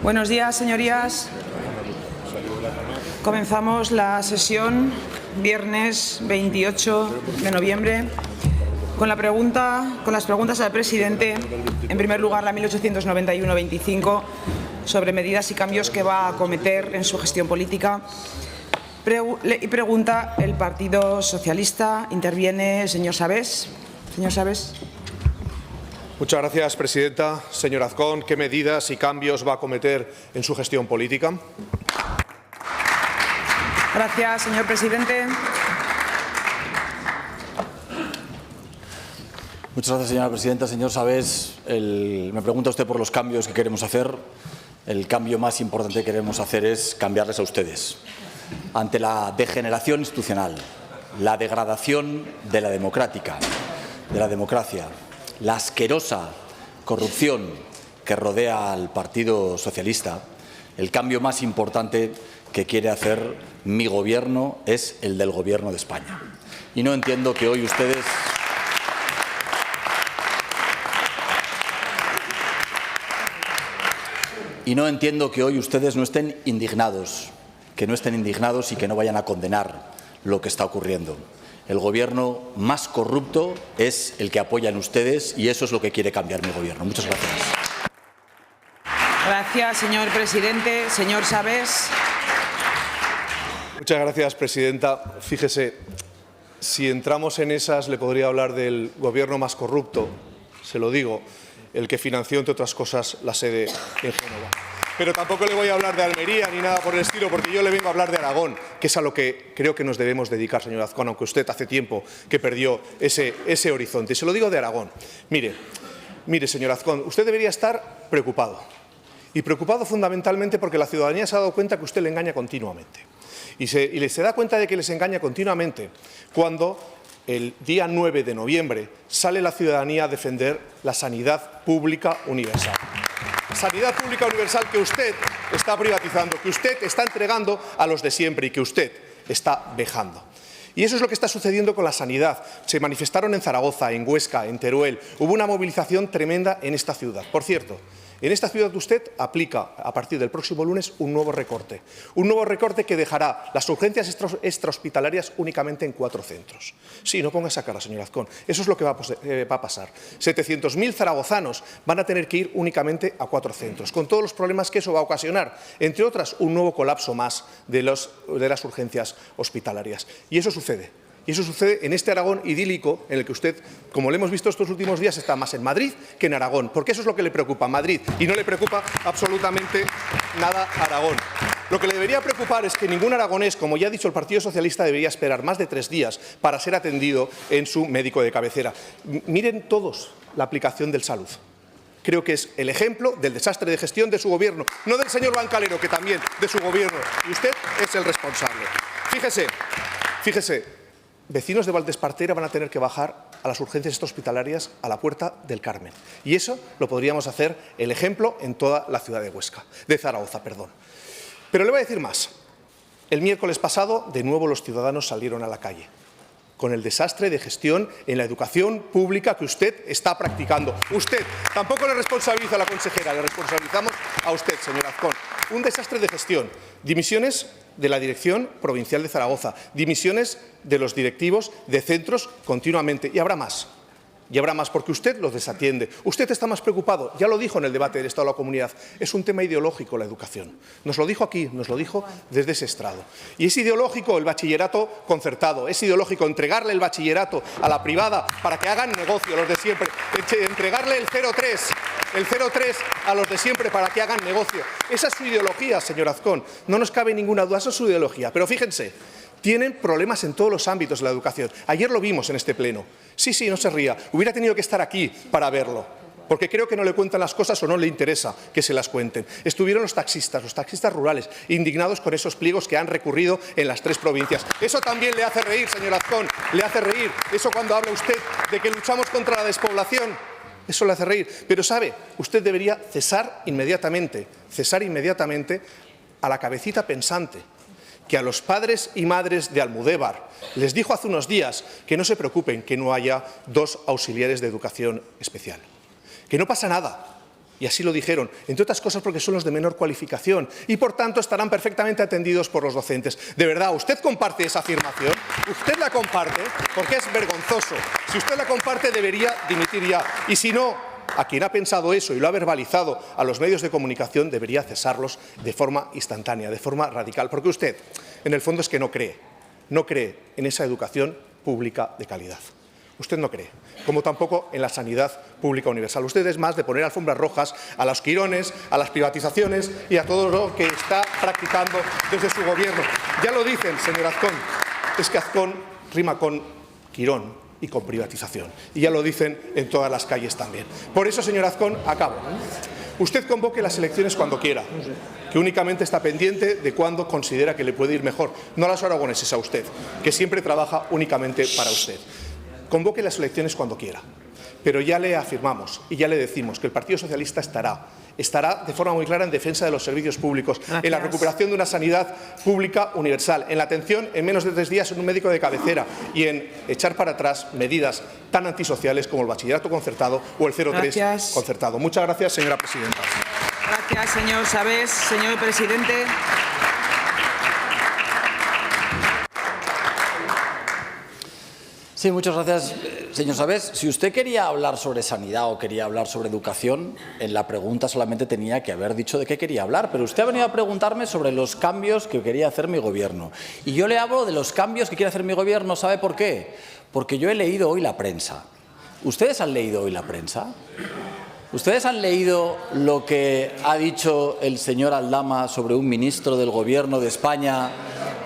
Buenos días, señorías. Comenzamos la sesión viernes 28 de noviembre con las preguntas al presidente. En primer lugar, la 1891-25 sobre medidas y cambios que va a acometer en su gestión política. Y pregunta el Partido Socialista. Interviene el señor Sabés. Señor Sabés. Muchas gracias, presidenta. Señor Azcón, ¿qué medidas y cambios va a acometer en su gestión política? Gracias, señor presidente. Muchas gracias, señora presidenta. Señor Sabés, me pregunta usted por los cambios que queremos hacer. El cambio más importante que queremos hacer es cambiarles a ustedes. Ante la degeneración institucional, la degradación de la democracia, la asquerosa corrupción que rodea al Partido Socialista, el cambio más importante que quiere hacer mi Gobierno es el del Gobierno de España. Y no entiendo que hoy ustedes no estén indignados, y que no vayan a condenar lo que está ocurriendo. El Gobierno más corrupto es el que apoyan ustedes y eso es lo que quiere cambiar mi Gobierno. Muchas gracias. Gracias, señor presidente. Señor Sabés. Muchas gracias, presidenta. Fíjese, si entramos en esas, le podría hablar del Gobierno más corrupto, se lo digo, el que financió, entre otras cosas, la sede en Génova. Pero tampoco le voy a hablar de Almería ni nada por el estilo, porque yo le vengo a hablar de Aragón, que es a lo que creo que nos debemos dedicar, señor Azcón, aunque usted hace tiempo que perdió ese horizonte. Y se lo digo de Aragón. Mire, señor Azcón, usted debería estar preocupado. Y preocupado fundamentalmente porque la ciudadanía se ha dado cuenta que usted le engaña continuamente. Y se da cuenta de que les engaña continuamente cuando el día 9 de noviembre sale la ciudadanía a defender la sanidad pública universal. Sanidad pública universal que usted está privatizando, que usted está entregando a los de siempre y que usted está vejando. Y eso es lo que está sucediendo con la sanidad. Se manifestaron en Zaragoza, en Huesca, en Teruel. Hubo una movilización tremenda en esta ciudad. Por cierto, en esta ciudad usted aplica a partir del próximo lunes un nuevo recorte. Un nuevo recorte que dejará las urgencias extrahospitalarias únicamente en 4 centros. Sí, no ponga esa cara, señor Azcón. Eso es lo que va a pasar. 700.000 zaragozanos van a tener que ir únicamente a 4 centros, con todos los problemas que eso va a ocasionar. Entre otras, un nuevo colapso más de las urgencias hospitalarias. Y eso sucede. Y eso sucede en este Aragón idílico en el que usted, como lo hemos visto estos últimos días, está más en Madrid que en Aragón, porque eso es lo que le preocupa a Madrid y no le preocupa absolutamente nada a Aragón. Lo que le debería preocupar es que ningún aragonés, como ya ha dicho el Partido Socialista, debería esperar más de 3 días para ser atendido en su médico de cabecera. Miren todos la aplicación del Salud. Creo que es el ejemplo del desastre de gestión de su Gobierno, no del señor Bancalero, que también de su Gobierno, y usted es el responsable. Fíjese. Vecinos de Valdespartera van a tener que bajar a las urgencias hospitalarias a la Puerta del Carmen. Y eso lo podríamos hacer el ejemplo en toda la ciudad de Zaragoza. Pero le voy a decir más. El miércoles pasado, de nuevo, los ciudadanos salieron a la calle con el desastre de gestión en la educación pública que usted está practicando. Usted, tampoco le responsabiliza a la consejera, le responsabilizamos a usted, señor Azcón. Un desastre de gestión. Dimisiones de la Dirección Provincial de Zaragoza, dimisiones de los directivos de centros continuamente. Y habrá más, porque usted los desatiende. Usted está más preocupado, ya lo dijo en el debate del Estado de la Comunidad, es un tema ideológico la educación. Nos lo dijo aquí, nos lo dijo desde ese estrado. Y es ideológico el bachillerato concertado, es ideológico entregarle el bachillerato a la privada para que hagan negocio los de siempre, entregarle el 0,3 a los de siempre para que hagan negocio. Esa es su ideología, señor Azcón. No nos cabe ninguna duda, esa es su ideología. Pero fíjense, tienen problemas en todos los ámbitos de la educación. Ayer lo vimos en este pleno. Sí, no se ría. Hubiera tenido que estar aquí para verlo, porque creo que no le cuentan las cosas o no le interesa que se las cuenten. Estuvieron los taxistas rurales, indignados con esos pliegos que han recurrido en las 3 provincias. Eso también le hace reír, señor Azcón, le hace reír. Eso cuando habla usted de que luchamos contra la despoblación. Eso le hace reír. Pero, ¿sabe? Usted debería cesar inmediatamente a la cabecita pensante que a los padres y madres de Almudévar les dijo hace unos días que no se preocupen que no haya 2 auxiliares de educación especial, que no pasa nada, Y así lo dijeron, entre otras cosas porque son los de menor cualificación y, por tanto, estarán perfectamente atendidos por los docentes. ¿De verdad usted comparte esa afirmación? ¿Usted la comparte? Porque es vergonzoso. Si usted la comparte, debería dimitir ya. Y si no, a quien ha pensado eso y lo ha verbalizado a los medios de comunicación, debería cesarlos de forma instantánea, de forma radical. Porque usted, en el fondo, es que no cree en esa educación pública de calidad. Usted no cree, como tampoco en la sanidad pública universal. Usted es más de poner alfombras rojas a los quirones, a las privatizaciones y a todo lo que está practicando desde su gobierno. Ya lo dicen, señor Azcón, es que Azcón rima con quirón y con privatización. Y ya lo dicen en todas las calles también. Por eso, señor Azcón, acabo. Usted convoque las elecciones cuando quiera, que únicamente está pendiente de cuándo considera que le puede ir mejor. No a los aragoneses, a usted, que siempre trabaja únicamente para usted. Convoque las elecciones cuando quiera, pero ya le afirmamos y ya le decimos que el Partido Socialista estará de forma muy clara en defensa de los servicios públicos, en la recuperación de una sanidad pública universal, en la atención en menos de 3 días en un médico de cabecera y en echar para atrás medidas tan antisociales como el bachillerato concertado o el 03 concertado. Muchas gracias, señora presidenta. Gracias, señor Sabés. Señor presidente. Sí, muchas gracias, señor Sabés. Si usted quería hablar sobre sanidad o quería hablar sobre educación, en la pregunta solamente tenía que haber dicho de qué quería hablar. Pero usted ha venido a preguntarme sobre los cambios que quería hacer mi gobierno. Y yo le hablo de los cambios que quiere hacer mi gobierno. ¿Sabe por qué? Porque yo he leído hoy la prensa. ¿Ustedes han leído hoy la prensa? ¿Ustedes han leído lo que ha dicho el señor Aldama sobre un ministro del Gobierno de España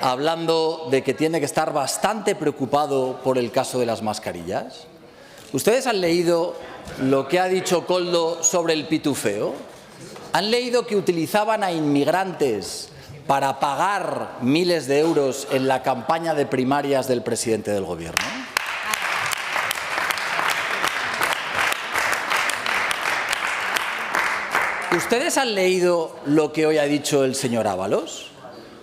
hablando de que tiene que estar bastante preocupado por el caso de las mascarillas? ¿Ustedes han leído lo que ha dicho Koldo sobre el pitufeo? ¿Han leído que utilizaban a inmigrantes para pagar miles de euros en la campaña de primarias del presidente del Gobierno? ¿Ustedes han leído lo que hoy ha dicho el señor Ábalos?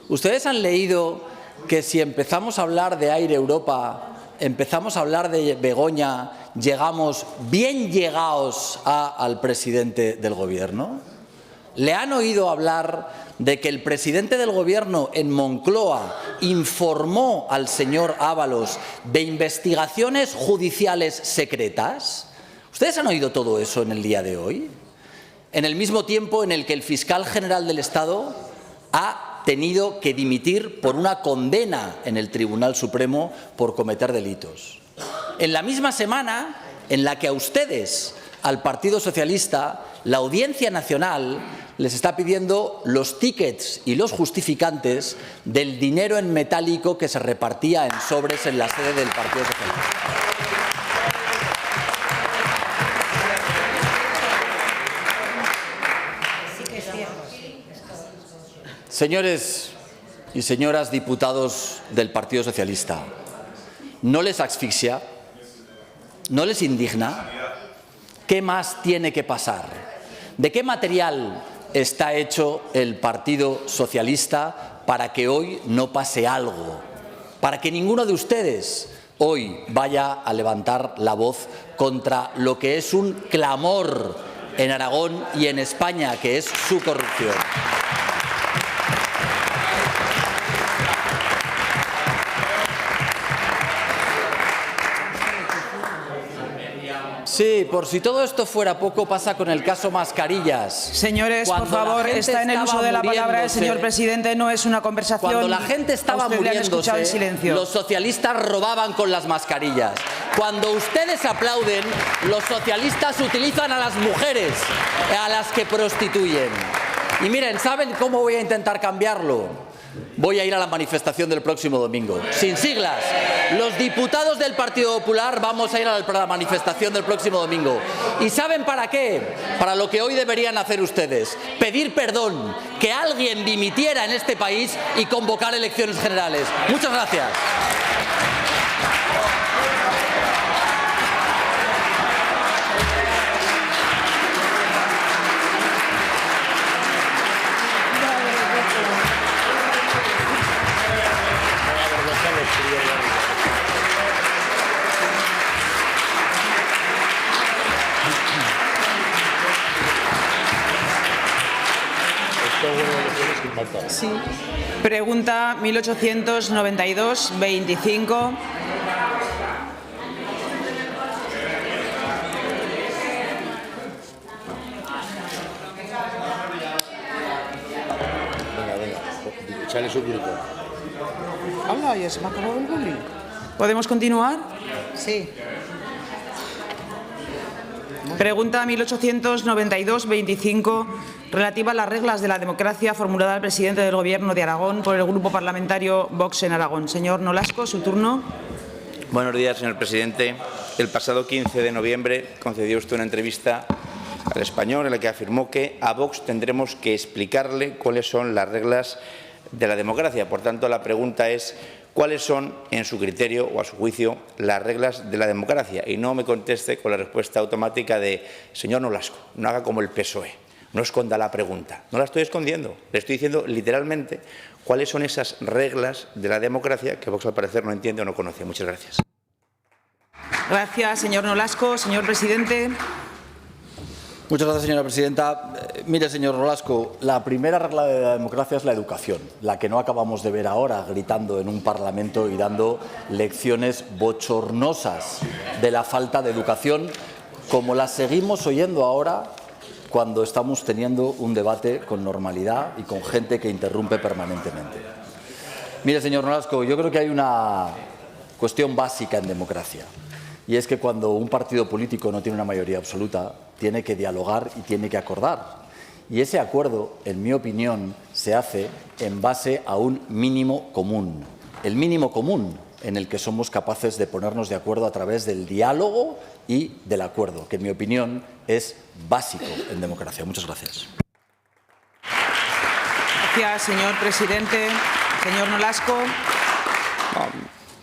¿Ustedes han leído que si empezamos a hablar de Air Europa, empezamos a hablar de Begoña, llegamos bien llegados al presidente del Gobierno? ¿Le han oído hablar de que el presidente del Gobierno en Moncloa informó al señor Ábalos de investigaciones judiciales secretas? ¿Ustedes han oído todo eso en el día de hoy? En el mismo tiempo en el que el fiscal general del Estado ha tenido que dimitir por una condena en el Tribunal Supremo por cometer delitos. En la misma semana en la que a ustedes, al Partido Socialista, la Audiencia Nacional les está pidiendo los tickets y los justificantes del dinero en metálico que se repartía en sobres en la sede del Partido Socialista. Señores y señoras diputados del Partido Socialista, ¿no les asfixia? ¿No les indigna? ¿Qué más tiene que pasar? ¿De qué material está hecho el Partido Socialista para que hoy no pase algo? Para que ninguno de ustedes hoy vaya a levantar la voz contra lo que es un clamor en Aragón y en España, que es su corrupción. Sí, por si todo esto fuera poco, pasa con el caso mascarillas. Señores, por favor, está en el uso de la palabra el señor presidente, no es una conversación. Cuando la gente estaba muriéndose, los socialistas robaban con las mascarillas. Cuando ustedes aplauden, los socialistas utilizan a las mujeres, a las que prostituyen. Y miren, ¿saben cómo voy a intentar cambiarlo? Voy a ir a la manifestación del próximo domingo, sin siglas. Los diputados del Partido Popular vamos a ir a la manifestación del próximo domingo. ¿Y saben para qué? Para lo que hoy deberían hacer ustedes. Pedir perdón, que alguien dimitiera en este país y convocar elecciones generales. Muchas gracias. Sí. Pregunta 1892-25. Echale su grupo. Hola, ya se me ha acabado el boli. ¿Podemos continuar? Sí. Pregunta 1892-25, relativa a las reglas de la democracia formulada al presidente del Gobierno de Aragón por el Grupo Parlamentario Vox en Aragón. Señor Nolasco, su turno. Buenos días, señor presidente. El pasado 15 de noviembre concedió usted una entrevista al Español en la que afirmó que a Vox tendremos que explicarle cuáles son las reglas de la democracia. Por tanto, la pregunta es ¿cuáles son, en su criterio o a su juicio, las reglas de la democracia? Y no me conteste con la respuesta automática de señor Nolasco, no haga como el PSOE, no esconda la pregunta. No la estoy escondiendo, le estoy diciendo literalmente cuáles son esas reglas de la democracia que Vox al parecer no entiende o no conoce. Muchas gracias. Gracias, señor Nolasco. Señor presidente. Muchas gracias, señora presidenta. Mire, señor Nolasco, la primera regla de la democracia es la educación, la que no acabamos de ver ahora gritando en un parlamento y dando lecciones bochornosas de la falta de educación, como las seguimos oyendo ahora cuando estamos teniendo un debate con normalidad y con gente que interrumpe permanentemente. Mire, señor Nolasco, yo creo que hay una cuestión básica en democracia, y es que cuando un partido político no tiene una mayoría absoluta, tiene que dialogar y tiene que acordar. Y ese acuerdo, en mi opinión, se hace en base a un mínimo común. El mínimo común en el que somos capaces de ponernos de acuerdo a través del diálogo y del acuerdo, que en mi opinión es básico en democracia. Muchas gracias. Gracias, señor presidente. Señor Nolasco.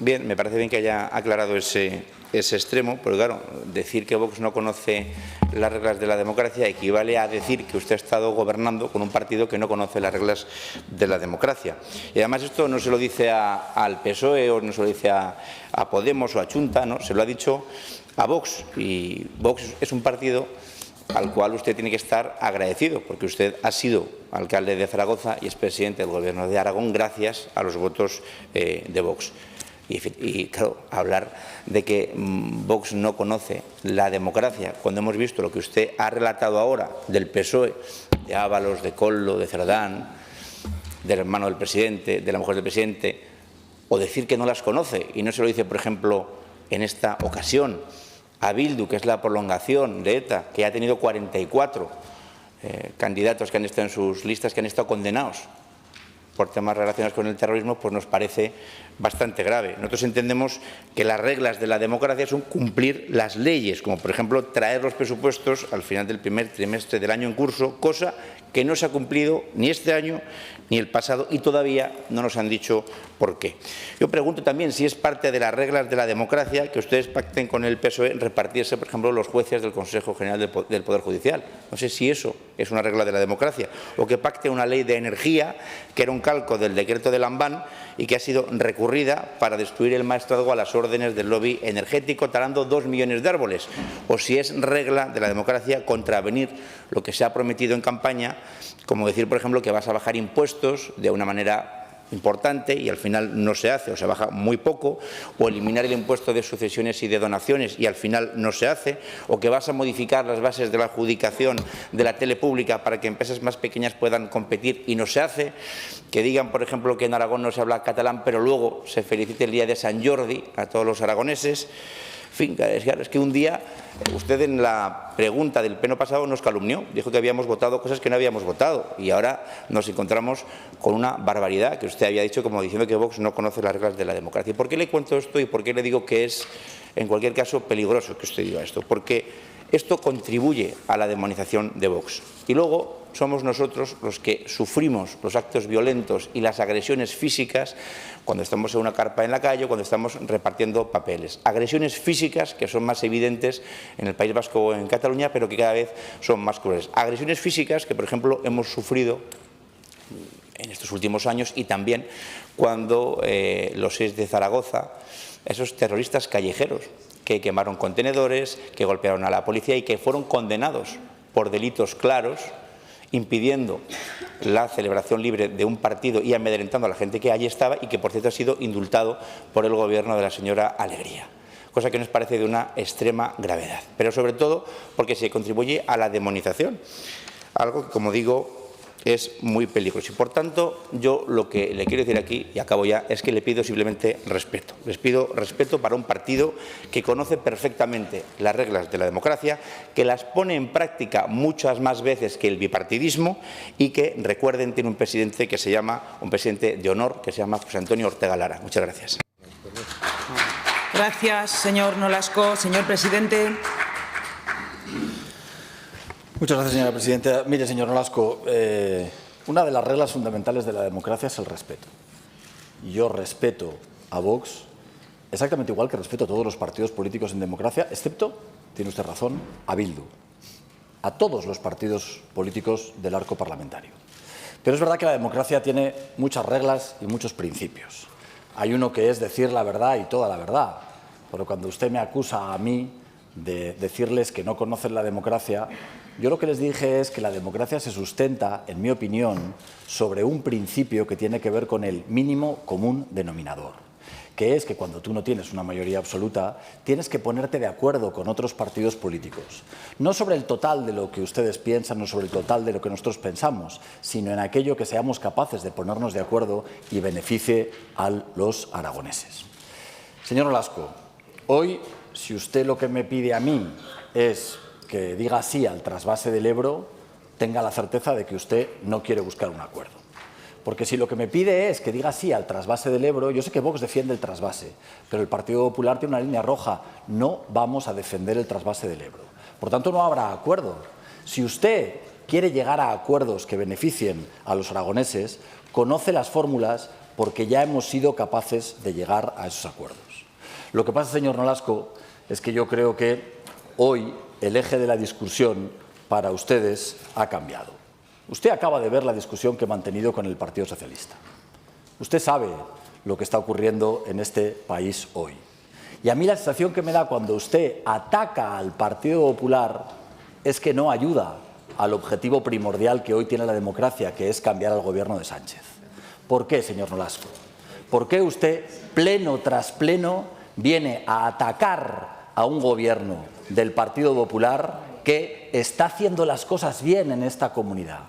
Bien, me parece bien que haya aclarado ese extremo, pero claro, decir que Vox no conoce las reglas de la democracia equivale a decir que usted ha estado gobernando con un partido que no conoce las reglas de la democracia. Y además esto no se lo dice al PSOE o no se lo dice a Podemos o a Chunta, ¿no? Se lo ha dicho a Vox, y Vox es un partido al cual usted tiene que estar agradecido, porque usted ha sido alcalde de Zaragoza y es presidente del Gobierno de Aragón gracias a los votos de Vox. Y claro, hablar de que Vox no conoce la democracia, cuando hemos visto lo que usted ha relatado ahora del PSOE, de Ábalos, de Collo, de Cerdán, del hermano del presidente, de la mujer del presidente, o decir que no las conoce, y no se lo dice, por ejemplo, en esta ocasión, a Bildu, que es la prolongación de ETA, que ha tenido 44 candidatos que han estado en sus listas, que han estado condenados por temas relacionados con el terrorismo, pues nos parece bastante grave. Nosotros entendemos que las reglas de la democracia son cumplir las leyes, como por ejemplo traer los presupuestos al final del primer trimestre del año en curso, cosa que no se ha cumplido ni este año ni el pasado y todavía no nos han dicho por qué. Yo pregunto también si es parte de las reglas de la democracia que ustedes pacten con el PSOE repartirse, por ejemplo, los jueces del Consejo General del Poder Judicial. No sé si eso es una regla de la democracia, o que pacte una ley de energía que era un calco del decreto de Lambán y que ha sido recurrida para destruir el maestrazgo a las órdenes del lobby energético, talando 2 millones de árboles, o si es regla de la democracia contravenir lo que se ha prometido en campaña, como decir, por ejemplo, que vas a bajar impuestos de una manera importante y al final no se hace o se baja muy poco, o eliminar el impuesto de sucesiones y de donaciones y al final no se hace, o que vas a modificar las bases de la adjudicación de la tele pública para que empresas más pequeñas puedan competir y no se hace, que digan, por ejemplo, que en Aragón no se habla catalán, pero luego se felicite el día de Sant Jordi a todos los aragoneses. En fin, es que un día usted en la pregunta del pleno pasado nos calumnió, dijo que habíamos votado cosas que no habíamos votado y ahora nos encontramos con una barbaridad que usted había dicho, como diciendo que Vox no conoce las reglas de la democracia. ¿Y por qué le cuento esto y por qué le digo que es, en cualquier caso, peligroso que usted diga esto? Porque esto contribuye a la demonización de Vox. Y luego somos nosotros los que sufrimos los actos violentos y las agresiones físicas cuando estamos en una carpa en la calle o cuando estamos repartiendo papeles. Agresiones físicas que son más evidentes en el País Vasco o en Cataluña, pero que cada vez son más crueles. Agresiones físicas que, por ejemplo, hemos sufrido en estos últimos años y también cuando los 6 de Zaragoza, esos terroristas callejeros que quemaron contenedores, que golpearon a la policía y que fueron condenados por delitos claros impidiendo la celebración libre de un partido y amedrentando a la gente que allí estaba y que, por cierto, ha sido indultado por el Gobierno de la señora Alegría, cosa que nos parece de una extrema gravedad, pero sobre todo porque se contribuye a la demonización, algo que, como digo, es muy peligroso. Y, por tanto, yo lo que le quiero decir aquí, y acabo ya, es que le pido simplemente respeto. Les pido respeto para un partido que conoce perfectamente las reglas de la democracia, que las pone en práctica muchas más veces que el bipartidismo y que, recuerden, tiene un presidente que se llama, un presidente de honor, que se llama José Antonio Ortega Lara. Muchas gracias. Gracias, señor Nolasco. Señor presidente. Muchas gracias, señora presidenta. Mire, señor Nolasco, una de las reglas fundamentales de la democracia es el respeto. Y yo respeto a Vox exactamente igual que respeto a todos los partidos políticos en democracia, excepto, tiene usted razón, a Bildu, a todos los partidos políticos del arco parlamentario. Pero es verdad que la democracia tiene muchas reglas y muchos principios. Hay uno que es decir la verdad y toda la verdad. Pero cuando usted me acusa a mí de decirles que no conocen la democracia, yo lo que les dije es que la democracia se sustenta, en mi opinión, sobre un principio que tiene que ver con el mínimo común denominador, que es que cuando tú no tienes una mayoría absoluta, tienes que ponerte de acuerdo con otros partidos políticos, no sobre el total de lo que ustedes piensan, no sobre el total de lo que nosotros pensamos, sino en aquello que seamos capaces de ponernos de acuerdo y beneficie a los aragoneses. Señor Nolasco, hoy, si usted lo que me pide a mí es que diga sí al trasvase del Ebro, tenga la certeza de que usted no quiere buscar un acuerdo. Porque si lo que me pide es que diga sí al trasvase del Ebro, yo sé que Vox defiende el trasvase, pero el Partido Popular tiene una línea roja. No vamos a defender el trasvase del Ebro. Por tanto, no habrá acuerdo. Si usted quiere llegar a acuerdos que beneficien a los aragoneses, conoce las fórmulas porque ya hemos sido capaces de llegar a esos acuerdos. Lo que pasa, señor Nolasco, es que yo creo que hoy el eje de la discusión para ustedes ha cambiado. Usted acaba de ver la discusión que he mantenido con el Partido Socialista. Usted sabe lo que está ocurriendo en este país hoy. Y a mí la sensación que me da cuando usted ataca al Partido Popular es que no ayuda al objetivo primordial que hoy tiene la democracia, que es cambiar al Gobierno de Sánchez. ¿Por qué, señor Nolasco? ¿Por qué usted, pleno tras pleno, viene a atacar a un Gobierno del Partido Popular que está haciendo las cosas bien en esta comunidad?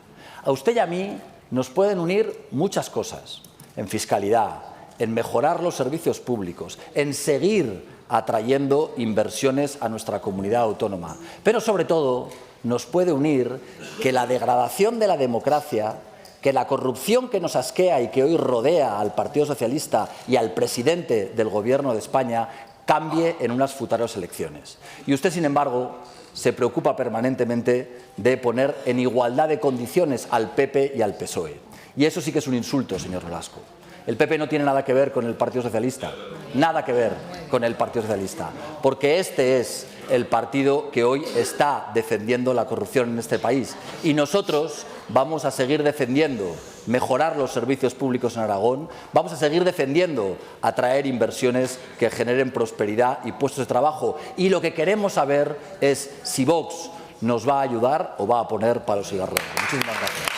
A usted y a mí nos pueden unir muchas cosas, en fiscalidad, en mejorar los servicios públicos, en seguir atrayendo inversiones a nuestra comunidad autónoma. Pero, sobre todo, nos puede unir que la degradación de la democracia, que la corrupción que nos asquea y que hoy rodea al Partido Socialista y al presidente del Gobierno de España cambie en unas futuras elecciones. Y usted, sin embargo, se preocupa permanentemente de poner en igualdad de condiciones al PP y al PSOE. Y eso sí que es un insulto, señor Nolasco. El PP no tiene nada que ver con el Partido Socialista, nada que ver con el Partido Socialista, porque este es el partido que hoy está defendiendo la corrupción en este país. Y nosotros vamos a seguir defendiendo mejorar los servicios públicos en Aragón, vamos a seguir defendiendo atraer inversiones que generen prosperidad y puestos de trabajo. Y lo que queremos saber es si Vox nos va a ayudar o va a poner palos en las ruedas. Muchísimas gracias.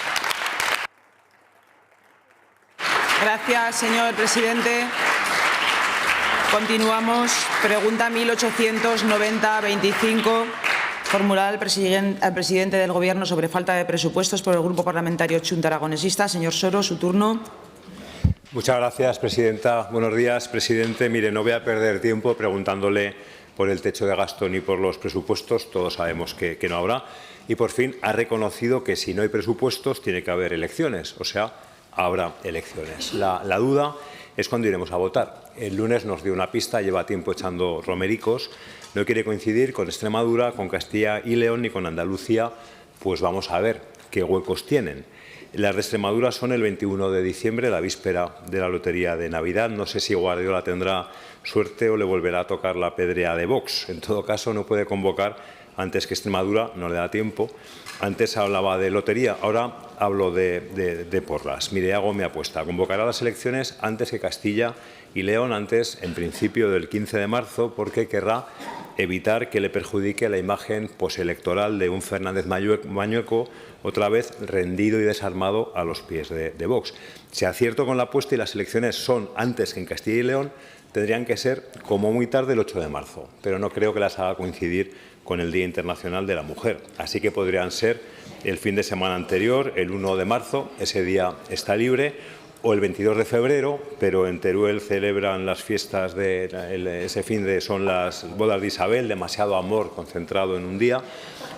Gracias, señor presidente. Continuamos. Pregunta 1890-25, formulada al presidente del Gobierno sobre falta de presupuestos por el Grupo Parlamentario Chunta Aragonesista. Señor Soro, su turno. Muchas gracias, presidenta. Buenos días, presidente. Mire, no voy a perder tiempo preguntándole por el techo de gasto ni por los presupuestos. Todos sabemos que no habrá. Y, por fin, ha reconocido que si no hay presupuestos tiene que haber elecciones. O sea, habrá elecciones. La duda es cuándo iremos a votar. El lunes nos dio una pista, lleva tiempo echando romericos, no quiere coincidir con Extremadura, con Castilla y León ni con Andalucía, pues vamos a ver qué huecos tienen. Las de Extremadura son el 21 de diciembre, la víspera de la lotería de Navidad. No sé si Guardiola tendrá suerte o le volverá a tocar la pedrea de Vox. En todo caso, no puede convocar antes que Extremadura, no le da tiempo. Antes hablaba de lotería, ahora hablo de porras. Mire, hago mi apuesta. Convocará las elecciones antes que Castilla y León, antes, en principio, del 15 de marzo, porque querrá evitar que le perjudique la imagen postelectoral de un Fernández Mañueco, otra vez rendido y desarmado a los pies de Vox. Si acierto con la apuesta y las elecciones son antes que en Castilla y León, tendrían que ser como muy tarde el 8 de marzo, pero no creo que las haga coincidir con el Día Internacional de la Mujer. Así que podrían ser el fin de semana anterior, el 1 de marzo, ese día está libre, o el 22 de febrero, pero en Teruel celebran las fiestas ese fin de son las bodas de Isabel, demasiado amor concentrado en un día,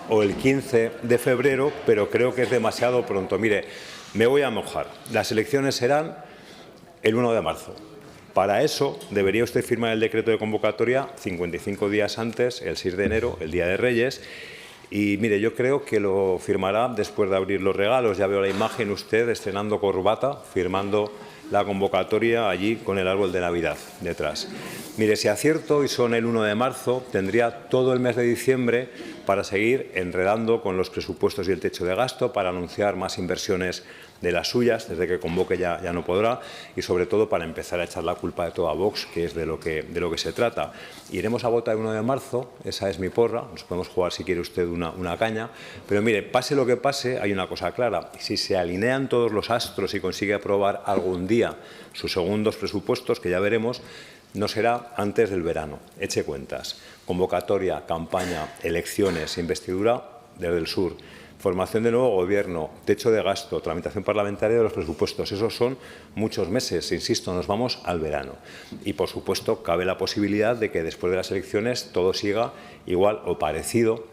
o el 15 de febrero, pero creo que es demasiado pronto. Mire, me voy a mojar. Las elecciones serán el 1 de marzo. Para eso debería usted firmar el decreto de convocatoria 55 días antes, el 6 de enero, el Día de Reyes. Y mire, yo creo que lo firmará después de abrir los regalos. Ya veo la imagen, usted estrenando corbata, firmando la convocatoria allí con el árbol de Navidad detrás. Mire, si acierto y son el 1 de marzo, tendría todo el mes de diciembre para seguir enredando con los presupuestos y el techo de gasto, para anunciar más inversiones de las suyas, desde que convoque ya no podrá, y sobre todo para empezar a echar la culpa de todo a Vox, que es de lo que se trata. Iremos a votar el 1 de marzo, esa es mi porra, nos podemos jugar si quiere usted una caña, pero mire, pase lo que pase, hay una cosa clara: si se alinean todos los astros y consigue aprobar algún día sus segundos presupuestos, que ya veremos, no será antes del verano. Eche cuentas: convocatoria, campaña, elecciones, investidura desde el sur, formación de nuevo gobierno, techo de gasto, tramitación parlamentaria de los presupuestos. Esos son muchos meses, insisto, nos vamos al verano. Y, por supuesto, cabe la posibilidad de que después de las elecciones todo siga igual o parecido,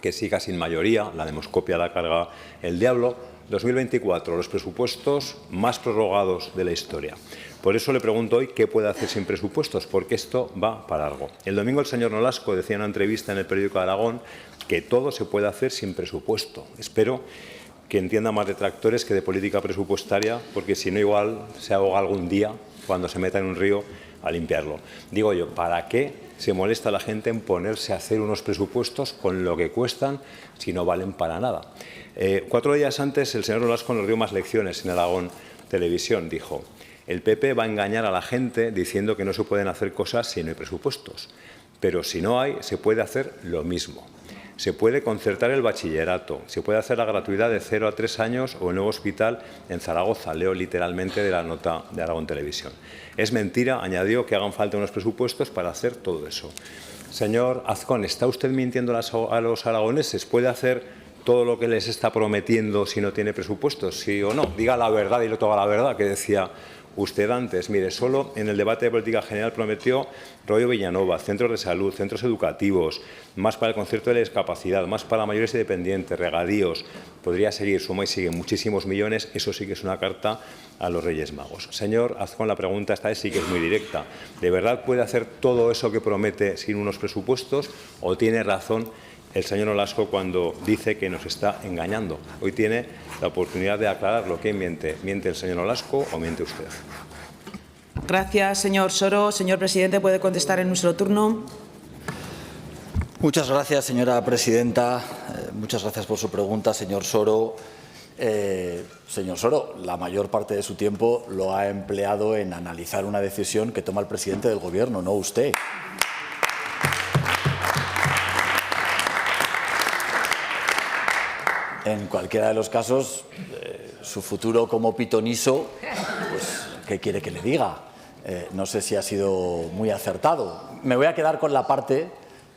que siga sin mayoría, la demoscopia la carga el diablo. 2024, los presupuestos más prorrogados de la historia. Por eso le pregunto hoy qué puede hacer sin presupuestos, porque esto va para largo. El domingo el señor Nolasco decía en una entrevista en el periódico de Aragón que todo se puede hacer sin presupuesto. Espero que entienda más de tractores que de política presupuestaria, porque si no igual se ahoga algún día cuando se meta en un río a limpiarlo. Digo yo, ¿para qué se molesta la gente en ponerse a hacer unos presupuestos con lo que cuestan si no valen para nada? 4 días antes el señor Nolasco nos dio más lecciones en Aragón Televisión. Dijo: el PP va a engañar a la gente diciendo que no se pueden hacer cosas si no hay presupuestos, pero si no hay, se puede hacer lo mismo. Se puede concertar el bachillerato, se puede hacer la gratuidad de 0 a 3 años o el nuevo hospital en Zaragoza. Leo literalmente de la nota de Aragón Televisión. Es mentira, añadió, que hagan falta unos presupuestos para hacer todo eso. Señor Azcón, ¿está usted mintiendo a los aragoneses? ¿Puede hacer todo lo que les está prometiendo si no tiene presupuestos? ¿Sí o no? Diga la verdad y toda la verdad, que decía usted antes. Mire, solo en el debate de política general prometió Rollo Villanova, centros de salud, centros educativos, más para el concierto de la discapacidad, más para mayores y dependientes, regadíos. Podría seguir, suma y sigue, muchísimos millones. Eso sí que es una carta a los Reyes Magos. Señor Azcón, la pregunta esta vez sí que es muy directa. ¿De verdad puede hacer todo eso que promete sin unos presupuestos, o tiene razón el señor Nolasco cuando dice que nos está engañando? Hoy tiene la oportunidad de aclararlo. ¿Quién miente? ¿Miente el señor Nolasco o miente usted? Gracias, señor Soro. Señor presidente, puede contestar en un solo turno. Muchas gracias, señora presidenta. Muchas gracias por su pregunta, señor Soro. Señor Soro, la mayor parte de su tiempo lo ha empleado en analizar una decisión que toma el presidente del Gobierno, no usted. En cualquiera de los casos, su futuro como pitoniso, pues, ¿qué quiere que le diga? No sé si ha sido muy acertado. Me voy a quedar con la parte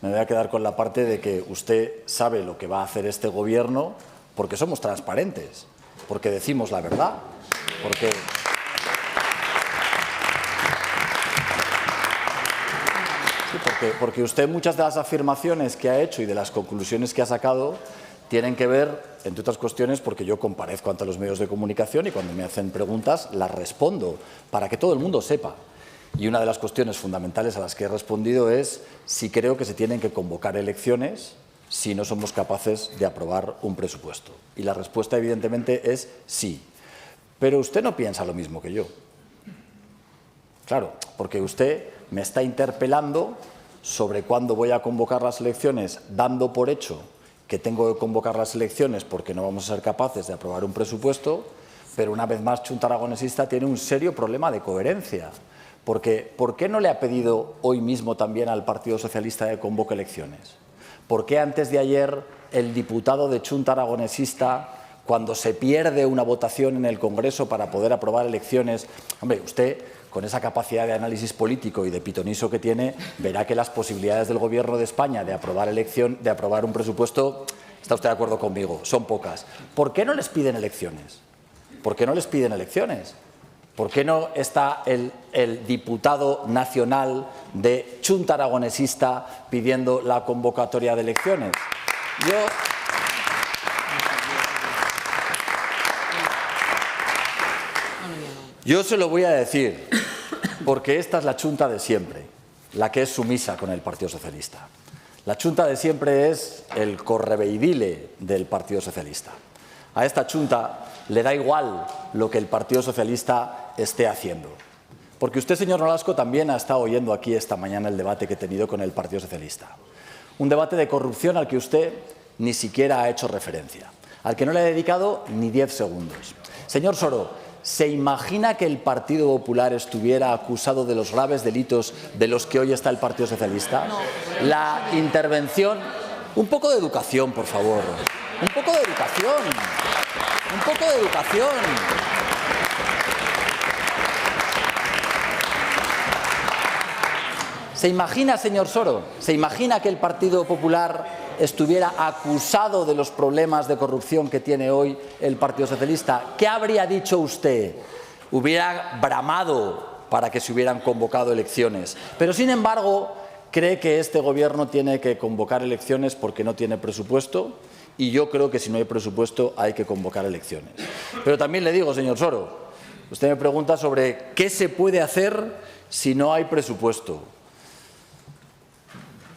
de que usted sabe lo que va a hacer este Gobierno, porque somos transparentes, porque decimos la verdad, porque usted, muchas de las afirmaciones que ha hecho y de las conclusiones que ha sacado tienen que ver, entre otras cuestiones, porque yo comparezco ante los medios de comunicación y cuando me hacen preguntas las respondo para que todo el mundo sepa. Y una de las cuestiones fundamentales a las que he respondido es si creo que se tienen que convocar elecciones si no somos capaces de aprobar un presupuesto. Y la respuesta, evidentemente, es sí. Pero usted no piensa lo mismo que yo. Claro, porque usted me está interpelando sobre cuándo voy a convocar las elecciones, dando por hecho que tengo que convocar las elecciones porque no vamos a ser capaces de aprobar un presupuesto, pero una vez más Chunta Aragonesista tiene un serio problema de coherencia, Porque ¿por qué no le ha pedido hoy mismo también al Partido Socialista que convoque elecciones? ¿Por qué antes de ayer el diputado de Chunta Aragonesista, cuando se pierde una votación en el Congreso para poder aprobar elecciones? Hombre, usted, con esa capacidad de análisis político y de pitoniso que tiene, verá que las posibilidades del Gobierno de España de aprobar un presupuesto, está usted de acuerdo conmigo, son pocas. ¿Por qué no les piden elecciones? ¿Por qué no les piden elecciones? ¿Por qué no está el diputado nacional de Chunta Aragonesista pidiendo la convocatoria de elecciones? Yo se lo voy a decir, porque esta es la Chunta de siempre, la que es sumisa con el Partido Socialista. La Chunta de siempre es el correveidile del Partido Socialista. A esta Chunta le da igual lo que el Partido Socialista esté haciendo. Porque usted, señor Nolasco, también ha estado oyendo aquí esta mañana el debate que he tenido con el Partido Socialista. Un debate de corrupción al que usted ni siquiera ha hecho referencia, al que no le ha dedicado ni 10 segundos. Señor Soro, ¿se imagina que el Partido Popular estuviera acusado de los graves delitos de los que hoy está el Partido Socialista? No. La intervención... Un poco de educación, por favor. Un poco de educación. Un poco de educación. ¿Se imagina, señor Soro, se imagina que el Partido Popular estuviera acusado de los problemas de corrupción que tiene hoy el Partido Socialista? ¿Qué habría dicho usted? Hubiera bramado para que se hubieran convocado elecciones. Pero, sin embargo, cree que este Gobierno tiene que convocar elecciones porque no tiene presupuesto, y yo creo que si no hay presupuesto hay que convocar elecciones. Pero también le digo, señor Soro, usted me pregunta sobre qué se puede hacer si no hay presupuesto.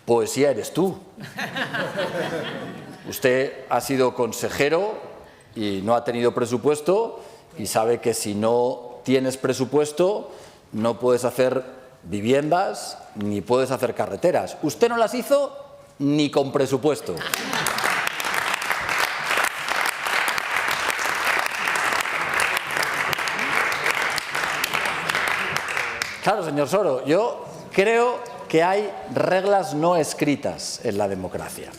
Poesía eres tú. Usted ha sido consejero y no ha tenido presupuesto, y sabe que si no tienes presupuesto no puedes hacer viviendas ni puedes hacer carreteras. Usted no las hizo ni con presupuesto. Claro, señor Soro, yo creo que hay reglas no escritas en la democracia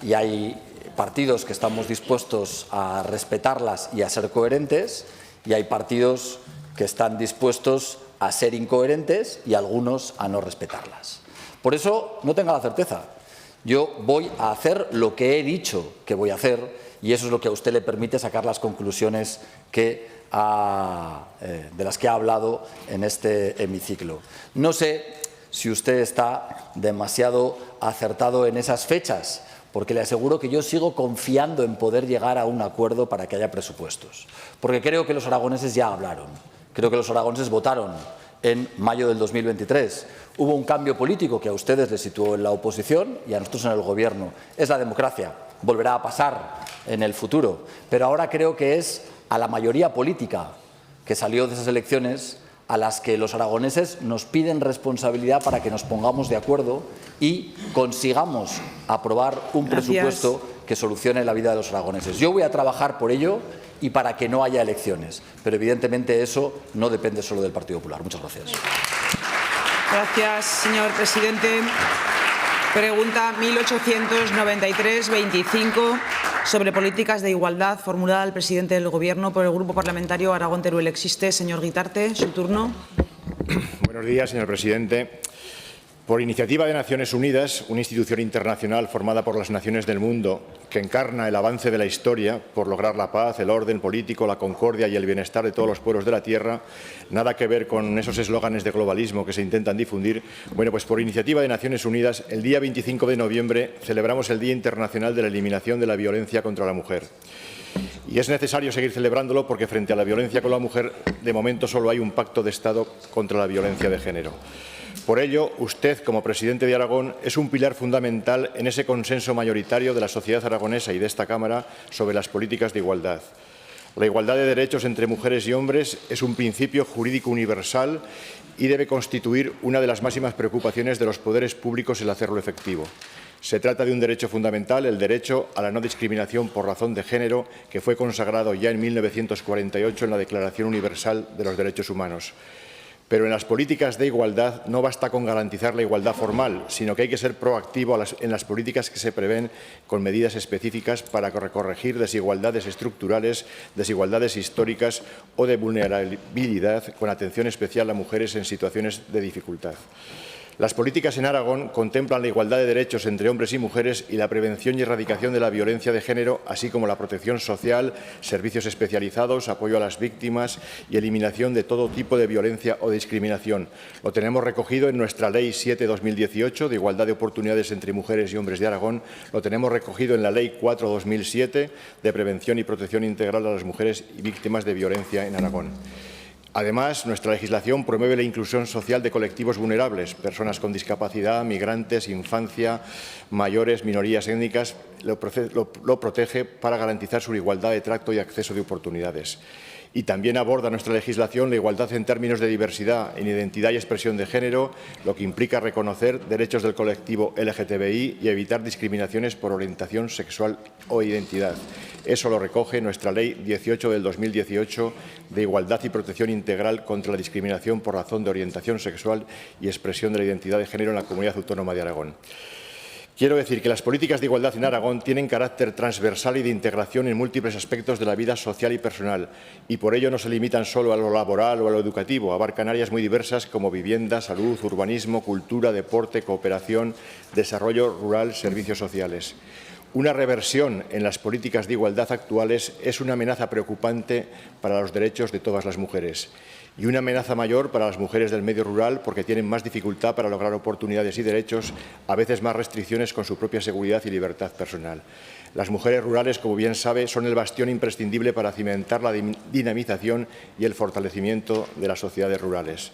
y hay partidos que estamos dispuestos a respetarlas y a ser coherentes, y hay partidos que están dispuestos a ser incoherentes y algunos a no respetarlas. Por eso, no tenga la certeza. Yo voy a hacer lo que he dicho que voy a hacer, y eso es lo que a usted le permite sacar las conclusiones de las que ha hablado en este hemiciclo. No sé si usted está demasiado acertado en esas fechas, porque le aseguro que yo sigo confiando en poder llegar a un acuerdo para que haya presupuestos. Porque creo que los aragoneses ya hablaron, creo que los aragoneses votaron en mayo del 2023. Hubo un cambio político que a ustedes les situó en la oposición y a nosotros en el Gobierno. Es la democracia, volverá a pasar en el futuro. Pero ahora creo que es a la mayoría política que salió de esas elecciones a las que los aragoneses nos piden responsabilidad para que nos pongamos de acuerdo y consigamos aprobar un presupuesto que solucione la vida de los aragoneses. Yo voy a trabajar por ello y para que no haya elecciones, pero evidentemente eso no depende solo del Partido Popular. Muchas gracias. Gracias, señor presidente. Pregunta 1893-25 sobre políticas de igualdad, formulada al presidente del Gobierno por el Grupo Parlamentario Aragón-Teruel Existe. Señor Guitarte, su turno. Buenos días, señor presidente. Por iniciativa de Naciones Unidas, una institución internacional formada por las naciones del mundo que encarna el avance de la historia por lograr la paz, el orden político, la concordia y el bienestar de todos los pueblos de la tierra, nada que ver con esos eslóganes de globalismo que se intentan difundir. Bueno, pues por iniciativa de Naciones Unidas, el día 25 de noviembre celebramos el Día Internacional de la Eliminación de la Violencia contra la Mujer. Y es necesario seguir celebrándolo porque frente a la violencia con la mujer, de momento solo hay un pacto de Estado contra la violencia de género. Por ello, usted, como presidente de Aragón, es un pilar fundamental en ese consenso mayoritario de la sociedad aragonesa y de esta Cámara sobre las políticas de igualdad. La igualdad de derechos entre mujeres y hombres es un principio jurídico universal y debe constituir una de las máximas preocupaciones de los poderes públicos el hacerlo efectivo. Se trata de un derecho fundamental, el derecho a la no discriminación por razón de género, que fue consagrado ya en 1948 en la Declaración Universal de los Derechos Humanos. Pero en las políticas de igualdad no basta con garantizar la igualdad formal, sino que hay que ser proactivo en las políticas que se prevén con medidas específicas para corregir desigualdades estructurales, desigualdades históricas o de vulnerabilidad, con atención especial a mujeres en situaciones de dificultad. Las políticas en Aragón contemplan la igualdad de derechos entre hombres y mujeres y la prevención y erradicación de la violencia de género, así como la protección social, servicios especializados, apoyo a las víctimas y eliminación de todo tipo de violencia o discriminación. Lo tenemos recogido en nuestra Ley 7/2018 de igualdad de oportunidades entre mujeres y hombres de Aragón, lo tenemos recogido en la Ley 4/2007 de prevención y protección integral a las mujeres y víctimas de violencia en Aragón. Además, nuestra legislación promueve la inclusión social de colectivos vulnerables, personas con discapacidad, migrantes, infancia, mayores, minorías étnicas, lo protege para garantizar su igualdad de trato y acceso de oportunidades. Y también aborda nuestra legislación la igualdad en términos de diversidad, en identidad y expresión de género, lo que implica reconocer derechos del colectivo LGTBI y evitar discriminaciones por orientación sexual o identidad. Eso lo recoge nuestra Ley 18 del 2018 de Igualdad y Protección Integral contra la Discriminación por razón de orientación sexual y expresión de la identidad de género en la Comunidad Autónoma de Aragón. Quiero decir que las políticas de igualdad en Aragón tienen carácter transversal y de integración en múltiples aspectos de la vida social y personal, y por ello no se limitan solo a lo laboral o a lo educativo, abarcan áreas muy diversas como vivienda, salud, urbanismo, cultura, deporte, cooperación, desarrollo rural, servicios sociales. Una reversión en las políticas de igualdad actuales es una amenaza preocupante para los derechos de todas las mujeres y una amenaza mayor para las mujeres del medio rural porque tienen más dificultad para lograr oportunidades y derechos, a veces más restricciones con su propia seguridad y libertad personal. Las mujeres rurales, como bien sabe, son el bastión imprescindible para cimentar la dinamización y el fortalecimiento de las sociedades rurales.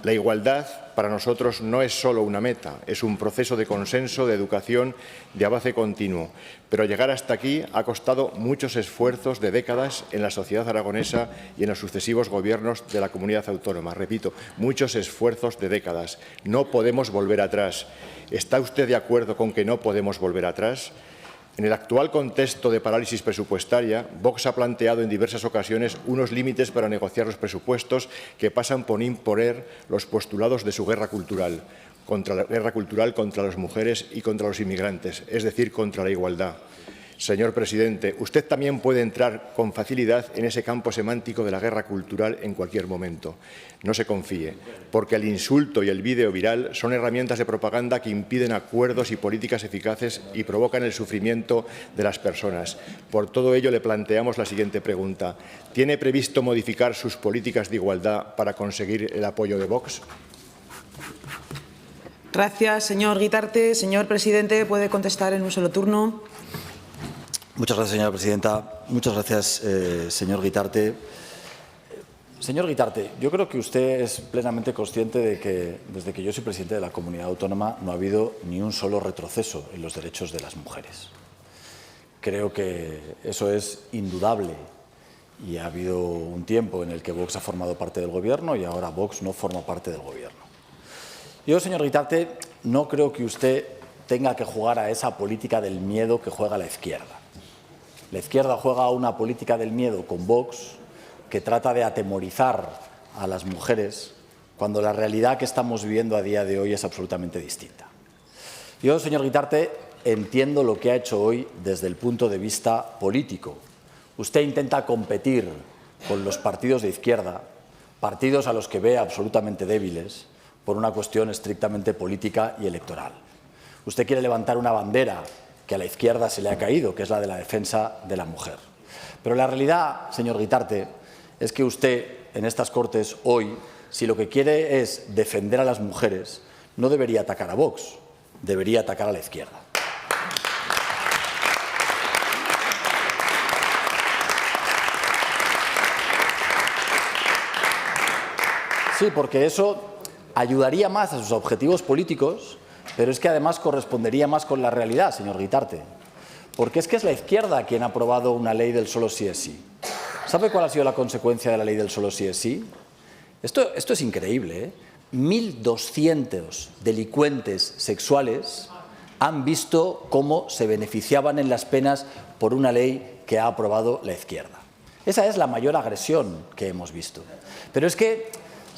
La igualdad para nosotros no es solo una meta, es un proceso de consenso, de educación, de avance continuo. Pero llegar hasta aquí ha costado muchos esfuerzos de décadas en la sociedad aragonesa y en los sucesivos gobiernos de la comunidad autónoma. Repito, muchos esfuerzos de décadas. No podemos volver atrás. ¿Está usted de acuerdo con que no podemos volver atrás? En el actual contexto de parálisis presupuestaria, Vox ha planteado en diversas ocasiones unos límites para negociar los presupuestos que pasan por imponer los postulados de su guerra cultural contra las mujeres y contra los inmigrantes, es decir, contra la igualdad. Señor presidente, usted también puede entrar con facilidad en ese campo semántico de la guerra cultural en cualquier momento. No se confíe, porque el insulto y el vídeo viral son herramientas de propaganda que impiden acuerdos y políticas eficaces y provocan el sufrimiento de las personas. Por todo ello, le planteamos la siguiente pregunta. ¿Tiene previsto modificar sus políticas de igualdad para conseguir el apoyo de Vox? Gracias, señor Guitarte. Señor presidente, puede contestar en un solo turno. Muchas gracias, señora presidenta. Muchas gracias, señor Guitarte. Señor Guitarte, yo creo que usted es plenamente consciente de que desde que yo soy presidente de la Comunidad Autónoma no ha habido ni un solo retroceso en los derechos de las mujeres. Creo que eso es indudable y ha habido un tiempo en el que Vox ha formado parte del Gobierno y ahora Vox no forma parte del Gobierno. Yo, señor Guitarte, no creo que usted tenga que jugar a esa política del miedo que juega la izquierda. La izquierda juega a una política del miedo con Vox que trata de atemorizar a las mujeres cuando la realidad que estamos viviendo a día de hoy es absolutamente distinta. Yo, señor Guitarte, entiendo lo que ha hecho hoy desde el punto de vista político. Usted intenta competir con los partidos de izquierda, partidos a los que ve absolutamente débiles, por una cuestión estrictamente política y electoral. Usted quiere levantar una bandera que a la izquierda se le ha caído, que es la de la defensa de la mujer. Pero la realidad, señor Guitarte, es que usted en estas Cortes hoy, si lo que quiere es defender a las mujeres, no debería atacar a Vox, debería atacar a la izquierda. Sí, porque eso ayudaría más a sus objetivos políticos, pero es que además correspondería más con la realidad, señor Guitarte. Porque es que es la izquierda quien ha aprobado una ley del solo sí es sí. ¿Sabe cuál ha sido la consecuencia de la ley del solo sí es sí? Esto es increíble, ¿eh? 1.200 delincuentes sexuales han visto cómo se beneficiaban en las penas por una ley que ha aprobado la izquierda. Esa es la mayor agresión que hemos visto. Pero es que,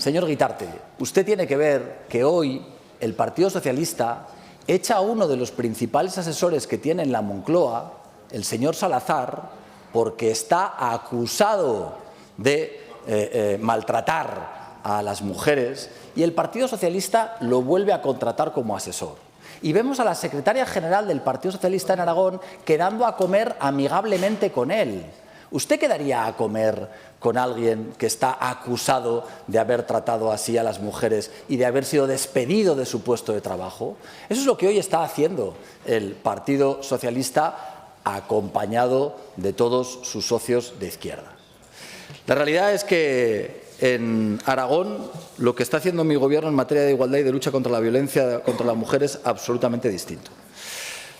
señor Guitarte, usted tiene que ver que hoy el Partido Socialista echa a uno de los principales asesores que tiene en la Moncloa, el señor Salazar, porque está acusado de maltratar a las mujeres, y el Partido Socialista lo vuelve a contratar como asesor. Y vemos a la secretaria general del Partido Socialista en Aragón quedando a comer amigablemente con él. ¿Usted quedaría a comer con alguien que está acusado de haber tratado así a las mujeres y de haber sido despedido de su puesto de trabajo? Eso es lo que hoy está haciendo el Partido Socialista, acompañado de todos sus socios de izquierda. La realidad es que en Aragón lo que está haciendo mi Gobierno en materia de igualdad y de lucha contra la violencia contra la mujer es absolutamente distinto.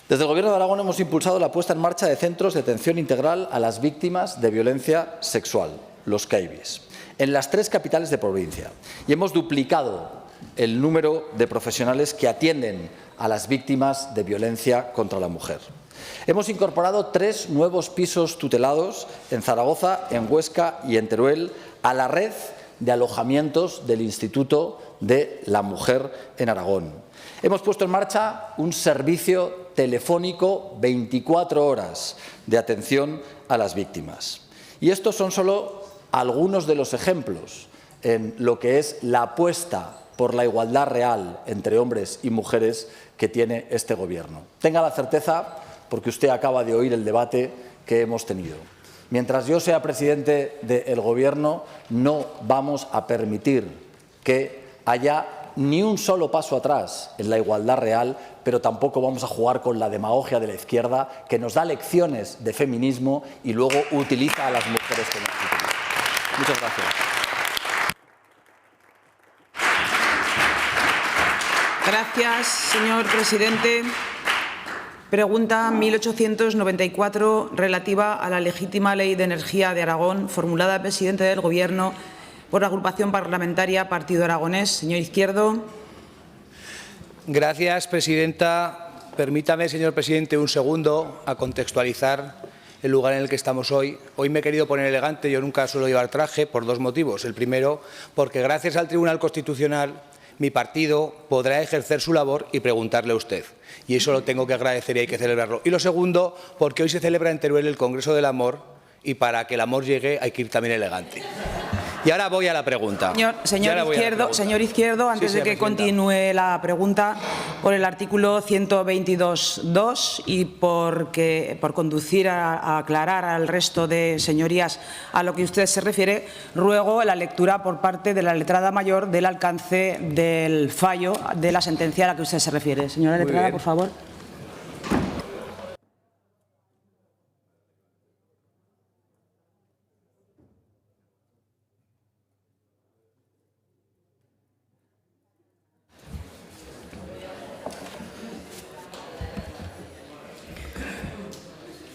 Desde el Gobierno de Aragón hemos impulsado la puesta en marcha de centros de atención integral a las víctimas de violencia sexual, los CAIVIs, en las 3 capitales de provincia, y hemos duplicado el número de profesionales que atienden a las víctimas de violencia contra la mujer. Hemos incorporado 3 nuevos pisos tutelados en Zaragoza, en Huesca y en Teruel a la red de alojamientos del Instituto de la Mujer en Aragón. Hemos puesto en marcha un servicio telefónico 24 horas de atención a las víctimas. Y estos son solo algunos de los ejemplos en lo que es la apuesta por la igualdad real entre hombres y mujeres que tiene este Gobierno. Tenga la certeza, porque usted acaba de oír el debate que hemos tenido. Mientras yo sea presidente del Gobierno, no vamos a permitir que haya ni un solo paso atrás en la igualdad real, pero tampoco vamos a jugar con la demagogia de la izquierda, que nos da lecciones de feminismo y luego utiliza a las mujeres como víctimas. Muchas gracias. Gracias, señor presidente. Pregunta 1894, relativa a la legítima Ley de Energía de Aragón, formulada al presidente del Gobierno por la agrupación parlamentaria Partido Aragonés. Señor Izquierdo. Gracias, presidenta. Permítame, señor presidente, un segundo a contextualizar el lugar en el que estamos hoy. Hoy me he querido poner elegante, yo nunca suelo llevar traje, por 2 motivos. El primero, porque gracias al Tribunal Constitucional mi partido podrá ejercer su labor y preguntarle a usted. Y eso lo tengo que agradecer y hay que celebrarlo. Y lo segundo, porque hoy se celebra en Teruel el Congreso del Amor y para que el amor llegue hay que ir también elegante. Y ahora voy a la pregunta. Señor Izquierdo, antes de que continúe la pregunta, por el artículo 122.2 y por conducir a aclarar al resto de señorías a lo que usted se refiere, ruego la lectura por parte de la letrada mayor del alcance del fallo de la sentencia a la que usted se refiere. Señora letrada, por favor.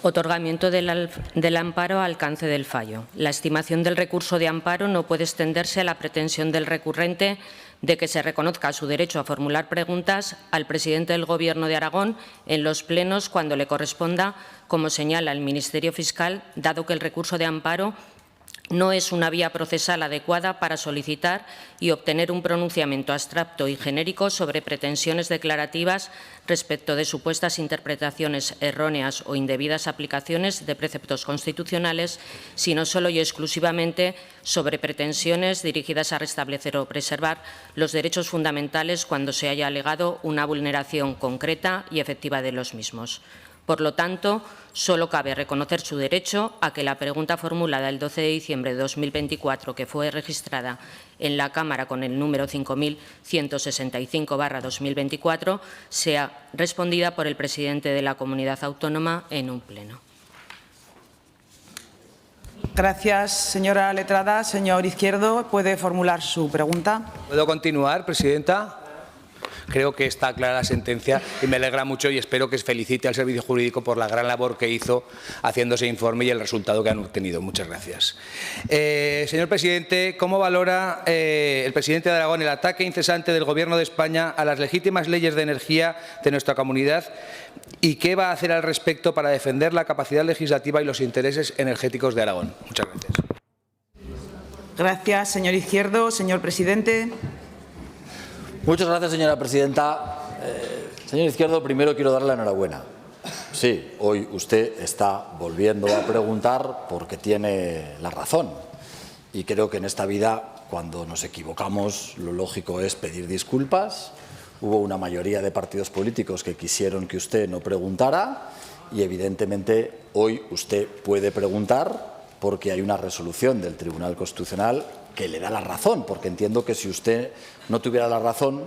Otorgamiento del amparo al alcance del fallo. La estimación del recurso de amparo no puede extenderse a la pretensión del recurrente de que se reconozca su derecho a formular preguntas al presidente del Gobierno de Aragón en los plenos cuando le corresponda, como señala el Ministerio Fiscal, dado que el recurso de amparo no es una vía procesal adecuada para solicitar y obtener un pronunciamiento abstracto y genérico sobre pretensiones declarativas respecto de supuestas interpretaciones erróneas o indebidas aplicaciones de preceptos constitucionales, sino solo y exclusivamente sobre pretensiones dirigidas a restablecer o preservar los derechos fundamentales cuando se haya alegado una vulneración concreta y efectiva de los mismos. Por lo tanto, solo cabe reconocer su derecho a que la pregunta formulada el 12 de diciembre de 2024, que fue registrada en la Cámara con el número 5165/2024, sea respondida por el presidente de la Comunidad Autónoma en un pleno. Gracias, señora letrada. Señor Izquierdo, puede formular su pregunta. ¿Puedo continuar, presidenta? Creo que está clara la sentencia y me alegra mucho y espero que felicite al Servicio Jurídico por la gran labor que hizo haciendo ese informe y el resultado que han obtenido. Muchas gracias. Señor presidente, ¿cómo valora el presidente de Aragón el ataque incesante del Gobierno de España a las legítimas leyes de energía de nuestra comunidad y qué va a hacer al respecto para defender la capacidad legislativa y los intereses energéticos de Aragón? Muchas gracias. Gracias, señor Izquierdo. Señor presidente. Muchas gracias, señora presidenta. Señor Izquierdo, primero quiero darle la enhorabuena. Sí, hoy usted está volviendo a preguntar porque tiene la razón. Y creo que en esta vida, cuando nos equivocamos, lo lógico es pedir disculpas. Hubo una mayoría de partidos políticos que quisieron que usted no preguntara y, evidentemente, hoy usted puede preguntar porque hay una resolución del Tribunal Constitucional que le da la razón, porque entiendo que si usted no tuviera la razón,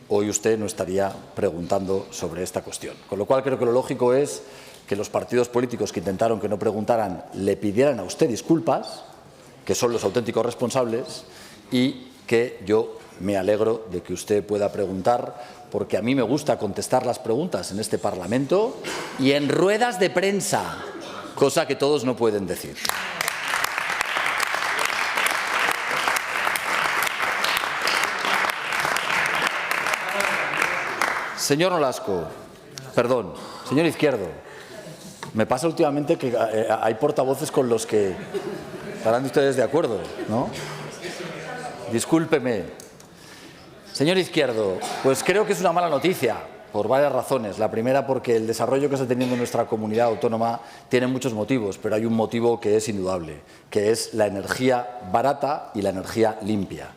hoy usted no estaría preguntando sobre esta cuestión. Con lo cual, creo que lo lógico es que los partidos políticos que intentaron que no preguntaran le pidieran a usted disculpas, que son los auténticos responsables, y que yo me alegro de que usted pueda preguntar, porque a mí me gusta contestar las preguntas en este Parlamento y en ruedas de prensa, cosa que todos no pueden decir. Señor Nolasco, perdón, señor Izquierdo, me pasa últimamente que hay portavoces con los que estarán ustedes de acuerdo, ¿no? Discúlpeme. Señor Izquierdo, pues creo que es una mala noticia por varias razones. La primera, porque el desarrollo que está teniendo nuestra comunidad autónoma tiene muchos motivos, pero hay un motivo que es indudable, que es la energía barata y la energía limpia.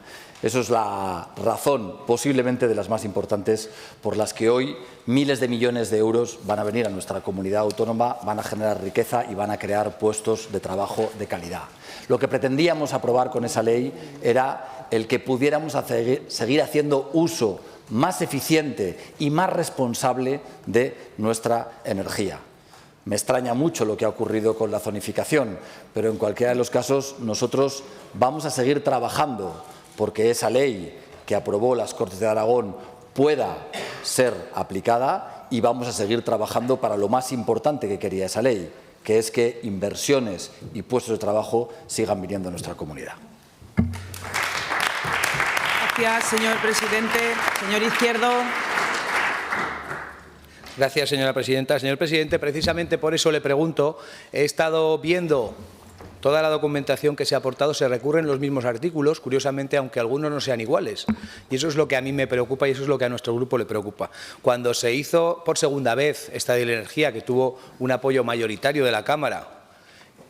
Eso es la razón, posiblemente de las más importantes, por las que hoy miles de millones de euros van a venir a nuestra comunidad autónoma, van a generar riqueza y van a crear puestos de trabajo de calidad. Lo que pretendíamos aprobar con esa ley era el que pudiéramos seguir haciendo uso más eficiente y más responsable de nuestra energía. Me extraña mucho lo que ha ocurrido con la zonificación, pero en cualquiera de los casos nosotros vamos a seguir trabajando porque esa ley que aprobó las Cortes de Aragón pueda ser aplicada y vamos a seguir trabajando para lo más importante que quería esa ley, que es que inversiones y puestos de trabajo sigan viniendo a nuestra comunidad. Gracias, señor presidente. Señor Izquierdo. Gracias, señora presidenta. Señor presidente, precisamente por eso le pregunto, he estado viendo toda la documentación que se ha aportado, se recurren los mismos artículos, curiosamente, aunque algunos no sean iguales. Y eso es lo que a mí me preocupa y eso es lo que a nuestro grupo le preocupa. Cuando se hizo por segunda vez esta ley de energía, que tuvo un apoyo mayoritario de la Cámara,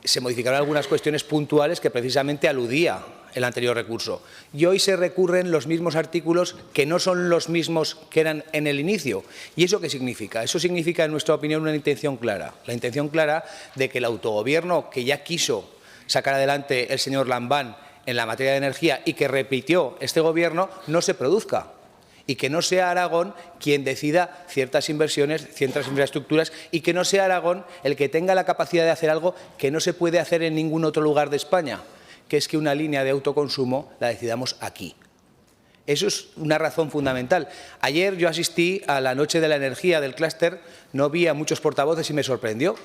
se modificaron algunas cuestiones puntuales que precisamente aludía el anterior recurso. Y hoy se recurren los mismos artículos que no son los mismos que eran en el inicio. ¿Y eso qué significa? Eso significa, en nuestra opinión, una intención clara. La intención clara de que el autogobierno que ya quiso sacar adelante el señor Lambán en la materia de energía y que repitió este Gobierno no se produzca y que no sea Aragón quien decida ciertas inversiones, ciertas infraestructuras y que no sea Aragón el que tenga la capacidad de hacer algo que no se puede hacer en ningún otro lugar de España, que es que una línea de autoconsumo la decidamos aquí. Eso es una razón fundamental. Ayer yo asistí a la Noche de la Energía del clúster, no vi a muchos portavoces y me sorprendió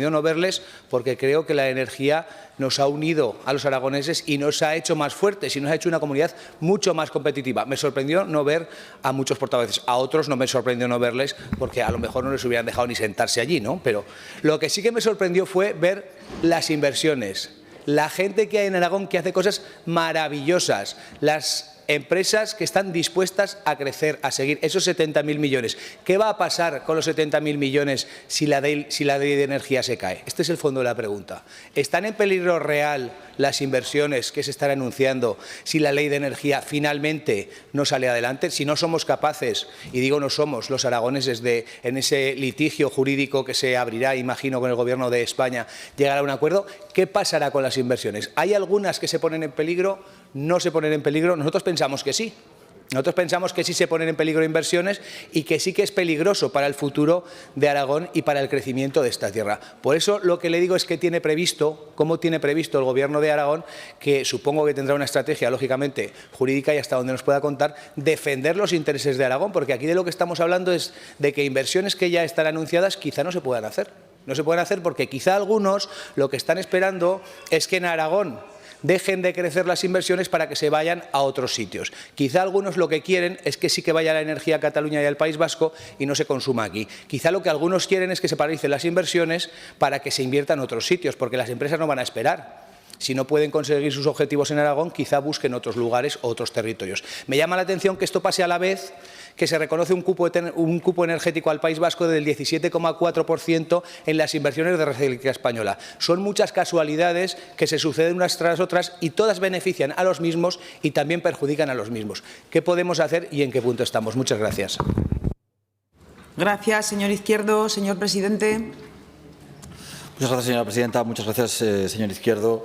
no verles porque creo que la energía nos ha unido a los aragoneses y nos ha hecho más fuertes y nos ha hecho una comunidad mucho más competitiva. Me sorprendió no ver a muchos portavoces, a otros no me sorprendió no verles porque a lo mejor no les hubieran dejado ni sentarse allí, ¿no? Pero lo que sí que me sorprendió fue ver las inversiones, la gente que hay en Aragón que hace cosas maravillosas, las empresas que están dispuestas a crecer, a seguir esos 70.000 millones. ¿Qué va a pasar con los 70.000 millones si la ley de energía se cae? Este es el fondo de la pregunta. ¿Están en peligro real las inversiones que se están anunciando si la ley de energía finalmente no sale adelante? Si no somos capaces, y digo no somos los aragoneses, de en ese litigio jurídico que se abrirá, imagino, con el Gobierno de España, llegar a un acuerdo, ¿qué pasará con las inversiones? ¿Hay algunas que se ponen en peligro? ¿No se ponen en peligro? Nosotros pensamos que sí. Nosotros pensamos que sí se ponen en peligro inversiones y que sí que es peligroso para el futuro de Aragón y para el crecimiento de esta tierra. Por eso lo que le digo es que tiene previsto, cómo tiene previsto el Gobierno de Aragón, que supongo que tendrá una estrategia, lógicamente, jurídica y hasta donde nos pueda contar, defender los intereses de Aragón, porque aquí de lo que estamos hablando es de que inversiones que ya están anunciadas quizá no se puedan hacer. No se pueden hacer porque quizá algunos lo que están esperando es que en Aragón dejen de crecer las inversiones para que se vayan a otros sitios. Quizá algunos lo que quieren es que sí que vaya la energía a Cataluña y al País Vasco y no se consuma aquí. Quizá lo que algunos quieren es que se paralicen las inversiones para que se invierta en otros sitios, porque las empresas no van a esperar. si no pueden conseguir sus objetivos en Aragón, quizá busquen otros lugares o otros territorios. Me llama la atención que esto pase a la vez que se reconoce un cupo energético al País Vasco del 17,4% en las inversiones de Red Eléctrica Española. Son muchas casualidades que se suceden unas tras otras y todas benefician a los mismos y también perjudican a los mismos. ¿Qué podemos hacer y en qué punto estamos? Muchas gracias. Gracias, señor Izquierdo. Señor presidente. Muchas gracias, señora presidenta. Muchas gracias, señor Izquierdo.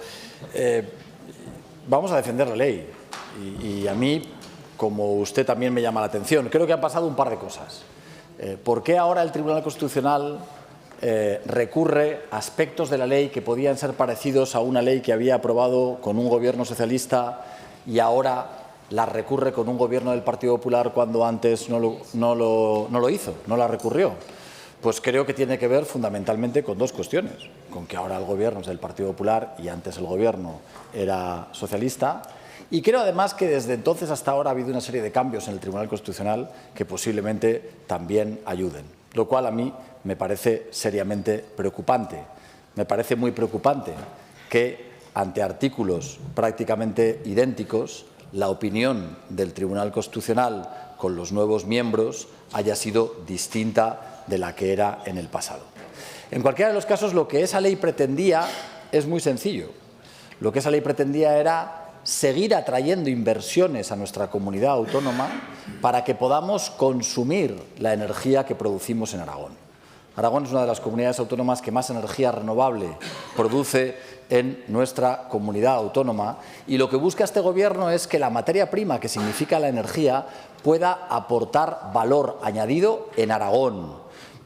Vamos a defender la ley y a mí, como usted, también me llama la atención. Creo que han pasado un par de cosas. ¿Por qué ahora el Tribunal Constitucional recurre a aspectos de la ley que podían ser parecidos a una ley que había aprobado con un gobierno socialista y ahora la recurre con un gobierno del Partido Popular cuando antes no lo hizo, no la recurrió? Pues creo que tiene que ver fundamentalmente con dos cuestiones. Con que ahora el gobierno es del Partido Popular y antes el gobierno era socialista. Y creo además que desde entonces hasta ahora ha habido una serie de cambios en el Tribunal Constitucional que posiblemente también ayuden, lo cual a mí me parece seriamente preocupante. Me parece muy preocupante que ante artículos prácticamente idénticos la opinión del Tribunal Constitucional con los nuevos miembros haya sido distinta de la que era en el pasado. En cualquiera de los casos, lo que esa ley pretendía es muy sencillo. Lo que esa ley pretendía era seguir atrayendo inversiones a nuestra comunidad autónoma para que podamos consumir la energía que producimos en Aragón. Aragón es una de las comunidades autónomas que más energía renovable produce en nuestra comunidad autónoma y lo que busca este Gobierno es que la materia prima, que significa la energía, pueda aportar valor añadido en Aragón,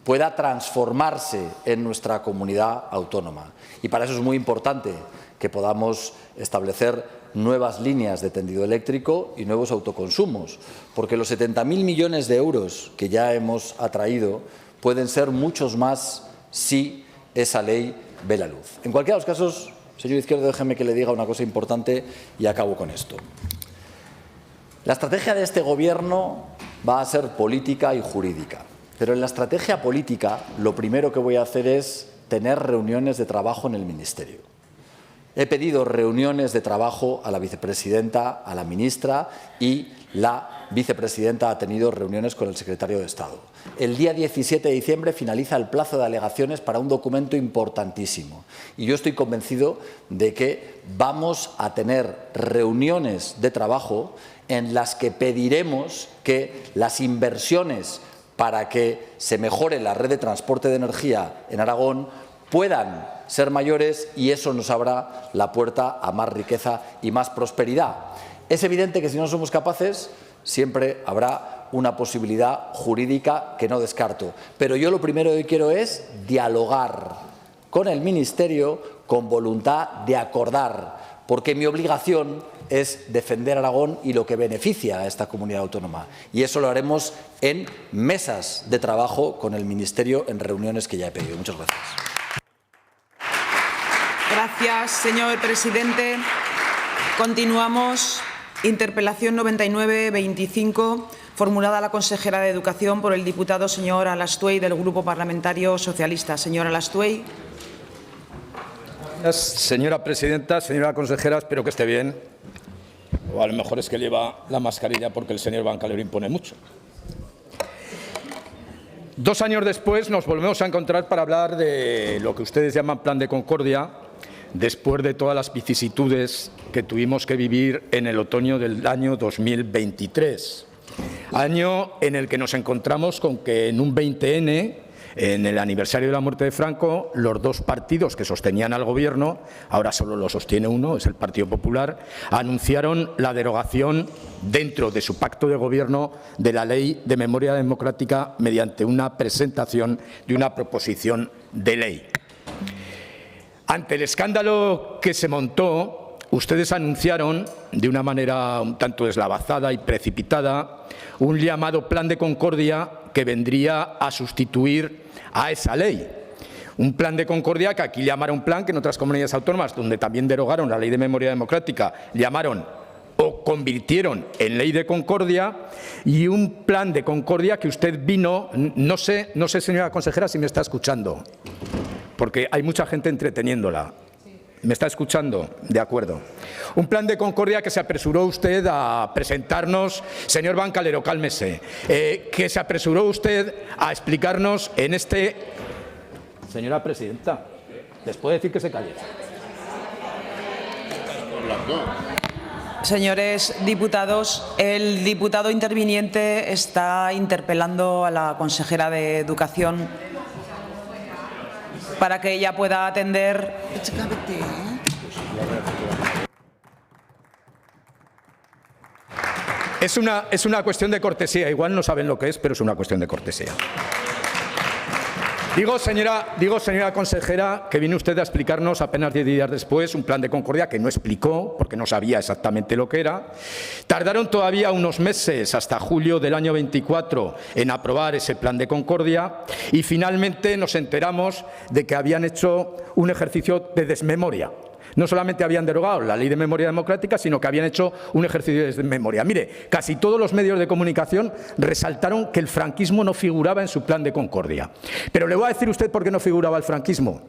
pueda transformarse en nuestra comunidad autónoma. Y para eso es muy importante que podamos establecer nuevas líneas de tendido eléctrico y nuevos autoconsumos, porque los 70.000 millones de euros que ya hemos atraído pueden ser muchos más si esa ley ve la luz. En cualquiera de los casos, señor Izquierdo, déjeme que le diga una cosa importante y acabo con esto. La estrategia de este Gobierno va a ser política y jurídica, pero en la estrategia política lo primero que voy a hacer es tener reuniones de trabajo en el Ministerio. He pedido reuniones de trabajo a la vicepresidenta, a la ministra y la vicepresidenta ha tenido reuniones con el secretario de Estado. El día 17 de diciembre finaliza el plazo de alegaciones para un documento importantísimo y yo estoy convencido de que vamos a tener reuniones de trabajo en las que pediremos que las inversiones para que se mejore la red de transporte de energía en Aragón puedan ser mayores y eso nos abra la puerta a más riqueza y más prosperidad. Es evidente que si no somos capaces, siempre habrá una posibilidad jurídica que no descarto. Pero yo lo primero que quiero es dialogar con el Ministerio con voluntad de acordar, porque mi obligación es defender Aragón y lo que beneficia a esta comunidad autónoma. Y eso lo haremos en mesas de trabajo con el Ministerio en reuniones que ya he pedido. Muchas gracias. Gracias, señor presidente. Continuamos. Interpelación 99-25, formulada a la consejera de Educación por el diputado señor Alastuey del Grupo Parlamentario Socialista. Señor Alastuey. Señora presidenta, señora consejera, espero que esté bien. O a lo mejor es que lleva la mascarilla porque el señor Banca le impone mucho. 2 años después nos volvemos a encontrar para hablar de lo que ustedes llaman Plan de Concordia, después de todas las vicisitudes que tuvimos que vivir en el otoño del año 2023. Año en el que nos encontramos con que en un 20N, en el aniversario de la muerte de Franco, los dos partidos que sostenían al Gobierno, ahora solo lo sostiene uno, es el Partido Popular, anunciaron la derogación dentro de su pacto de Gobierno de la Ley de Memoria Democrática mediante una presentación de una proposición de ley. Ante el escándalo que se montó, ustedes anunciaron, de una manera un tanto deslavazada y precipitada, un llamado Plan de Concordia que vendría a sustituir a esa ley. Un plan de concordia que aquí llamaron plan, que en otras comunidades autónomas, donde también derogaron la Ley de Memoria Democrática, llamaron o convirtieron en Ley de Concordia, y un plan de concordia que usted vino, no sé, señora consejera, si me está escuchando, porque hay mucha gente entreteniéndola. ¿Me está escuchando? De acuerdo. Un plan de concordia que se apresuró usted a presentarnos, señor Bancalero, cálmese, que se apresuró usted a explicarnos en este... Señora presidenta, ¿les puede decir que se calle? Señores diputados, el diputado interviniente está interpelando a la consejera de Educación para que ella pueda atender. Es una cuestión de cortesía. Igual no saben lo que es, pero es una cuestión de cortesía. Digo, señora consejera, que viene usted a explicarnos apenas 10 días después un plan de concordia que no explicó, porque no sabía exactamente lo que era. Tardaron todavía unos meses, hasta julio del año 24, en aprobar ese plan de concordia y finalmente nos enteramos de que habían hecho un ejercicio de desmemoria. No solamente habían derogado la Ley de Memoria Democrática, sino que habían hecho un ejercicio de desmemoria. Mire, casi todos los medios de comunicación resaltaron que el franquismo no figuraba en su plan de concordia. Pero le voy a decir a usted por qué no figuraba el franquismo.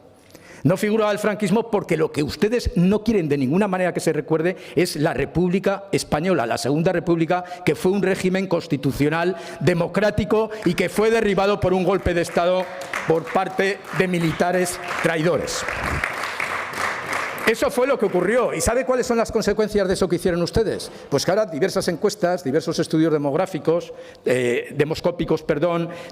No figuraba el franquismo porque lo que ustedes no quieren de ninguna manera que se recuerde es la República Española, la Segunda República, que fue un régimen constitucional democrático y que fue derribado por un golpe de Estado por parte de militares traidores. Eso fue lo que ocurrió. ¿Y sabe cuáles son las consecuencias de eso que hicieron ustedes? Pues que ahora diversas encuestas, diversos estudios demoscópicos,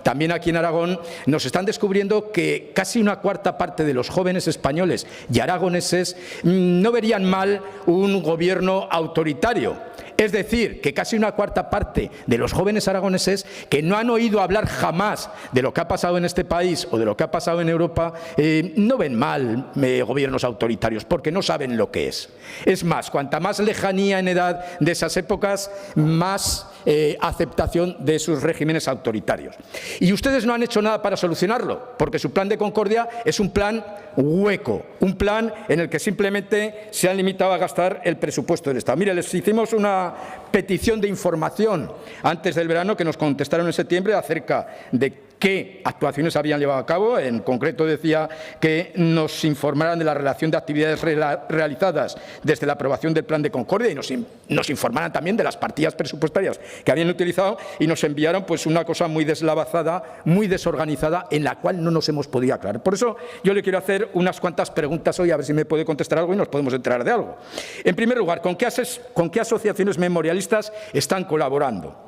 también aquí en Aragón, nos están descubriendo que casi una cuarta parte de los jóvenes españoles y aragoneses no verían mal un gobierno autoritario. Es decir, que casi una cuarta parte de los jóvenes aragoneses que no han oído hablar jamás de lo que ha pasado en este país o de lo que ha pasado en Europa, no ven mal gobiernos autoritarios, porque no saben lo que es. Es más, cuanta más lejanía en edad de esas épocas, más aceptación de sus regímenes autoritarios. Y ustedes no han hecho nada para solucionarlo, porque su plan de concordia es un plan hueco, un plan en el que simplemente se han limitado a gastar el presupuesto del Estado. Mire, les hicimos una petición de información antes del verano que nos contestaron en septiembre acerca de qué actuaciones habían llevado a cabo. En concreto decía que nos informaran de la relación de actividades realizadas desde la aprobación del plan de concordia y nos informaran también de las partidas presupuestarias que habían utilizado y nos enviaron pues una cosa muy deslavazada, muy desorganizada, en la cual no nos hemos podido aclarar. Por eso yo le quiero hacer unas cuantas preguntas hoy, a ver si me puede contestar algo y nos podemos enterar de algo. En primer lugar, ¿con qué asociaciones memorialistas están colaborando?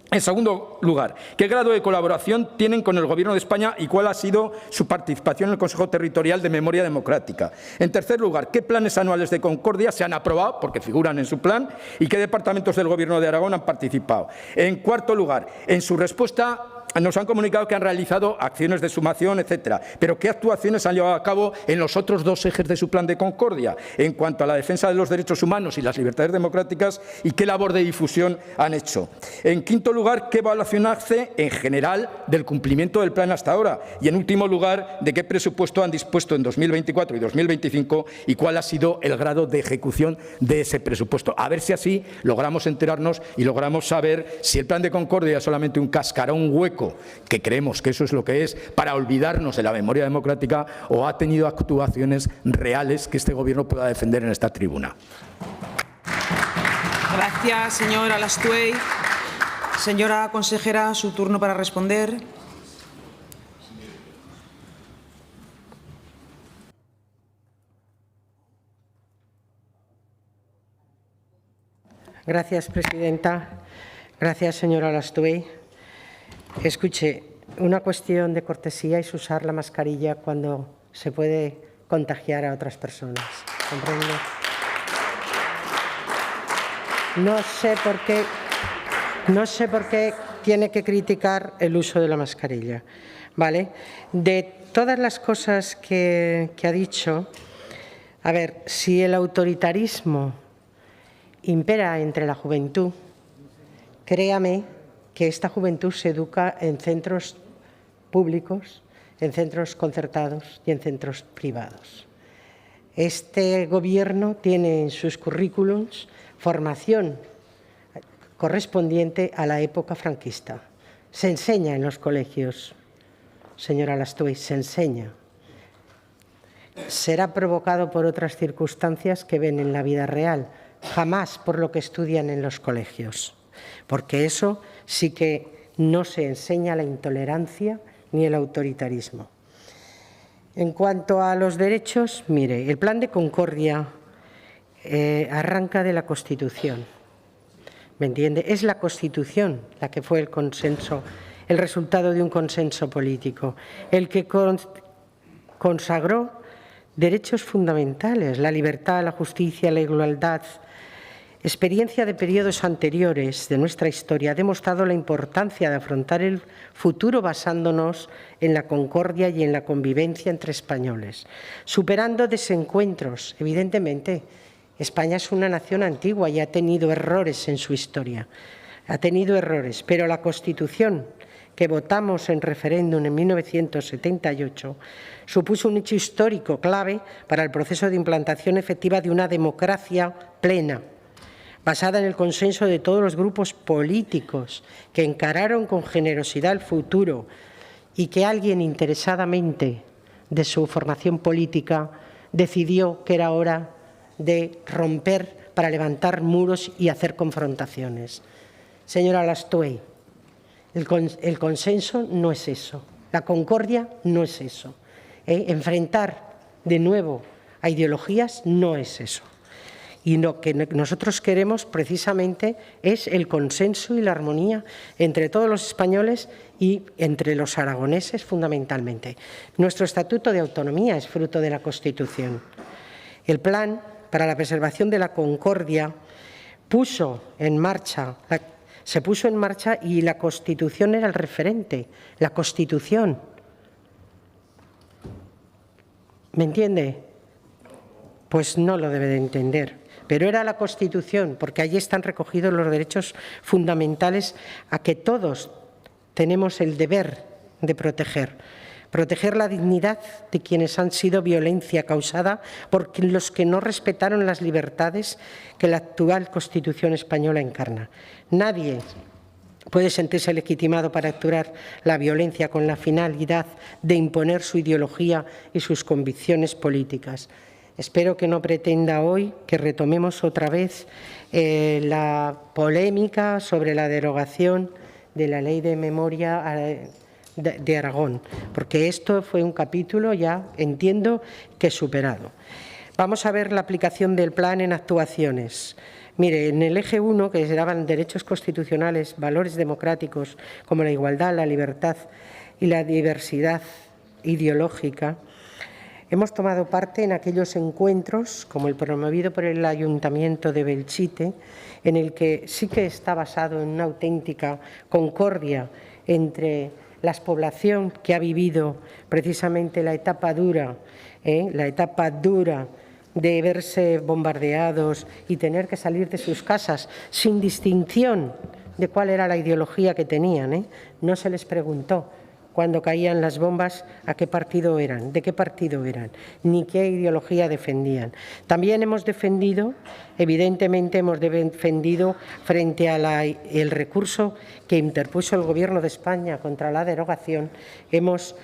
En segundo lugar, ¿qué grado de colaboración tienen con el Gobierno de España y cuál ha sido su participación en el Consejo Territorial de Memoria Democrática? En tercer lugar, ¿qué planes anuales de concordia se han aprobado, porque figuran en su plan, y qué departamentos del Gobierno de Aragón han participado? En cuarto lugar, en su respuesta nos han comunicado que han realizado acciones de sumación, etcétera. Pero ¿qué actuaciones han llevado a cabo en los otros dos ejes de su plan de concordia en cuanto a la defensa de los derechos humanos y las libertades democráticas y qué labor de difusión han hecho? En quinto lugar, ¿qué evaluación hace en general del cumplimiento del plan hasta ahora? Y en último lugar, ¿de qué presupuesto han dispuesto en 2024 y 2025 y cuál ha sido el grado de ejecución de ese presupuesto? A ver si así logramos enterarnos y logramos saber si el plan de concordia es solamente un cascarón hueco, que creemos que eso es lo que es, para olvidarnos de la memoria democrática, o ha tenido actuaciones reales que este Gobierno pueda defender en esta tribuna. Gracias, señor Alastuey. Señora consejera, su turno para responder. Gracias, presidenta. Gracias, señora Alastuey. Escuche, una cuestión de cortesía es usar la mascarilla cuando se puede contagiar a otras personas. ¿Comprende? No sé por qué tiene que criticar el uso de la mascarilla. ¿Vale? De todas las cosas que ha dicho, a ver, si el autoritarismo impera entre la juventud, créame que esta juventud se educa en centros públicos, en centros concertados y en centros privados. Este Gobierno tiene en sus currículums formación correspondiente a la época franquista. Se enseña en los colegios, señora Alastuey, se enseña. será provocado por otras circunstancias que ven en la vida real, jamás por lo que estudian en los colegios, porque eso sí que no se enseña la intolerancia ni el autoritarismo. En cuanto a los derechos, mire, el Plan de Concordia arranca de la Constitución, ¿me entiende? Es la Constitución la que fue el consenso, el resultado de un consenso político, el que consagró derechos fundamentales, la libertad, la justicia, la igualdad. Experiencia de periodos anteriores de nuestra historia ha demostrado la importancia de afrontar el futuro basándonos en la concordia y en la convivencia entre españoles, superando desencuentros. Evidentemente, España es una nación antigua y ha tenido errores en su historia, ha tenido errores, pero la Constitución que votamos en referéndum en 1978 supuso un hecho histórico clave para el proceso de implantación efectiva de una democracia plena, basada en el consenso de todos los grupos políticos que encararon con generosidad el futuro y que alguien interesadamente de su formación política decidió que era hora de romper para levantar muros y hacer confrontaciones. Señora Lastwey, el consenso no es eso, la concordia no es eso. Enfrentar de nuevo a ideologías no es eso. Y lo que nosotros queremos precisamente es el consenso y la armonía entre todos los españoles y entre los aragoneses fundamentalmente. Nuestro Estatuto de Autonomía es fruto de la Constitución. El Plan para la Preservación de la Concordia se puso en marcha y la Constitución era el referente, la Constitución. ¿Me entiende? Pues no lo debe de entender. Pero era la Constitución, porque allí están recogidos los derechos fundamentales a que todos tenemos el deber de proteger. Proteger la dignidad de quienes han sido violencia causada por los que no respetaron las libertades que la actual Constitución española encarna. Nadie puede sentirse legitimado para actuar la violencia con la finalidad de imponer su ideología y sus convicciones políticas. Espero que no pretenda hoy que retomemos otra vez la polémica sobre la derogación de la Ley de Memoria de Aragón, porque esto fue un capítulo ya, entiendo, que superado. Vamos a ver la aplicación del plan en actuaciones. Mire, en el eje 1, que se daban derechos constitucionales, valores democráticos como la igualdad, la libertad y la diversidad ideológica, hemos tomado parte en aquellos encuentros, como el promovido por el Ayuntamiento de Belchite, en el que sí que está basado en una auténtica concordia entre la población que ha vivido precisamente la etapa dura de verse bombardeados y tener que salir de sus casas sin distinción de cuál era la ideología que tenían. No se les preguntó cuando caían las bombas a qué partido eran, de qué partido eran, ni qué ideología defendían. También hemos defendido, evidentemente hemos defendido frente al recurso que interpuso el Gobierno de España contra la derogación, hemos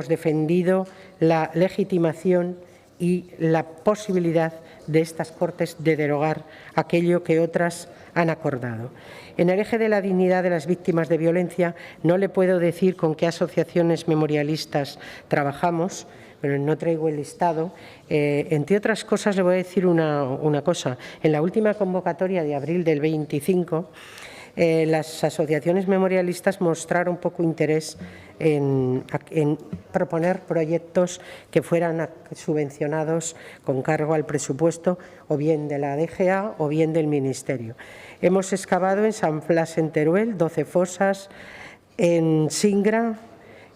defendido la legitimación y la posibilidad de estas Cortes de derogar aquello que otras han acordado. En el eje de la dignidad de las víctimas de violencia no le puedo decir con qué asociaciones memorialistas trabajamos, pero no traigo el listado. Entre otras cosas, le voy a decir una cosa. En la última convocatoria de abril del 25, las asociaciones memorialistas mostraron poco interés en proponer proyectos que fueran subvencionados con cargo al presupuesto o bien de la DGA o bien del Ministerio. Hemos excavado en San Blas en Teruel 12 fosas, en Singra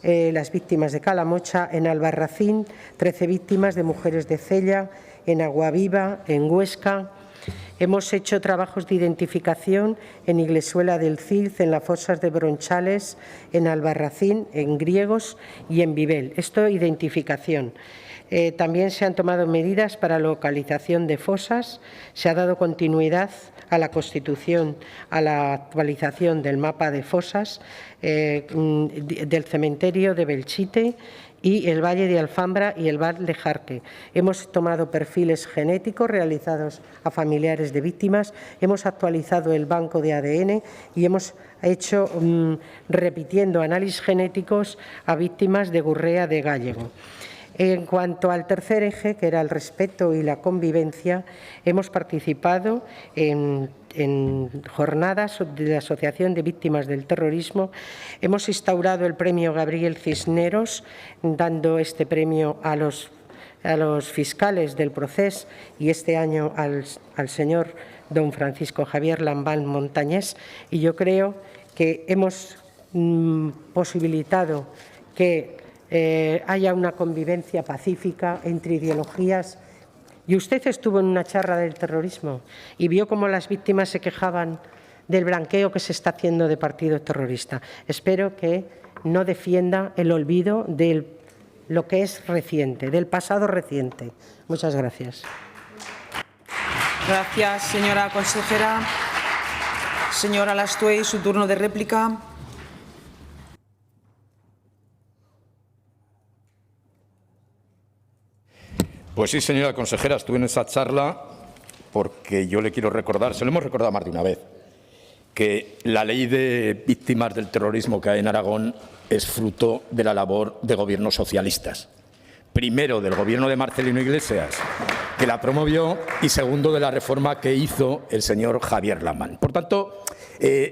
las víctimas de Calamocha, en Albarracín 13 víctimas de mujeres de Cella, en Aguaviva, en Huesca. Hemos hecho trabajos de identificación en Iglesuela del Cilz, en las fosas de Bronchales, en Albarracín, en Griegos y en Vivel. Esto es identificación. También se han tomado medidas para localización de fosas, se ha dado continuidad a la constitución, a la actualización del mapa de fosas, del cementerio de Belchite y el Valle de Alfambra y el Val de Jarque. Hemos tomado perfiles genéticos realizados a familiares de víctimas, hemos actualizado el banco de ADN y hemos hecho, repitiendo análisis genéticos a víctimas de Gurrea de Gállego. En cuanto al tercer eje, que era el respeto y la convivencia, hemos participado en jornadas de la Asociación de Víctimas del Terrorismo. Hemos instaurado el premio Gabriel Cisneros, dando este premio a los fiscales del Procés y este año al señor don Francisco Javier Lambán Montañés. Y yo creo que hemos posibilitado que haya una convivencia pacífica entre ideologías. Y usted estuvo en una charla del terrorismo y vio cómo las víctimas se quejaban del blanqueo que se está haciendo de partido terrorista. Espero que no defienda el olvido de lo que es reciente, del pasado reciente. Muchas gracias. Gracias, señora consejera. Señora Lastuey, su turno de réplica. Pues sí, señora consejera, estuve en esa charla porque yo le quiero recordar, se lo hemos recordado más de una vez, que la ley de víctimas del terrorismo que hay en Aragón es fruto de la labor de gobiernos socialistas. Primero, del gobierno de Marcelino Iglesias, que la promovió, y segundo, de la reforma que hizo el señor Javier Lambán. Por tanto,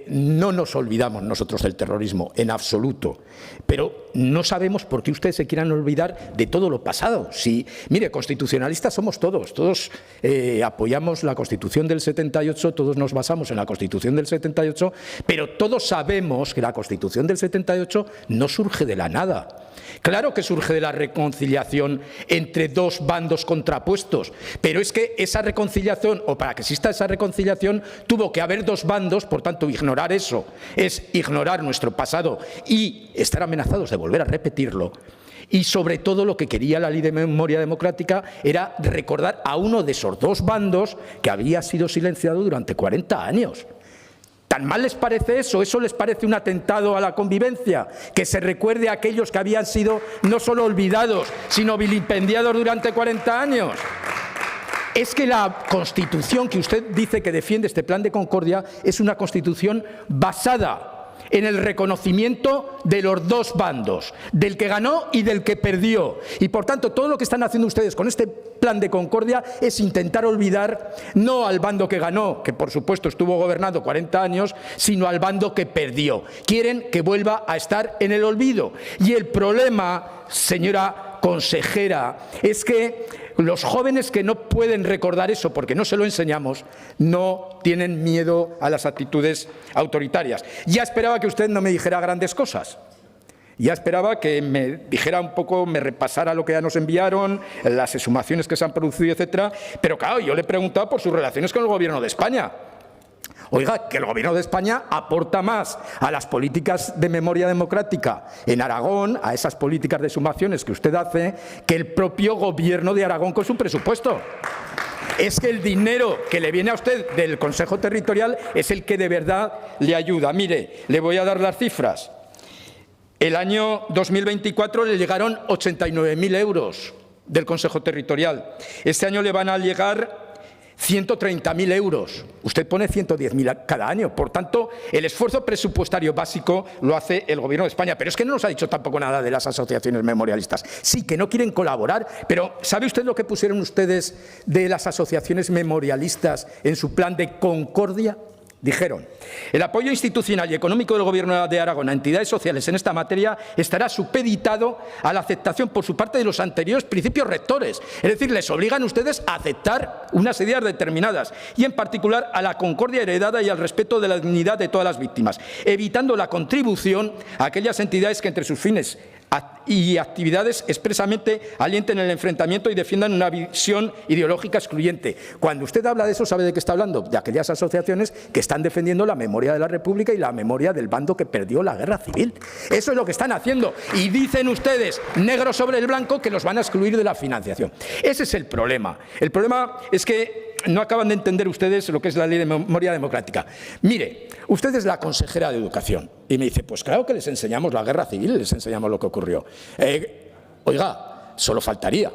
no nos olvidamos nosotros del terrorismo, en absoluto. Pero no sabemos por qué ustedes se quieran olvidar de todo lo pasado. Si, mire, constitucionalistas somos todos apoyamos la Constitución del 78, todos nos basamos en la Constitución del 78, pero todos sabemos que la Constitución del 78 no surge de la nada. Claro que surge de la reconciliación entre dos bandos contrapuestos, pero es que esa reconciliación, o para que exista esa reconciliación, tuvo que haber dos bandos. Por tanto, ignorar eso es ignorar nuestro pasado y estar amenazados de volver a repetirlo. Y sobre todo lo que quería la Ley de Memoria Democrática era recordar a uno de esos dos bandos que había sido silenciado durante 40 años. ¿Tan mal les parece eso? ¿Eso les parece un atentado a la convivencia? Que se recuerde a aquellos que habían sido no solo olvidados, sino vilipendiados durante 40 años. Es que la Constitución que usted dice que defiende, este plan de concordia, es una Constitución basada en el reconocimiento de los dos bandos, del que ganó y del que perdió. Y por tanto, todo lo que están haciendo ustedes con este plan de concordia es intentar olvidar no al bando que ganó, que por supuesto estuvo gobernando 40 años, sino al bando que perdió. Quieren que vuelva a estar en el olvido. Y el problema, señora consejera, es que los jóvenes que no pueden recordar eso porque no se lo enseñamos, no tienen miedo a las actitudes autoritarias. Ya esperaba que usted no me dijera grandes cosas. Ya esperaba que me dijera un poco, me repasara lo que ya nos enviaron, las exhumaciones que se han producido, etcétera. Pero claro, yo le he preguntado por sus relaciones con el Gobierno de España. Oiga, que el Gobierno de España aporta más a las políticas de memoria democrática en Aragón, a esas políticas de exhumaciones que usted hace, que el propio Gobierno de Aragón con su presupuesto. Es que el dinero que le viene a usted del Consejo Territorial es el que de verdad le ayuda. Mire, le voy a dar las cifras. El año 2024 le llegaron 89.000 euros del Consejo Territorial. Este año le van a llegar 130.000 euros. Usted pone 110.000 cada año. Por tanto, el esfuerzo presupuestario básico lo hace el Gobierno de España. Pero es que no nos ha dicho tampoco nada de las asociaciones memorialistas. Sí, que no quieren colaborar, pero ¿sabe usted lo que pusieron ustedes de las asociaciones memorialistas en su plan de concordia? Dijeron: el apoyo institucional y económico del Gobierno de Aragón a entidades sociales en esta materia estará supeditado a la aceptación por su parte de los anteriores principios rectores. Es decir, les obligan ustedes a aceptar unas ideas determinadas y, en particular, a la concordia heredada y al respeto de la dignidad de todas las víctimas, evitando la contribución a aquellas entidades que entre sus fines y actividades expresamente alienten el enfrentamiento y defiendan una visión ideológica excluyente. Cuando usted habla de eso, ¿sabe de qué está hablando? De aquellas asociaciones que están defendiendo la memoria de la República y la memoria del bando que perdió la guerra civil. Eso es lo que están haciendo. Y dicen ustedes, negro sobre el blanco, que los van a excluir de la financiación. Ese es el problema. El problema es que no acaban de entender ustedes lo que es la ley de memoria democrática. Mire, usted es la consejera de Educación y me dice, pues claro que les enseñamos la guerra civil, les enseñamos lo que ocurrió. Oiga, solo faltaría.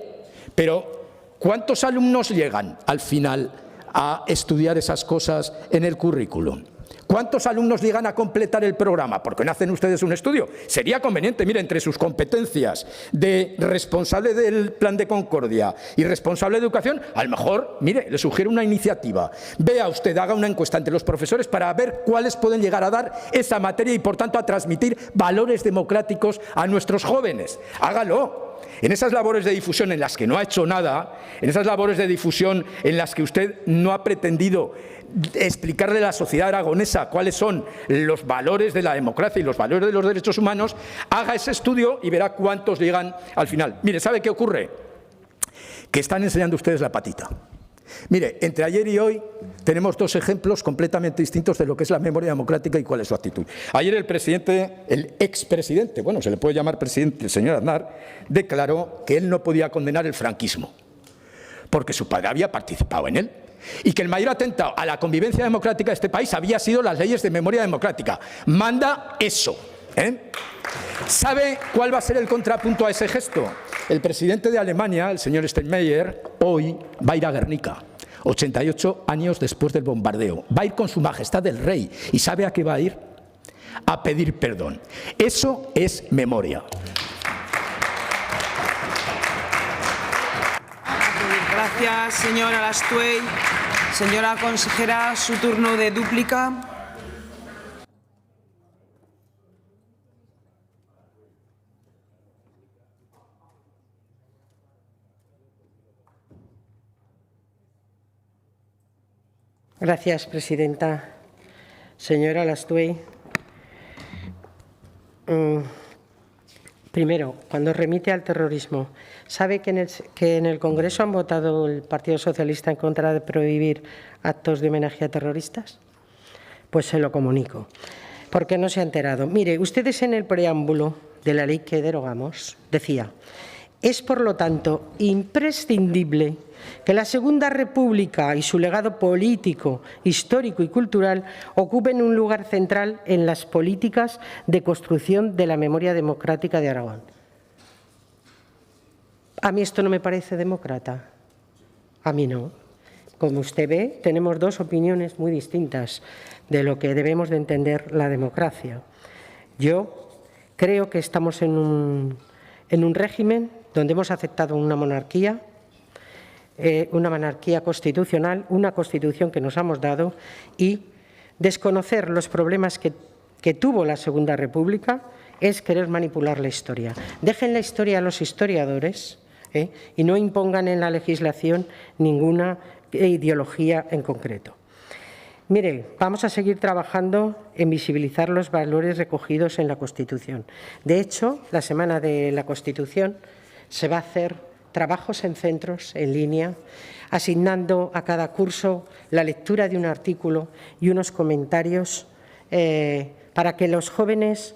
Pero ¿cuántos alumnos llegan al final a estudiar esas cosas en el currículum? ¿Cuántos alumnos llegan a completar el programa? ¿Por qué no hacen ustedes un estudio? Sería conveniente, mire, entre sus competencias de responsable del Plan de Concordia y responsable de Educación, a lo mejor, mire, le sugiero una iniciativa. Vea usted, haga una encuesta entre los profesores para ver cuáles pueden llegar a dar esa materia y, por tanto, a transmitir valores democráticos a nuestros jóvenes. Hágalo. En esas labores de difusión en las que no ha hecho nada, en esas labores de difusión en las que usted no ha pretendido explicarle a la sociedad aragonesa cuáles son los valores de la democracia y los valores de los derechos humanos, haga ese estudio y verá cuántos llegan al final. Mire, ¿sabe qué ocurre? Que están enseñando ustedes la patita. Mire, entre ayer y hoy tenemos dos ejemplos completamente distintos de lo que es la memoria democrática y cuál es su actitud. Ayer el expresidente, bueno, se le puede llamar presidente, el señor Aznar, declaró que él no podía condenar el franquismo, porque su padre había participado en él. Y que el mayor atentado a la convivencia democrática de este país había sido las leyes de memoria democrática. Manda eso. ¿Sabe cuál va a ser el contrapunto a ese gesto? El presidente de Alemania, el señor Steinmeier, hoy va a ir a Guernica, 88 años después del bombardeo. Va a ir con su majestad el rey. ¿Y sabe a qué va a ir? A pedir perdón. Eso es memoria. Gracias, señora Alastuey. Señora consejera, su turno de dúplica. Gracias, presidenta. Señora Alastuey, primero, cuando remite al terrorismo, ¿sabe que en el Congreso han votado el Partido Socialista en contra de prohibir actos de homenaje a terroristas? Pues se lo comunico, porque no se ha enterado. Mire, ustedes en el preámbulo de la ley que derogamos decía: es, por lo tanto, imprescindible que la Segunda República y su legado político, histórico y cultural ocupen un lugar central en las políticas de construcción de la memoria democrática de Aragón. A mí esto no me parece demócrata. A mí no. Como usted ve, tenemos dos opiniones muy distintas de lo que debemos de entender la democracia. Yo creo que estamos en un régimen donde hemos aceptado una monarquía constitucional, una constitución que nos hemos dado, y desconocer los problemas que tuvo la Segunda República es querer manipular la historia. Dejen la historia a los historiadores y no impongan en la legislación ninguna ideología en concreto. Mire, vamos a seguir trabajando en visibilizar los valores recogidos en la Constitución. De hecho, la Semana de la Constitución se va a hacer trabajos en centros, en línea, asignando a cada curso la lectura de un artículo y unos comentarios para que los jóvenes,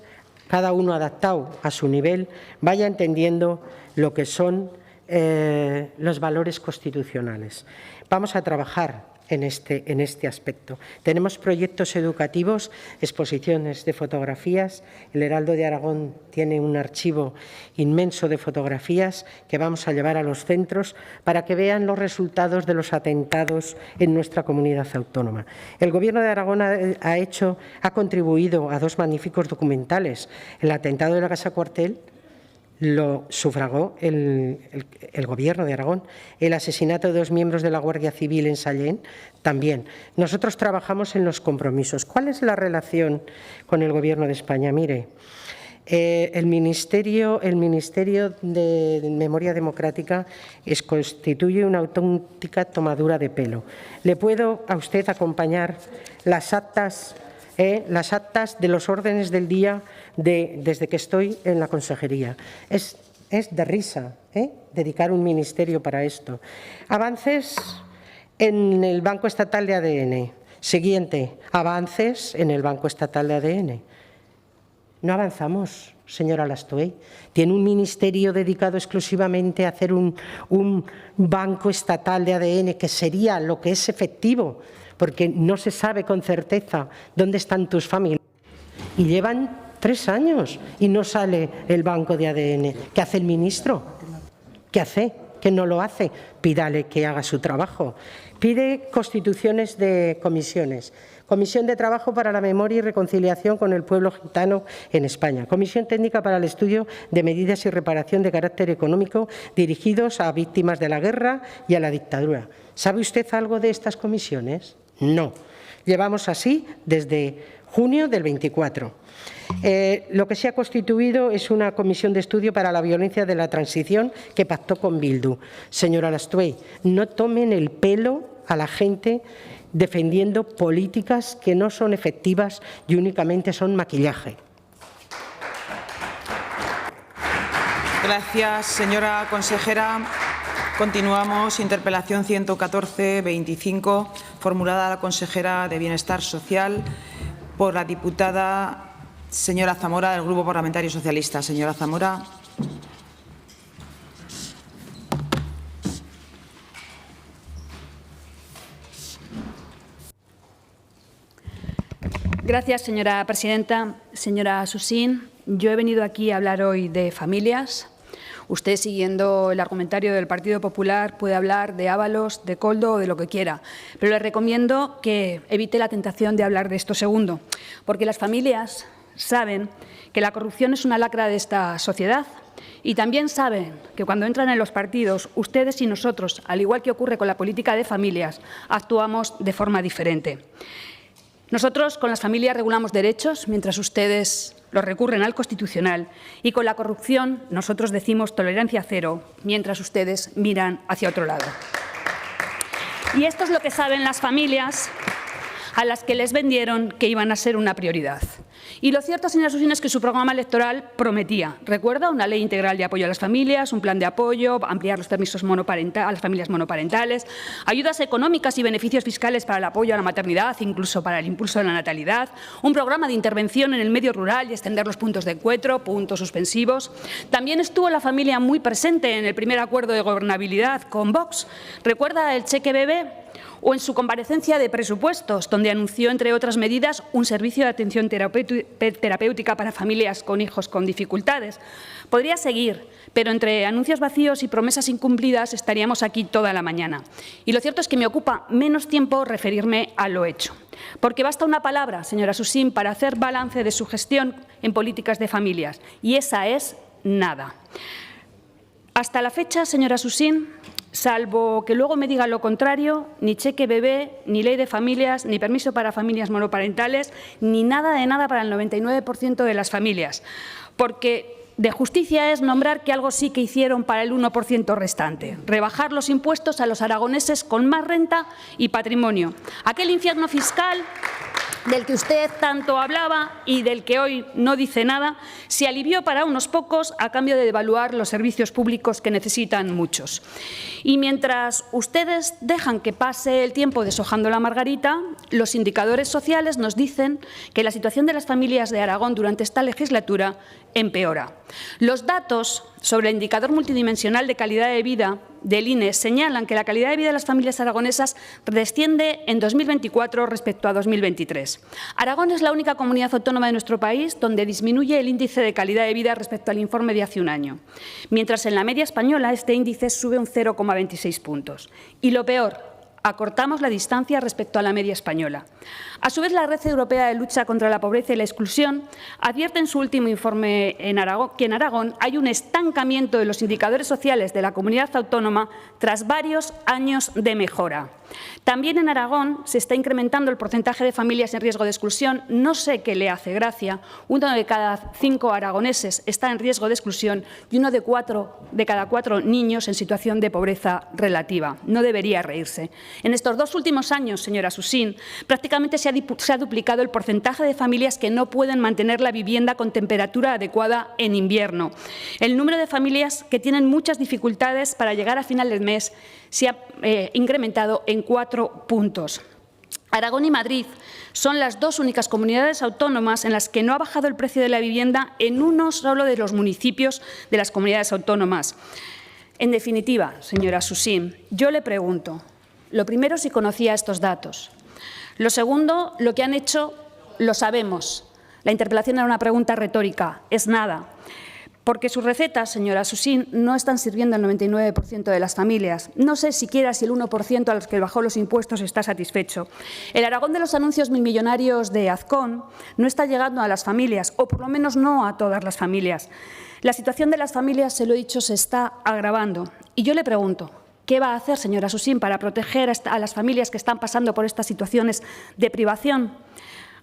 cada uno adaptado a su nivel, vaya entendiendo lo que son los valores constitucionales. Vamos a trabajar en este aspecto. Tenemos proyectos educativos, exposiciones de fotografías. El Heraldo de Aragón tiene un archivo inmenso de fotografías que vamos a llevar a los centros para que vean los resultados de los atentados en nuestra comunidad autónoma. El Gobierno de Aragón ha contribuido a dos magníficos documentales. El atentado de la Casa Cuartel lo sufragó el Gobierno de Aragón. El asesinato de dos miembros de la Guardia Civil en Sallent también. Nosotros trabajamos en los compromisos. ¿Cuál es la relación con el Gobierno de España? Mire, el Ministerio de Memoria Democrática constituye una auténtica tomadura de pelo. ¿Le puedo a usted acompañar las actas de los órdenes del día desde que estoy en la consejería? Es de risa dedicar un ministerio para esto. Avances en el Banco Estatal de ADN. Siguiente, avances en el Banco Estatal de ADN. No avanzamos señora Lastuey. Tiene un ministerio dedicado exclusivamente a hacer un banco estatal de ADN, que sería lo que es efectivo, porque no se sabe con certeza dónde están tus familias. Y llevan 3 años y no sale el banco de ADN. ¿Qué hace el ministro? ¿Qué hace? ¿Que no lo hace? Pídale que haga su trabajo. Pide constituciones de comisiones. Comisión de Trabajo para la Memoria y Reconciliación con el Pueblo Gitano en España. Comisión Técnica para el Estudio de Medidas y Reparación de Carácter Económico dirigidos a víctimas de la guerra y a la dictadura. ¿Sabe usted algo de estas comisiones? No. Llevamos así desde junio del 24. Lo que se ha constituido es una comisión de estudio para la violencia de la transición que pactó con Bildu. Señora Lastuey, no tomen el pelo a la gente defendiendo políticas que no son efectivas y únicamente son maquillaje. Gracias, señora consejera. Continuamos. Interpelación 114-25, formulada a la consejera de Bienestar Social por la diputada señora Zamora, del Grupo Parlamentario Socialista. Señora Zamora. Gracias, señora presidenta. Señora Susín, yo he venido aquí a hablar hoy de familias. Usted, siguiendo el argumentario del Partido Popular, puede hablar de Ábalos, de Koldo o de lo que quiera, pero le recomiendo que evite la tentación de hablar de esto segundo, porque las familias saben que la corrupción es una lacra de esta sociedad y también saben que cuando entran en los partidos, ustedes y nosotros, al igual que ocurre con la política de familias, actuamos de forma diferente. Nosotros con las familias regulamos derechos, mientras ustedes los recurren al Constitucional, y con la corrupción nosotros decimos tolerancia cero, mientras ustedes miran hacia otro lado. Y esto es lo que saben las familias a las que les vendieron que iban a ser una prioridad. Y lo cierto, señora Susín, es que su programa electoral prometía, recuerda, una ley integral de apoyo a las familias, un plan de apoyo, ampliar los permisos a las familias monoparentales, ayudas económicas y beneficios fiscales para el apoyo a la maternidad, incluso para el impulso de la natalidad, un programa de intervención en el medio rural y extender los puntos de encuentro, puntos suspensivos. También estuvo la familia muy presente en el primer acuerdo de gobernabilidad con Vox. ¿Recuerda el cheque bebé? O en su comparecencia de presupuestos, donde anunció, entre otras medidas, un servicio de atención terapéutica para familias con hijos con dificultades. Podría seguir, pero entre anuncios vacíos y promesas incumplidas estaríamos aquí toda la mañana. Y lo cierto es que me ocupa menos tiempo referirme a lo hecho. Porque basta una palabra, señora Susín, para hacer balance de su gestión en políticas de familias, y esa es nada. Hasta la fecha, señora Susín, salvo que luego me diga lo contrario, ni cheque bebé, ni ley de familias, ni permiso para familias monoparentales, ni nada de nada para el 99% de las familias. Porque de justicia es nombrar que algo sí que hicieron para el 1% restante. Rebajar los impuestos a los aragoneses con más renta y patrimonio. Aquel infierno fiscal del que usted tanto hablaba y del que hoy no dice nada, se alivió para unos pocos a cambio de devaluar los servicios públicos que necesitan muchos. Y mientras ustedes dejan que pase el tiempo deshojando la margarita, los indicadores sociales nos dicen que la situación de las familias de Aragón durante esta legislatura empeora. Los datos sobre el indicador multidimensional de calidad de vida del INE señalan que la calidad de vida de las familias aragonesas desciende en 2024 respecto a 2023. Aragón es la única comunidad autónoma de nuestro país donde disminuye el índice de calidad de vida respecto al informe de hace un año, mientras en la media española este índice sube un 0,26 puntos. Y lo peor, acortamos la distancia respecto a la media española. A su vez, la Red Europea de Lucha contra la Pobreza y la Exclusión advierte en su último informe que en Aragón hay un estancamiento de los indicadores sociales de la comunidad autónoma tras varios años de mejora. También en Aragón se está incrementando el porcentaje de familias en riesgo de exclusión. No sé qué le hace gracia. 1 de cada 5 aragoneses está en riesgo de exclusión y 1 de cada 4 niños en situación de pobreza relativa. No debería reírse. En estos 2 últimos años, señora Susín, prácticamente se ha duplicado el porcentaje de familias que no pueden mantener la vivienda con temperatura adecuada en invierno. El número de familias que tienen muchas dificultades para llegar a final del mes se ha incrementado en 4 puntos. Aragón y Madrid son las dos únicas comunidades autónomas en las que no ha bajado el precio de la vivienda en uno solo de los municipios de las comunidades autónomas. En definitiva, señora Susín, yo le pregunto, lo primero, si conocía estos datos. Lo segundo, lo que han hecho, lo sabemos. La interpelación era una pregunta retórica, es nada. Porque sus recetas, señora Susín, no están sirviendo al 99% de las familias. No sé siquiera si el 1% a los que bajó los impuestos está satisfecho. El Aragón de los anuncios milmillonarios de Azcón no está llegando a las familias, o por lo menos no a todas las familias. La situación de las familias, se lo he dicho, se está agravando. Y yo le pregunto, ¿qué va a hacer, señora Susín, para proteger a las familias que están pasando por estas situaciones de privación?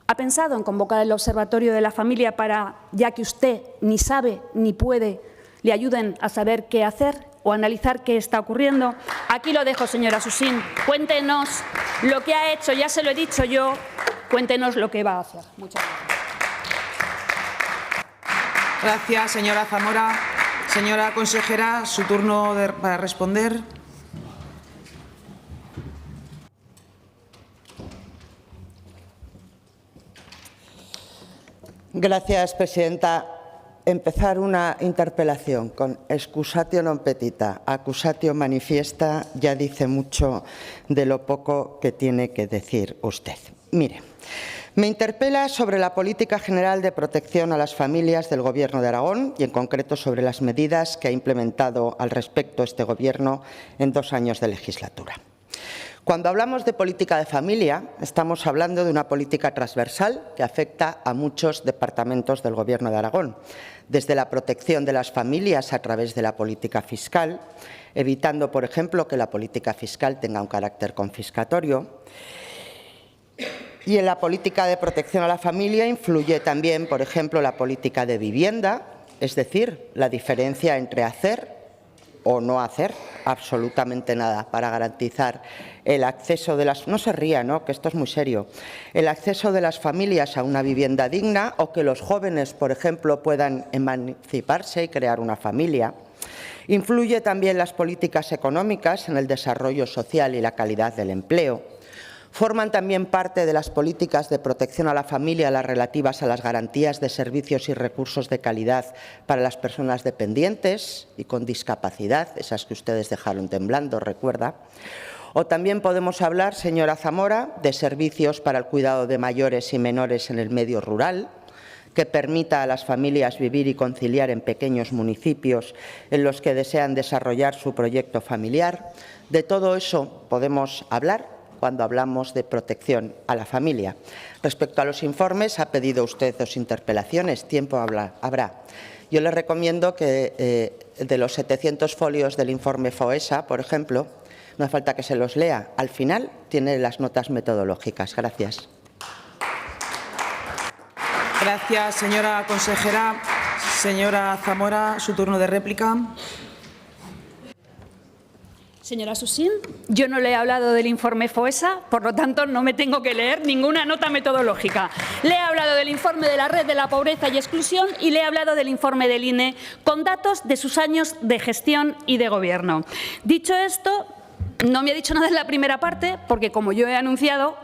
¿Ha pensado en convocar el Observatorio de la Familia para, ya que usted ni sabe ni puede, le ayuden a saber qué hacer o analizar qué está ocurriendo? Aquí lo dejo, señora Susín. Cuéntenos lo que ha hecho, ya se lo he dicho yo, cuéntenos lo que va a hacer. Muchas gracias. Gracias, señora Zamora. Señora consejera, su turno para responder. Gracias, presidenta. Empezar una interpelación con excusatio non petita, accusatio manifiesta, ya dice mucho de lo poco que tiene que decir usted. Mire, me interpela sobre la política general de protección a las familias del Gobierno de Aragón y, en concreto, sobre las medidas que ha implementado al respecto este Gobierno en 2 años de legislatura. Cuando hablamos de política de familia, estamos hablando de una política transversal que afecta a muchos departamentos del Gobierno de Aragón, desde la protección de las familias a través de la política fiscal, evitando, por ejemplo, que la política fiscal tenga un carácter confiscatorio. Y en la política de protección a la familia influye también, por ejemplo, la política de vivienda, es decir, la diferencia entre hacer o no hacer absolutamente nada para garantizar el acceso de las... No se ría, ¿no?, que esto es muy serio. El acceso de las familias a una vivienda digna o que los jóvenes, por ejemplo, puedan emanciparse y crear una familia. Influye también las políticas económicas en el desarrollo social y la calidad del empleo. Forman también parte de las políticas de protección a la familia las relativas a las garantías de servicios y recursos de calidad para las personas dependientes y con discapacidad, esas que ustedes dejaron temblando, recuerda. O también podemos hablar, señora Zamora, de servicios para el cuidado de mayores y menores en el medio rural, que permita a las familias vivir y conciliar en pequeños municipios en los que desean desarrollar su proyecto familiar. De todo eso podemos hablar cuando hablamos de protección a la familia. Respecto a los informes, ha pedido usted 2 interpelaciones, tiempo habrá. Yo le recomiendo que de los 700 folios del informe FOESA, por ejemplo, no hace falta que se los lea, al final tiene las notas metodológicas. Gracias. Gracias, señora consejera. Señora Zamora, su turno de réplica. Señora Susín, yo no le he hablado del informe FOESA, por lo tanto no me tengo que leer ninguna nota metodológica. Le he hablado del informe de la Red de la Pobreza y Exclusión y le he hablado del informe del INE con datos de sus años de gestión y de gobierno. Dicho esto, no me ha dicho nada en la primera parte porque, como yo he anunciado,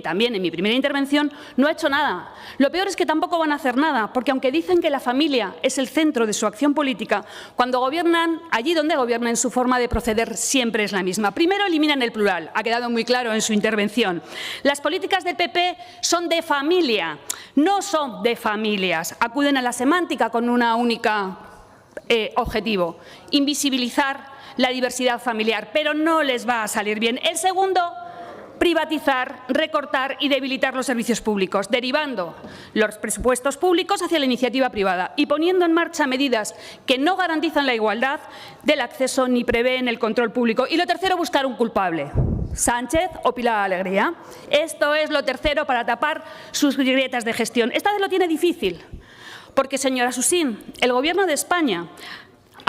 también en mi primera intervención, no ha hecho nada. Lo peor es que tampoco van a hacer nada, porque aunque dicen que la familia es el centro de su acción política, cuando gobiernan, allí donde gobiernan, su forma de proceder siempre es la misma. Primero eliminan el plural, ha quedado muy claro en su intervención. Las políticas del PP son de familia, no son de familias. Acuden a la semántica con una única objetivo, invisibilizar la diversidad familiar, pero no les va a salir bien. El segundo, privatizar, recortar y debilitar los servicios públicos, derivando los presupuestos públicos hacia la iniciativa privada y poniendo en marcha medidas que no garantizan la igualdad del acceso ni prevén el control público. Y lo tercero, buscar un culpable. Sánchez o Pilar Alegría. Esto es lo tercero para tapar sus grietas de gestión. Esta vez lo tiene difícil, porque, señora Susín, el Gobierno de España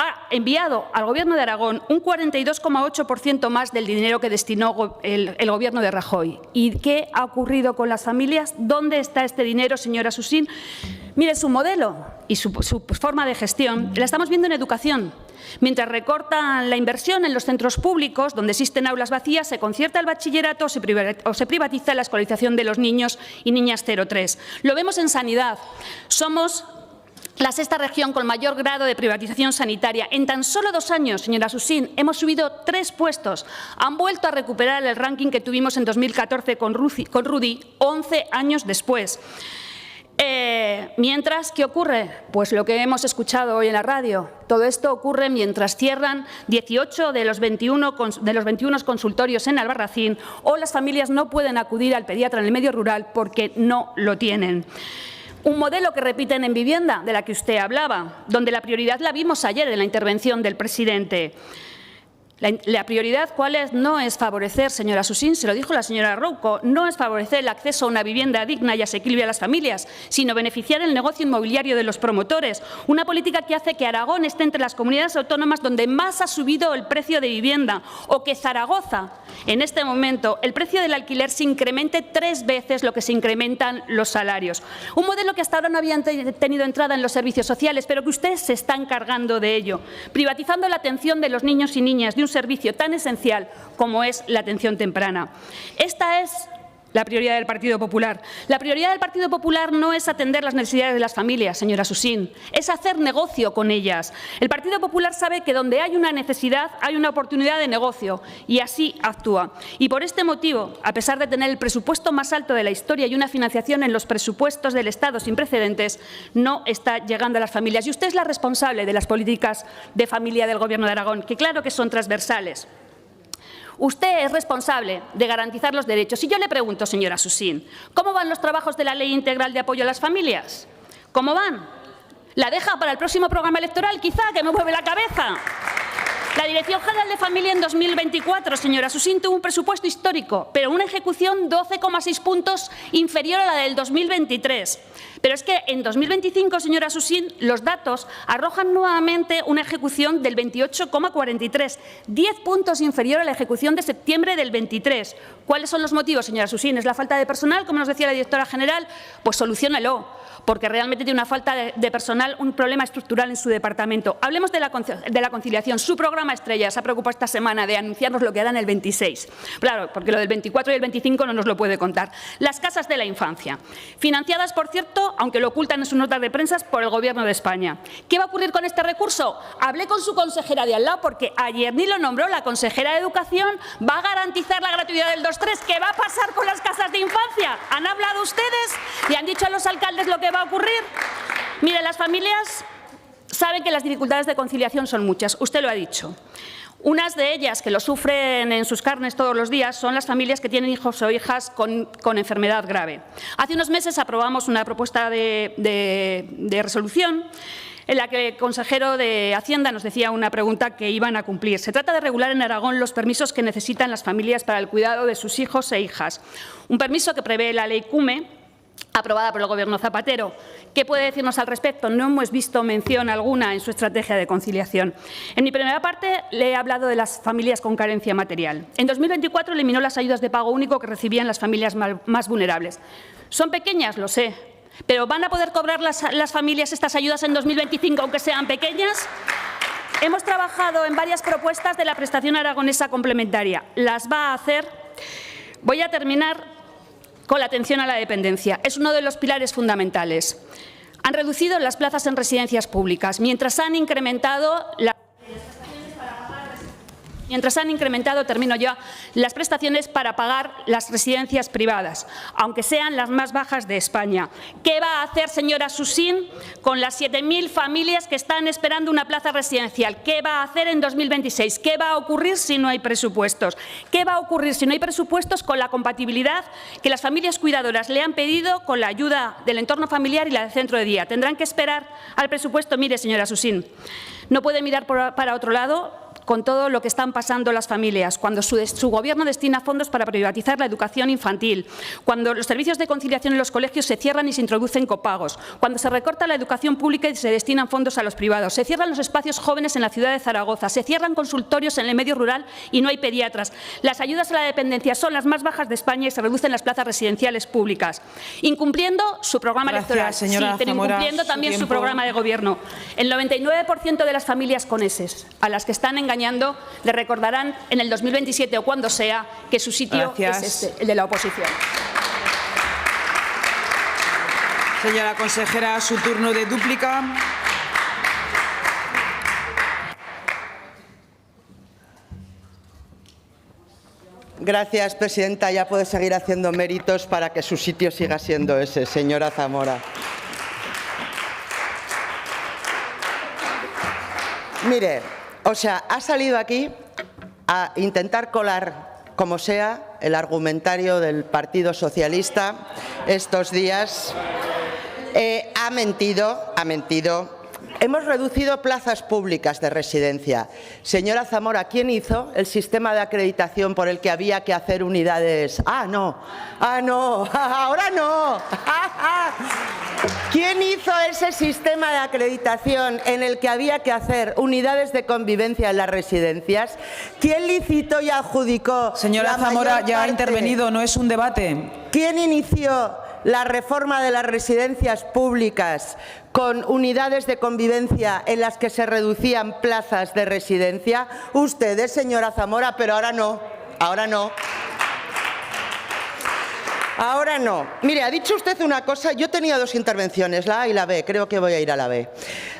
ha enviado al Gobierno de Aragón un 42,8% más del dinero que destinó el Gobierno de Rajoy. ¿Y qué ha ocurrido con las familias? ¿Dónde está este dinero, señora Susín? Mire, su modelo y su forma de gestión la estamos viendo en educación. Mientras recortan la inversión en los centros públicos, donde existen aulas vacías, se concierta el bachillerato o se privatiza la escolarización de los niños y niñas 0-3. Lo vemos en sanidad. Somos la sexta región con mayor grado de privatización sanitaria. En tan solo 2 años, señora Susín, hemos subido 3 puestos. Han vuelto a recuperar el ranking que tuvimos en 2014 con Rudy, 11 años después. Mientras, ¿qué ocurre? Pues lo que hemos escuchado hoy en la radio. Todo esto ocurre mientras cierran 18 de los 21 consultorios en Albarracín, o las familias no pueden acudir al pediatra en el medio rural porque no lo tienen. Un modelo que repiten en vivienda, de la que usted hablaba, donde la prioridad la vimos ayer en la intervención del presidente. La prioridad, ¿cuál es? No es favorecer, señora Susín, se lo dijo la señora Rouco, no es favorecer el acceso a una vivienda digna y asequible a las familias, sino beneficiar el negocio inmobiliario de los promotores. Una política que hace que Aragón esté entre las comunidades autónomas donde más ha subido el precio de vivienda, o que Zaragoza, en este momento, el precio del alquiler se incremente 3 veces lo que se incrementan los salarios. Un modelo que hasta ahora no habían tenido entrada en los servicios sociales, pero que ustedes se están encargando de ello, privatizando la atención de los niños y niñas de un servicio tan esencial como es la atención temprana. Esta es la prioridad del Partido Popular. La prioridad del Partido Popular no es atender las necesidades de las familias, señora Susín, es hacer negocio con ellas. El Partido Popular sabe que donde hay una necesidad hay una oportunidad de negocio y así actúa. Y por este motivo, a pesar de tener el presupuesto más alto de la historia y una financiación en los presupuestos del Estado sin precedentes, no está llegando a las familias. Y usted es la responsable de las políticas de familia del Gobierno de Aragón, que claro que son transversales. Usted es responsable de garantizar los derechos. Y yo le pregunto, señora Susín, ¿cómo van los trabajos de la Ley Integral de Apoyo a las Familias? ¿Cómo van? ¿La deja para el próximo programa electoral, quizá, que me mueve la cabeza? La Dirección General de Familia en 2024, señora Susín, tuvo un presupuesto histórico, pero una ejecución 12,6 puntos inferior a la del 2023. Pero es que en 2025, señora Susín, los datos arrojan nuevamente una ejecución del 28,43, 10 puntos inferior a la ejecución de septiembre del 23. ¿Cuáles son los motivos, señora Susín? ¿Es la falta de personal, como nos decía la directora general? Pues soluciónelo, porque realmente tiene una falta de personal, un problema estructural en su departamento. Hablemos de la conciliación. Su programa estrella se ha preocupado esta semana de anunciarnos lo que hará en el 26. Claro, porque lo del 24 y el 25 no nos lo puede contar. Las casas de la infancia, financiadas, por cierto, aunque lo ocultan en sus notas de prensa, por el Gobierno de España. ¿Qué va a ocurrir con este recurso? Hablé con su consejera de al lado, porque ayer ni lo nombró, la consejera de Educación va a garantizar la gratuidad del 2-3. ¿Qué va a pasar con las casas de infancia? ¿Han hablado ustedes y han dicho a los alcaldes lo que va a ocurrir? Mire, las familias saben que las dificultades de conciliación son muchas, usted lo ha dicho. Unas de ellas que lo sufren en sus carnes todos los días son las familias que tienen hijos o hijas con enfermedad grave. Hace unos meses aprobamos una propuesta de resolución en la que el consejero de Hacienda nos decía una pregunta que iban a cumplir. Se trata de regular en Aragón los permisos que necesitan las familias para el cuidado de sus hijos e hijas. Un permiso que prevé la ley CUME, aprobada por el Gobierno Zapatero. ¿Qué puede decirnos al respecto? No hemos visto mención alguna en su estrategia de conciliación. En mi primera parte le he hablado de las familias con carencia material. En 2024 eliminó las ayudas de pago único que recibían las familias más vulnerables. Son pequeñas, lo sé, pero ¿van a poder cobrar las familias estas ayudas en 2025, aunque sean pequeñas? Hemos trabajado en varias propuestas de la prestación aragonesa complementaria. Las va a hacer. Voy a terminar con la atención a la dependencia. Es uno de los pilares fundamentales. Han reducido las plazas en residencias públicas, mientras han incrementado termino ya, las prestaciones para pagar las residencias privadas, aunque sean las más bajas de España. ¿Qué va a hacer, señora Susín, con las 7.000 familias que están esperando una plaza residencial? ¿Qué va a hacer en 2026? ¿Qué va a ocurrir si no hay presupuestos? ¿Qué va a ocurrir si no hay presupuestos con la compatibilidad que las familias cuidadoras le han pedido con la ayuda del entorno familiar y la del centro de día? ¿Tendrán que esperar al presupuesto? Mire, señora Susín, no puede mirar para otro lado con todo lo que están pasando las familias, cuando su Gobierno destina fondos para privatizar la educación infantil, cuando los servicios de conciliación en los colegios se cierran y se introducen copagos, cuando se recorta la educación pública y se destinan fondos a los privados, se cierran los espacios jóvenes en la ciudad de Zaragoza, se cierran consultorios en el medio rural y no hay pediatras. Las ayudas a la dependencia son las más bajas de España y se reducen las plazas residenciales públicas. Incumpliendo su programa electoral, sí, pero incumpliendo también su programa de gobierno. El 99% de las familias coneses a las que están engañando le recordarán en el 2027 o cuando sea que su sitio es este, el de la oposición. Señora consejera, su turno de dúplica. Gracias, presidenta. Ya puede seguir haciendo méritos para que su sitio siga siendo ese, señora Zamora. Mire, o sea, ha salido aquí a intentar colar, como sea, el argumentario del Partido Socialista estos días. Ha mentido. Hemos reducido plazas públicas de residencia. Señora Zamora, ¿quién hizo el sistema de acreditación por el que había que hacer unidades? ¡Ah, no! ¡Ahora no! ¿Quién hizo ese sistema de acreditación en el que había que hacer unidades de convivencia en las residencias? ¿Quién licitó y adjudicó? Señora Zamora, ya ha intervenido, no es un debate. ¿Quién inició la reforma de las residencias públicas con unidades de convivencia en las que se reducían plazas de residencia? Ustedes, señora Zamora, pero ahora no. Mire, ha dicho usted una cosa, yo tenía dos intervenciones, la A y la B, creo que voy a ir a la B.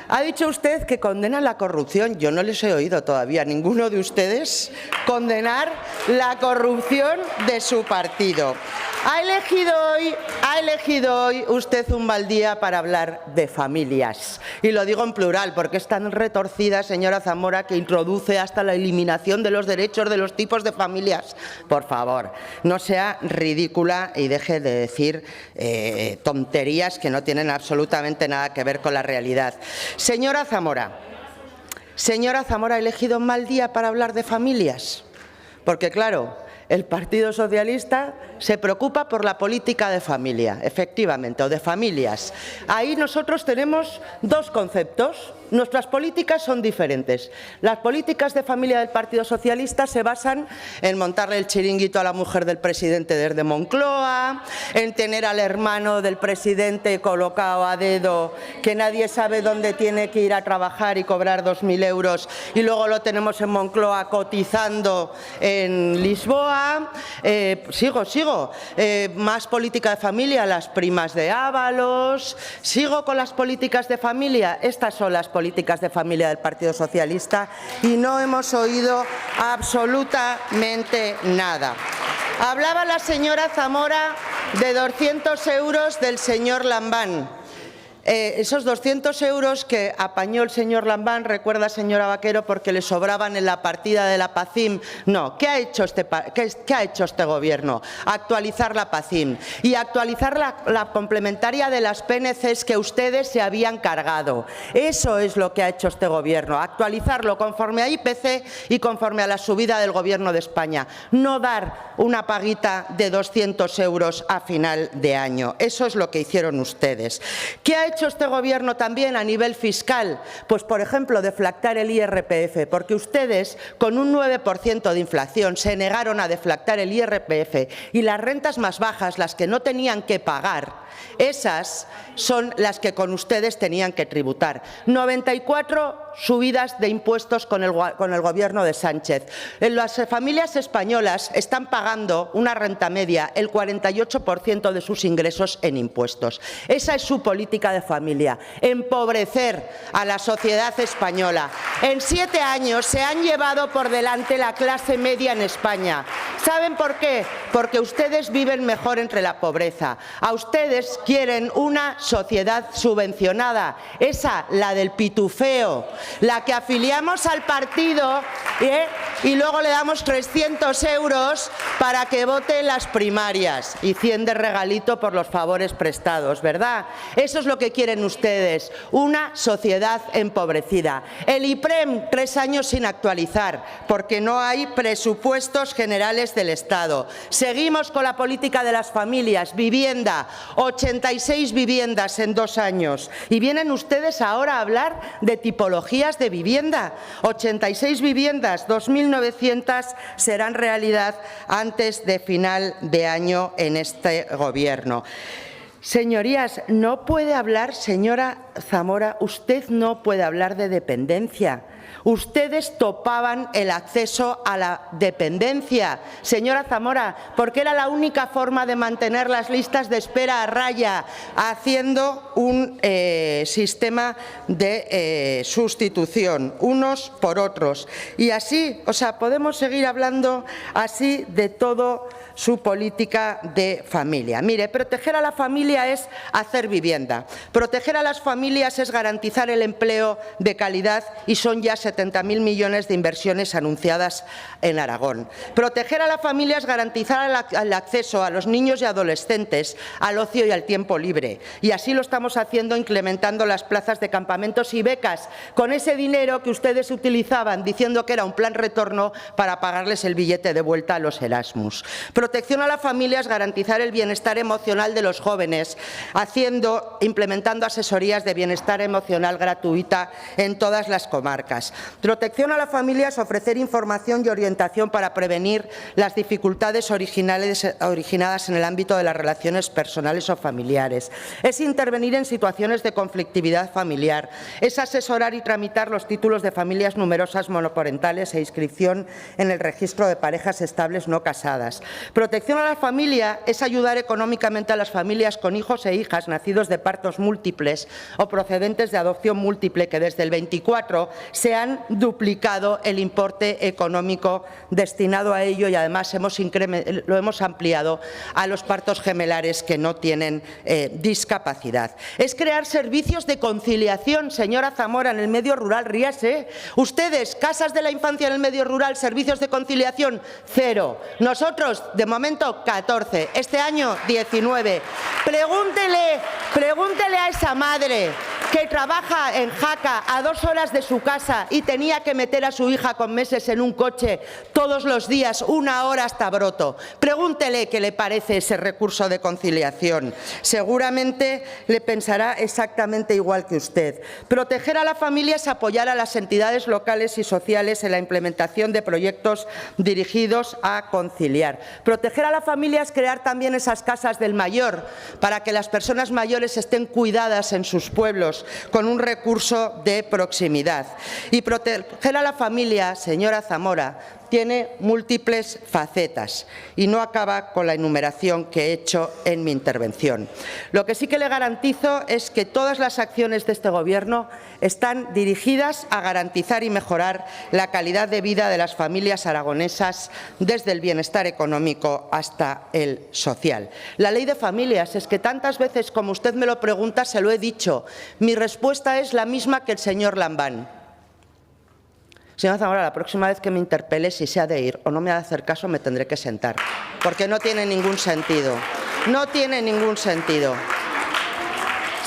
Ha dicho usted que condena la corrupción. Yo no les he oído todavía a ninguno de ustedes condenar la corrupción de su partido. Ha elegido hoy usted un mal día para hablar de familias. Y lo digo en plural, porque es tan retorcida, señora Zamora, que introduce hasta la eliminación de los derechos de los tipos de familias. Por favor, no sea ridícula y deje de decir tonterías que no tienen absolutamente nada que ver con la realidad. Señora Zamora, ¿ha elegido un mal día para hablar de familias? Porque, claro, el Partido Socialista se preocupa por la política de familia, efectivamente, o de familias. Ahí nosotros tenemos dos conceptos. Nuestras políticas son diferentes. Las políticas de familia del Partido Socialista se basan en montarle el chiringuito a la mujer del presidente desde Moncloa, en tener al hermano del presidente colocado a dedo, que nadie sabe dónde tiene que ir a trabajar y cobrar 2.000 euros, y luego lo tenemos en Moncloa cotizando en Lisboa. Sigo. Más política de familia, las primas de Ábalos. Sigo con las políticas de familia. Estas son las políticas de familia del Partido Socialista y no hemos oído absolutamente nada. Hablaba la señora Zamora de 200 euros del señor Lambán. Esos 200 euros que apañó el señor Lambán, recuerda, señora Vaquero, porque le sobraban en la partida de la PACIM. No, ¿qué ha hecho este Gobierno? Actualizar la PACIM y actualizar la complementaria de las PNCs que ustedes se habían cargado. Eso es lo que ha hecho este Gobierno, actualizarlo conforme a IPC y conforme a la subida del Gobierno de España. No dar una paguita de 200 euros a final de año. Eso es lo que hicieron ustedes. ¿Qué ha hecho este Gobierno también a nivel fiscal? Pues, por ejemplo, deflactar el IRPF, porque ustedes, con un 9% de inflación, se negaron a deflactar el IRPF y las rentas más bajas, las que no tenían que pagar, esas son las que con ustedes tenían que tributar. 94 subidas de impuestos con el Gobierno de Sánchez. Las familias españolas están pagando una renta media, el 48% de sus ingresos en impuestos. Esa es su política de familia, empobrecer a la sociedad española. En 7 años se han llevado por delante la clase media en España. ¿Saben por qué? Porque ustedes viven mejor entre la pobreza. A ustedes quieren una sociedad subvencionada, esa, la del pitufeo, la que afiliamos al partido y luego le damos 300 euros para que vote en las primarias y 100 de regalito por los favores prestados, ¿verdad? Eso es lo que quieren ustedes, una sociedad empobrecida. El IPREM, 3 años sin actualizar, porque no hay presupuestos generales del Estado. Seguimos con la política de las familias, vivienda, 86 viviendas en 2 años. Y vienen ustedes ahora a hablar de tipologías de vivienda. 86 viviendas, 2.900 serán realidad antes de final de año en este Gobierno. Señorías, no puede hablar, señora Zamora, usted no puede hablar de dependencia. Ustedes topaban el acceso a la dependencia, señora Zamora, porque era la única forma de mantener las listas de espera a raya, haciendo un sistema de sustitución, unos por otros. Y así, o sea, podemos seguir hablando así de todo su política de familia. Mire, proteger a la familia es hacer vivienda. Proteger a las familias es garantizar el empleo de calidad y son ya 70.000 millones de inversiones anunciadas en Aragón. Proteger a la familia es garantizar el acceso a los niños y adolescentes al ocio y al tiempo libre. Y así lo estamos haciendo incrementando las plazas de campamentos y becas con ese dinero que ustedes utilizaban diciendo que era un plan retorno para pagarles el billete de vuelta a los Erasmus. Protección a la familia es garantizar el bienestar emocional de los jóvenes, implementando asesorías de bienestar emocional gratuita en todas las comarcas. Protección a la familia es ofrecer información y orientación para prevenir las dificultades originadas en el ámbito de las relaciones personales o familiares. Es intervenir en situaciones de conflictividad familiar. Es asesorar y tramitar los títulos de familias numerosas monoparentales e inscripción en el registro de parejas estables no casadas. Protección a la familia es ayudar económicamente a las familias con hijos e hijas nacidos de partos múltiples o procedentes de adopción múltiple que desde el 24 se han duplicado el importe económico destinado a ello y además lo hemos ampliado a los partos gemelares que no tienen discapacidad. Es crear servicios de conciliación, señora Zamora, en el medio rural. Ríase. Ustedes, casas de la infancia en el medio rural, servicios de conciliación, 0. Nosotros, de momento, 14. Este año, 19. Pregúntele a esa madre que trabaja en Jaca a 2 horas de su casa y tenía que meter a su hija con meses en un coche todos los días, 1 hora hasta Broto. Pregúntele qué le parece ese recurso de conciliación. Seguramente le pensará exactamente igual que usted. Proteger a la familia es apoyar a las entidades locales y sociales en la implementación de proyectos dirigidos a conciliar. Proteger a la familia es crear también esas casas del mayor para que las personas mayores estén cuidadas en sus pueblos con un recurso de proximidad. Y proteger a la familia, señora Zamora, tiene múltiples facetas y no acaba con la enumeración que he hecho en mi intervención. Lo que sí que le garantizo es que todas las acciones de este Gobierno están dirigidas a garantizar y mejorar la calidad de vida de las familias aragonesas desde el bienestar económico hasta el social. La Ley de Familias, es que tantas veces como usted me lo pregunta se lo he dicho. Mi respuesta es la misma que el señor Lambán. Señora Zamora, la próxima vez que me interpele, si se ha de ir o no me ha de hacer caso, me tendré que sentar, porque no tiene ningún sentido. No tiene ningún sentido.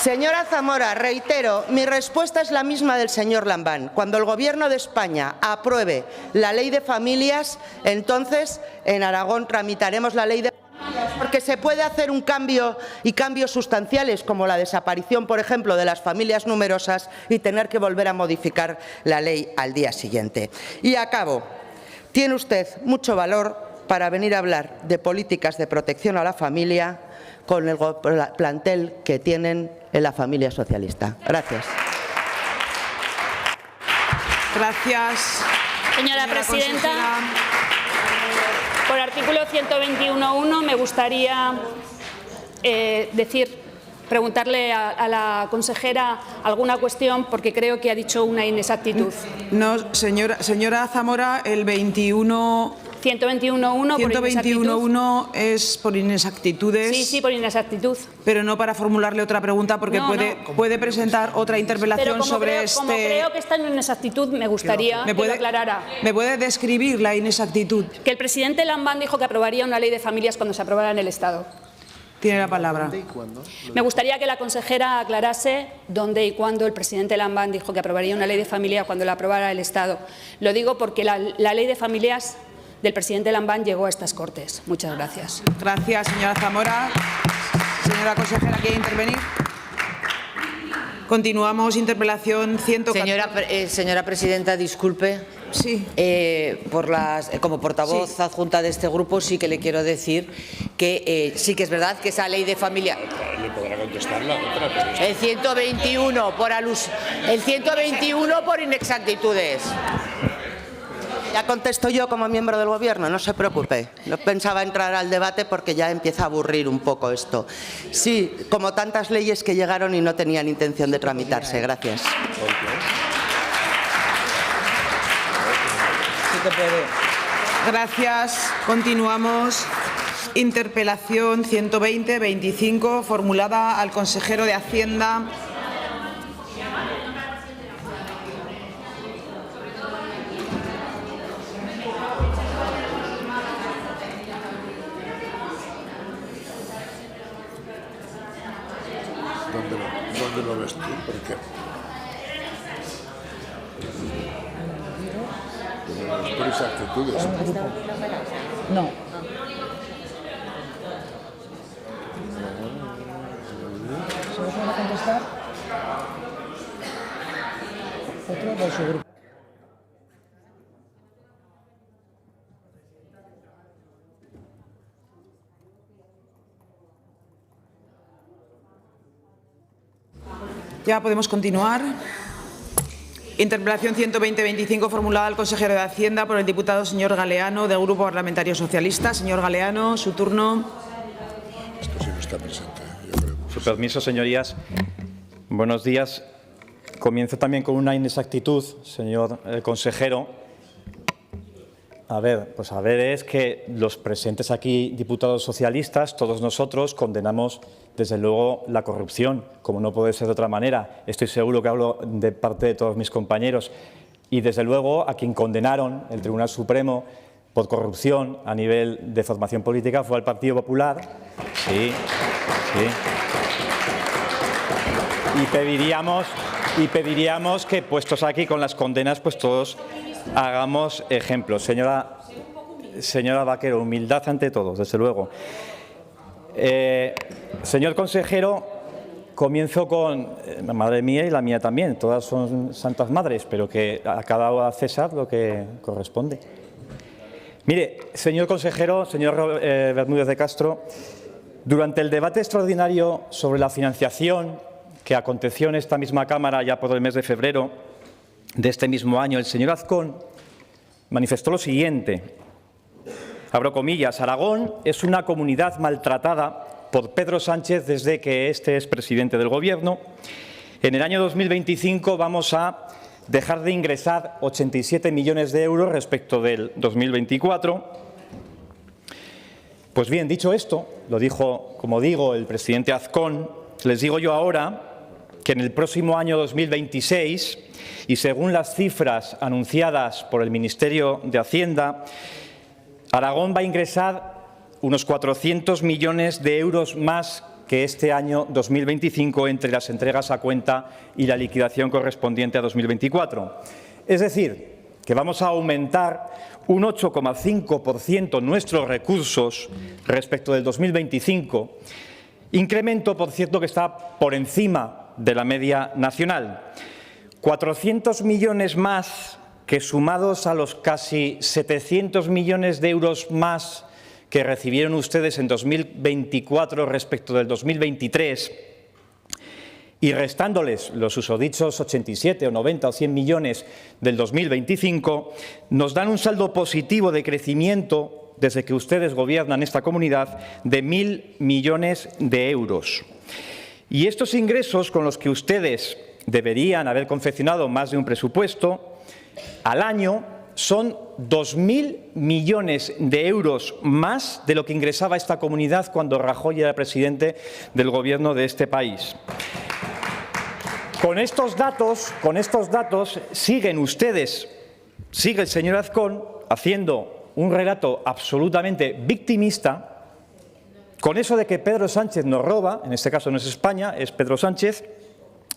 Señora Zamora, reitero, mi respuesta es la misma del señor Lambán. Cuando el Gobierno de España apruebe la Ley de Familias, entonces en Aragón tramitaremos la Ley de Familias, porque se puede hacer un cambio y cambios sustanciales como la desaparición, por ejemplo, de las familias numerosas y tener que volver a modificar la ley al día siguiente. Y acabo. Tiene usted mucho valor para venir a hablar de políticas de protección a la familia con el plantel que tienen en la familia socialista. Gracias. Gracias. Señora presidenta, por artículo 121.1 me gustaría preguntarle a la consejera alguna cuestión porque creo que ha dicho una inexactitud. No, señora Zamora, el 21 121.1 por inexactitud. 121.1 es por inexactitudes. Sí, por inexactitud. Pero no para formularle otra pregunta, porque puede presentar otra interpelación sobre como creo que está en inexactitud, me gustaría que lo aclarara. ¿Me puede describir la inexactitud? Que el presidente Lambán dijo que aprobaría una ley de familias cuando se aprobara en el Estado. Tiene la palabra. Me gustaría que la consejera aclarase dónde y cuándo el presidente Lambán dijo que aprobaría una ley de familia cuando la aprobara el Estado. Lo digo porque la ley de familias del presidente Lambán llegó a estas Cortes. Muchas gracias. Gracias, señora Zamora. Señora consejera, ¿quiere intervenir? Continuamos. Interpelación 114. Señora presidenta, disculpe. Sí. Como portavoz adjunta de este grupo, sí que le quiero decir que sí que es verdad que esa ley de familia. Le podrá contestar la otra. El 121 por inexactitudes. Ya contesto yo como miembro del Gobierno, no se preocupe. No pensaba entrar al debate porque ya empieza a aburrir un poco esto. Sí, como tantas leyes que llegaron y no tenían intención de tramitarse. Gracias. Gracias. Continuamos. Interpelación 120-25, formulada al consejero de Hacienda. ¿Dónde lo ves tú? Porque por exactitudes. No. ¿Solo puede contestar? Otro de su grupo. Ya podemos continuar. Interpelación 120-25 formulada al consejero de Hacienda por el diputado señor Galeano, del Grupo Parlamentario Socialista. Señor Galeano, su turno. Esto sí no está presente, yo creo. Su permiso, señorías. Buenos días. Comienzo también con una inexactitud, señor consejero. Es que los presentes aquí, diputados socialistas, todos nosotros condenamos desde luego la corrupción, como no puede ser de otra manera. Estoy seguro que hablo de parte de todos mis compañeros. Y desde luego a quien condenaron el Tribunal Supremo por corrupción a nivel de formación política fue al Partido Popular. Sí. Y pediríamos que, puestos aquí con las condenas, pues todos hagamos ejemplos. Señora Vaquero, humildad ante todo, desde luego. Señor consejero, comienzo con la madre mía y la mía también. Todas son santas madres, pero que a cada César lo que corresponde. Mire, señor consejero, señor Bermúdez de Castro, durante el debate extraordinario sobre la financiación que aconteció en esta misma Cámara ya por el mes de febrero de este mismo año, el señor Azcón manifestó lo siguiente, abro comillas: Aragón es una comunidad maltratada por Pedro Sánchez desde que este es presidente del Gobierno. En el año 2025 vamos a dejar de ingresar 87 millones de euros respecto del 2024. Pues bien, dicho esto, lo dijo, como digo, el presidente Azcón, les digo yo ahora que en el próximo año 2026, y según las cifras anunciadas por el Ministerio de Hacienda, Aragón va a ingresar unos 400 millones de euros más que este año 2025 entre las entregas a cuenta y la liquidación correspondiente a 2024. Es decir, que vamos a aumentar un 8,5% nuestros recursos respecto del 2025, incremento, por cierto, que está por encima de la media nacional. 400 millones más que, sumados a los casi 700 millones de euros más que recibieron ustedes en 2024 respecto del 2023, y restándoles los susodichos 87 o 90 o 100 millones del 2025, nos dan un saldo positivo de crecimiento desde que ustedes gobiernan esta comunidad de 1.000 millones de euros. Y estos ingresos con los que ustedes deberían haber confeccionado más de un presupuesto, al año son 2.000 millones de euros más de lo que ingresaba esta comunidad cuando Rajoy era presidente del Gobierno de este país. Con estos datos siguen ustedes, sigue el señor Azcón haciendo un relato absolutamente victimista, con eso de que Pedro Sánchez nos roba, en este caso no es España, es Pedro Sánchez,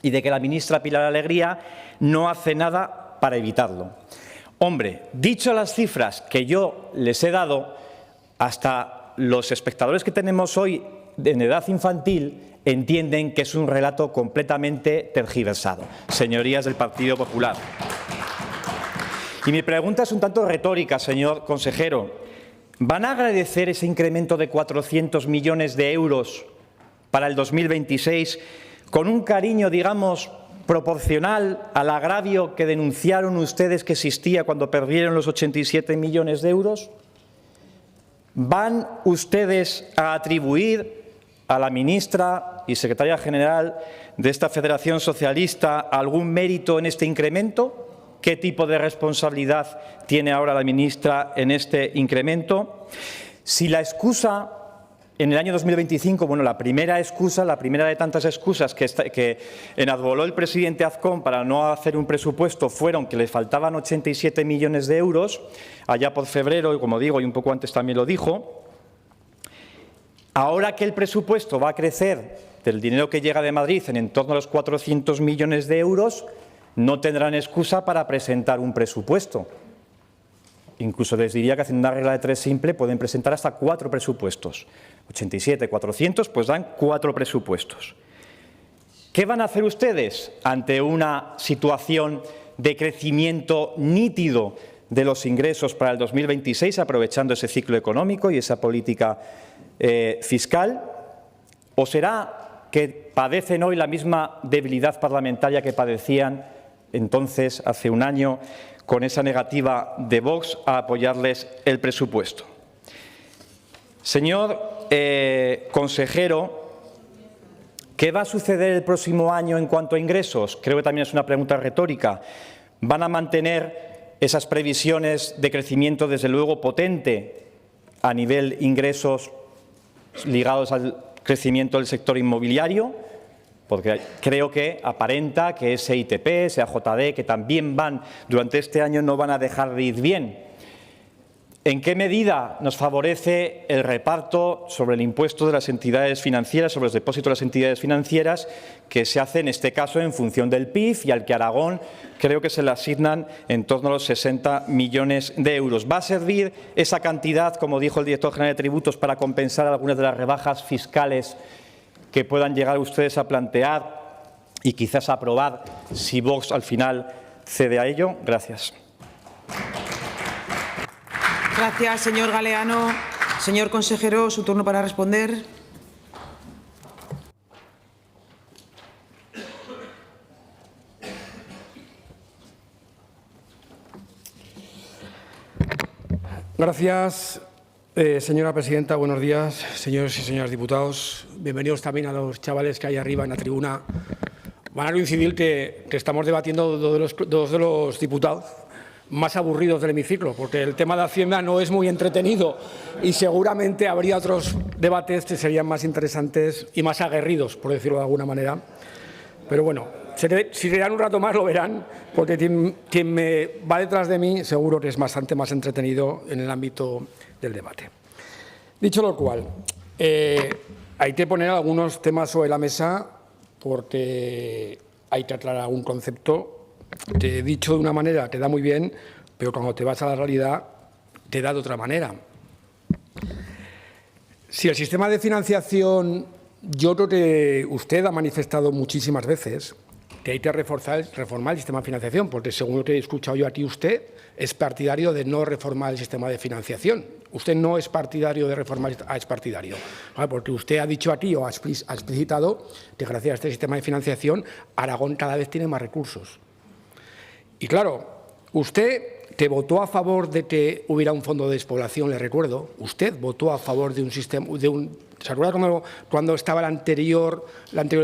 y de que la ministra Pilar Alegría no hace nada para evitarlo. Hombre, dicho las cifras que yo les he dado, hasta los espectadores que tenemos hoy en edad infantil entienden que es un relato completamente tergiversado, señorías del Partido Popular. Y mi pregunta es un tanto retórica, señor consejero. ¿Van a agradecer ese incremento de 400 millones de euros para el 2026 con un cariño, digamos, proporcional al agravio que denunciaron ustedes que existía cuando perdieron los 87 millones de euros? ¿Van ustedes a atribuir a la ministra y secretaria general de esta Federación Socialista algún mérito en este incremento? ¿Qué tipo de responsabilidad tiene ahora la ministra en este incremento? Si la excusa en el año 2025, bueno, la primera de tantas excusas que enarboló el presidente Azcón para no hacer un presupuesto fueron que le faltaban 87 millones de euros, allá por febrero, y como digo, y un poco antes también lo dijo. Ahora que el presupuesto va a crecer del dinero que llega de Madrid en torno a los 400 millones de euros, no tendrán excusa para presentar un presupuesto. Incluso les diría que haciendo una regla de 3 simple pueden presentar hasta 4 presupuestos. 87, 400, pues dan 4 presupuestos. ¿Qué van a hacer ustedes ante una situación de crecimiento nítido de los ingresos para el 2026, aprovechando ese ciclo económico y esa política fiscal? ¿O será que padecen hoy la misma debilidad parlamentaria que padecían entonces, hace un año, con esa negativa de Vox a apoyarles el presupuesto? Señor consejero, ¿qué va a suceder el próximo año en cuanto a ingresos? Creo que también es una pregunta retórica. ¿Van a mantener esas previsiones de crecimiento, desde luego, potente a nivel ingresos ligados al crecimiento del sector inmobiliario? Porque creo que aparenta que ese ITP, ese AJD, que también van durante este año, no van a dejar de ir bien. ¿En qué medida nos favorece el reparto sobre el impuesto de las entidades financieras, sobre los depósitos de las entidades financieras, que se hace en este caso en función del PIB y al que Aragón creo que se le asignan en torno a los 60 millones de euros? ¿Va a servir esa cantidad, como dijo el director general de tributos, para compensar algunas de las rebajas fiscales que puedan llegar ustedes a plantear y quizás a aprobar si Vox al final cede a ello? Gracias. Gracias, señor Galeano. Señor consejero, su turno para responder. Gracias, señora presidenta. Buenos días, señores y señoras diputados. Bienvenidos también a los chavales que hay arriba en la tribuna. Van a coincidir que estamos debatiendo dos de los diputados más aburridos del hemiciclo, porque el tema de Hacienda no es muy entretenido y seguramente habría otros debates que serían más interesantes y más aguerridos, por decirlo de alguna manera. Pero bueno, si le dan un rato más lo verán, porque quien me va detrás de mí seguro que es bastante más entretenido en el ámbito del debate. Dicho lo cual, hay que poner algunos temas sobre la mesa porque hay que aclarar algún concepto. Te he dicho de una manera, te da muy bien, pero cuando te vas a la realidad, te da de otra manera. Si el sistema de financiación, yo creo que usted ha manifestado muchísimas veces que hay que reformar el sistema de financiación, porque según lo que he escuchado yo aquí, usted es partidario de no reformar el sistema de financiación. Usted no es partidario de reformar, es partidario. Porque usted ha dicho aquí o ha explicitado que gracias a este sistema de financiación Aragón cada vez tiene más recursos. Y claro, usted que votó a favor de que hubiera un fondo de despoblación, le recuerdo, usted votó a favor de un sistema, ¿se acuerda cuando estaba la anterior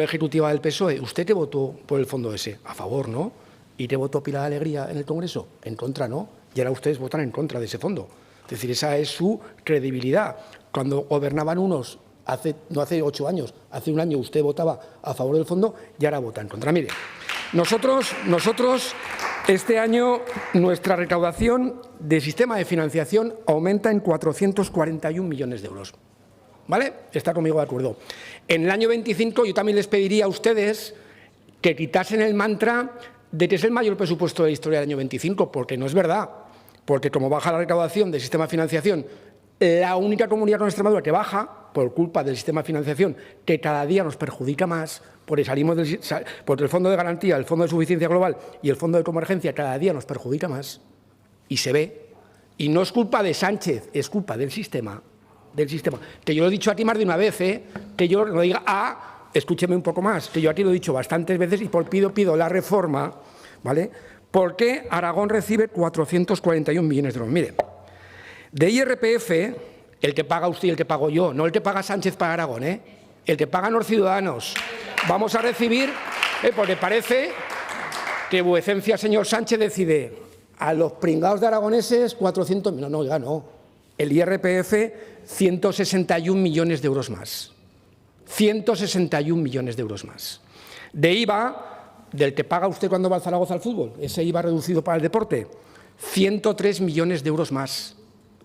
ejecutiva del PSOE? Usted que votó por el fondo ese, a favor, ¿no? ¿Y te votó Pilar Alegría en el Congreso? En contra, ¿no? y ahora ustedes votan en contra de ese fondo. Es decir, esa es su credibilidad. Cuando gobernaban unos, no hace 8 años, hace un año usted votaba a favor del fondo y ahora vota en contra. Mire, nosotros este año nuestra recaudación del sistema de financiación aumenta en 441 millones de euros. ¿Vale? Está conmigo de acuerdo. En el año 25 yo también les pediría a ustedes que quitasen el mantra de que es el mayor presupuesto de la historia del año 25, porque no es verdad. Porque como baja la recaudación del sistema de financiación, la única comunidad con Extremadura que baja, por culpa del sistema de financiación, que cada día nos perjudica más, porque el Fondo de Garantía, el Fondo de Suficiencia Global y el Fondo de Convergencia cada día nos perjudica más, y se ve. Y no es culpa de Sánchez, es culpa del sistema. Que yo lo he dicho a ti más de una vez, que yo no diga, escúcheme un poco más, que yo aquí lo he dicho bastantes veces y pido la reforma, ¿vale? ¿Por qué Aragón recibe 441 millones de euros? Mire, de IRPF, el que paga usted y el que pago yo, no el que paga Sánchez para Aragón, el que pagan los ciudadanos, vamos a recibir, porque parece que vuecencia, señor Sánchez, decide a los pringados de aragoneses 400, no. El IRPF, 161 millones de euros más. 161 millones de euros más. De IVA, del que paga usted cuando va al Zaragoza al fútbol, ese IVA reducido para el deporte, 103 millones de euros más.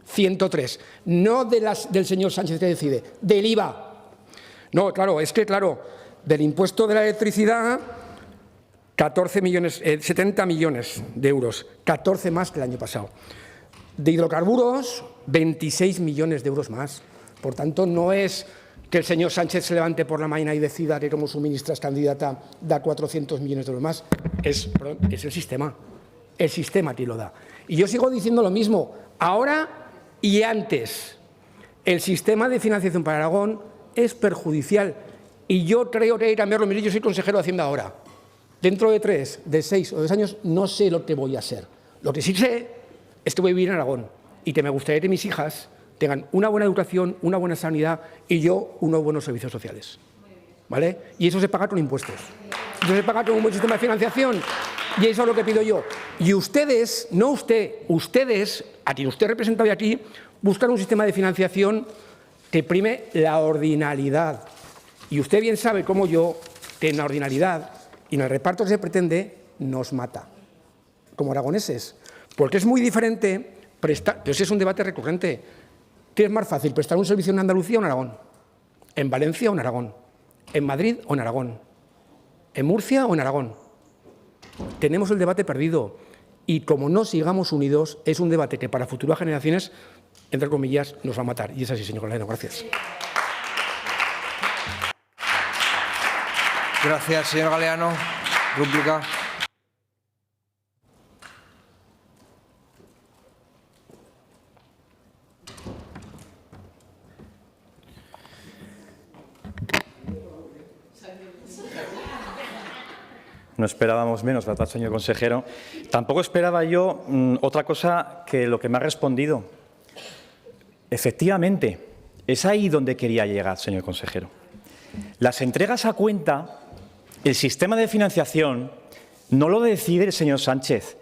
103. No del señor Sánchez que decide, del IVA. No, claro, del impuesto de la electricidad, 70 millones de euros, 14 más que el año pasado. De hidrocarburos, 26 millones de euros más. Por tanto, no es que el señor Sánchez se levante por la mañana y decida que como su ministra es candidata da 400 millones de euros más. Es el sistema. El sistema que lo da. Y yo sigo diciendo lo mismo. Ahora y antes, el sistema de financiación para Aragón es perjudicial. Y yo creo que hay que cambiarlo. Mire, yo soy consejero de Hacienda ahora. Dentro de 3, de 6 o 10 años no sé lo que voy a hacer. Lo que sí sé es que voy a vivir en Aragón y que me gustaría que mis hijas tengan una buena educación, una buena sanidad y yo unos buenos servicios sociales. ¿Vale? Y eso se paga con impuestos. Eso se paga con un buen sistema de financiación. Y eso es lo que pido yo. Y ustedes, no usted, ustedes, a quien usted representa hoy aquí, buscan un sistema de financiación que prime la ordinalidad. Y usted bien sabe, como yo, que en la ordinalidad y en el reparto que se pretende nos mata, como aragoneses. Porque es muy diferente prestar, pero ese es un debate recurrente. ¿Qué es más fácil, prestar un servicio en Andalucía o en Aragón? ¿En Valencia o en Aragón? ¿En Madrid o en Aragón? ¿En Murcia o en Aragón? Tenemos el debate perdido y como no sigamos unidos, es un debate que para futuras generaciones, entre comillas, nos va a matar. Y es así, señor Galeano. Gracias. Gracias, señor Galeano. Rúbrica. No esperábamos menos, ¿verdad, señor consejero? Tampoco esperaba yo otra cosa que lo que me ha respondido. Efectivamente, es ahí donde quería llegar, señor consejero. Las entregas a cuenta, el sistema de financiación, no lo decide el señor Sánchez.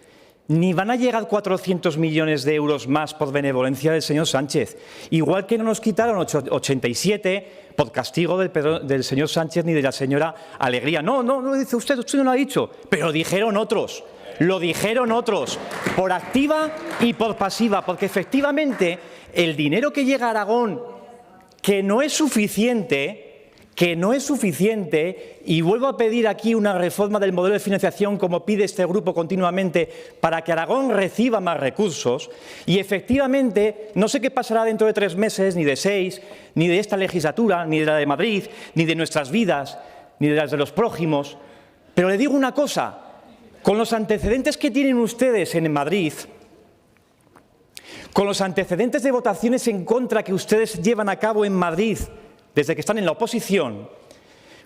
Ni van a llegar 400 millones de euros más por benevolencia del señor Sánchez. Igual que no nos quitaron 87 por castigo del señor Sánchez ni de la señora Alegría. No lo dice usted no lo ha dicho, pero lo dijeron otros. Lo dijeron otros, por activa y por pasiva, porque efectivamente el dinero que llega a Aragón, que no es suficiente, y vuelvo a pedir aquí una reforma del modelo de financiación como pide este grupo continuamente para que Aragón reciba más recursos y efectivamente no sé qué pasará dentro de 3 meses, ni de 6, ni de esta legislatura, ni de la de Madrid, ni de nuestras vidas, ni de las de los prójimos, pero le digo una cosa, con los antecedentes que tienen ustedes en Madrid, con los antecedentes de votaciones en contra que ustedes llevan a cabo en Madrid desde que están en la oposición,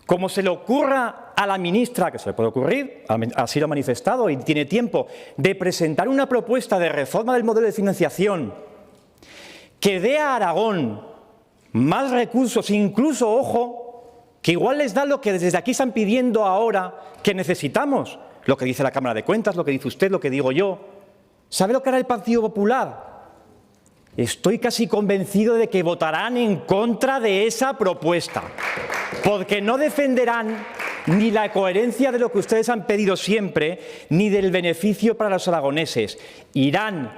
como se le ocurra a la ministra, que se le puede ocurrir, así lo ha manifestado y tiene tiempo, de presentar una propuesta de reforma del modelo de financiación que dé a Aragón más recursos, incluso, ojo, que igual les da lo que desde aquí están pidiendo ahora que necesitamos, lo que dice la Cámara de Cuentas, lo que dice usted, lo que digo yo, ¿Sabe lo que hará el Partido Popular? Estoy casi convencido de que votarán en contra de esa propuesta, porque no defenderán ni la coherencia de lo que ustedes han pedido siempre, ni del beneficio para los aragoneses. Irán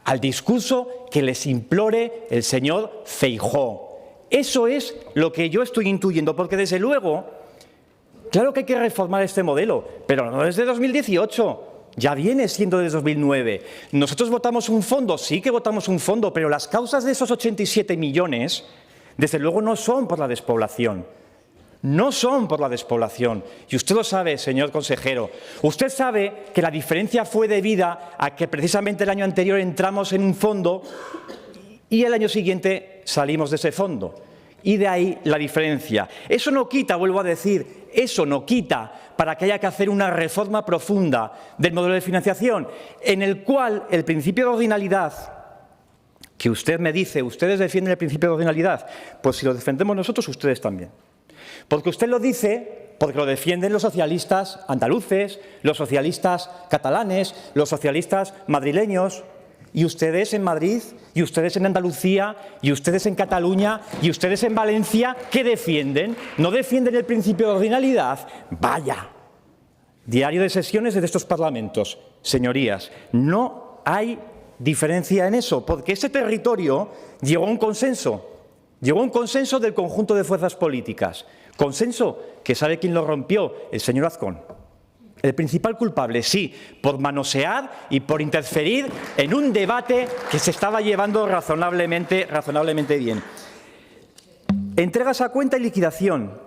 al discurso que les implore el señor Feijóo. Eso es lo que yo estoy intuyendo, porque desde luego, claro que hay que reformar este modelo, pero no desde 2018. Ya viene siendo desde 2009. Nosotros votamos un fondo, sí que votamos un fondo, pero las causas de esos 87 millones, desde luego, no son por la despoblación. No son por la despoblación. Y usted lo sabe, señor consejero. Usted sabe que la diferencia fue debida a que precisamente el año anterior entramos en un fondo y el año siguiente salimos de ese fondo. Y de ahí la diferencia. Eso no quita, vuelvo a decir, eso no quita para que haya que hacer una reforma profunda del modelo de financiación, en el cual el principio de ordinalidad, que usted me dice, ustedes defienden el principio de ordinalidad, pues si lo defendemos nosotros, ustedes también. Porque usted lo dice porque lo defienden los socialistas andaluces, los socialistas catalanes, los socialistas madrileños. Y ustedes en Madrid, y ustedes en Andalucía, y ustedes en Cataluña, y ustedes en Valencia, ¿qué defienden? ¿No defienden el principio de ordinalidad? Vaya. Diario de sesiones de estos parlamentos. Señorías, no hay diferencia en eso, porque ese territorio llegó a un consenso. Llegó a un consenso del conjunto de fuerzas políticas. Consenso que ¿sabe quién lo rompió? El señor Azcón. El principal culpable, sí, por manosear y por interferir en un debate que se estaba llevando razonablemente bien. Entregas a cuenta y liquidación.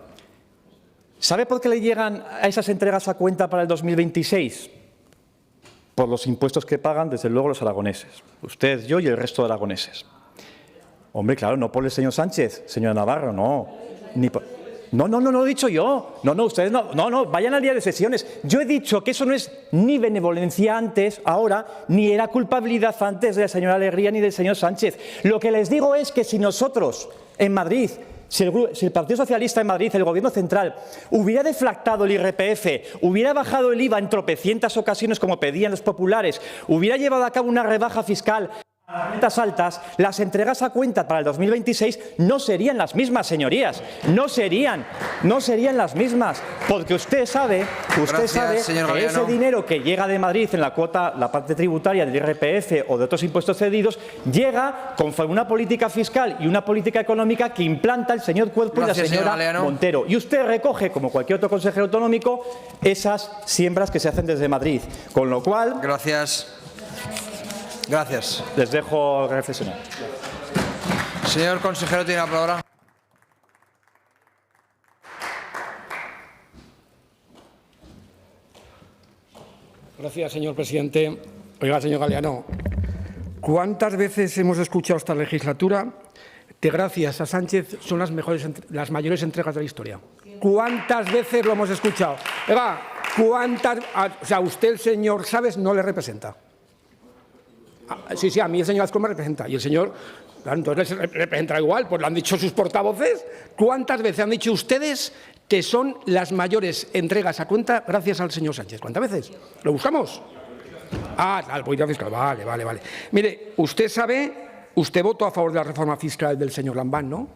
¿Sabe por qué le llegan a esas entregas a cuenta para el 2026? Por los impuestos que pagan, desde luego, los aragoneses. Usted, yo y el resto de aragoneses. Hombre, claro, no por el señor Sánchez, señora Navarro, no. Ni por... No lo he dicho yo. No, ustedes no, vayan al día de sesiones. Yo he dicho que eso no es ni benevolencia antes, ahora, ni era culpabilidad antes de la señora Alegría ni del señor Sánchez. Lo que les digo es que si nosotros, en Madrid, si el Partido Socialista en Madrid, el Gobierno central, hubiera deflactado el IRPF, hubiera bajado el IVA en tropecientas ocasiones como pedían los populares, hubiera llevado a cabo una rebaja fiscal a las rentas altas, las entregas a cuenta para el 2026 no serían las mismas, señorías. No serían las mismas. Porque usted sabe que ese dinero que llega de Madrid en la cuota, la parte tributaria del IRPF o de otros impuestos cedidos, llega conforme una política fiscal y una política económica que implanta el señor Cuerpo y la señora Montero. Y usted recoge, como cualquier otro consejero autonómico, esas siembras que se hacen desde Madrid. Con lo cual... Gracias. Les dejo reflexionar. Señor consejero, tiene la palabra. Gracias, señor presidente. Oiga, señor Galeano, ¿cuántas veces hemos escuchado esta legislatura que gracias a Sánchez son las mayores entregas de la historia? ¿Cuántas veces lo hemos escuchado? Oiga, ¿cuántas? O sea, usted, el señor Sabes, no le representa. Sí, a mí el señor Azcón me representa y el señor, entonces le representa igual, pues lo han dicho sus portavoces. ¿Cuántas veces han dicho ustedes que son las mayores entregas a cuenta gracias al señor Sánchez? ¿Cuántas veces? ¿Lo buscamos? La política fiscal, vale. Mire, usted sabe, usted votó a favor de la reforma fiscal del señor Lambán, ¿no?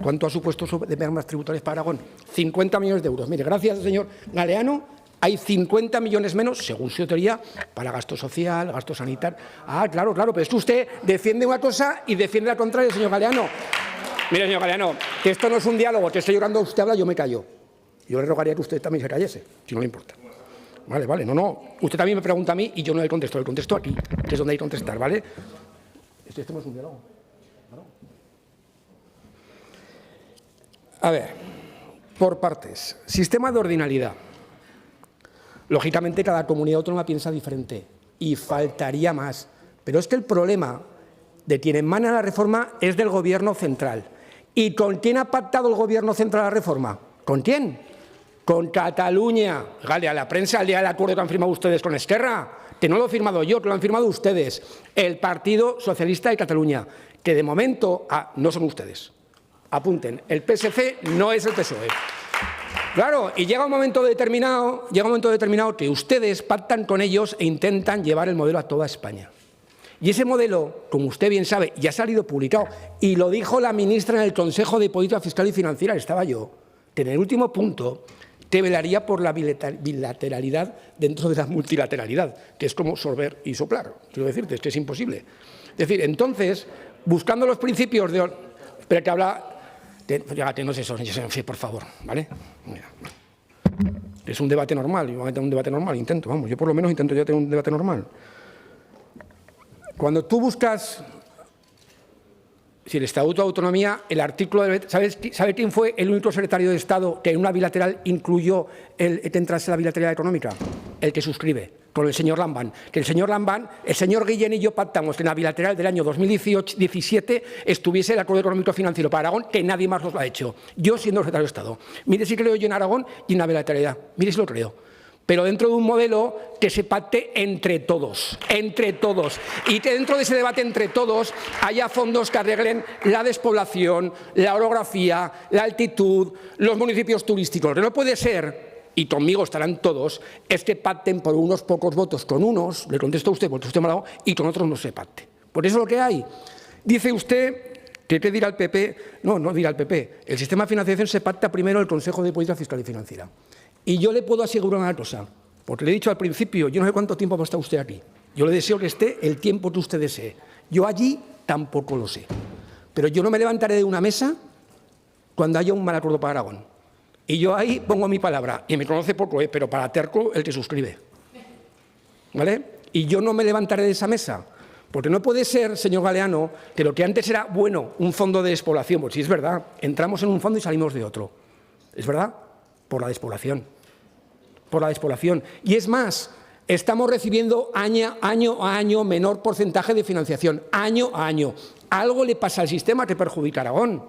¿Cuánto ha supuesto de mermas tributarias para Aragón? 50 millones de euros. Mire, gracias al señor Galeano, hay 50 millones menos, según su teoría, para gasto social, gasto sanitario. Claro, pero es que usted defiende una cosa y defiende la contraria, señor Galeano. Mire, señor Galeano, que esto no es un diálogo, que estoy llorando, usted habla, yo me callo. Yo le rogaría que usted también se callese, si no le importa. Vale, no. Usted también me pregunta a mí y yo no le contesto aquí, que es donde hay que contestar, ¿vale? Esto no es un diálogo. A ver, por partes. Sistema de ordinalidad. Lógicamente, cada comunidad autónoma piensa diferente y faltaría más. Pero es que el problema de quien emana la reforma es del Gobierno central. ¿Y con quién ha pactado el Gobierno central la reforma? ¿Con quién? Con Cataluña. Gale, a la prensa al día del acuerdo que han firmado ustedes con Esquerra, que no lo he firmado yo, que lo han firmado ustedes, el Partido Socialista de Cataluña, que de momento no son ustedes. Apunten, el PSC no es el PSOE. Claro, y llega un momento determinado que ustedes pactan con ellos e intentan llevar el modelo a toda España. Y ese modelo, como usted bien sabe, ya ha salido publicado, y lo dijo la ministra en el Consejo de Política Fiscal y Financiera, estaba yo, que en el último punto te velaría por la bilateralidad dentro de la multilateralidad, que es como sorber y soplar. Quiero decirte, es que es imposible. Es decir, entonces, buscando los principios de... Espera, que habla... Llégate, no sé eso, por favor, ¿vale? Mira. Es un debate normal, yo voy a tener un debate normal, intento, vamos, yo por lo menos intento ya tener un debate normal. Cuando tú buscas, si el Estatuto de Autonomía, el artículo, ¿sabe quién fue el único secretario de Estado que en una bilateral incluyó que entrase la bilateralidad económica? El que suscribe, con el señor Lambán. Que el señor Lambán, el señor Guillén y yo pactamos que en la bilateral del año 2017 estuviese el acuerdo económico financiero para Aragón, que nadie más lo ha hecho. Yo siendo secretario de Estado. Mire si creo yo en Aragón y en la bilateralidad. Mire si lo creo. Pero dentro de un modelo que se pacte entre todos, y que dentro de ese debate entre todos haya fondos que arreglen la despoblación, la orografía, la altitud, los municipios turísticos. Lo que no puede ser, y conmigo estarán todos, es que pacten por unos pocos votos con unos, le contesto a usted porque usted me ha dado, y con otros no se pacte. Por eso es lo que hay. Dice usted que ¿qué dirá el PP? No dirá el PP. El sistema de financiación se pacta primero en el Consejo de Política Fiscal y Financiera. Y yo le puedo asegurar una cosa, porque le he dicho al principio, yo no sé cuánto tiempo va a estar usted aquí. Yo le deseo que esté el tiempo que usted desee. Yo allí tampoco lo sé. Pero yo no me levantaré de una mesa cuando haya un mal acuerdo para Aragón. Y yo ahí pongo mi palabra. Y me conoce poco, pero para terco el que suscribe. ¿Vale? Y yo no me levantaré de esa mesa. Porque no puede ser, señor Galeano, que lo que antes era, bueno, un fondo de despoblación. Pues sí, es verdad. Entramos en un fondo y salimos de otro. ¿Es verdad? Por la despoblación. Por la despoblación. Y es más, estamos recibiendo año a año menor porcentaje de financiación. Año a año. Algo le pasa al sistema que perjudica a Aragón.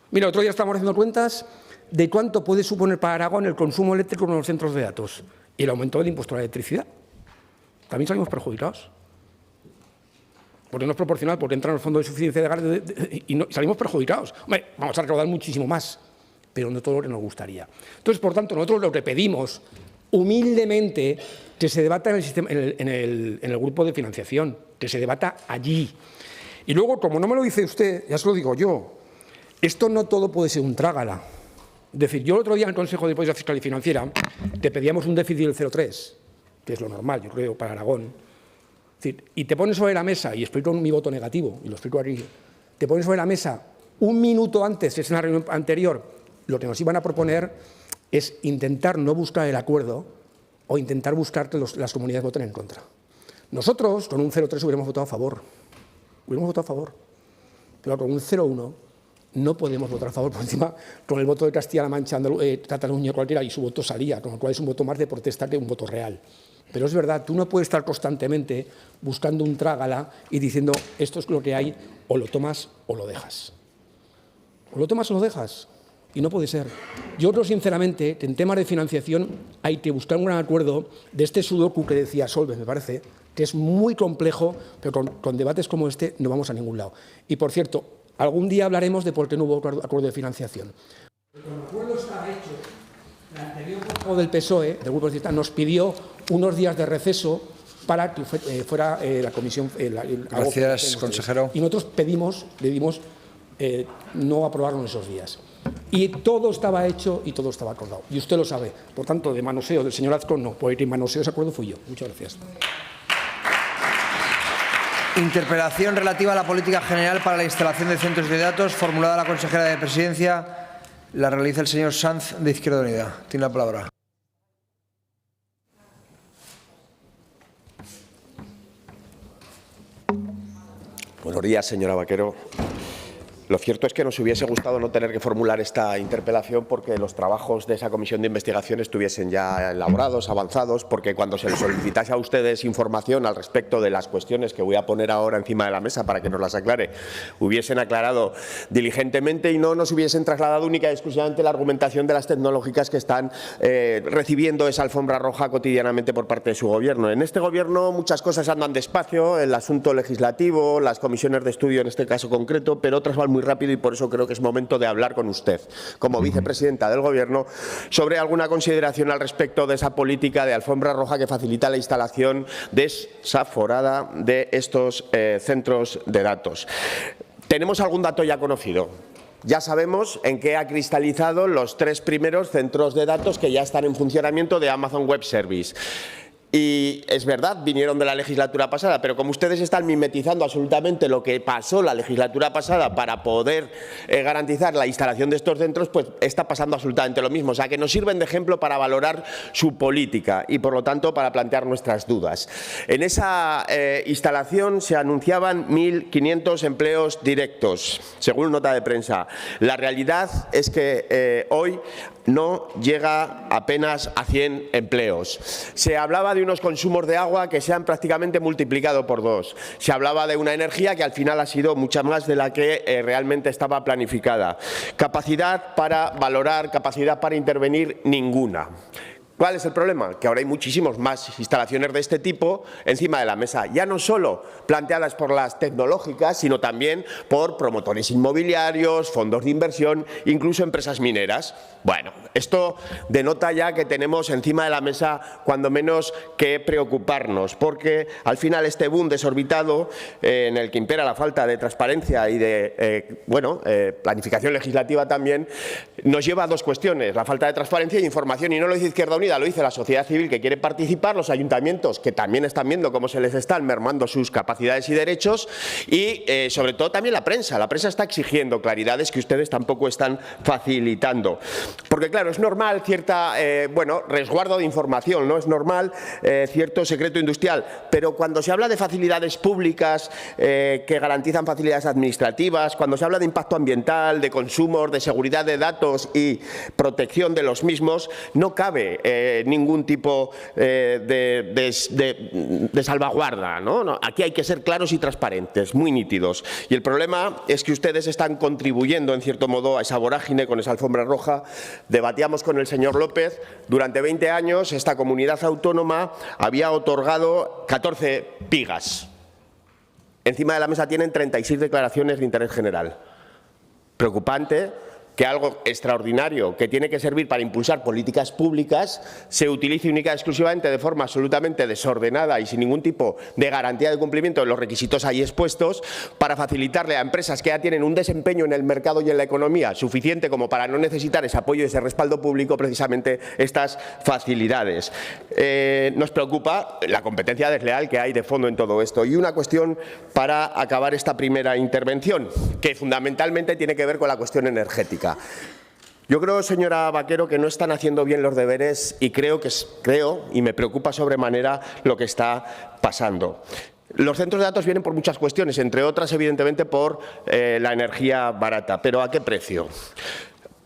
Mira, otro día estamos haciendo cuentas de cuánto puede suponer para Aragón el consumo eléctrico en los centros de datos y el aumento del impuesto a la electricidad. También salimos perjudicados. Porque no es proporcional, porque entran los fondos de suficiencia de gas y salimos perjudicados. Hombre, vamos a recaudar muchísimo más, pero no todo lo que nos gustaría. Entonces, por tanto, nosotros lo que pedimos humildemente que se debata en el grupo de financiación, que se debata allí. Y luego, como no me lo dice usted, ya se lo digo yo, esto no todo puede ser un trágala. Es decir, yo el otro día en el Consejo de Política Fiscal y Financiera te pedíamos un déficit del 0,3, que es lo normal, yo creo, para Aragón. Es decir, y te pones sobre la mesa, y explico mi voto negativo, y lo explico aquí, te pones sobre la mesa un minuto antes, es en la reunión anterior, lo que nos iban a proponer es intentar no buscar el acuerdo o intentar buscar que las comunidades voten en contra. Nosotros, con un 0,3 hubiéramos votado a favor. Pero con un 0,1 no podemos votar a favor. Por encima, con el voto de Castilla-La Mancha, Cataluña, cualquiera, y su voto salía, con lo cual es un voto más de protesta que un voto real. Pero es verdad, tú no puedes estar constantemente buscando un trágala y diciendo esto es lo que hay, o lo tomas o lo dejas. O lo tomas o lo dejas. Y no puede ser. Yo creo sinceramente que en temas de financiación hay que buscar un gran acuerdo de este sudoku que decía Solves, me parece, que es muy complejo, pero con debates como este no vamos a ningún lado. Y por cierto, algún día hablaremos de por qué no hubo acuerdo de financiación. Cuando el acuerdo estaba hecho, el anterior grupo del PSOE, del Grupo Socialista, nos pidió unos días de receso para que fuera la comisión. Gracias, consejero. Y nosotros le dimos no aprobaron esos días. Y todo estaba hecho y todo estaba acordado. Y usted lo sabe. Por tanto, de manoseo del señor Azcón no, porque quien manoseó ese acuerdo fui yo. Muchas gracias. Interpelación relativa a la política general para la instalación de centros de datos, formulada a la consejera de Presidencia. La realiza el señor Sanz, de Izquierda Unida. Tiene la palabra. Buenos días, señora Vaquero. Lo cierto es que nos hubiese gustado no tener que formular esta interpelación porque los trabajos de esa comisión de investigación estuviesen ya elaborados, avanzados, porque cuando se les solicitase a ustedes información al respecto de las cuestiones que voy a poner ahora encima de la mesa para que nos las aclare, hubiesen aclarado diligentemente y no nos hubiesen trasladado única y exclusivamente la argumentación de las tecnológicas que están recibiendo esa alfombra roja cotidianamente por parte de su gobierno. En este gobierno muchas cosas andan despacio, el asunto legislativo, las comisiones de estudio en este caso concreto, pero otras van muy muy rápido y por eso creo que es momento de hablar con usted, como vicepresidenta del Gobierno, sobre alguna consideración al respecto de esa política de alfombra roja que facilita la instalación desaforada de estos centros de datos. ¿Tenemos algún dato ya conocido? Ya sabemos en qué ha cristalizado los 3 primeros centros de datos que ya están en funcionamiento de Amazon Web Service. Y es verdad, vinieron de la legislatura pasada, pero como ustedes están mimetizando absolutamente lo que pasó la legislatura pasada para poder garantizar la instalación de estos centros, pues está pasando absolutamente lo mismo. O sea, que nos sirven de ejemplo para valorar su política y, por lo tanto, para plantear nuestras dudas. En esa instalación se anunciaban 1.500 empleos directos, según nota de prensa. La realidad es que hoy no llega apenas a 100 empleos. Se hablaba de unos consumos de agua que se han prácticamente multiplicado por 2. Se hablaba de una energía que al final ha sido mucha más de la que realmente estaba planificada. Capacidad para valorar, capacidad para intervenir, ninguna. ¿Cuál es el problema? Que ahora hay muchísimas más instalaciones de este tipo encima de la mesa, ya no solo planteadas por las tecnológicas, sino también por promotores inmobiliarios, fondos de inversión, incluso empresas mineras. Bueno, esto denota ya que tenemos encima de la mesa cuando menos que preocuparnos, porque al final este boom desorbitado en el que impera la falta de transparencia y de planificación legislativa también, nos lleva a 2 cuestiones: la falta de transparencia y información. Y no lo dice Izquierda Unida, lo dice la sociedad civil que quiere participar, los ayuntamientos que también están viendo cómo se les están mermando sus capacidades y derechos y, sobre todo, también la prensa. La prensa está exigiendo claridades que ustedes tampoco están facilitando. Porque, claro, es normal cierta, resguardo de información, ¿no? Es normal cierto secreto industrial, pero cuando se habla de facilidades públicas que garantizan facilidades administrativas, cuando se habla de impacto ambiental, de consumos, de seguridad de datos y protección de los mismos, no cabe ningún tipo de salvaguarda, ¿no? Aquí hay que ser claros y transparentes, muy nítidos. Y el problema es que ustedes están contribuyendo, en cierto modo, a esa vorágine con esa alfombra roja. Debatíamos con el señor López. Durante 20 años esta comunidad autónoma había otorgado 14 PIGAs. Encima de la mesa tienen 36 declaraciones de interés general. Preocupante que algo extraordinario que tiene que servir para impulsar políticas públicas se utilice única y exclusivamente de forma absolutamente desordenada y sin ningún tipo de garantía de cumplimiento de los requisitos ahí expuestos para facilitarle a empresas que ya tienen un desempeño en el mercado y en la economía suficiente como para no necesitar ese apoyo y ese respaldo público precisamente estas facilidades. Nos preocupa la competencia desleal que hay de fondo en todo esto. Y una cuestión para acabar esta primera intervención, que fundamentalmente tiene que ver con la cuestión energética. Yo creo, señora Vaquero, que no están haciendo bien los deberes y creo y me preocupa sobremanera lo que está pasando. Los centros de datos vienen por muchas cuestiones, entre otras, evidentemente, por la energía barata. ¿Pero a qué precio?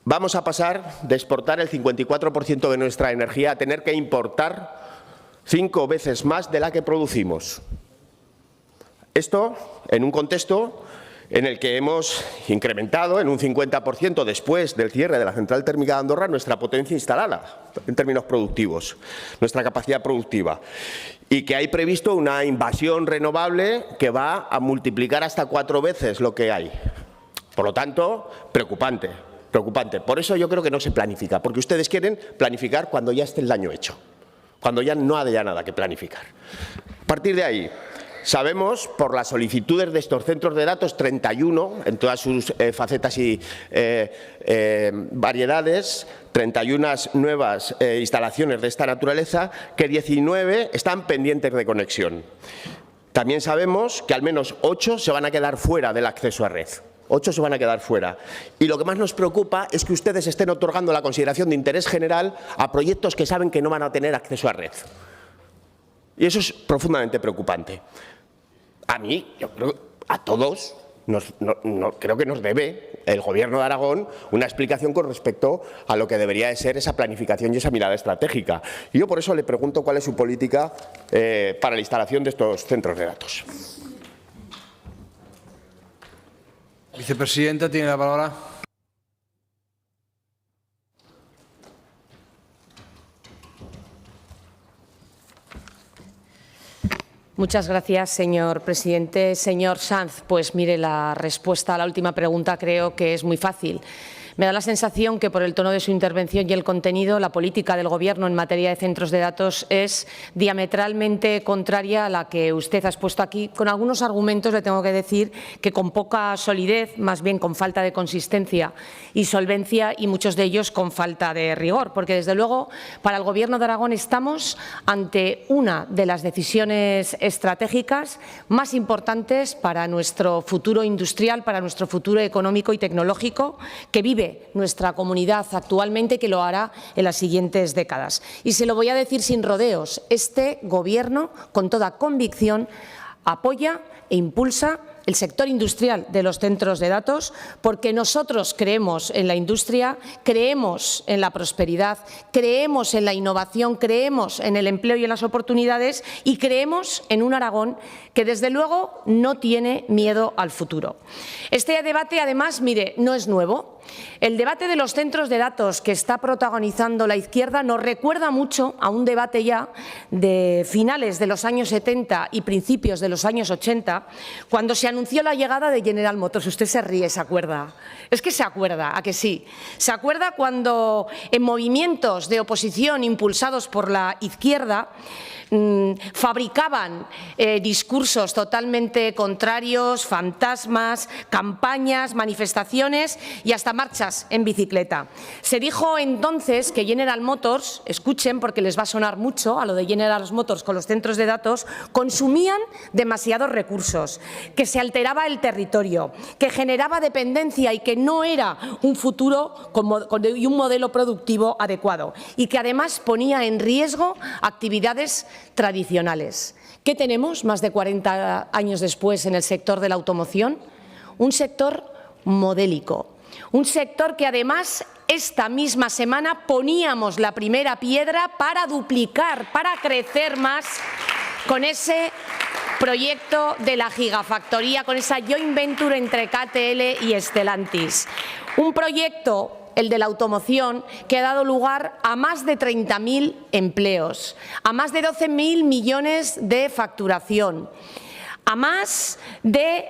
Vamos a pasar de exportar el 54% de nuestra energía a tener que importar 5 veces más de la que producimos. Esto en un contexto en el que hemos incrementado en un 50% después del cierre de la central térmica de Andorra nuestra potencia instalada en términos productivos, nuestra capacidad productiva, y que hay previsto una invasión renovable que va a multiplicar hasta 4 veces lo que hay. Por lo tanto, preocupante. Por eso yo creo que no se planifica, porque ustedes quieren planificar cuando ya esté el daño hecho, cuando ya no haya nada que planificar. A partir de ahí, sabemos, por las solicitudes de estos centros de datos, 31 en todas sus facetas y variedades, 31 nuevas instalaciones de esta naturaleza, que 19 están pendientes de conexión. También sabemos que al menos 8 se van a quedar fuera del acceso a red. 8 se van a quedar fuera. Y lo que más nos preocupa es que ustedes estén otorgando la consideración de interés general a proyectos que saben que no van a tener acceso a red. Y eso es profundamente preocupante. A mí, yo creo, a todos, creo que nos debe el Gobierno de Aragón una explicación con respecto a lo que debería de ser esa planificación y esa mirada estratégica. Y yo por eso le pregunto cuál es su política para la instalación de estos centros de datos. Vicepresidenta, tiene la palabra. Muchas gracias, señor presidente. Señor Sanz, pues mire, la respuesta a la última pregunta creo que es muy fácil. Me da la sensación que, por el tono de su intervención y el contenido, la política del Gobierno en materia de centros de datos es diametralmente contraria a la que usted ha expuesto aquí, con algunos argumentos, le tengo que decir, que con poca solidez, más bien con falta de consistencia y solvencia, y muchos de ellos con falta de rigor, porque, desde luego, para el Gobierno de Aragón estamos ante una de las decisiones estratégicas más importantes para nuestro futuro industrial, para nuestro futuro económico y tecnológico, que vive nuestra comunidad actualmente, que lo hará en las siguientes décadas. Y se lo voy a decir sin rodeos, este Gobierno, con toda convicción, apoya e impulsa el sector industrial de los centros de datos, porque nosotros creemos en la industria, creemos en la prosperidad, creemos en la innovación, creemos en el empleo y en las oportunidades, y creemos en un Aragón que, desde luego, no tiene miedo al futuro. Este debate, además, mire, no es nuevo. El debate de los centros de datos que está protagonizando la izquierda nos recuerda mucho a un debate ya de finales de los años 70 y principios de los años 80, cuando se anunció la llegada de General Motors. Usted se ríe, ¿se acuerda? Es que se acuerda, ¿a que sí? ¿Se acuerda cuando, en movimientos de oposición impulsados por la izquierda, fabricaban discursos totalmente contrarios, fantasmas, campañas, manifestaciones y hasta marchas en bicicleta? Se dijo entonces que General Motors, escuchen porque les va a sonar mucho a lo de General Motors con los centros de datos, consumían demasiados recursos, que se alteraba el territorio, que generaba dependencia y que no era un futuro y un modelo productivo adecuado, y que además ponía en riesgo actividades tradicionales. ¿Qué tenemos más de 40 años después en el sector de la automoción? Un sector modélico, un sector que además esta misma semana poníamos la primera piedra para duplicar, para crecer más con ese proyecto de la gigafactoría, con esa joint venture entre KTL y Stellantis. Un proyecto, el de la automoción, que ha dado lugar a más de 30.000 empleos, a más de 12.000 millones de facturación, a más de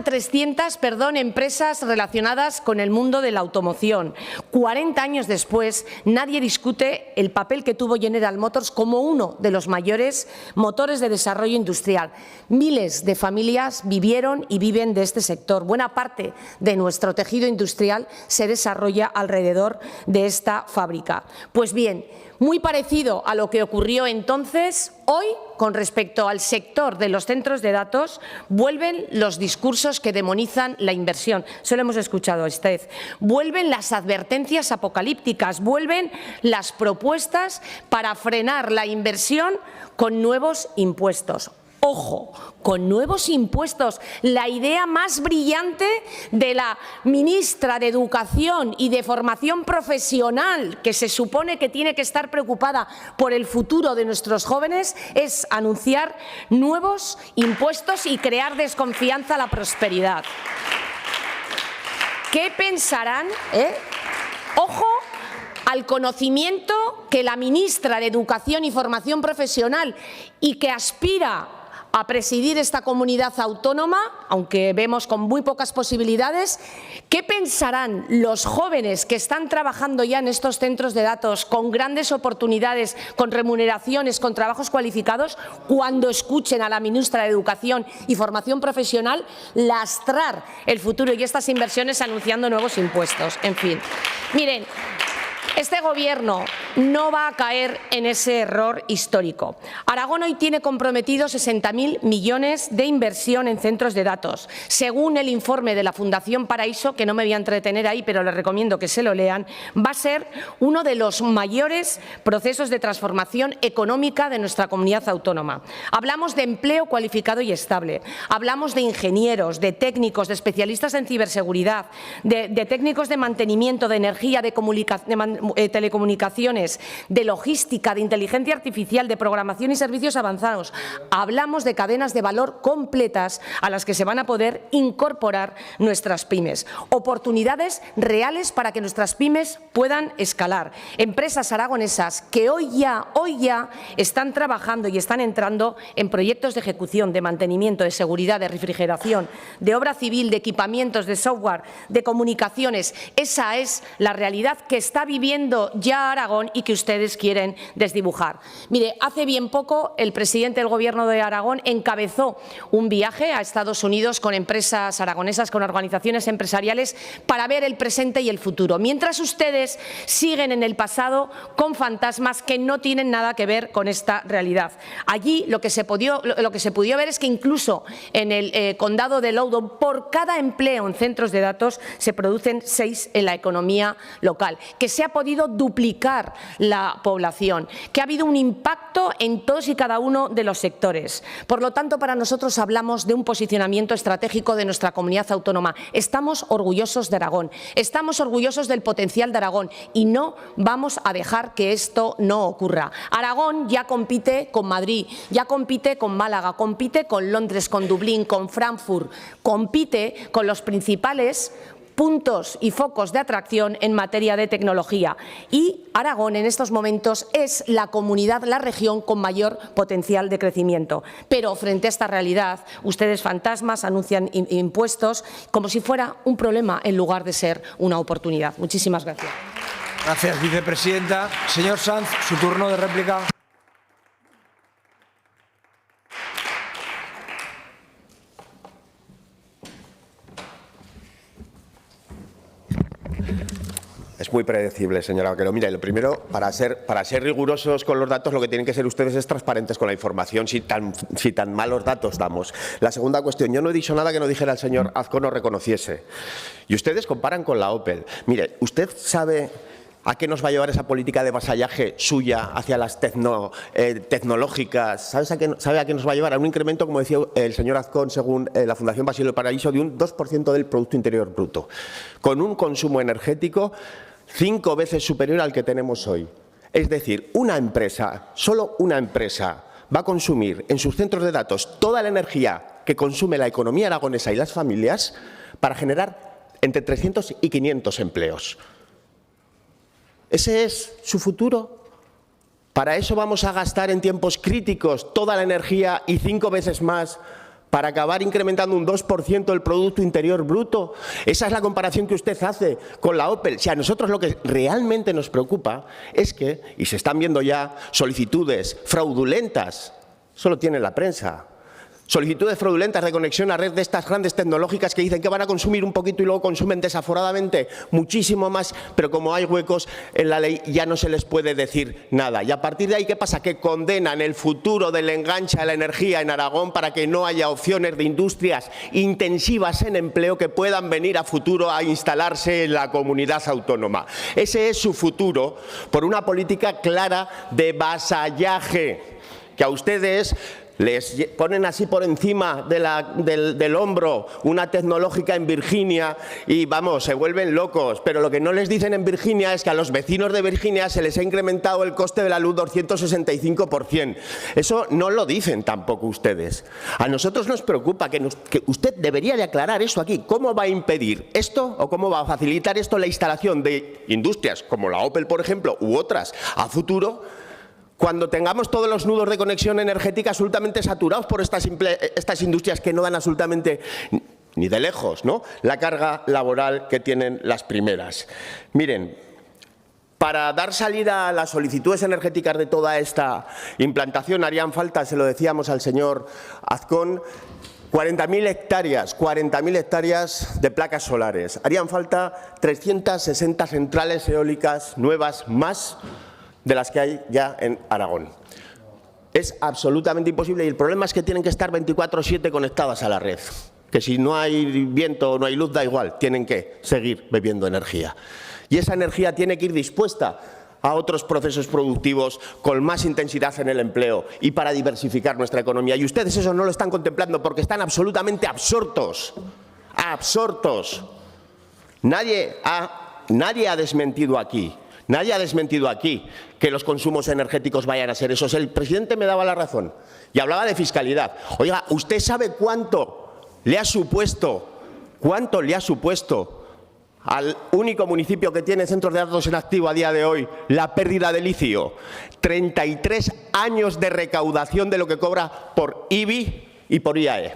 300 empresas relacionadas con el mundo de la automoción. 40 años después, nadie discute el papel que tuvo General Motors como uno de los mayores motores de desarrollo industrial. Miles de familias vivieron y viven de este sector. Buena parte de nuestro tejido industrial se desarrolla alrededor de esta fábrica. Pues bien, muy parecido a lo que ocurrió entonces, hoy, con respecto al sector de los centros de datos, vuelven los discursos que demonizan la inversión. Se lo hemos escuchado a usted. Vuelven las advertencias apocalípticas, vuelven las propuestas para frenar la inversión con nuevos impuestos. Ojo, con nuevos impuestos. La idea más brillante de la ministra de Educación y de Formación Profesional, que se supone que tiene que estar preocupada por el futuro de nuestros jóvenes, es anunciar nuevos impuestos y crear desconfianza a la prosperidad. ¿Qué pensarán? Ojo al conocimiento que la ministra de Educación y Formación Profesional, y que aspira a presidir esta comunidad autónoma, aunque vemos con muy pocas posibilidades, ¿qué pensarán los jóvenes que están trabajando ya en estos centros de datos con grandes oportunidades, con remuneraciones, con trabajos cualificados, cuando escuchen a la ministra de Educación y Formación Profesional lastrar el futuro y estas inversiones anunciando nuevos impuestos? En fin, miren, este Gobierno no va a caer en ese error histórico. Aragón hoy tiene comprometidos 60.000 millones de inversión en centros de datos. Según el informe de la Fundación Paraíso, que no me voy a entretener ahí, pero les recomiendo que se lo lean, va a ser uno de los mayores procesos de transformación económica de nuestra comunidad autónoma. Hablamos de empleo cualificado y estable, hablamos de ingenieros, de técnicos, de especialistas en ciberseguridad, de técnicos de mantenimiento, de energía, de telecomunicaciones, de logística, de inteligencia artificial, de programación y servicios avanzados. Hablamos de cadenas de valor completas a las que se van a poder incorporar nuestras pymes. Oportunidades reales para que nuestras pymes puedan escalar. Empresas aragonesas que hoy ya están trabajando y están entrando en proyectos de ejecución, de mantenimiento, de seguridad, de refrigeración, de obra civil, de equipamientos, de software, de comunicaciones. Esa es la realidad que está viviendo ya Aragón y que ustedes quieren desdibujar. Mire, hace bien poco el presidente del Gobierno de Aragón encabezó un viaje a Estados Unidos con empresas aragonesas, con organizaciones empresariales, para ver el presente y el futuro, mientras ustedes siguen en el pasado con fantasmas que no tienen nada que ver con esta realidad. Allí lo que se pudo ver es que incluso en el condado de Loudoun, por cada empleo en centros de datos se producen 6 en la economía local, que se ha podido duplicar la población, que ha habido un impacto en todos y cada uno de los sectores. Por lo tanto, para nosotros hablamos de un posicionamiento estratégico de nuestra comunidad autónoma. Estamos orgullosos de Aragón, estamos orgullosos del potencial de Aragón y no vamos a dejar que esto no ocurra. Aragón ya compite con Madrid, ya compite con Málaga, compite con Londres, con Dublín, con Frankfurt, compite con los principales puntos y focos de atracción en materia de tecnología. Y Aragón en estos momentos es la comunidad, la región con mayor potencial de crecimiento. Pero frente a esta realidad, ustedes fantasmas anuncian impuestos como si fuera un problema en lugar de ser una oportunidad. Muchísimas gracias. Gracias, vicepresidenta. Señor Sanz, su turno de réplica. Es muy predecible, señora Vaquero. Mira, lo primero, para ser rigurosos con los datos, lo que tienen que ser ustedes es transparentes con la información, si tan malos datos damos. La segunda cuestión, yo no he dicho nada que no dijera el señor Azcón o reconociese. Y ustedes comparan con la Opel. Mire, ¿usted sabe a qué nos va a llevar esa política de vasallaje suya hacia las tecnológicas? ¿Sabe a qué nos va a llevar? A un incremento, como decía el señor Azcón, según la Fundación Basilio del Paraíso, de un 2% del Producto Interior Bruto, con un consumo energético 5 veces superior al que tenemos hoy. Es decir, una empresa, solo una empresa, va a consumir en sus centros de datos toda la energía que consume la economía aragonesa y las familias para generar entre 300 y 500 empleos. ¿Ese es su futuro? ¿Para eso vamos a gastar en tiempos críticos toda la energía y 5 veces más para acabar incrementando un 2% del Producto Interior Bruto? Esa es la comparación que usted hace con la Opel. Si a nosotros lo que realmente nos preocupa es que, y se están viendo ya solicitudes fraudulentas, solo tiene la prensa, solicitudes fraudulentas de conexión a red de estas grandes tecnológicas que dicen que van a consumir un poquito y luego consumen desaforadamente muchísimo más, pero como hay huecos en la ley ya no se les puede decir nada. Y a partir de ahí, ¿qué pasa? Que condenan el futuro del enganche a la energía en Aragón para que no haya opciones de industrias intensivas en empleo que puedan venir a futuro a instalarse en la comunidad autónoma. Ese es su futuro por una política clara de vasallaje que a ustedes les ponen así por encima del hombro una tecnológica en Virginia y, vamos, se vuelven locos. Pero lo que no les dicen en Virginia es que a los vecinos de Virginia se les ha incrementado el coste de la luz 265%. Eso no lo dicen tampoco ustedes. A nosotros nos preocupa que usted debería de aclarar eso aquí. ¿Cómo va a impedir esto o cómo va a facilitar esto la instalación de industrias como la Opel, por ejemplo, u otras a futuro, cuando tengamos todos los nudos de conexión energética absolutamente saturados por estas industrias que no dan absolutamente ni de lejos, ¿no?, la carga laboral que tienen las primeras? Miren, para dar salida a las solicitudes energéticas de toda esta implantación harían falta, se lo decíamos al señor Azcón, 40.000 hectáreas de placas solares. Harían falta 360 centrales eólicas nuevas más de las que hay ya en Aragón. Es absolutamente imposible y el problema es que tienen que estar 24/7 conectadas a la red. Que si no hay viento o no hay luz, da igual, tienen que seguir bebiendo energía. Y esa energía tiene que ir dispuesta a otros procesos productivos con más intensidad en el empleo y para diversificar nuestra economía. Y ustedes eso no lo están contemplando porque están absolutamente absortos. Absortos. Nadie ha desmentido aquí Nadie ha desmentido aquí que los consumos energéticos vayan a ser esos. El presidente me daba la razón y hablaba de fiscalidad. Oiga, ¿usted sabe cuánto le ha supuesto al único municipio que tiene centros de datos en activo a día de hoy la pérdida de litio? 33 años de recaudación de lo que cobra por IBI y por IAE.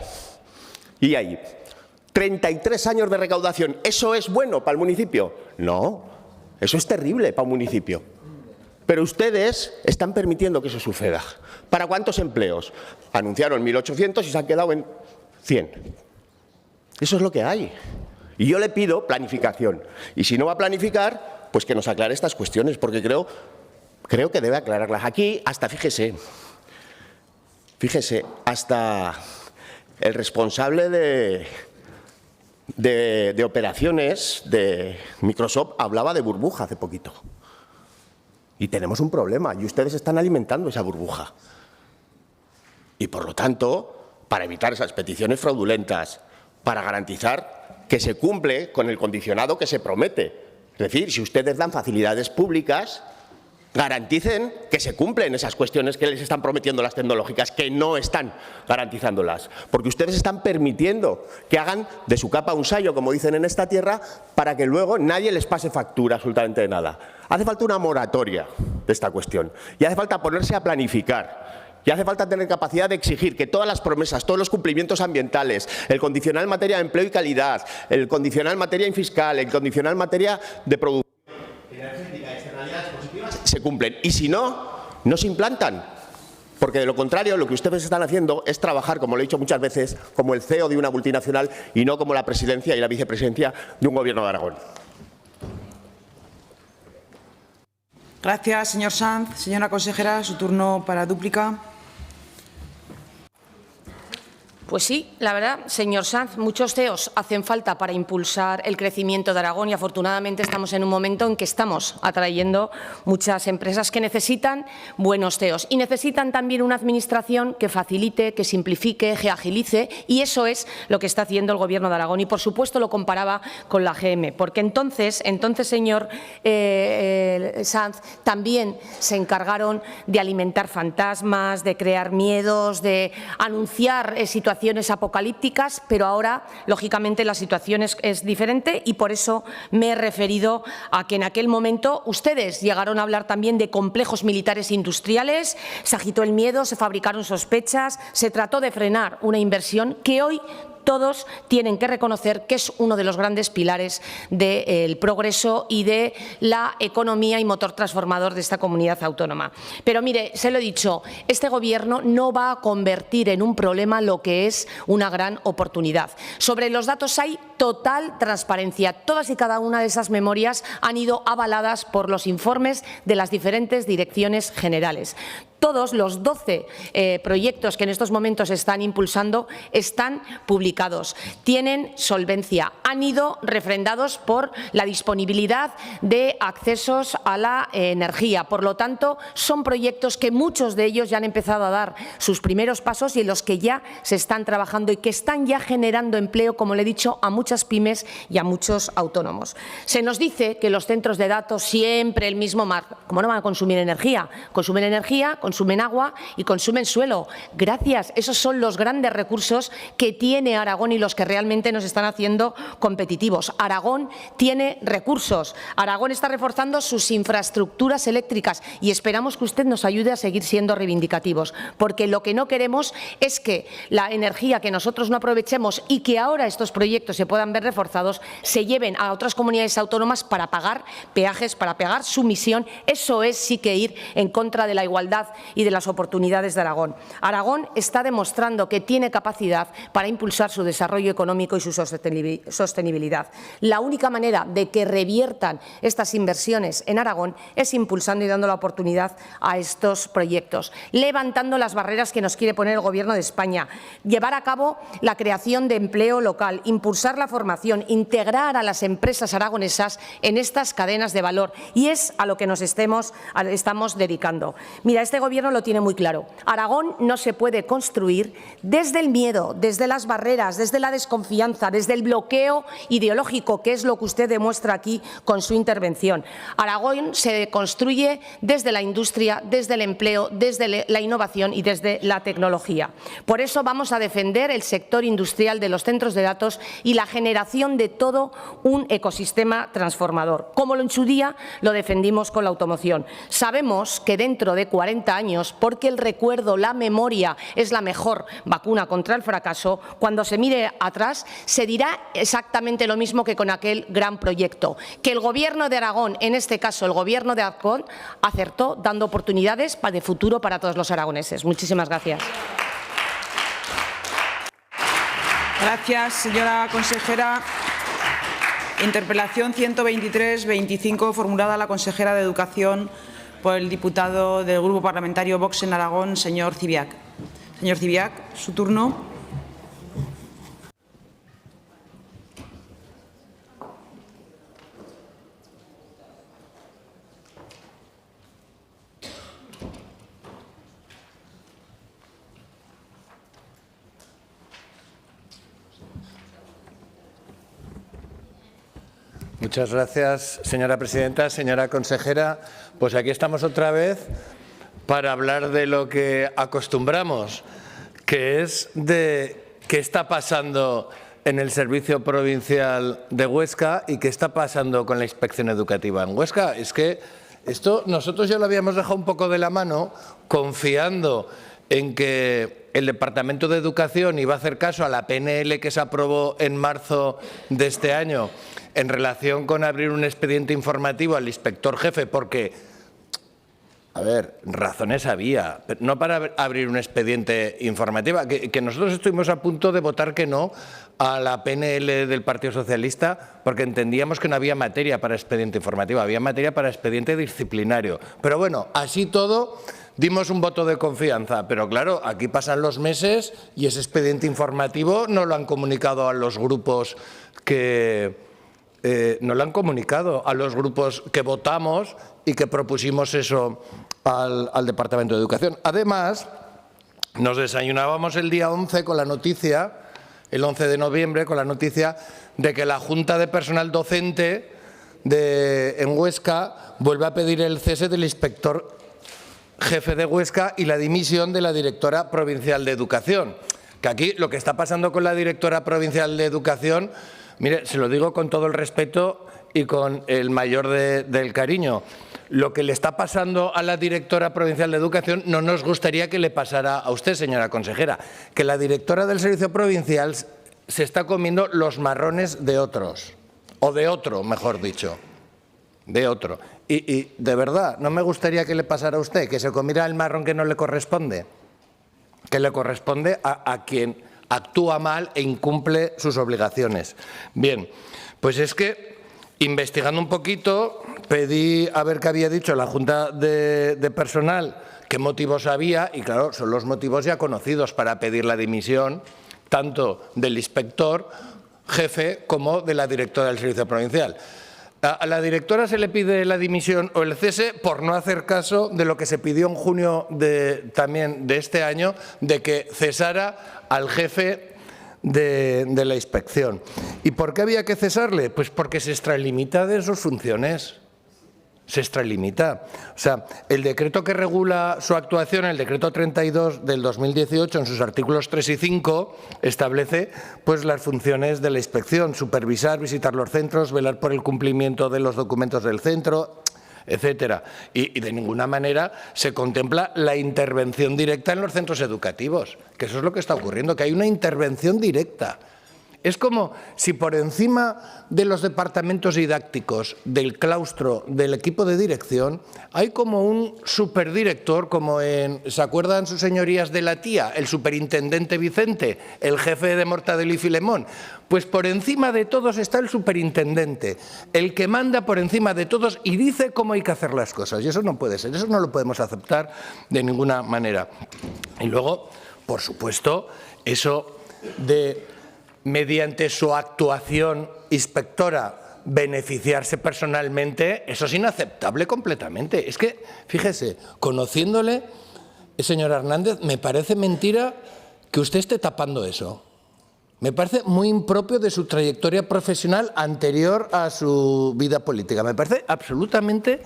33 años de recaudación. ¿Eso es bueno para el municipio? No, eso es terrible para un municipio. Pero ustedes están permitiendo que eso suceda. ¿Para cuántos empleos? Anunciaron 1.800 y se han quedado en 100. Eso es lo que hay. Y yo le pido planificación. Y si no va a planificar, pues que nos aclare estas cuestiones, porque creo que debe aclararlas. Aquí, hasta, fíjese, hasta el responsable de operaciones de Microsoft hablaba de burbuja hace poquito. Y tenemos un problema, y ustedes están alimentando esa burbuja. Y, por lo tanto, para evitar esas peticiones fraudulentas, para garantizar que se cumple con el condicionado que se promete. Es decir, si ustedes dan facilidades públicas, garanticen que se cumplen esas cuestiones que les están prometiendo las tecnológicas, que no están garantizándolas. Porque ustedes están permitiendo que hagan de su capa un sayo, como dicen en esta tierra, para que luego nadie les pase factura absolutamente de nada. Hace falta una moratoria de esta cuestión y hace falta ponerse a planificar. Y hace falta tener capacidad de exigir que todas las promesas, todos los cumplimientos ambientales, el condicional en materia de empleo y calidad, el condicional en materia fiscal, el condicional en materia de producción energética, externalidades positivas, se cumplen. Y si no, no se implantan. Porque de lo contrario, lo que ustedes están haciendo es trabajar, como lo he dicho muchas veces, como el CEO de una multinacional y no como la presidencia y la vicepresidencia de un gobierno de Aragón. Gracias, señor Sanz. Señora consejera, su turno para dúplica. Pues sí, la verdad, señor Sanz, muchos CEOs hacen falta para impulsar el crecimiento de Aragón y afortunadamente estamos en un momento en que estamos atrayendo muchas empresas que necesitan buenos CEOs y necesitan también una administración que facilite, que simplifique, que agilice y eso es lo que está haciendo el Gobierno de Aragón y por supuesto lo comparaba con la GM, porque entonces señor Sanz, también se encargaron de alimentar fantasmas, de crear miedos, de anunciar situaciones apocalípticas, pero ahora, lógicamente, la situación es diferente y por eso me he referido a que en aquel momento ustedes llegaron a hablar también de complejos militares industriales, se agitó el miedo, se fabricaron sospechas, se trató de frenar una inversión que hoy todos tienen que reconocer que es uno de los grandes pilares del progreso y de la economía y motor transformador de esta comunidad autónoma. Pero mire, se lo he dicho, este Gobierno no va a convertir en un problema lo que es una gran oportunidad. Sobre los datos hay total transparencia. Todas y cada una de esas memorias han ido avaladas por los informes de las diferentes direcciones generales. Todos los 12 proyectos que en estos momentos están impulsando están publicados, tienen solvencia, han ido refrendados por la disponibilidad de accesos a la energía. Por lo tanto, son proyectos que muchos de ellos ya han empezado a dar sus primeros pasos y en los que ya se están trabajando y que están ya generando empleo, como le he dicho, a muchas pymes y a muchos autónomos. Se nos dice que los centros de datos siempre el mismo mar. ¿Cómo no van a consumir energía? Consumen energía, consumen agua y consumen suelo. Gracias, esos son los grandes recursos que tiene Aragón y los que realmente nos están haciendo competitivos. Aragón tiene recursos, Aragón está reforzando sus infraestructuras eléctricas y esperamos que usted nos ayude a seguir siendo reivindicativos, porque lo que no queremos es que la energía que nosotros no aprovechemos y que ahora estos proyectos se puedan ver reforzados se lleven a otras comunidades autónomas para pagar peajes, para pagar su misión. Eso es sí que ir en contra de la igualdad y de las oportunidades de Aragón. Aragón está demostrando que tiene capacidad para impulsar su desarrollo económico y su sostenibilidad. La única manera de que reviertan estas inversiones en Aragón es impulsando y dando la oportunidad a estos proyectos, levantando las barreras que nos quiere poner el Gobierno de España, llevar a cabo la creación de empleo local, impulsar la formación, integrar a las empresas aragonesas en estas cadenas de valor y es a lo que nos estamos dedicando. Mira, este Gobierno lo tiene muy claro. Aragón no se puede construir desde el miedo, desde las barreras, desde la desconfianza, desde el bloqueo ideológico, que es lo que usted demuestra aquí con su intervención. Aragón se construye desde la industria, desde el empleo, desde la innovación y desde la tecnología. Por eso vamos a defender el sector industrial de los centros de datos y la generación de todo un ecosistema transformador, como en su día lo defendimos con la automoción. Sabemos que dentro de 40 años, porque el recuerdo, la memoria es la mejor vacuna contra el fracaso, cuando se mire atrás se dirá exactamente lo mismo que con aquel gran proyecto, que el Gobierno de Aragón, en este caso el Gobierno de Azcón, acertó dando oportunidades de futuro para todos los aragoneses. Muchísimas gracias. Gracias, señora consejera. Interpelación 123-25, formulada a la consejera de Educación por el diputado del Grupo Parlamentario Vox en Aragón, señor Zibiac. Señor Zibiac, su turno. Muchas gracias, señora presidenta. Señora consejera, pues aquí estamos otra vez para hablar de lo que acostumbramos, que es de qué está pasando en el Servicio Provincial de Huesca y qué está pasando con la inspección educativa en Huesca. Es que esto nosotros ya lo habíamos dejado un poco de la mano, confiando en que el Departamento de Educación iba a hacer caso a la PNL que se aprobó en marzo de este año en relación con abrir un expediente informativo al inspector jefe, porque, a ver, razones había, pero no para abrir un expediente informativo, que nosotros estuvimos a punto de votar que no a la PNL del Partido Socialista porque entendíamos que no había materia para expediente informativo, había materia para expediente disciplinario. Pero bueno, así todo dimos un voto de confianza, pero claro, aquí pasan los meses y ese expediente informativo no lo han comunicado a los grupos que no lo han comunicado a los grupos que votamos y que propusimos eso al Departamento de Educación. Además, nos desayunábamos el día 11 con la noticia, el 11 de noviembre, con la noticia de que la Junta de Personal Docente en Huesca vuelve a pedir el cese del inspector jefe de Huesca y la dimisión de la directora provincial de Educación. Que aquí lo que está pasando con la directora provincial de Educación, mire, se lo digo con todo el respeto y con el mayor del cariño. Lo que le está pasando a la directora provincial de Educación no nos gustaría que le pasara a usted, señora consejera. Que la directora del Servicio Provincial se está comiendo los marrones de otros. O de otro, mejor dicho. De otro. Y de verdad, no me gustaría que le pasara a usted, que se comiera el marrón que no le corresponde. Que le corresponde a quien actúa mal e incumple sus obligaciones. Bien, pues es que, investigando un poquito, pedí a ver qué había dicho la Junta de Personal, qué motivos había, y claro, son los motivos ya conocidos para pedir la dimisión, tanto del inspector jefe como de la directora del Servicio Provincial. A la directora se le pide la dimisión o el cese por no hacer caso de lo que se pidió en junio también de este año, de que cesara al jefe de la inspección. ¿Y por qué había que cesarle? Pues porque se extralimita de sus funciones. Se extralimita. O sea, el decreto que regula su actuación, el decreto 32 del 2018, en sus artículos 3 y 5, establece pues las funciones de la inspección: supervisar, visitar los centros, velar por el cumplimiento de los documentos del centro, etcétera. Y de ninguna manera se contempla la intervención directa en los centros educativos, que eso es lo que está ocurriendo, que hay una intervención directa. Es como si por encima de los departamentos didácticos, del claustro, del equipo de dirección, hay como un superdirector, como ¿se acuerdan sus señorías de la tía? El superintendente Vicente, el jefe de Mortadelo y Filemón. Pues por encima de todos está el superintendente, el que manda por encima de todos y dice cómo hay que hacer las cosas. Y eso no puede ser, eso no lo podemos aceptar de ninguna manera. Y luego, por supuesto, eso de, mediante su actuación inspectora, beneficiarse personalmente, eso es inaceptable completamente. Es que, fíjese, conociéndole, señor Hernández, me parece mentira que usted esté tapando eso. Me parece muy impropio de su trayectoria profesional anterior a su vida política. Me parece absolutamente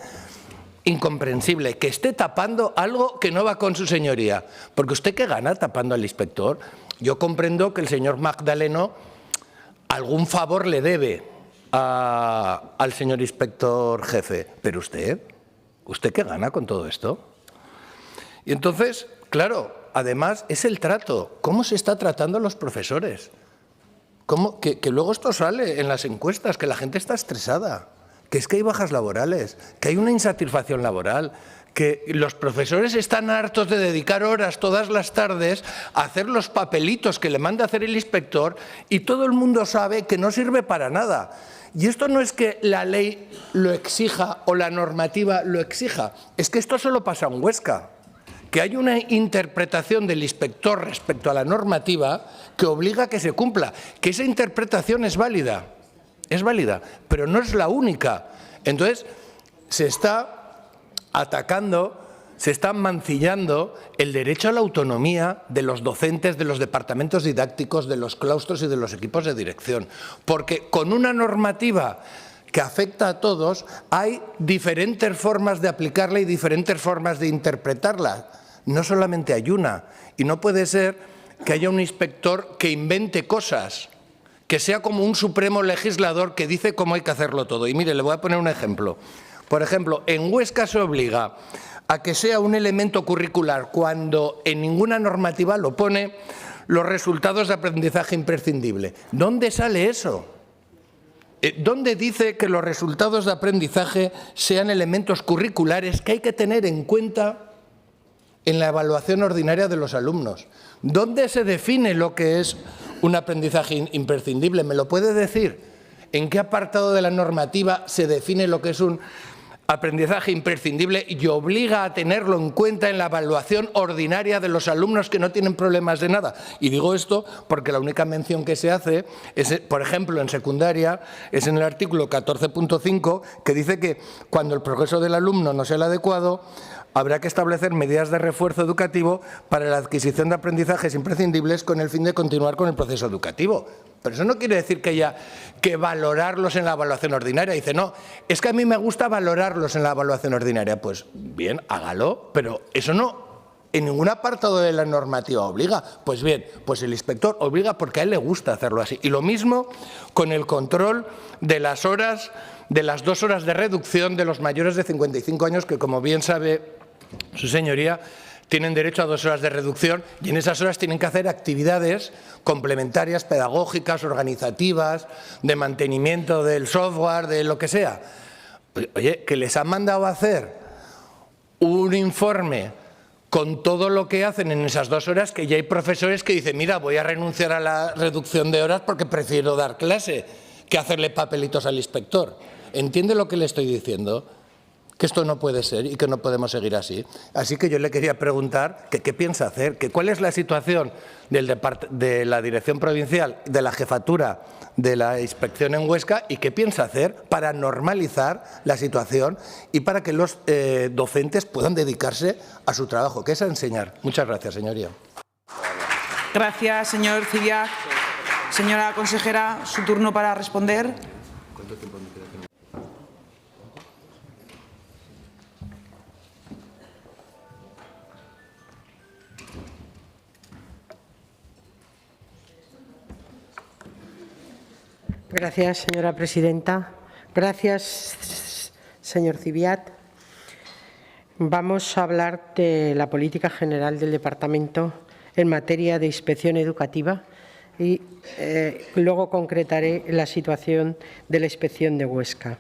incomprensible que esté tapando algo que no va con su señoría. Porque usted, ¿qué gana tapando al inspector? Yo comprendo que el señor Magdaleno algún favor le debe al señor inspector jefe. Pero ¿usted qué gana con todo esto? Y entonces, claro, además es el trato. ¿Cómo se está tratando a los profesores? Que luego esto sale en las encuestas, que la gente está estresada, que es que hay bajas laborales, que hay una insatisfacción laboral, que los profesores están hartos de dedicar horas todas las tardes a hacer los papelitos que le manda hacer el inspector y todo el mundo sabe que no sirve para nada. Y esto no es que la ley lo exija o la normativa lo exija, es que esto solo pasa en Huesca, que hay una interpretación del inspector respecto a la normativa que obliga a que se cumpla, que esa interpretación es válida, pero no es la única. Entonces, se está atacando, se está mancillando el derecho a la autonomía de los docentes, de los departamentos didácticos, de los claustros y de los equipos de dirección, porque con una normativa que afecta a todos, hay diferentes formas de aplicarla y diferentes formas de interpretarla. No solamente hay una. Y no puede ser que haya un inspector que invente cosas, que sea como un supremo legislador que dice cómo hay que hacerlo todo. Y mire, le voy a poner un ejemplo. Por ejemplo, en Huesca se obliga a que sea un elemento curricular cuando en ninguna normativa lo pone los resultados de aprendizaje imprescindible. ¿Dónde sale eso? ¿Dónde dice que los resultados de aprendizaje sean elementos curriculares que hay que tener en cuenta en la evaluación ordinaria de los alumnos? ¿Dónde se define lo que es un aprendizaje imprescindible? ¿Me lo puede decir? ¿En qué apartado de la normativa se define lo que es un aprendizaje imprescindible y obliga a tenerlo en cuenta en la evaluación ordinaria de los alumnos que no tienen problemas de nada? Y digo esto porque la única mención que se hace, es, por ejemplo, en secundaria, es en el artículo 14.5, que dice que cuando el progreso del alumno no sea el adecuado, habrá que establecer medidas de refuerzo educativo para la adquisición de aprendizajes imprescindibles con el fin de continuar con el proceso educativo. Pero eso no quiere decir que haya que valorarlos en la evaluación ordinaria. Dice, no, es que a mí me gusta valorarlos en la evaluación ordinaria. Pues bien, hágalo, pero eso no en ningún apartado de la normativa obliga. Pues bien, pues el inspector obliga porque a él le gusta hacerlo así. Y lo mismo con el control de las horas, de las 2 horas de reducción de los mayores de 55 años, que como bien sabe su señoría, tienen derecho a 2 horas de reducción y en esas horas tienen que hacer actividades complementarias, pedagógicas, organizativas, de mantenimiento del software, de lo que sea. Oye, que les han mandado a hacer un informe con todo lo que hacen en esas 2 horas, que ya hay profesores que dicen, mira, voy a renunciar a la reducción de horas porque prefiero dar clase que hacerle papelitos al inspector. ¿Entiende lo que le estoy diciendo? Que esto no puede ser y que no podemos seguir así. Así que yo le quería preguntar que qué piensa hacer, que cuál es la situación de la Dirección Provincial, de la Jefatura de la Inspección en Huesca y qué piensa hacer para normalizar la situación y para que los docentes puedan dedicarse a su trabajo, que es a enseñar. Muchas gracias, señoría. Gracias, señor Civiac. Señora consejera, su turno para responder. ¿Cuánto tiempo me queda? Gracias, señora presidenta. Gracias, señor Civiat. Vamos a hablar de la política general del Departamento en materia de inspección educativa y luego concretaré la situación de la inspección de Huesca.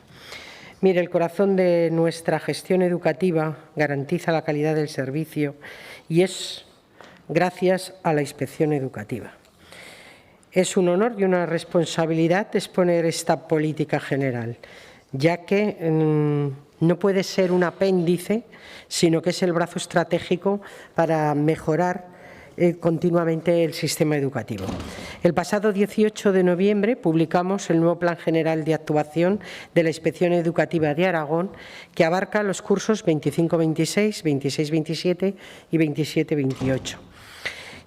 Mire, el corazón de nuestra gestión educativa garantiza la calidad del servicio y es gracias a la inspección educativa. Es un honor y una responsabilidad exponer esta política general, ya que no puede ser un apéndice, sino que es el brazo estratégico para mejorar continuamente el sistema educativo. El pasado 18 de noviembre publicamos el nuevo Plan General de Actuación de la Inspección Educativa de Aragón, que abarca los cursos 25-26, 26-27 y 27-28.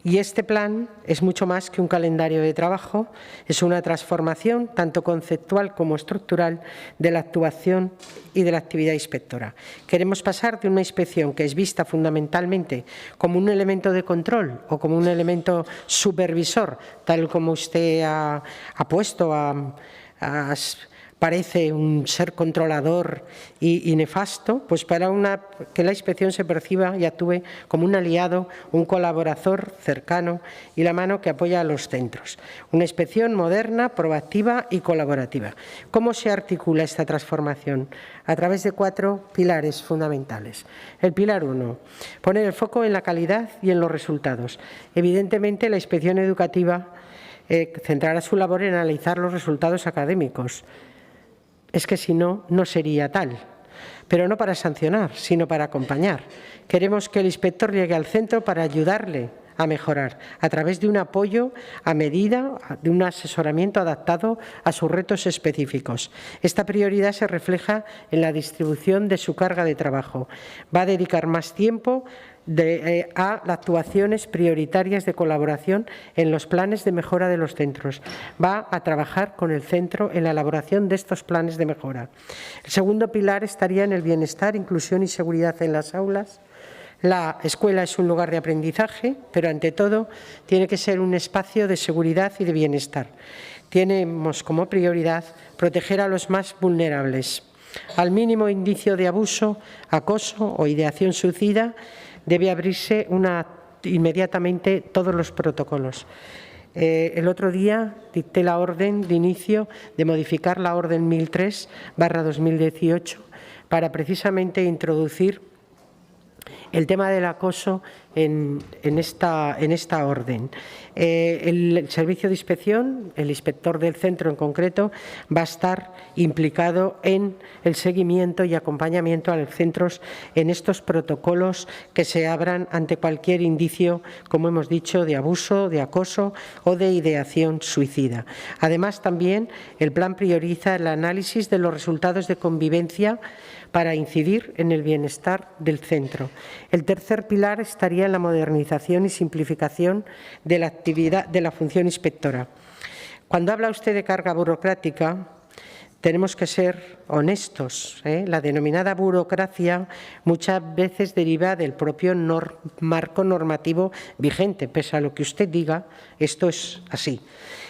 Y este plan es mucho más que un calendario de trabajo, es una transformación tanto conceptual como estructural de la actuación y de la actividad inspectora. Queremos pasar de una inspección que es vista fundamentalmente como un elemento de control o como un elemento supervisor, tal como usted ha puesto parece un ser controlador y nefasto, pues para que la inspección se perciba y actúe como un aliado, un colaborador cercano y la mano que apoya a los centros. Una inspección moderna, proactiva y colaborativa. ¿Cómo se articula esta transformación? A través de 4 pilares fundamentales. El pilar 1, poner el foco en la calidad y en los resultados. Evidentemente, la inspección educativa centrará su labor en analizar los resultados académicos. Es que si no, no sería tal. Pero no para sancionar, sino para acompañar. Queremos que el inspector llegue al centro para ayudarle a mejorar, a través de un apoyo a medida, de un asesoramiento adaptado a sus retos específicos. Esta prioridad se refleja en la distribución de su carga de trabajo. Va a dedicar más tiempo a las actuaciones prioritarias de colaboración en los planes de mejora de los centros. Va a trabajar con el centro en la elaboración de estos planes de mejora. El segundo pilar estaría en el bienestar, inclusión y seguridad en las aulas. La escuela es un lugar de aprendizaje, pero ante todo tiene que ser un espacio de seguridad y de bienestar. Tenemos como prioridad proteger a los más vulnerables. Al mínimo indicio de abuso, acoso o ideación suicida, debe abrirse inmediatamente todos los protocolos. El otro día dicté la orden de inicio de modificar la orden 1003/2018 para precisamente introducir el tema del acoso en esta orden. El servicio de inspección, el inspector del centro en concreto, va a estar implicado en el seguimiento y acompañamiento a los centros en estos protocolos que se abran ante cualquier indicio, como hemos dicho, de abuso, de acoso o de ideación suicida. Además, también el plan prioriza el análisis de los resultados de convivencia para incidir en el bienestar del centro. El tercer pilar estaría en la modernización y simplificación de la actividad de la función inspectora. Cuando habla usted de carga burocrática, tenemos que ser honestos. La denominada burocracia muchas veces deriva del propio marco normativo vigente. Pese a lo que usted diga, esto es así.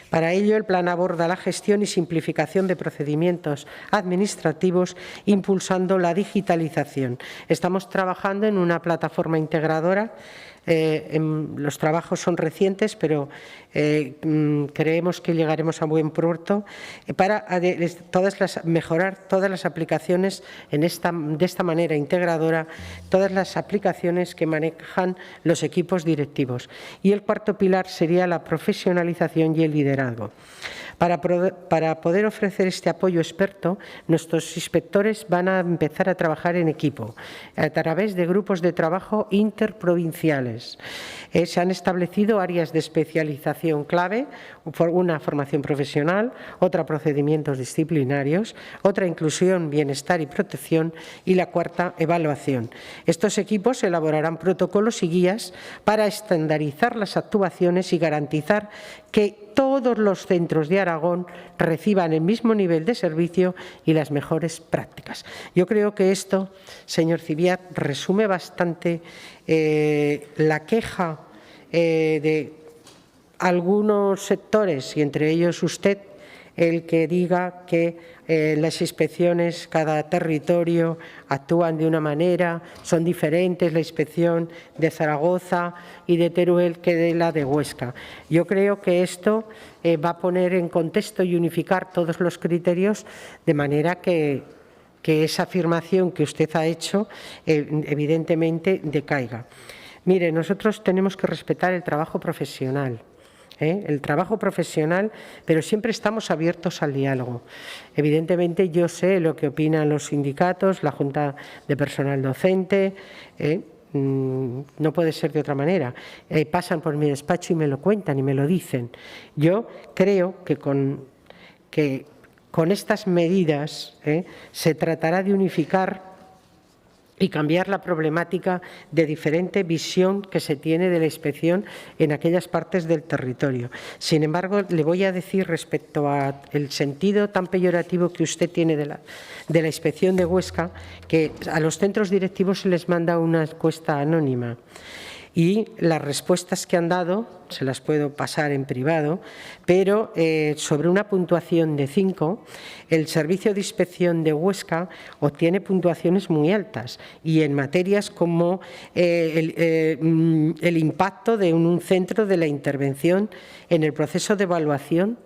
Para ello, el plan aborda la gestión y simplificación de procedimientos administrativos, impulsando la digitalización. Estamos trabajando en una plataforma integradora. Los trabajos son recientes, pero creemos que llegaremos a buen puerto para mejorar todas las aplicaciones de esta manera integradora, todas las aplicaciones que manejan los equipos directivos. Y el cuarto pilar sería la profesionalización y el liderazgo. Para poder ofrecer este apoyo experto, nuestros inspectores van a empezar a trabajar en equipo, a través de grupos de trabajo interprovinciales. Se han establecido áreas de especialización clave, una formación profesional, otra procedimientos disciplinarios, otra inclusión, bienestar y protección y la cuarta, evaluación. Estos equipos elaborarán protocolos y guías para estandarizar las actuaciones y garantizar que todos los centros de Aragón reciban el mismo nivel de servicio y las mejores prácticas. Yo creo que esto, señor Civiat, resume bastante la queja de algunos sectores, y entre ellos usted, el que diga que las inspecciones, cada territorio actúan de una manera, son diferentes la inspección de Zaragoza y de Teruel que de la de Huesca. Yo creo que esto va a poner en contexto y unificar todos los criterios de manera que esa afirmación que usted ha hecho evidentemente decaiga. Mire, nosotros tenemos que respetar el trabajo profesional. El trabajo profesional, pero siempre estamos abiertos al diálogo. Evidentemente, yo sé lo que opinan los sindicatos, la Junta de Personal Docente. No puede ser de otra manera. Pasan por mi despacho y me lo cuentan y me lo dicen. Yo creo que con estas medidas se tratará de unificar y cambiar la problemática de diferente visión que se tiene de la inspección en aquellas partes del territorio. Sin embargo, le voy a decir respecto al sentido tan peyorativo que usted tiene de la inspección de Huesca, que a los centros directivos se les manda una encuesta anónima. Y las respuestas que han dado, se las puedo pasar en privado, pero sobre una puntuación de 5, el Servicio de Inspección de Huesca obtiene puntuaciones muy altas y en materias como el impacto de un centro de la intervención en el proceso de evaluación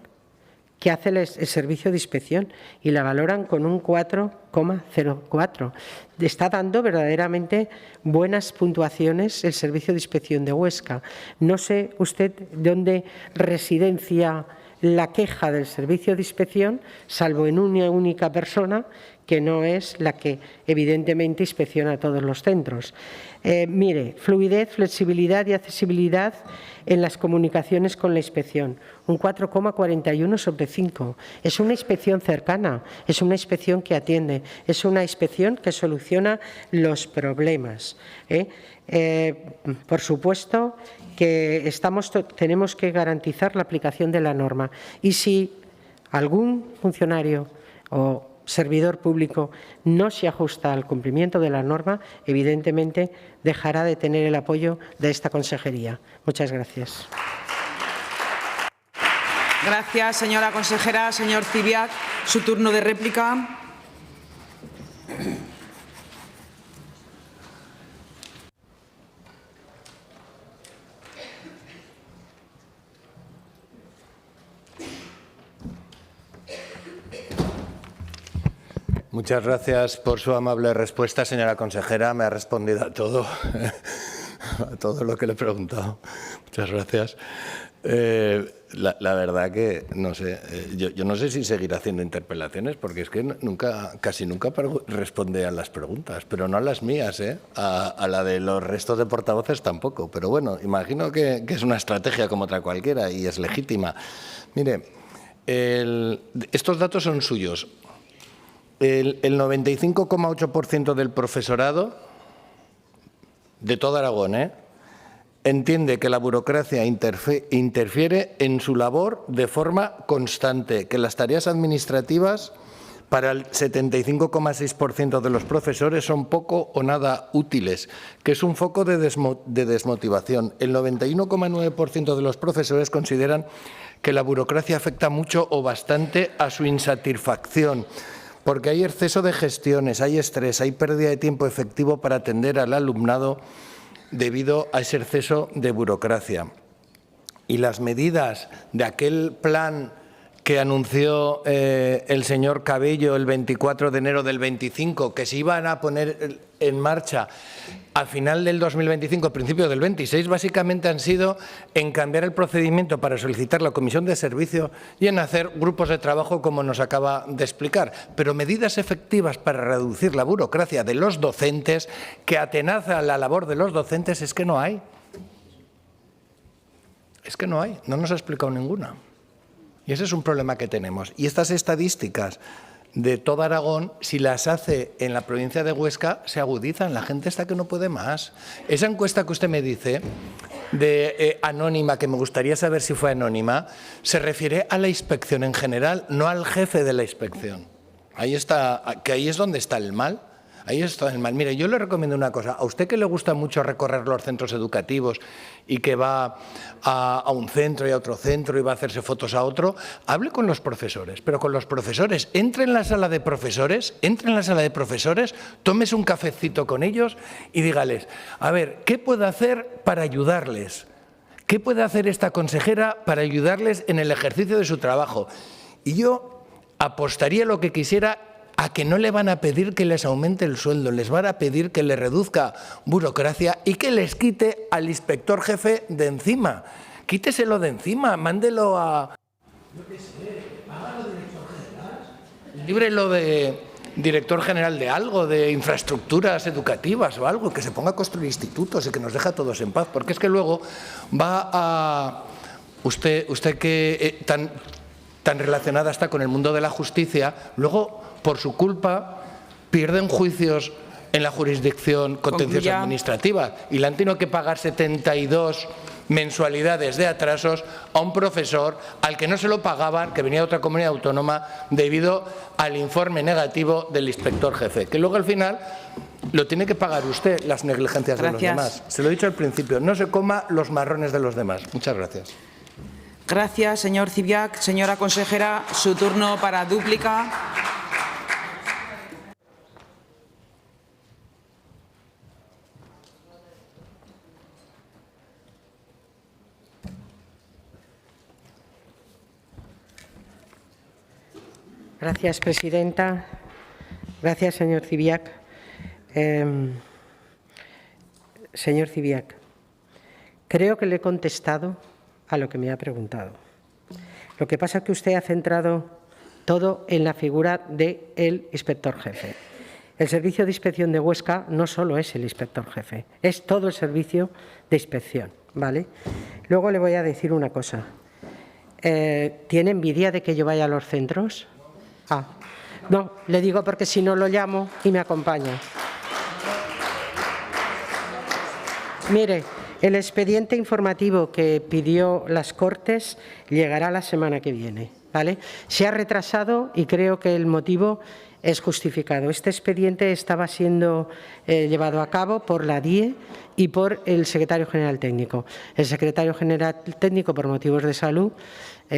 que hace el Servicio de Inspección y la valoran con un 4,04. Está dando verdaderamente buenas puntuaciones el Servicio de Inspección de Huesca. No sé usted dónde residencia la queja del Servicio de Inspección, salvo en una única persona, que no es la que evidentemente inspecciona todos los centros. Mire, fluidez, flexibilidad y accesibilidad en las comunicaciones con la inspección, un 4,41 sobre 5. Es una inspección cercana, es una inspección que atiende, es una inspección que soluciona los problemas. Por supuesto que tenemos que garantizar la aplicación de la norma y si algún funcionario o servidor público no se ajusta al cumplimiento de la norma, evidentemente dejará de tener el apoyo de esta consejería. Muchas gracias. Gracias, señora consejera. Señor Cibiac, su turno de réplica. Muchas gracias por su amable respuesta, señora consejera. Me ha respondido a todo lo que le he preguntado. Muchas gracias. La verdad que no sé, yo no sé si seguir haciendo interpelaciones porque es que casi nunca responde a las preguntas, pero no a las mías, a la de los restos de portavoces tampoco. Pero bueno, imagino que es una estrategia como otra cualquiera y es legítima. Mire, estos datos son suyos. El 95,8% del profesorado de todo Aragón entiende que la burocracia interfiere en su labor de forma constante, que las tareas administrativas para el 75,6% de los profesores son poco o nada útiles, que es un foco de desmotivación. El 91,9% de los profesores consideran que la burocracia afecta mucho o bastante a su insatisfacción, porque hay exceso de gestiones, hay estrés, hay pérdida de tiempo efectivo para atender al alumnado debido a ese exceso de burocracia. Y las medidas de aquel plan que anunció el señor Cabello el 24 de enero del 25, que se iban a poner en marcha a final del 2025, principio del 26, básicamente han sido en cambiar el procedimiento para solicitar la comisión de servicio y en hacer grupos de trabajo, como nos acaba de explicar. Pero medidas efectivas para reducir la burocracia de los docentes, que atenaza la labor de los docentes, es que no hay. Es que no hay, no nos ha explicado ninguna. Y ese es un problema que tenemos. Y estas estadísticas de todo Aragón, si las hace en la provincia de Huesca, se agudizan. La gente está que no puede más. Esa encuesta que usted me dice, de anónima, que me gustaría saber si fue anónima, se refiere a la inspección en general, no al jefe de la inspección. Ahí está, que ahí es donde está el mal. Ahí está el mal. Mire, yo le recomiendo una cosa. A usted que le gusta mucho recorrer los centros educativos y que va a un centro y a otro centro y va a hacerse fotos a otro, hable con los profesores, pero con los profesores. Entre en la sala de profesores, tómese un cafecito con ellos y dígales, a ver, ¿qué puedo hacer para ayudarles? ¿Qué puede hacer esta consejera para ayudarles en el ejercicio de su trabajo? Y yo apostaría lo que quisiera a que no le van a pedir que les aumente el sueldo, les van a pedir que le reduzca burocracia y que les quite al inspector jefe de encima. Quíteselo de encima, mándelo a... Yo qué sé, hágalo director general. Líbrelo director general de algo, de infraestructuras educativas o algo, que se ponga a construir institutos y que nos deje a todos en paz, porque es que luego va a... Usted que tan relacionada está con el mundo de la justicia, luego, por su culpa, pierden juicios en la jurisdicción contenciosa administrativa y le han tenido que pagar 72 mensualidades de atrasos a un profesor al que no se lo pagaban, que venía de otra comunidad autónoma, debido al informe negativo del inspector jefe, que luego al final lo tiene que pagar usted, las negligencias de los demás. Se lo he dicho al principio, no se coma los marrones de los demás. Muchas gracias. Gracias, señor Ziviac. Señora consejera, su turno para dúplica. Gracias, presidenta. Gracias, señor Ziviac. Señor Ziviac, creo que le he contestado a lo que me ha preguntado. Lo que pasa es que usted ha centrado todo en la figura del inspector jefe. El servicio de inspección de Huesca no solo es el inspector jefe, es todo el servicio de inspección, ¿vale? Luego le voy a decir una cosa. ¿Tiene envidia de que yo vaya a los centros? No, le digo porque si no lo llamo y me acompaña. Mire, el expediente informativo que pidió las Cortes llegará la semana que viene, ¿vale? Se ha retrasado y creo que el motivo es justificado. Este expediente estaba siendo llevado a cabo por la DIE y por el secretario general técnico. El secretario general técnico, por motivos de salud,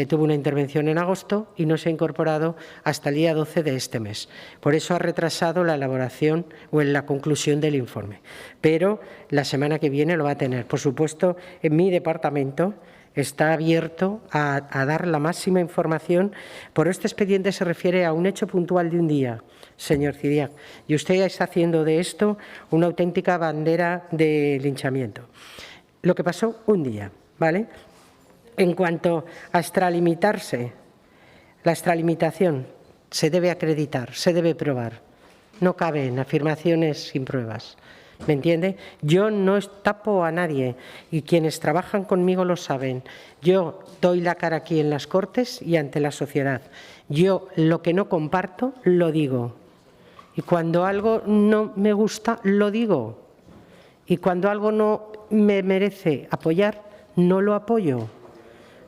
tuvo una intervención en agosto y no se ha incorporado hasta el día 12 de este mes. Por eso ha retrasado la elaboración o en la conclusión del informe. Pero la semana que viene lo va a tener. Por supuesto, en mi departamento está abierto a dar la máxima información, pero este expediente se refiere a un hecho puntual de un día, señor Ziviac, y usted ya está haciendo de esto una auténtica bandera de linchamiento. Lo que pasó un día, ¿vale? En cuanto a extralimitarse, la extralimitación se debe acreditar, se debe probar. No caben afirmaciones sin pruebas. ¿Me entiende? Yo no tapo a nadie y quienes trabajan conmigo lo saben. Yo doy la cara aquí en las Cortes y ante la sociedad. Yo lo que no comparto lo digo. Y cuando algo no me gusta, lo digo. Y cuando algo no me merece apoyar, no lo apoyo.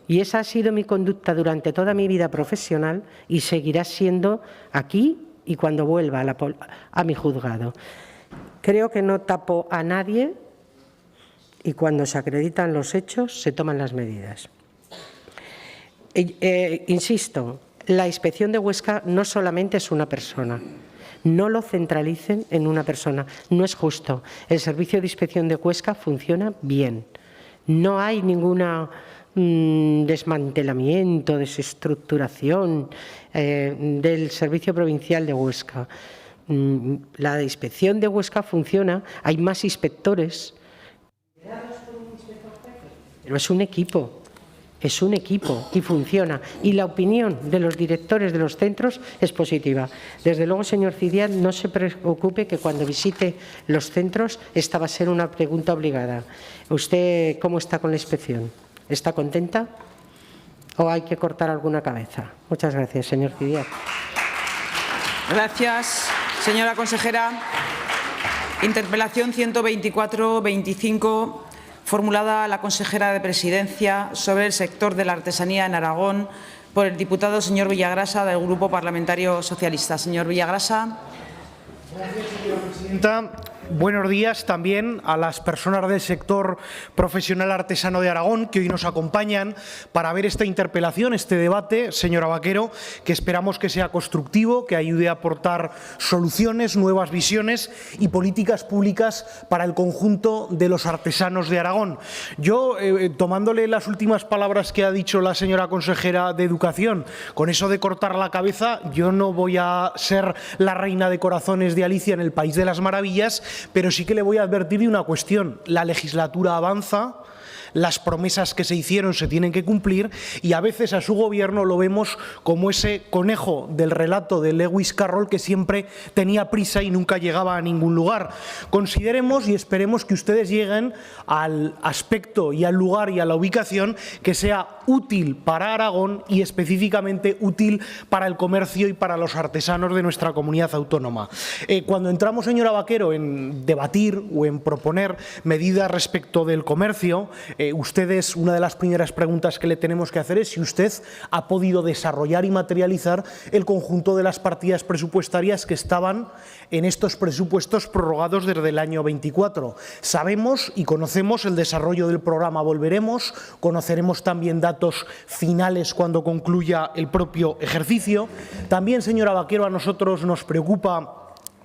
Y esa ha sido mi conducta durante toda mi vida profesional y seguirá siendo aquí y cuando vuelva a mi juzgado. Creo que no tapo a nadie y cuando se acreditan los hechos se toman las medidas. Insisto, la inspección de Huesca no solamente es una persona. No lo centralicen en una persona. No es justo. El servicio de inspección de Huesca funciona bien. No hay ninguna desmantelamiento, desestructuración del Servicio Provincial de Huesca. La inspección de Huesca funciona, hay más inspectores, pero es un equipo y funciona. Y la opinión de los directores de los centros es positiva. Desde luego, señor Ziviac, no se preocupe que cuando visite los centros esta va a ser una pregunta obligada. ¿Usted cómo está con la inspección? ¿Está contenta o hay que cortar alguna cabeza? Muchas gracias, señor Ziviac. Gracias, señora consejera. Interpelación 124-25, formulada a la consejera de Presidencia sobre el sector de la artesanía en Aragón por el diputado señor Villagrasa del Grupo Parlamentario Socialista. Señor Villagrasa. Gracias, señora presidenta. Buenos días también a las personas del sector profesional artesano de Aragón que hoy nos acompañan para ver esta interpelación, este debate, señora Vaquero, que esperamos que sea constructivo, que ayude a aportar soluciones, nuevas visiones y políticas públicas para el conjunto de los artesanos de Aragón. Yo, tomándole las últimas palabras que ha dicho la señora consejera de Educación, con eso de cortar la cabeza, yo no voy a ser la reina de corazones de Alicia en el País de las Maravillas, pero sí que le voy a advertir de una cuestión. La legislatura avanza, las promesas que se hicieron se tienen que cumplir, y a veces a su gobierno lo vemos como ese conejo del relato de Lewis Carroll que siempre tenía prisa y nunca llegaba a ningún lugar. Consideremos y esperemos que ustedes lleguen al aspecto y al lugar y a la ubicación que sea útil para Aragón y específicamente útil para el comercio y para los artesanos de nuestra comunidad autónoma. Cuando entramos, señora Vaquero, en debatir o en proponer medidas respecto del comercio, ustedes, una de las primeras preguntas que le tenemos que hacer es si usted ha podido desarrollar y materializar el conjunto de las partidas presupuestarias que estaban en estos presupuestos prorrogados desde el año 24. Sabemos y conocemos el desarrollo del programa Volveremos, conoceremos también datos finales cuando concluya el propio ejercicio. También, señora Vaquero, a nosotros nos preocupa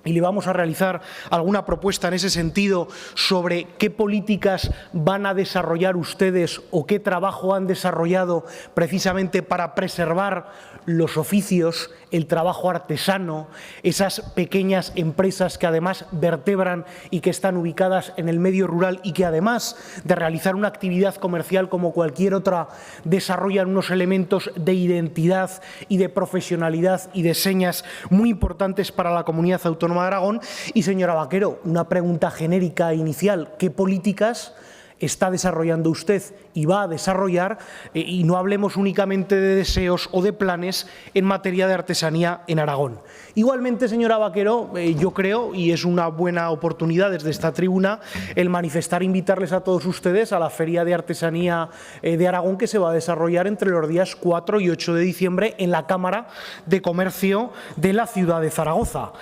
y le vamos a realizar alguna propuesta en ese sentido sobre qué políticas van a desarrollar ustedes o qué trabajo han desarrollado precisamente para preservar los oficios, el trabajo artesano, esas pequeñas empresas que además vertebran y que están ubicadas en el medio rural y que además de realizar una actividad comercial como cualquier otra desarrollan unos elementos de identidad y de profesionalidad y de señas muy importantes para la comunidad autónoma de Aragón. Y, señora Vaquero, una pregunta genérica inicial: ¿qué políticas está desarrollando usted y va a desarrollar? Y no hablemos únicamente de deseos o de planes en materia de artesanía en Aragón. Igualmente, señora Vaquero, yo creo, y es una buena oportunidad desde esta tribuna, el manifestar, invitarles a todos ustedes a la Feria de Artesanía de Aragón, que se va a desarrollar entre los días 4 y 8 de diciembre en la Cámara de Comercio de la ciudad de Zaragoza.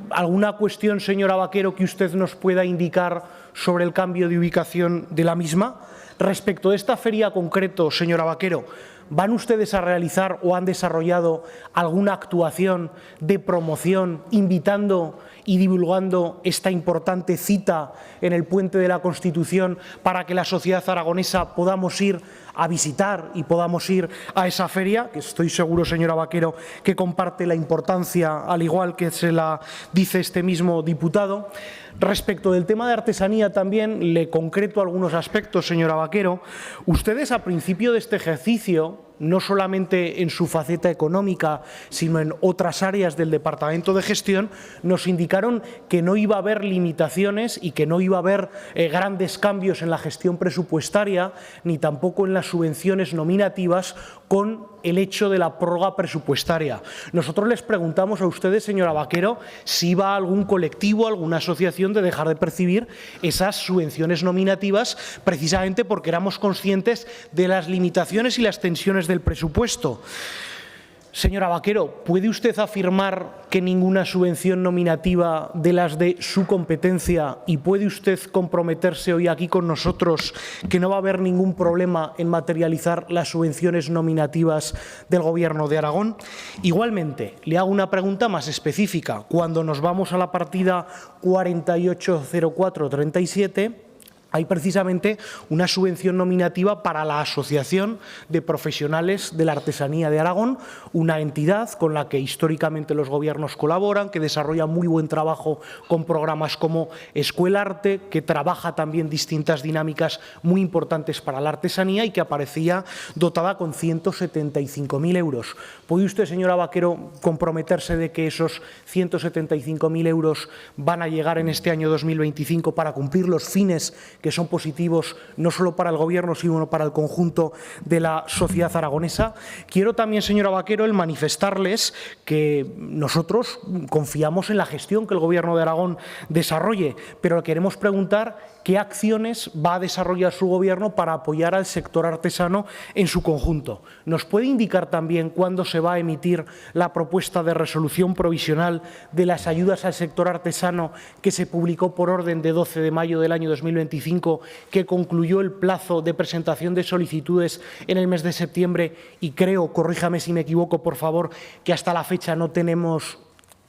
¿Alguna cuestión, señora Vaquero, que usted nos pueda indicar sobre el cambio de ubicación de la misma? Respecto de esta feria concreto, señora Vaquero, ¿van ustedes a realizar o han desarrollado alguna actuación de promoción invitando y divulgando esta importante cita en el Puente de la Constitución para que la sociedad aragonesa podamos ir a visitar y podamos ir a esa feria, que estoy seguro, señora Vaquero, que comparte la importancia, al igual que se la dice este mismo diputado? Respecto del tema de artesanía también le concreto algunos aspectos, señora Vaquero. Ustedes, a principio de este ejercicio, no solamente en su faceta económica, sino en otras áreas del Departamento de Gestión, nos indicaron que no iba a haber limitaciones y que no iba a haber grandes cambios en la gestión presupuestaria ni tampoco en las subvenciones nominativas con el hecho de la prórroga presupuestaria. Nosotros les preguntamos a ustedes, señora Vaquero, si iba a algún colectivo, alguna asociación de dejar de percibir esas subvenciones nominativas, precisamente porque éramos conscientes de las limitaciones y las tensiones del presupuesto. Señora Vaquero, ¿puede usted afirmar que ninguna subvención nominativa de las de su competencia, y puede usted comprometerse hoy aquí con nosotros que no va a haber ningún problema en materializar las subvenciones nominativas del Gobierno de Aragón? Igualmente, le hago una pregunta más específica. Cuando nos vamos a la partida 480437, hay precisamente una subvención nominativa para la Asociación de Profesionales de la Artesanía de Aragón, una entidad con la que históricamente los gobiernos colaboran, que desarrolla muy buen trabajo con programas como Escuelarte, que trabaja también distintas dinámicas muy importantes para la artesanía y que aparecía dotada con 175.000 euros. ¿Puede usted, señora Vaquero, comprometerse de que esos 175.000 euros van a llegar en este año 2025 para cumplir los fines que son positivos no solo para el Gobierno, sino para el conjunto de la sociedad aragonesa? Quiero también, señora Vaquero, el manifestarles que nosotros confiamos en la gestión que el Gobierno de Aragón desarrolle, pero queremos preguntar qué acciones va a desarrollar su Gobierno para apoyar al sector artesano en su conjunto. ¿Nos puede indicar también cuándo se va a emitir la propuesta de resolución provisional de las ayudas al sector artesano que se publicó por orden de 12 de mayo del año 2025, que concluyó el plazo de presentación de solicitudes en el mes de septiembre? Y creo, corríjame si me equivoco, por favor, que hasta la fecha no tenemos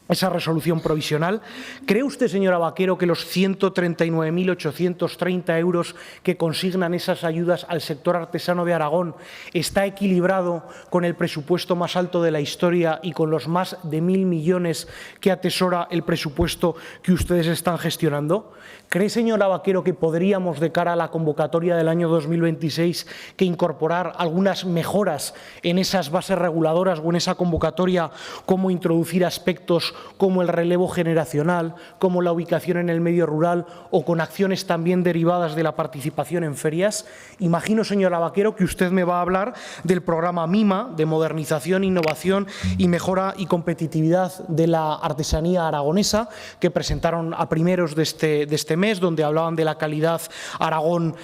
esa resolución provisional. ¿Cree usted, señora Vaquero, que los 139.830 euros que consignan esas ayudas al sector artesano de Aragón está equilibrado con el presupuesto más alto de la historia y con los más de 1.000 millones que atesora el presupuesto que ustedes están gestionando? ¿Cree, señora Vaquero, que podríamos, de cara a la convocatoria del año 2026, que incorporar algunas mejoras en esas bases reguladoras o en esa convocatoria, como introducir aspectos como el relevo generacional, como la ubicación en el medio rural o con acciones también derivadas de la participación en ferias? Imagino, señora Vaquero, que usted me va a hablar del programa MIMA, de modernización, innovación y mejora y competitividad de la artesanía aragonesa, que presentaron a primeros de este mes, donde hablaban de la calidad Aragón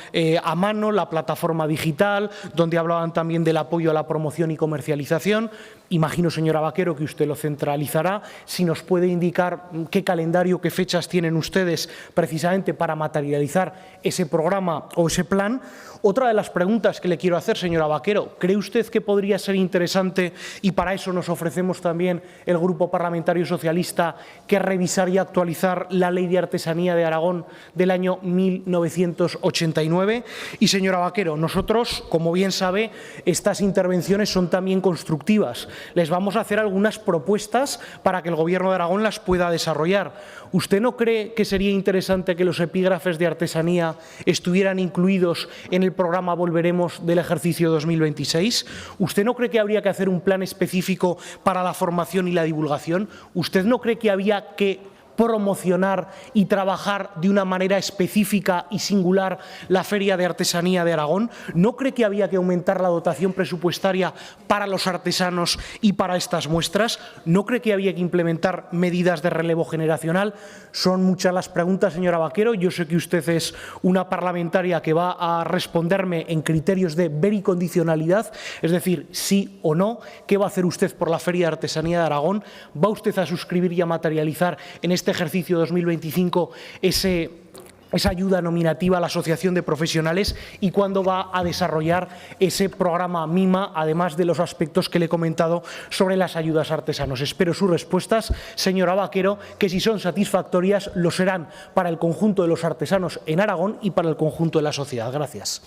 a mano, la plataforma digital, donde hablaban también del apoyo a la promoción y comercialización. Imagino, señora Vaquero, que usted lo centralizará. Si nos puede indicar qué calendario, qué fechas tienen ustedes precisamente para materializar ese programa o ese plan. Otra de las preguntas que le quiero hacer, señora Vaquero, ¿cree usted que podría ser interesante, y para eso nos ofrecemos también el Grupo Parlamentario Socialista, que revisar y actualizar la Ley de Artesanía de Aragón del año 1989? Y, señora Vaquero, nosotros, como bien sabe, estas intervenciones son también constructivas. Les vamos a hacer algunas propuestas para que el Gobierno de Aragón las pueda desarrollar. ¿Usted no cree que sería interesante que los epígrafes de artesanía estuvieran incluidos en el programa Volveremos del ejercicio 2026? ¿Usted no cree que habría que hacer un plan específico para la formación y la divulgación? ¿Usted no cree que había que promocionar y trabajar de una manera específica y singular la Feria de Artesanía de Aragón? ¿No cree que había que aumentar la dotación presupuestaria para los artesanos y para estas muestras? ¿No cree que había que implementar medidas de relevo generacional? Son muchas las preguntas, señora Vaquero. Yo sé que usted es una parlamentaria que va a responderme en criterios de vericondicionalidad, es decir, sí o no. ¿Qué va a hacer usted por la Feria de Artesanía de Aragón? ¿Va usted a suscribir y a materializar en este ejercicio 2025 esa ayuda nominativa a la Asociación de Profesionales? ¿Y cuándo va a desarrollar ese programa MIMA, además de los aspectos que le he comentado sobre las ayudas a artesanos? Espero sus respuestas, señora Vaquero, que si son satisfactorias lo serán para el conjunto de los artesanos en Aragón y para el conjunto de la sociedad. Gracias.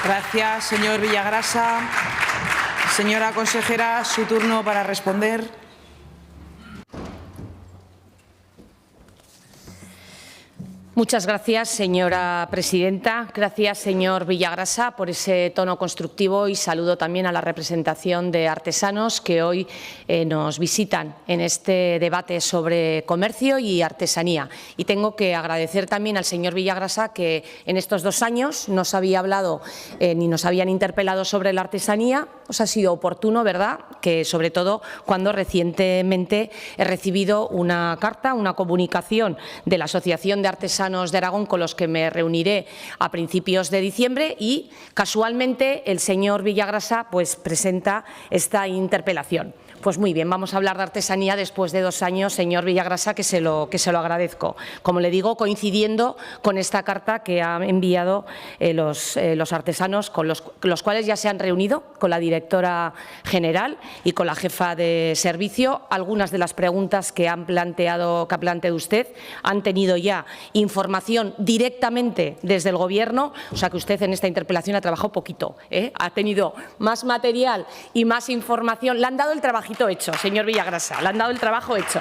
Gracias, señor Villagrasa. Señora consejera, su turno para responder. Muchas gracias, señora presidenta. Gracias, señor Villagrasa, por ese tono constructivo, y saludo también a la representación de artesanos que hoy nos visitan en este debate sobre comercio y artesanía. Y tengo que agradecer también al señor Villagrasa que en estos 2 años no se había hablado ni nos habían interpelado sobre la artesanía. Os ha sido oportuno, ¿verdad?, que sobre todo cuando recientemente he recibido una carta, una comunicación de la Asociación de Artesanos de Aragón, con los que me reuniré a principios de diciembre, y casualmente el señor Villagrasa pues presenta esta interpelación. Pues muy bien, vamos a hablar de artesanía después de 2 años, señor Villagrasa, que se lo agradezco. Como le digo, coincidiendo con esta carta que han enviado los artesanos, con los cuales ya se han reunido con la directora general y con la jefa de servicio. Algunas de las preguntas que ha planteado usted han tenido ya información directamente desde el Gobierno, o sea que usted en esta interpelación ha trabajado poquito, ha tenido más material y más información. Le han dado el trabajito hecho, señor Villagrasa, le han dado el trabajo hecho.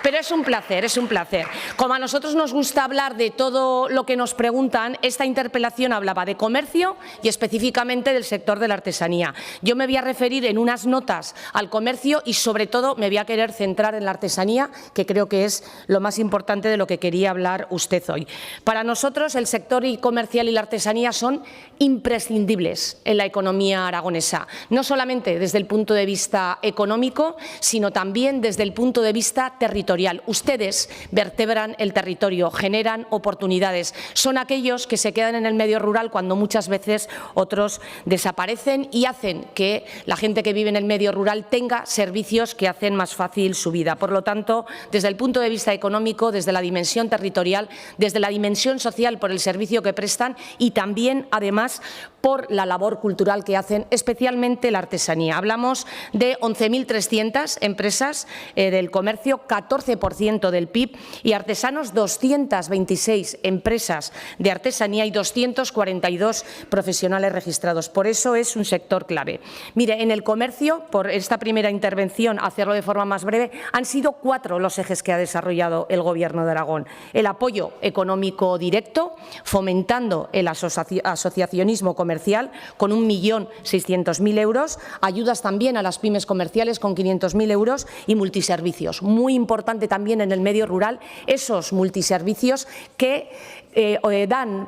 Pero es un placer, es un placer. Como a nosotros nos gusta hablar de todo lo que nos preguntan, esta interpelación hablaba de comercio y específicamente del sector de la artesanía. Yo me voy a referir en unas notas al comercio y sobre todo me voy a querer centrar en la artesanía, que creo que es lo más importante de lo que quería hablar usted hoy. Para nosotros el sector comercial y la artesanía son imprescindibles en la economía aragonesa, no solamente desde el punto de vista económico, sino también desde el punto de vista territorial. territorial. Ustedes vertebran el territorio, generan oportunidades. Son aquellos que se quedan en el medio rural cuando muchas veces otros desaparecen y hacen que la gente que vive en el medio rural tenga servicios que hacen más fácil su vida. Por lo tanto, desde el punto de vista económico, desde la dimensión territorial, desde la dimensión social por el servicio que prestan y también, además, por la labor cultural que hacen, especialmente la artesanía. Hablamos de 11.300 empresas del comercio, 14% del PIB, y artesanos 226 empresas de artesanía y 242 profesionales registrados. Por eso es un sector clave. Mire, en el comercio, por esta primera intervención, hacerlo de forma más breve, han sido 4 los ejes que ha desarrollado el Gobierno de Aragón. El apoyo económico directo, fomentando el asociacionismo comercial con 1.600.000 euros, ayudas también a las pymes comerciales con 500.000 euros y multiservicios. Muy importante también en el medio rural esos multiservicios que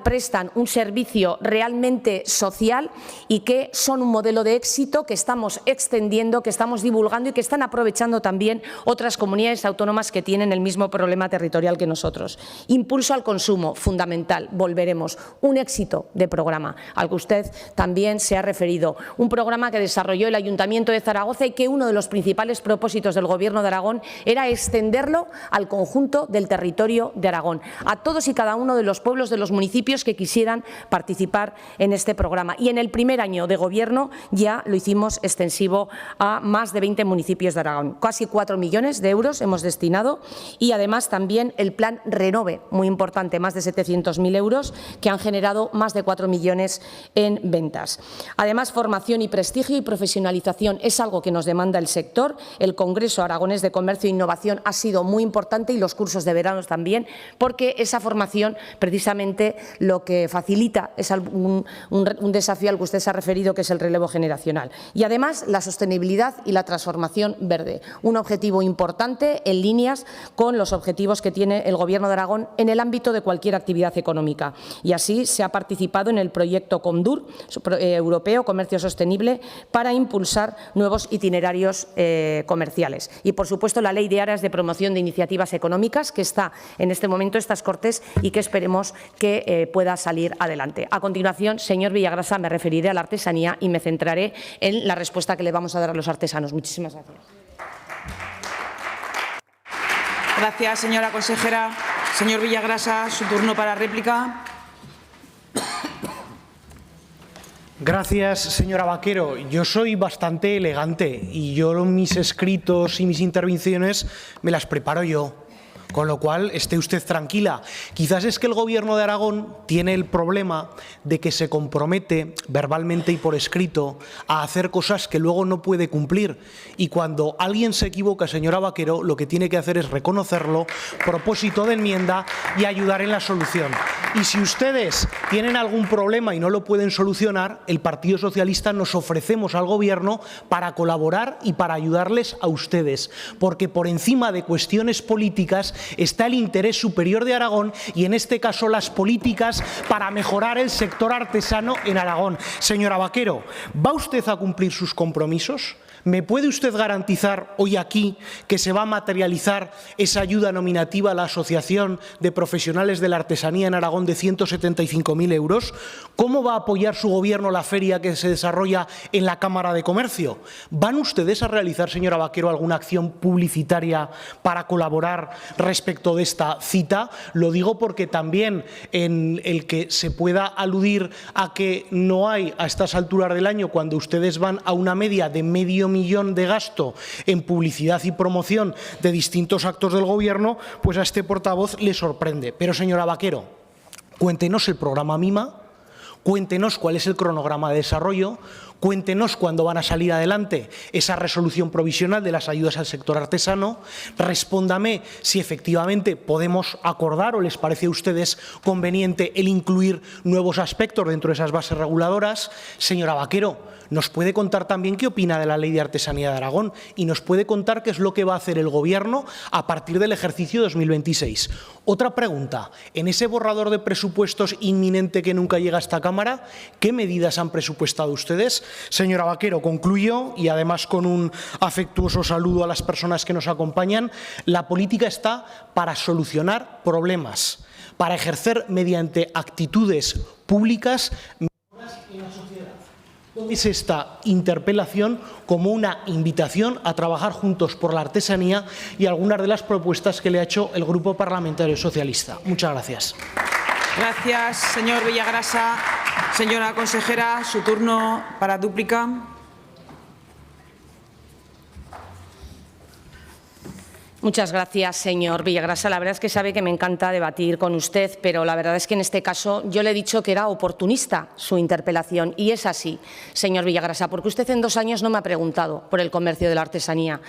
prestan un servicio realmente social y que son un modelo de éxito que estamos extendiendo, que estamos divulgando y que están aprovechando también otras comunidades autónomas que tienen el mismo problema territorial que nosotros. Impulso al consumo, fundamental, volveremos. Un éxito de programa al que usted también se ha referido. Un programa que desarrolló el Ayuntamiento de Zaragoza y que uno de los principales propósitos del Gobierno de Aragón era extenderlo al conjunto del territorio de Aragón, a todos y cada uno de los pueblos de los municipios que quisieran participar en este programa. Y en el primer año de Gobierno ya lo hicimos extensivo a más de 20 municipios de Aragón. Casi 4 millones de euros hemos destinado y además también el plan Renove, muy importante, más de 700.000 euros que han generado más de 4 millones en ventas. Además, formación y prestigio y profesionalización es algo que nos demanda el sector. El Congreso Aragonés de Comercio e Innovación ha sido muy importante y los cursos de verano también, porque esa formación precisamente lo que facilita es un desafío al que usted se ha referido, que es el relevo generacional. Y además la sostenibilidad y la transformación verde, un objetivo importante en líneas con los objetivos que tiene el Gobierno de Aragón en el ámbito de cualquier actividad económica. Y así se ha participado en el proyecto COMDUR, Europeo Comercio Sostenible, para impulsar nuevos itinerarios comerciales. Y, por supuesto, la Ley de Áreas de Promoción de Iniciativas Económicas, que está en este momento en estas Cortes y que esperemos que pueda salir adelante. A continuación, señor Villagrasa, me referiré a la artesanía y me centraré en la respuesta que le vamos a dar a los artesanos. Muchísimas gracias. Gracias, señora consejera. Señor Villagrasa, su turno para réplica. Gracias, señora Vaquero. Yo soy bastante elegante y yo mis escritos y mis intervenciones me las preparo yo. Con lo cual, esté usted tranquila. Quizás es que el Gobierno de Aragón tiene el problema de que se compromete verbalmente y por escrito a hacer cosas que luego no puede cumplir. Y cuando alguien se equivoca, señora Vaquero, lo que tiene que hacer es reconocerlo, propósito de enmienda y ayudar en la solución. Y si ustedes tienen algún problema y no lo pueden solucionar, el Partido Socialista nos ofrecemos al Gobierno para colaborar y para ayudarles a ustedes. Porque por encima de cuestiones políticas está el interés superior de Aragón y, en este caso, las políticas para mejorar el sector artesano en Aragón. Señora Vaquero, ¿va usted a cumplir sus compromisos? ¿Me puede usted garantizar hoy aquí que se va a materializar esa ayuda nominativa a la Asociación de Profesionales de la Artesanía en Aragón de 175.000 euros? ¿Cómo va a apoyar su Gobierno la feria que se desarrolla en la Cámara de Comercio? ¿Van ustedes a realizar, señora Vaquero, alguna acción publicitaria para colaborar respecto de esta cita? Lo digo porque también en el que se pueda aludir a que no hay a estas alturas del año, cuando ustedes van a una media de medio millón de gasto en publicidad y promoción de distintos actos del Gobierno, pues a este portavoz le sorprende. Pero, señora Vaquero, cuéntenos el programa MIMA, cuéntenos cuál es el cronograma de desarrollo, cuéntenos cuándo van a salir adelante esa resolución provisional de las ayudas al sector artesano, respóndame si efectivamente podemos acordar o les parece a ustedes conveniente el incluir nuevos aspectos dentro de esas bases reguladoras. Señora Vaquero, nos puede contar también qué opina de la Ley de Artesanía de Aragón y nos puede contar qué es lo que va a hacer el Gobierno a partir del ejercicio 2026. Otra pregunta, en ese borrador de presupuestos inminente que nunca llega a esta Cámara, ¿qué medidas han presupuestado ustedes Señora Vaquero, concluyo y además con un afectuoso saludo a las personas que nos acompañan. La política está para solucionar problemas, para ejercer mediante actitudes públicas mejoras en la sociedad. Es esta interpelación como una invitación a trabajar juntos por la artesanía y algunas de las propuestas que le ha hecho el Grupo Parlamentario Socialista. Muchas gracias. Gracias, señor Villagrasa. Señora consejera, su turno para dúplica. Muchas gracias, señor Villagrasa. La verdad es que sabe que me encanta debatir con usted, pero la verdad es que en este caso yo le he dicho que era oportunista su interpelación y es así, señor Villagrasa, porque usted en 2 años no me ha preguntado por el comercio de la artesanía,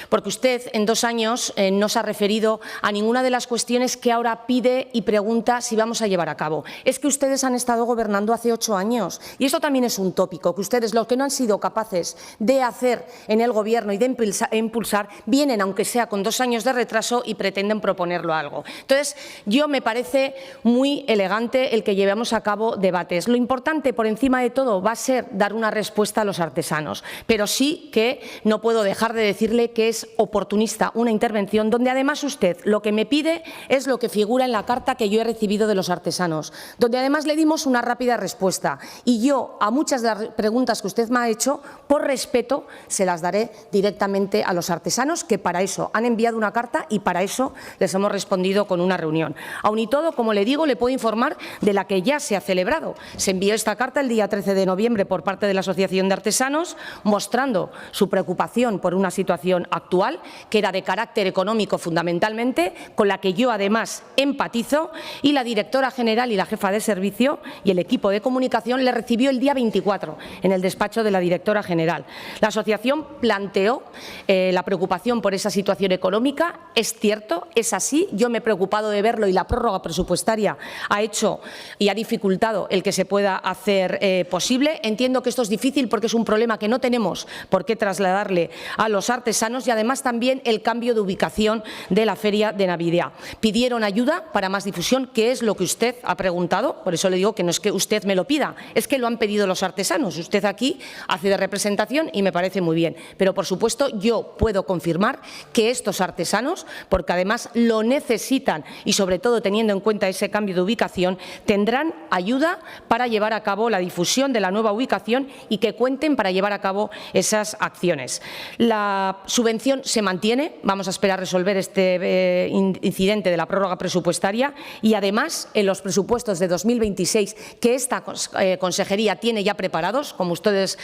porque usted en 2 años no se ha referido a ninguna de las cuestiones que ahora pide y pregunta si vamos a llevar a cabo. Es que ustedes han estado gobernando hace 8 años y esto también es un tópico, que ustedes lo que no han sido capaces de hacer en el Gobierno y de impulsar, vienen, aunque sea con 2 años de retraso y pretenden proponerlo algo. Entonces, yo me parece muy elegante el que llevemos a cabo debates. Lo importante, por encima de todo, va a ser dar una respuesta a los artesanos, pero sí que no puedo dejar de decirle que es oportunista una intervención donde además usted lo que me pide es lo que figura en la carta que yo he recibido de los artesanos, donde además le dimos una rápida respuesta y yo a muchas de las preguntas que usted me ha hecho, por respeto, se las daré directamente a los artesanos, que para eso han enviado una carta y para eso les hemos respondido con una reunión. Aun y todo, como le digo, le puedo informar de la que ya se ha celebrado. Se envió esta carta el día 13 de noviembre por parte de la Asociación de Artesanos, mostrando su preocupación por una situación actual, que era de carácter económico fundamentalmente, con la que yo además empatizo, y la directora general y la jefa de servicio y el equipo de comunicación le recibió el día 24 en el despacho de la directora general. La asociación planteó la preocupación por esa situación económica. Es cierto, es así, yo me he preocupado de verlo y la prórroga presupuestaria ha hecho y ha dificultado el que se pueda hacer posible. Entiendo que esto es difícil porque es un problema que no tenemos por qué trasladarle a los artesanos y además también el cambio de ubicación de la Feria de Navidad. Pidieron ayuda para más difusión, que es lo que usted ha preguntado, por eso le digo que no es que usted me lo pida, es que lo han pedido los artesanos. Usted aquí hace de representación y me parece muy bien, pero por supuesto yo puedo confirmar que estos artesanos, porque además lo necesitan y sobre todo teniendo en cuenta ese cambio de ubicación, tendrán ayuda para llevar a cabo la difusión de la nueva ubicación y que cuenten para llevar a cabo esas acciones. La subvención se mantiene, vamos a esperar resolver este incidente de la prórroga presupuestaria y además en los presupuestos de 2026 que esta consejería tiene ya preparados, como ustedes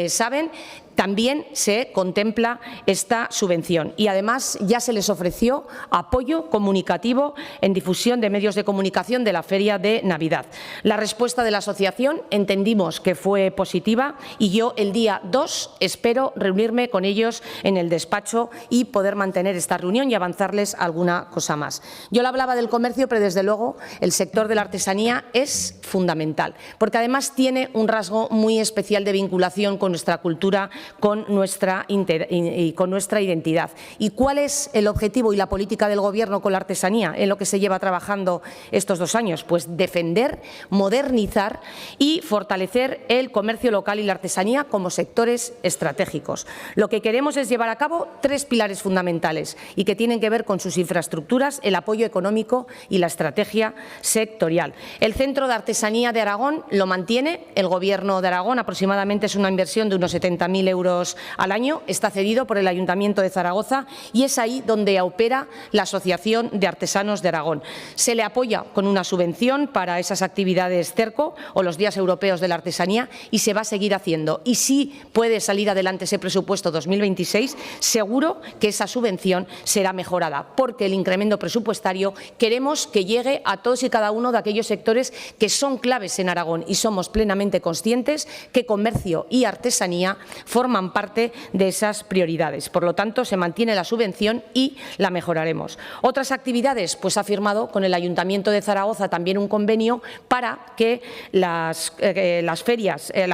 saben, también se contempla esta subvención y además ya se les ofreció apoyo comunicativo en difusión de medios de comunicación de la Feria de Navidad. La respuesta de la asociación entendimos que fue positiva y yo el día 2 espero reunirme con ellos en el despacho y poder mantener esta reunión y avanzarles alguna cosa más. Yo le hablaba del comercio, pero desde luego el sector de la artesanía es fundamental, porque además tiene un rasgo muy especial de vinculación con nuestra cultura, con nuestra identidad. ¿Y cuál es el objetivo y la política del Gobierno con la artesanía en lo que se lleva trabajando estos 2 años? Pues defender, modernizar y fortalecer el comercio local y la artesanía como sectores estratégicos. Lo que queremos es llevar a cabo 3 pilares fundamentales y que tienen que ver con sus infraestructuras, el apoyo económico y la estrategia sectorial. El Centro de Artesanía de Aragón lo mantiene el Gobierno de Aragón, aproximadamente es una inversión de unos 70.000 euros al año, está cedido por el Ayuntamiento de Zaragoza y es ahí donde opera la Asociación de Artesanos de Aragón. Se le apoya con una subvención para esas actividades CERCO o los Días Europeos de la Artesanía y se va a seguir haciendo. Y si puede salir adelante ese presupuesto 2026, seguro que esa subvención será mejorada, porque el incremento presupuestario queremos que llegue a todos y cada uno de aquellos sectores que son claves en Aragón y somos plenamente conscientes que comercio y artesanía forman forman parte de esas prioridades. Por lo tanto, se mantiene la subvención y la mejoraremos. Otras actividades, pues ha firmado con el Ayuntamiento de Zaragoza también un convenio para que la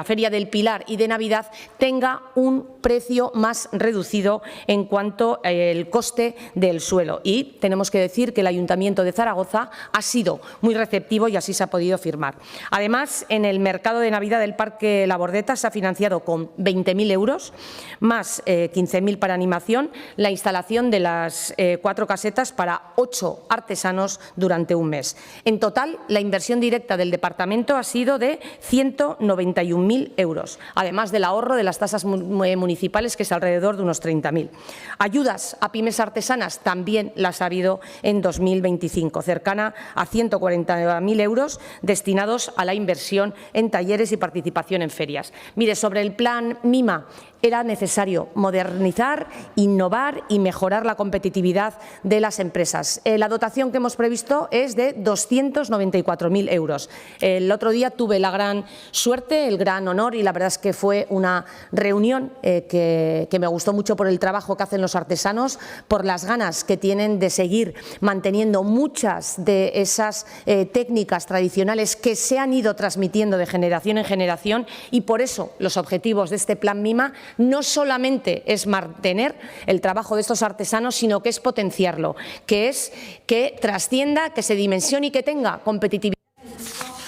Feria del Pilar y de Navidad tenga un precio más reducido en cuanto al coste del suelo. Y tenemos que decir que el Ayuntamiento de Zaragoza ha sido muy receptivo y así se ha podido firmar. Además, en el mercado de Navidad del Parque La Bordeta se ha financiado con 20.000 euros, más 15.000 para animación, la instalación de las 4 casetas para 8 artesanos durante un mes. En total, la inversión directa del departamento ha sido de 191.000 euros, además del ahorro de las tasas municipales, que es alrededor de unos 30.000. Ayudas a pymes artesanas también las ha habido en 2025, cercana a 140.000 euros destinados a la inversión en talleres y participación en ferias. Mire, sobre el plan MIMA, era necesario modernizar, innovar y mejorar la competitividad de las empresas. La dotación que hemos previsto es de 294.000 euros. El otro día tuve la gran suerte, el gran honor, y la verdad es que fue una reunión que me gustó mucho por el trabajo que hacen los artesanos, por las ganas que tienen de seguir manteniendo muchas de esas técnicas tradicionales que se han ido transmitiendo de generación en generación, y por eso los objetivos de este plan MIMA no solamente es mantener el trabajo de estos artesanos, sino que es potenciarlo, que es que trascienda, que se dimensione y que tenga competitividad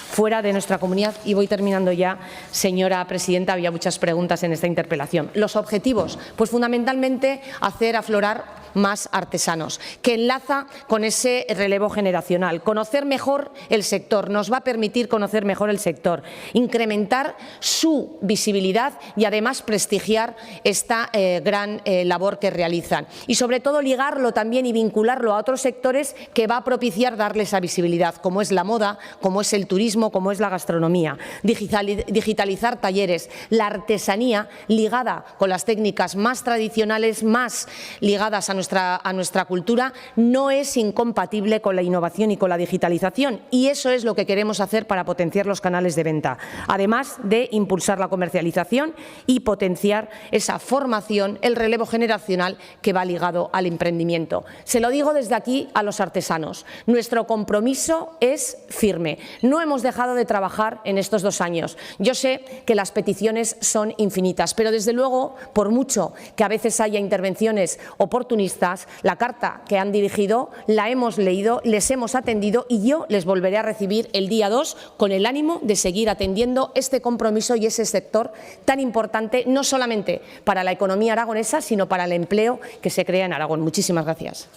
fuera de nuestra comunidad. Y voy terminando ya, señora presidenta, había muchas preguntas en esta interpelación. Los objetivos, pues fundamentalmente hacer aflorar más artesanos, que enlaza con ese relevo generacional. Conocer mejor el sector, nos va a permitir conocer mejor el sector, incrementar su visibilidad y además prestigiar esta gran labor que realizan. Y sobre todo ligarlo también y vincularlo a otros sectores que va a propiciar darle esa visibilidad, como es la moda, como es el turismo, como es la gastronomía. Digitalizar talleres, la artesanía ligada con las técnicas más tradicionales, más ligadas a nuestra cultura, no es incompatible con la innovación y con la digitalización, y eso es lo que queremos hacer para potenciar los canales de venta, además de impulsar la comercialización y potenciar esa formación, el relevo generacional que va ligado al emprendimiento. Se lo digo desde aquí a los artesanos, nuestro compromiso es firme. No hemos dejado de trabajar en estos 2 años. Yo sé que las peticiones son infinitas, pero desde luego, por mucho que a veces haya intervenciones oportunistas, la carta que han dirigido la hemos leído, les hemos atendido y yo les volveré a recibir el día 2 con el ánimo de seguir atendiendo este compromiso y ese sector tan importante, no solamente para la economía aragonesa, sino para el empleo que se crea en Aragón. Muchísimas gracias.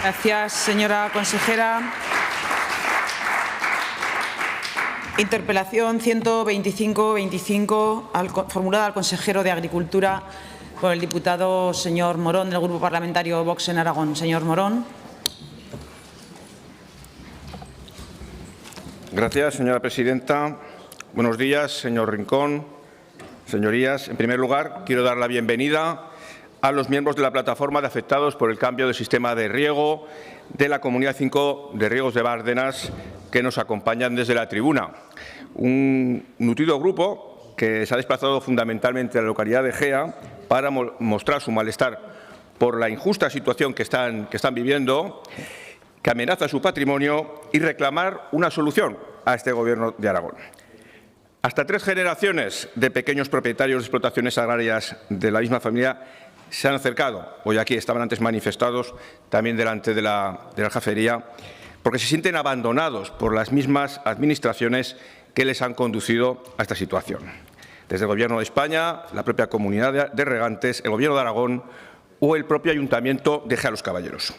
Gracias, señora consejera. Interpelación 125-25 formulada al consejero de Agricultura por el diputado señor Morón, del Grupo Parlamentario Vox en Aragón. Señor Morón. Gracias, señora presidenta. Buenos días, señor Rincón. Señorías, en primer lugar, quiero dar la bienvenida a los miembros de la plataforma de afectados por el cambio del sistema de riego de la Comunidad 5 de Riegos de Bárdenas, que nos acompañan desde la tribuna. Un nutrido grupo que se ha desplazado fundamentalmente a la localidad de Gea para mostrar su malestar por la injusta situación que están viviendo, que amenaza su patrimonio, y reclamar una solución a este Gobierno de Aragón. Hasta 3 generaciones de pequeños propietarios de explotaciones agrarias de la misma familia se han acercado, hoy aquí estaban antes manifestados, también delante de la aljafería, porque se sienten abandonados por las mismas administraciones que les han conducido a esta situación. Desde el Gobierno de España, la propia Comunidad de Regantes, el Gobierno de Aragón o el propio Ayuntamiento de Gea los Caballeros.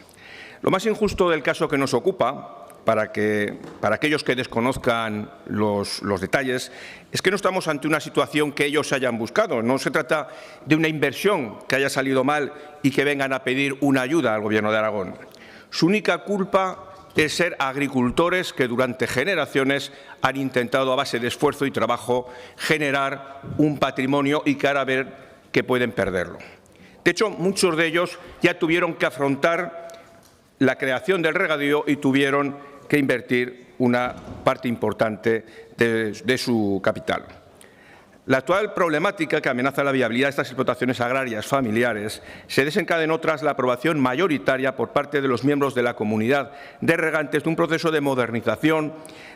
Lo más injusto del caso que nos ocupa, para aquellos que desconozcan los detalles, es que no estamos ante una situación que ellos hayan buscado. No se trata de una inversión que haya salido mal y que vengan a pedir una ayuda al Gobierno de Aragón. Su única culpa es ser agricultores que durante generaciones han intentado, a base de esfuerzo y trabajo, generar un patrimonio y que ahora ver que pueden perderlo. De hecho, muchos de ellos ya tuvieron que afrontar la creación del regadío y tuvieron que invertir una parte importante de su capital. La actual problemática que amenaza la viabilidad de estas explotaciones agrarias familiares se desencadenó tras la aprobación mayoritaria por parte de los miembros de la comunidad de regantes de un proceso de modernización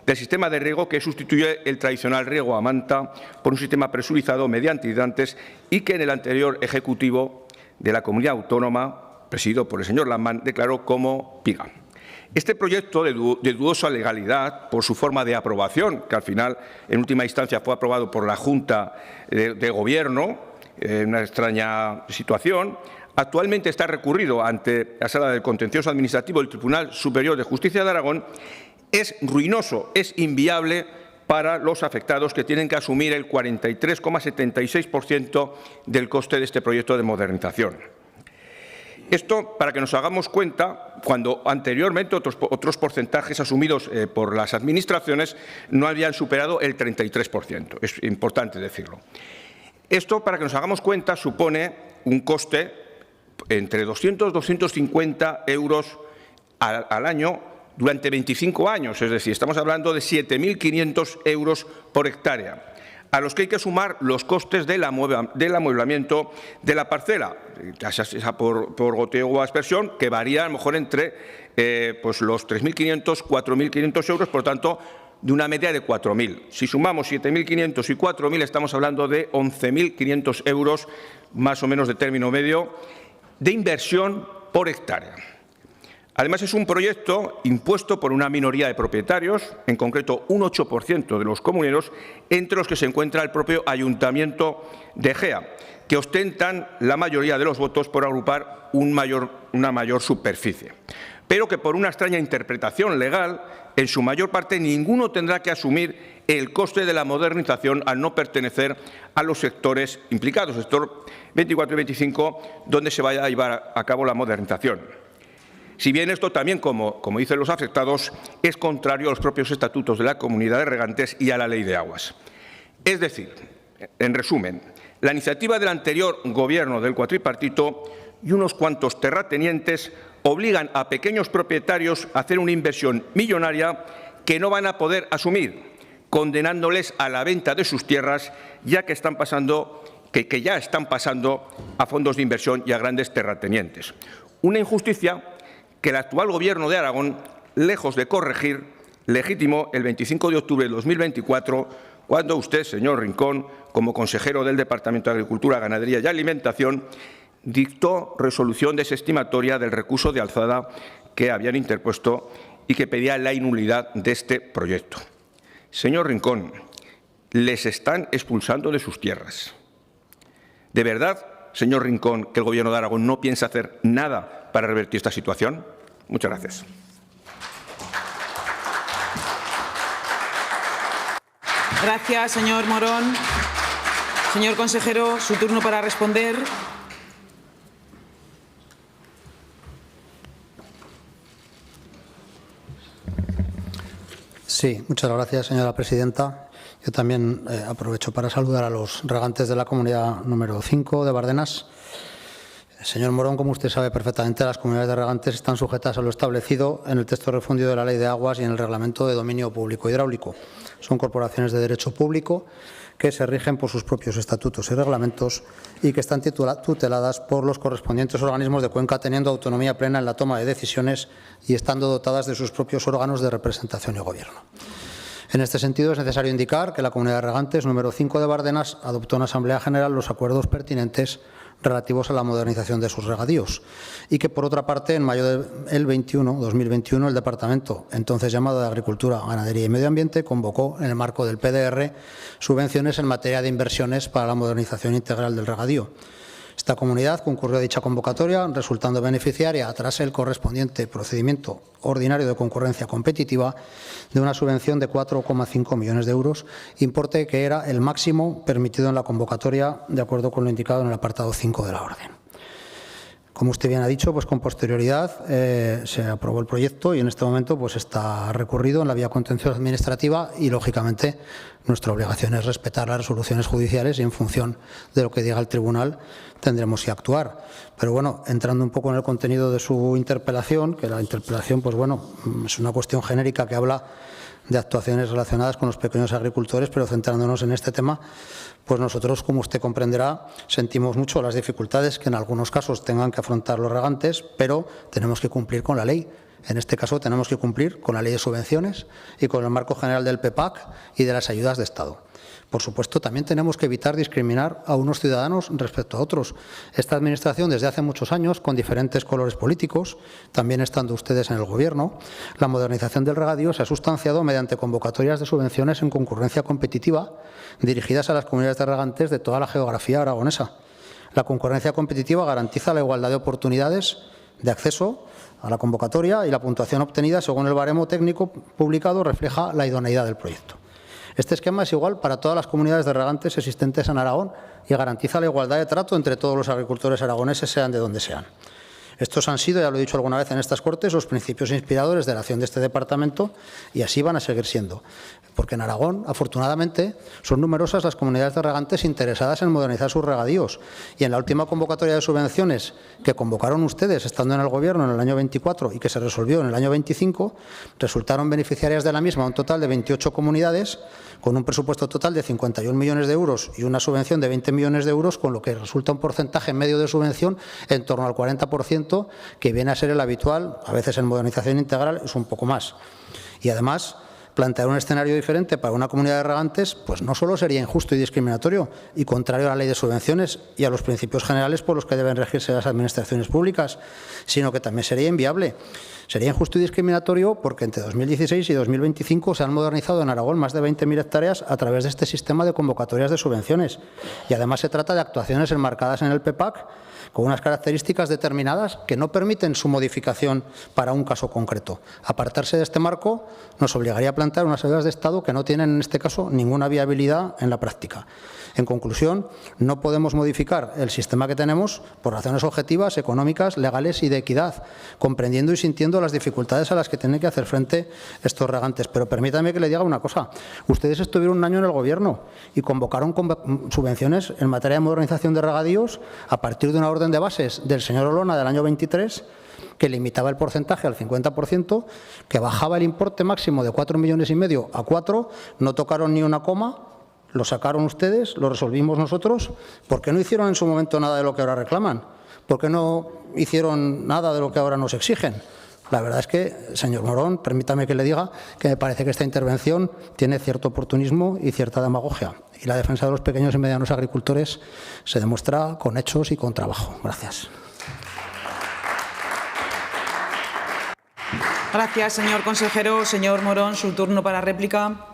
del sistema de riego que sustituye el tradicional riego a manta por un sistema presurizado mediante hidrantes y que en el anterior Ejecutivo de la Comunidad Autónoma, presidido por el señor Lamán, declaró como PIGA. Este proyecto de dudosa legalidad por su forma de aprobación, que al final, en última instancia, fue aprobado por la Junta de Gobierno, en una extraña situación, actualmente está recurrido ante la Sala del Contencioso Administrativo del Tribunal Superior de Justicia de Aragón, es ruinoso, es inviable para los afectados que tienen que asumir el 43,76% del coste de este proyecto de modernización. Esto, para que nos hagamos cuenta, cuando anteriormente otros porcentajes asumidos por las administraciones no habían superado el 33%. Es importante decirlo. Esto, para que nos hagamos cuenta, supone un coste entre 200 y 250 euros al año durante 25 años. Es decir, estamos hablando de 7.500 euros por hectárea, a los que hay que sumar los costes del amueblamiento de la parcela, ya sea por goteo o aspersión, que varía a lo mejor entre pues los 3.500, 4.500 euros, por lo tanto, de una media de 4.000. Si sumamos 7.500 y 4.000, estamos hablando de 11.500 euros, más o menos de término medio, de inversión por hectárea. Además, es un proyecto impuesto por una minoría de propietarios, en concreto un 8% de los comuneros, entre los que se encuentra el propio Ayuntamiento de Egea, que ostentan la mayoría de los votos por agrupar una mayor superficie, pero que por una extraña interpretación legal, en su mayor parte ninguno tendrá que asumir el coste de la modernización al no pertenecer a los sectores implicados, sector 24 y 25, donde se vaya a llevar a cabo la modernización. Si bien esto también, como dicen los afectados, es contrario a los propios estatutos de la Comunidad de Regantes y a la Ley de Aguas. Es decir, en resumen, la iniciativa del anterior Gobierno del cuatripartito y unos cuantos terratenientes obligan a pequeños propietarios a hacer una inversión millonaria que no van a poder asumir, condenándoles a la venta de sus tierras, ya que ya están pasando a fondos de inversión y a grandes terratenientes. Una injusticia que el actual Gobierno de Aragón, lejos de corregir, legitimó el 25 de octubre de 2024, cuando usted, señor Rincón, como consejero del Departamento de Agricultura, Ganadería y Alimentación, dictó resolución desestimatoria del recurso de alzada que habían interpuesto y que pedía la nulidad de este proyecto. Señor Rincón, les están expulsando de sus tierras. ¿De verdad, señor Rincón, que el Gobierno de Aragón no piensa hacer nada para revertir esta situación? Muchas gracias. Gracias, señor Morón. Señor consejero, su turno para responder. Sí, muchas gracias, señora presidenta. Yo también aprovecho para saludar a los regantes de la comunidad número 5 de Bardenas. Señor Morón, como usted sabe perfectamente, las comunidades de regantes están sujetas a lo establecido en el texto refundido de la Ley de Aguas y en el Reglamento de Dominio Público Hidráulico. Son corporaciones de derecho público que se rigen por sus propios estatutos y reglamentos y que están tuteladas por los correspondientes organismos de Cuenca, teniendo autonomía plena en la toma de decisiones y estando dotadas de sus propios órganos de representación y gobierno. En este sentido, es necesario indicar que la Comunidad de Regantes número 5 de Bardenas adoptó en Asamblea General los acuerdos pertinentes relativos a la modernización de sus regadíos y que, por otra parte, en mayo del 2021, el Departamento, entonces llamado de Agricultura, Ganadería y Medio Ambiente, convocó, en el marco del PDR, subvenciones en materia de inversiones para la modernización integral del regadío. Esta comunidad concurrió a dicha convocatoria, resultando beneficiaria, tras el correspondiente procedimiento ordinario de concurrencia competitiva, de una subvención de 4,5 millones de euros, importe que era el máximo permitido en la convocatoria, de acuerdo con lo indicado en el apartado 5 de la orden. Como usted bien ha dicho, pues con posterioridad se aprobó el proyecto y en este momento pues está recurrido en la vía contenciosa administrativa y, lógicamente, nuestra obligación es respetar las resoluciones judiciales y, en función de lo que diga el tribunal, tendremos que actuar. Pero bueno, entrando un poco en el contenido de su interpelación, que la interpelación pues bueno, es una cuestión genérica que habla de actuaciones relacionadas con los pequeños agricultores, pero centrándonos en este tema, pues nosotros, como usted comprenderá, sentimos mucho las dificultades que en algunos casos tengan que afrontar los regantes, pero tenemos que cumplir con la ley. En este caso tenemos que cumplir con la ley de subvenciones y con el marco general del PEPAC y de las ayudas de Estado. Por supuesto, también tenemos que evitar discriminar a unos ciudadanos respecto a otros. Esta Administración, desde hace muchos años, con diferentes colores políticos, también estando ustedes en el Gobierno, la modernización del regadío se ha sustanciado mediante convocatorias de subvenciones en concurrencia competitiva dirigidas a las comunidades de regantes de toda la geografía aragonesa. La concurrencia competitiva garantiza la igualdad de oportunidades de acceso a la convocatoria y la puntuación obtenida según el baremo técnico publicado refleja la idoneidad del proyecto. Este esquema es igual para todas las comunidades de regantes existentes en Aragón y garantiza la igualdad de trato entre todos los agricultores aragoneses, sean de donde sean. Estos han sido, ya lo he dicho alguna vez en estas Cortes, los principios inspiradores de la acción de este departamento y así van a seguir siendo. Porque en Aragón, afortunadamente, son numerosas las comunidades de regantes interesadas en modernizar sus regadíos. Y en la última convocatoria de subvenciones que convocaron ustedes estando en el Gobierno en el año 24 y que se resolvió en el año 25, resultaron beneficiarias de la misma un total de 28 comunidades con un presupuesto total de 51 millones de euros y una subvención de 20 millones de euros, con lo que resulta un porcentaje medio de subvención en torno al 40%, que viene a ser el habitual, a veces en modernización integral es un poco más. Y además, plantear un escenario diferente para una comunidad de regantes, pues no solo sería injusto y discriminatorio y contrario a la ley de subvenciones y a los principios generales por los que deben regirse las administraciones públicas, sino que también sería inviable. Sería injusto y discriminatorio porque entre 2016 y 2025 se han modernizado en Aragón más de 20.000 hectáreas a través de este sistema de convocatorias de subvenciones. Y además se trata de actuaciones enmarcadas en el PEPAC con unas características determinadas que no permiten su modificación para un caso concreto. Apartarse de este marco nos obligaría a plantear unas ayudas de Estado que no tienen en este caso ninguna viabilidad en la práctica. En conclusión, no podemos modificar el sistema que tenemos por razones objetivas, económicas, legales y de equidad, comprendiendo y sintiendo las dificultades a las que tienen que hacer frente estos regantes. Pero permítame que le diga una cosa. Ustedes estuvieron un año en el Gobierno y convocaron subvenciones en materia de modernización de regadíos a partir de una orden de bases del señor Olona del año 23 que limitaba el porcentaje al 50%, que bajaba el importe máximo de 4,5 millones a 4, no tocaron ni una coma. Lo sacaron ustedes, lo resolvimos nosotros. ¿Por qué no hicieron en su momento nada de lo que ahora reclaman? ¿Por qué no hicieron nada de lo que ahora nos exigen? La verdad es que, señor Morón, permítame que le diga que me parece que esta intervención tiene cierto oportunismo y cierta demagogia. Y la defensa de los pequeños y medianos agricultores se demuestra con hechos y con trabajo. Gracias. Gracias, señor consejero. Señor Morón, su turno para réplica.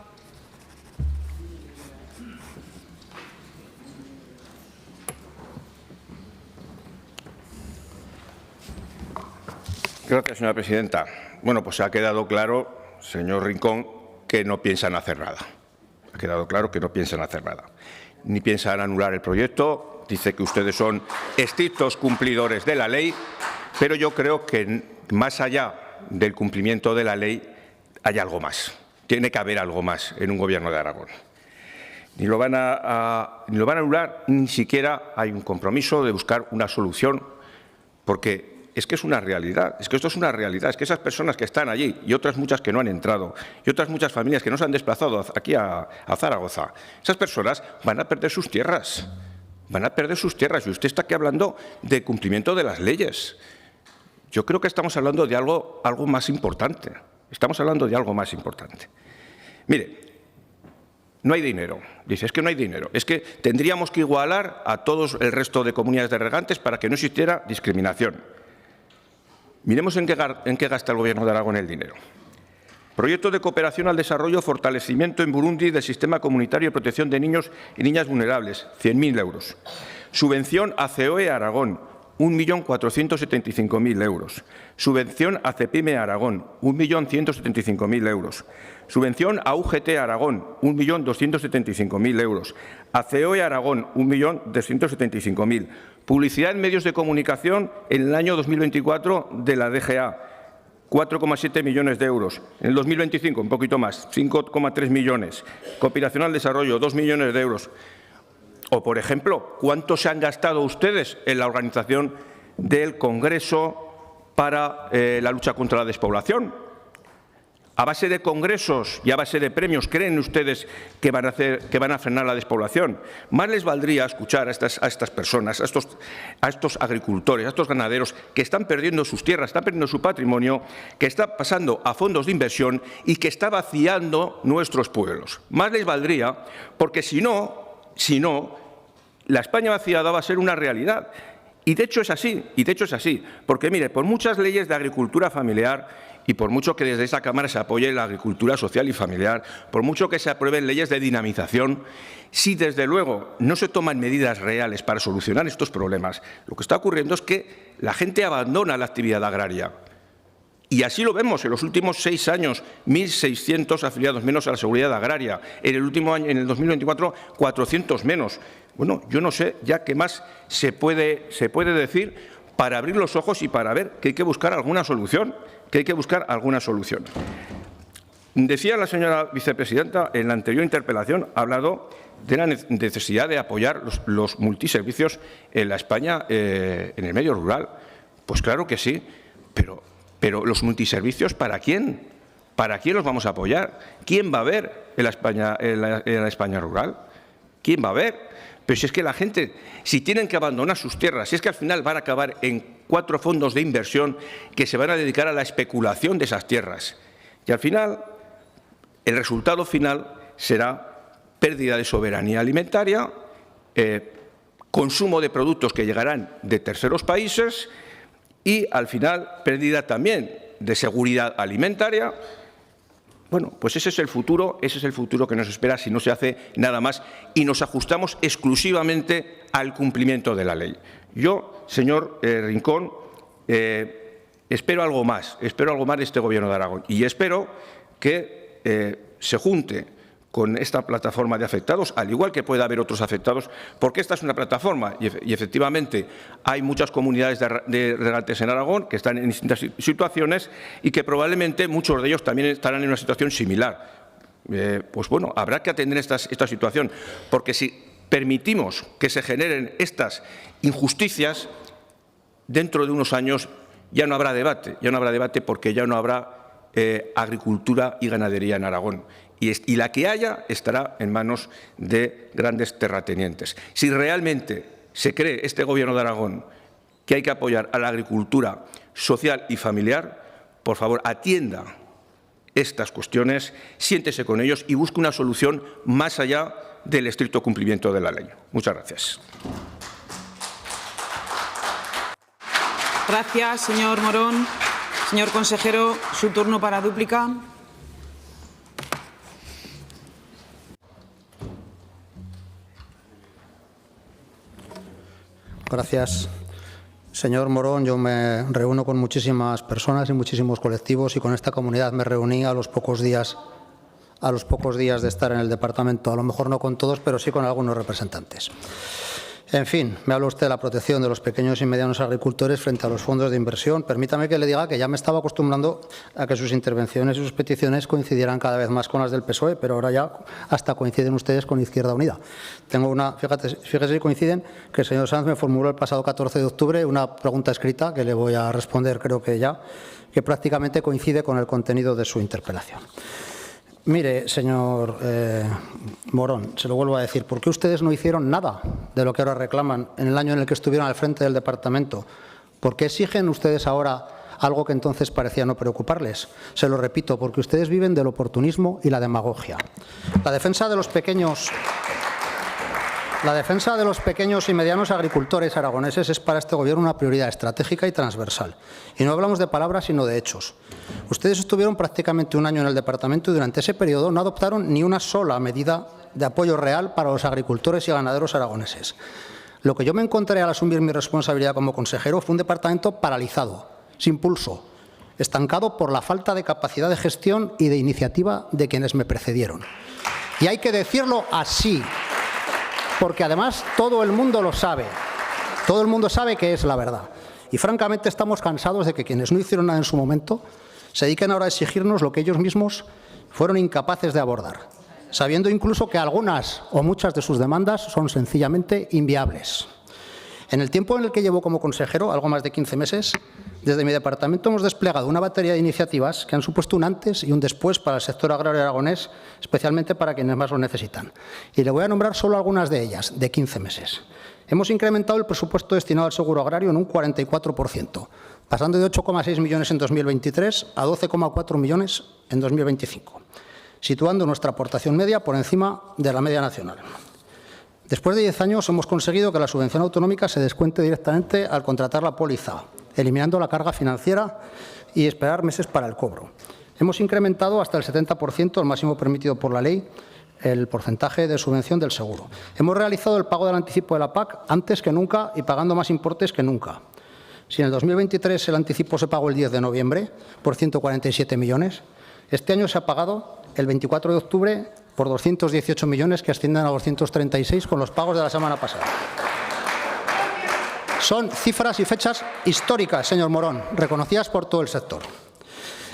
Gracias, señora presidenta. Bueno, pues ha quedado claro, señor Rincón, que no piensan hacer nada. Ha quedado claro que no piensan hacer nada. Ni piensan anular el proyecto. Dice que ustedes son estrictos cumplidores de la ley, pero yo creo que más allá del cumplimiento de la ley hay algo más. Tiene que haber algo más en un Gobierno de Aragón. Ni lo van a anular, ni siquiera hay un compromiso de buscar una solución, porque es que es una realidad, es que esto es una realidad, es que esas personas que están allí y otras muchas que no han entrado y otras muchas familias que no se han desplazado aquí a Zaragoza, esas personas van a perder sus tierras, y usted está aquí hablando de cumplimiento de las leyes. Yo creo que estamos hablando de algo más importante, Mire, no hay dinero, dice, es que no hay dinero, es que tendríamos que igualar a todos el resto de comunidades de regantes para que no existiera discriminación. Miremos en qué gasta el Gobierno de Aragón el dinero. Proyecto de cooperación al desarrollo, fortalecimiento en Burundi del sistema comunitario de protección de niños y niñas vulnerables, 100.000 euros. Subvención a COE Aragón, 1.475.000 euros. Subvención a CEPIME Aragón, 1.175.000 euros. Subvención a UGT Aragón, 1.275.000 euros. A COE Aragón, 1.275.000. Publicidad en medios de comunicación en el año 2024 de la DGA, 4,7 millones de euros. En el 2025, un poquito más, 5,3 millones. Cooperación al desarrollo, 2 millones de euros. O, por ejemplo, ¿cuánto se han gastado ustedes en la organización del Congreso para la lucha contra la despoblación? a base de congresos y a base de premios, ¿creen ustedes que van a frenar la despoblación? Más les valdría escuchar a estas personas, a estos agricultores, a estos ganaderos que están perdiendo sus tierras, están perdiendo su patrimonio, que está pasando a fondos de inversión y que está vaciando nuestros pueblos. Más les valdría, porque si no, la España vaciada va a ser una realidad. Y de hecho es así, porque mire, por muchas leyes de agricultura familiar y por mucho que desde esa Cámara se apoye la agricultura social y familiar, por mucho que se aprueben leyes de dinamización, si desde luego no se toman medidas reales para solucionar estos problemas, lo que está ocurriendo es que la gente abandona la actividad agraria. Y así lo vemos en los últimos 6 años, 1.600 afiliados menos a la seguridad agraria. En el último año, en el 2024, 400 menos. Bueno, yo no sé ya qué más se puede decir para abrir los ojos y para ver que hay que buscar alguna solución. Decía la señora vicepresidenta en la anterior interpelación, ha hablado de la necesidad de apoyar los multiservicios en la España, en el medio rural. Pues claro que sí, pero los multiservicios, ¿para quién? ¿Para quién los vamos a apoyar? ¿Quién va a ver en la España rural? ¿Quién va a ver? Pero si es que la gente, si tienen que abandonar sus tierras, si es que al final van a acabar en 4 fondos de inversión que se van a dedicar a la especulación de esas tierras. Y al final, el resultado final será pérdida de soberanía alimentaria, consumo de productos que llegarán de terceros países y, al final, pérdida también de seguridad alimentaria. Bueno, pues ese es el futuro que nos espera si no se hace nada más y nos ajustamos exclusivamente al cumplimiento de la ley. Yo, señor Rincón, espero algo más de este Gobierno de Aragón y espero que se junte con esta plataforma de afectados, al igual que pueda haber otros afectados, porque esta es una plataforma y efectivamente hay muchas comunidades de regantes en Aragón que están en distintas situaciones y que probablemente muchos de ellos también estarán en una situación similar. Pues bueno, habrá que atender esta situación, porque si permitimos que se generen estas injusticias, dentro de unos años ya no habrá debate porque ya no habrá agricultura y ganadería en Aragón. Y la que haya estará en manos de grandes terratenientes. Si realmente se cree este Gobierno de Aragón que hay que apoyar a la agricultura social y familiar, por favor, atienda estas cuestiones, siéntese con ellos y busque una solución más allá del estricto cumplimiento de la ley. Muchas gracias. Gracias, señor Morón. Señor consejero, su turno para dúplica. Gracias. Señor Morón, yo me reúno con muchísimas personas y muchísimos colectivos y con esta comunidad me reuní a los pocos días de estar en el departamento. A lo mejor no con todos, pero sí con algunos representantes. En fin, me habla usted de la protección de los pequeños y medianos agricultores frente a los fondos de inversión. Permítame que le diga que ya me estaba acostumbrando a que sus intervenciones y sus peticiones coincidieran cada vez más con las del PSOE, pero ahora ya hasta coinciden ustedes con Izquierda Unida. Tengo una, fíjese si coinciden, que el señor Sanz me formuló el pasado 14 de octubre una pregunta escrita que le voy a responder, creo que ya, que prácticamente coincide con el contenido de su interpelación. Mire, señor Morón, se lo vuelvo a decir, ¿por qué ustedes no hicieron nada de lo que ahora reclaman en el año en el que estuvieron al frente del departamento? ¿Por qué exigen ustedes ahora algo que entonces parecía no preocuparles? Se lo repito, porque ustedes viven del oportunismo y la demagogia. La defensa de los pequeños y medianos agricultores aragoneses es para este Gobierno una prioridad estratégica y transversal. Y no hablamos de palabras, sino de hechos. Ustedes estuvieron prácticamente un año en el departamento y durante ese periodo no adoptaron ni una sola medida de apoyo real para los agricultores y ganaderos aragoneses. Lo que yo me encontré al asumir mi responsabilidad como consejero fue un departamento paralizado, sin pulso, estancado por la falta de capacidad de gestión y de iniciativa de quienes me precedieron. Y hay que decirlo así, porque además todo el mundo lo sabe. Todo el mundo sabe que es la verdad. Y francamente estamos cansados de que quienes no hicieron nada en su momento se dediquen ahora a exigirnos lo que ellos mismos fueron incapaces de abordar, sabiendo incluso que algunas o muchas de sus demandas son sencillamente inviables. En el tiempo en el que llevo como consejero, algo más de 15 meses, desde mi departamento hemos desplegado una batería de iniciativas que han supuesto un antes y un después para el sector agrario aragonés, especialmente para quienes más lo necesitan. Y le voy a nombrar solo algunas de ellas, de 15 meses. Hemos incrementado el presupuesto destinado al seguro agrario en un 44%, pasando de 8,6 millones en 2023 a 12,4 millones en 2025, situando nuestra aportación media por encima de la media nacional. Después de 10 años hemos conseguido que la subvención autonómica se descuente directamente al contratar la póliza, eliminando la carga financiera y esperar meses para el cobro. Hemos incrementado hasta el 70%, el máximo permitido por la ley, el porcentaje de subvención del seguro. Hemos realizado el pago del anticipo de la PAC antes que nunca y pagando más importes que nunca. Si en el 2023 el anticipo se pagó el 10 de noviembre por 147 millones, este año se ha pagado el 24 de octubre por 218 millones, que ascienden a 236 con los pagos de la semana pasada. Son cifras y fechas históricas, señor Morón, reconocidas por todo el sector.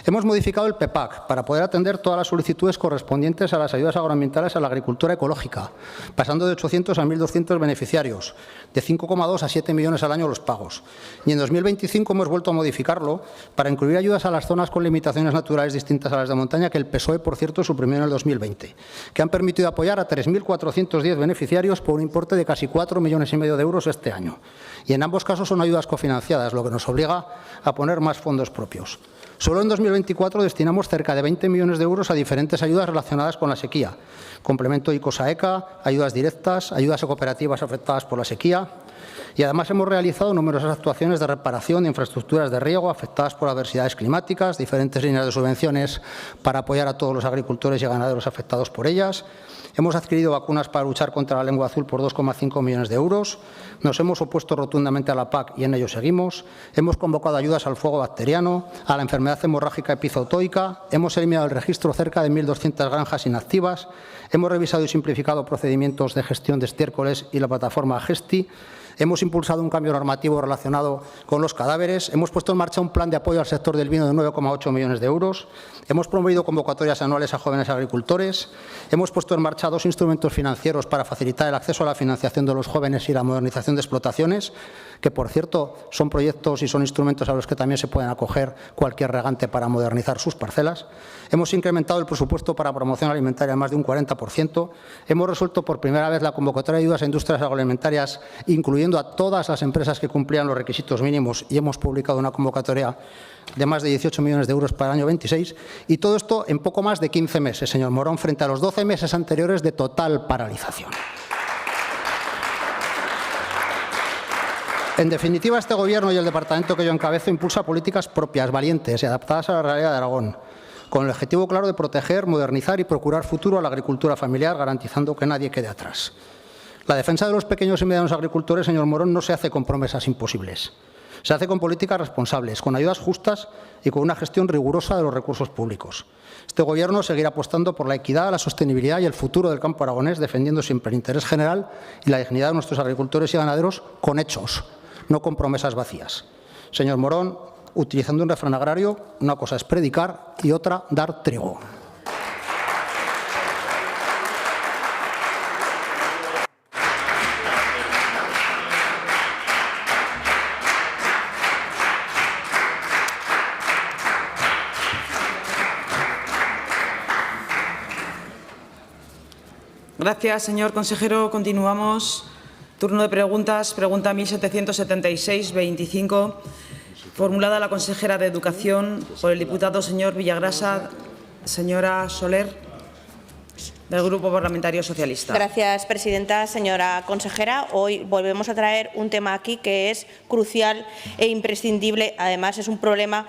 Hemos modificado el PEPAC para poder atender todas las solicitudes correspondientes a las ayudas agroambientales a la agricultura ecológica, pasando de 800 a 1.200 beneficiarios, de 5,2 a 7 millones al año los pagos. Y en 2025 hemos vuelto a modificarlo para incluir ayudas a las zonas con limitaciones naturales distintas a las de montaña, que el PSOE, por cierto, suprimió en el 2020, que han permitido apoyar a 3.410 beneficiarios por un importe de casi 4,5 millones de euros este año. Y en ambos casos son ayudas cofinanciadas, lo que nos obliga a poner más fondos propios. Solo en 2024 destinamos cerca de 20 millones de euros a diferentes ayudas relacionadas con la sequía, complemento ICOSA-ECA, ayudas directas, ayudas a cooperativas afectadas por la sequía. Y además hemos realizado numerosas actuaciones de reparación de infraestructuras de riego afectadas por adversidades climáticas, diferentes líneas de subvenciones para apoyar a todos los agricultores y ganaderos afectados por ellas. Hemos adquirido vacunas para luchar contra la lengua azul por 2,5 millones de euros. Nos hemos opuesto rotundamente a la PAC y en ello seguimos. Hemos convocado ayudas al fuego bacteriano, a la enfermedad hemorrágica epizootoica. Hemos eliminado del registro cerca de 1.200 granjas inactivas. Hemos revisado y simplificado procedimientos de gestión de estiércoles y la plataforma Gesti. Hemos impulsado un cambio normativo relacionado con los cadáveres. Hemos puesto en marcha un plan de apoyo al sector del vino de 9,8 millones de euros. Hemos promovido convocatorias anuales a jóvenes agricultores. Hemos puesto en marcha 2 instrumentos financieros para facilitar el acceso a la financiación de los jóvenes y la modernización de explotaciones, que, por cierto, son proyectos y son instrumentos a los que también se pueden acoger cualquier regante para modernizar sus parcelas. Hemos incrementado el presupuesto para promoción alimentaria en más de un 40%. Hemos resuelto por primera vez la convocatoria de ayudas a industrias agroalimentarias, incluyendo a todas las empresas que cumplían los requisitos mínimos, y hemos publicado una convocatoria de más de 18 millones de euros para el año 26, y todo esto en poco más de 15 meses, señor Morón, frente a los 12 meses anteriores de total paralización. En definitiva, este Gobierno y el departamento que yo encabezo impulsa políticas propias, valientes y adaptadas a la realidad de Aragón, con el objetivo claro de proteger, modernizar y procurar futuro a la agricultura familiar, garantizando que nadie quede atrás. La defensa de los pequeños y medianos agricultores, señor Morón, no se hace con promesas imposibles. Se hace con políticas responsables, con ayudas justas y con una gestión rigurosa de los recursos públicos. Este Gobierno seguirá apostando por la equidad, la sostenibilidad y el futuro del campo aragonés, defendiendo siempre el interés general y la dignidad de nuestros agricultores y ganaderos con hechos, no con promesas vacías. Señor Morón, utilizando un refrán agrario, una cosa es predicar y otra dar trigo. Gracias, señor consejero. Continuamos. Turno de preguntas. Pregunta 1776-25, formulada a la consejera de Educación por el diputado señor Villagrasa. Señora Soler, del Grupo Parlamentario Socialista. Gracias, presidenta. Señora consejera, hoy volvemos a traer un tema aquí que es crucial e imprescindible. Además, es un problema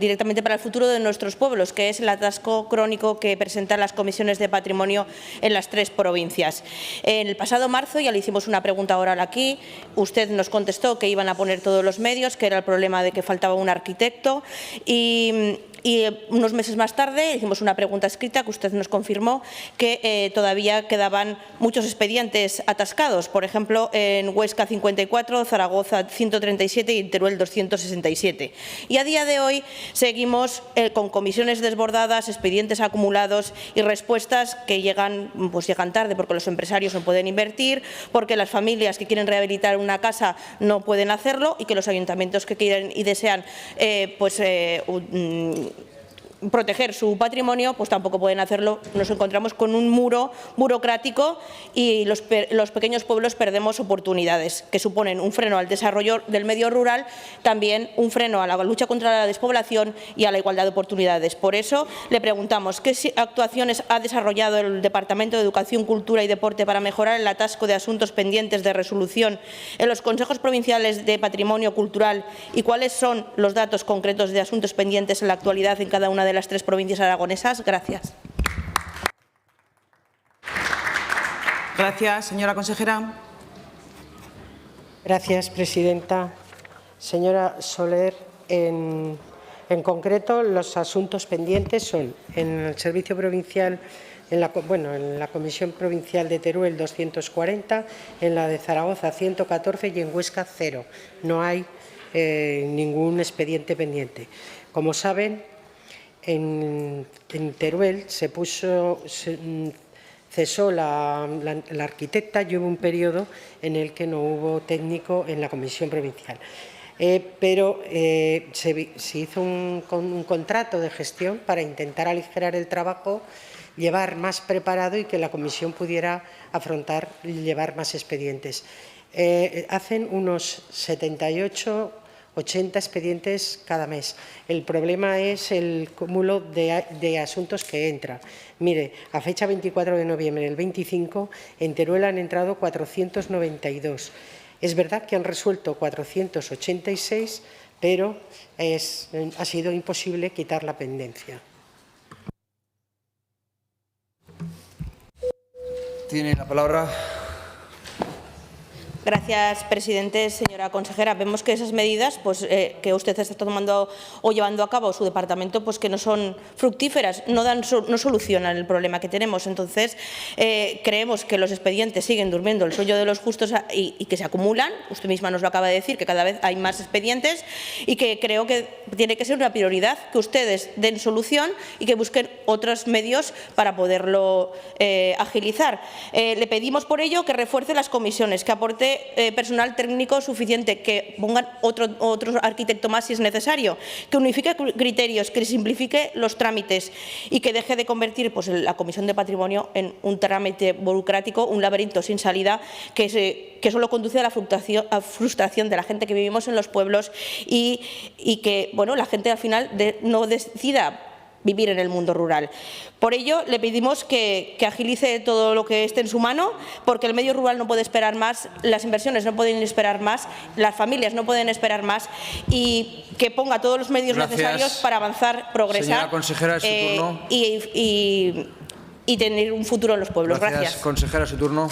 directamente para el futuro de nuestros pueblos, que es el atasco crónico que presentan las comisiones de patrimonio en las 3 provincias. En el pasado marzo ya le hicimos una pregunta oral aquí. Usted nos contestó que iban a poner todos los medios, que era el problema de que faltaba un arquitecto, y Y unos meses más tarde hicimos una pregunta escrita que usted nos confirmó que todavía quedaban muchos expedientes atascados, por ejemplo, en Huesca 54, Zaragoza 137 y Teruel 267. Y a día de hoy seguimos con comisiones desbordadas, expedientes acumulados y respuestas que llegan tarde porque los empresarios no pueden invertir, porque las familias que quieren rehabilitar una casa no pueden hacerlo y que los ayuntamientos que quieren y desean proteger su patrimonio, pues tampoco pueden hacerlo. Nos encontramos con un muro burocrático y los pequeños pueblos perdemos oportunidades que suponen un freno al desarrollo del medio rural, también un freno a la lucha contra la despoblación y a la igualdad de oportunidades. Por eso le preguntamos qué actuaciones ha desarrollado el Departamento de Educación, Cultura y Deporte para mejorar el atasco de asuntos pendientes de resolución en los consejos provinciales de patrimonio cultural y cuáles son los datos concretos de asuntos pendientes en la actualidad en cada una de las 3 provincias aragonesas. Gracias. Gracias, señora consejera. Gracias, presidenta. Señora Soler, en concreto, los asuntos pendientes son en el Servicio Provincial, en la Comisión Provincial de Teruel 240, en la de Zaragoza 114 y en Huesca 0. No hay ningún expediente pendiente. Como saben, en Teruel cesó la arquitecta y hubo un periodo en el que no hubo técnico en la Comisión Provincial. Pero se hizo un contrato de gestión para intentar aligerar el trabajo, llevar más preparado y que la Comisión pudiera afrontar y llevar más expedientes. Hacen unos 80 expedientes cada mes. El problema es el cúmulo de asuntos que entra. Mire, a fecha 24 de noviembre del 25, en Teruel han entrado 492. Es verdad que han resuelto 486, pero ha sido imposible quitar la pendencia. Tiene la palabra. Gracias, presidente. Señora consejera, vemos que esas medidas que usted está tomando o llevando a cabo su departamento que no son fructíferas, no solucionan el problema que tenemos. Entonces, creemos que los expedientes siguen durmiendo el sueño de los justos y que se acumulan. Usted misma nos lo acaba de decir, que cada vez hay más expedientes y que creo que tiene que ser una prioridad que ustedes den solución y que busquen otros medios para poderlo agilizar. Le pedimos por ello que refuerce las comisiones, que aporte personal técnico suficiente, que pongan otro arquitecto más si es necesario, que unifique criterios, que simplifique los trámites y que deje de convertir la Comisión de Patrimonio en un trámite burocrático, un laberinto sin salida que solo conduce a la frustración de la gente que vivimos en los pueblos y que la gente al final no decida vivir en el mundo rural. Por ello, le pedimos que agilice todo lo que esté en su mano, porque el medio rural no puede esperar más, las inversiones no pueden esperar más, las familias no pueden esperar más y que ponga todos los medios necesarios para avanzar, progresar. Señora consejera, es su turno. Y tener un futuro en los pueblos. Gracias. Consejera, su turno.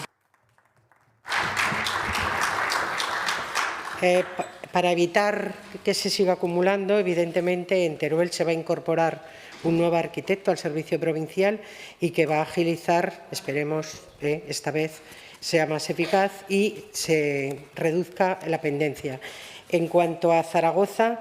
Para evitar que se siga acumulando, evidentemente en Teruel se va a incorporar un nuevo arquitecto al servicio provincial y que va a agilizar, esperemos esta vez sea más eficaz y se reduzca la pendencia. En cuanto a Zaragoza,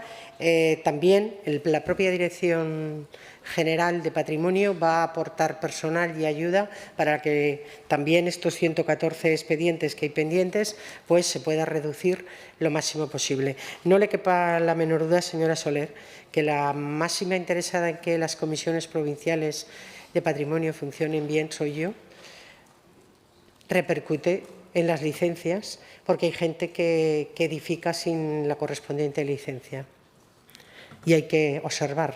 también la propia Dirección General de Patrimonio va a aportar personal y ayuda para que también estos 114 expedientes que hay pendientes se pueda reducir lo máximo posible. No le quepa la menor duda, señora Soler, que la máxima interesada en que las comisiones provinciales de patrimonio funcionen bien soy yo. Repercute en las licencias porque hay gente que edifica sin la correspondiente licencia y hay que observar.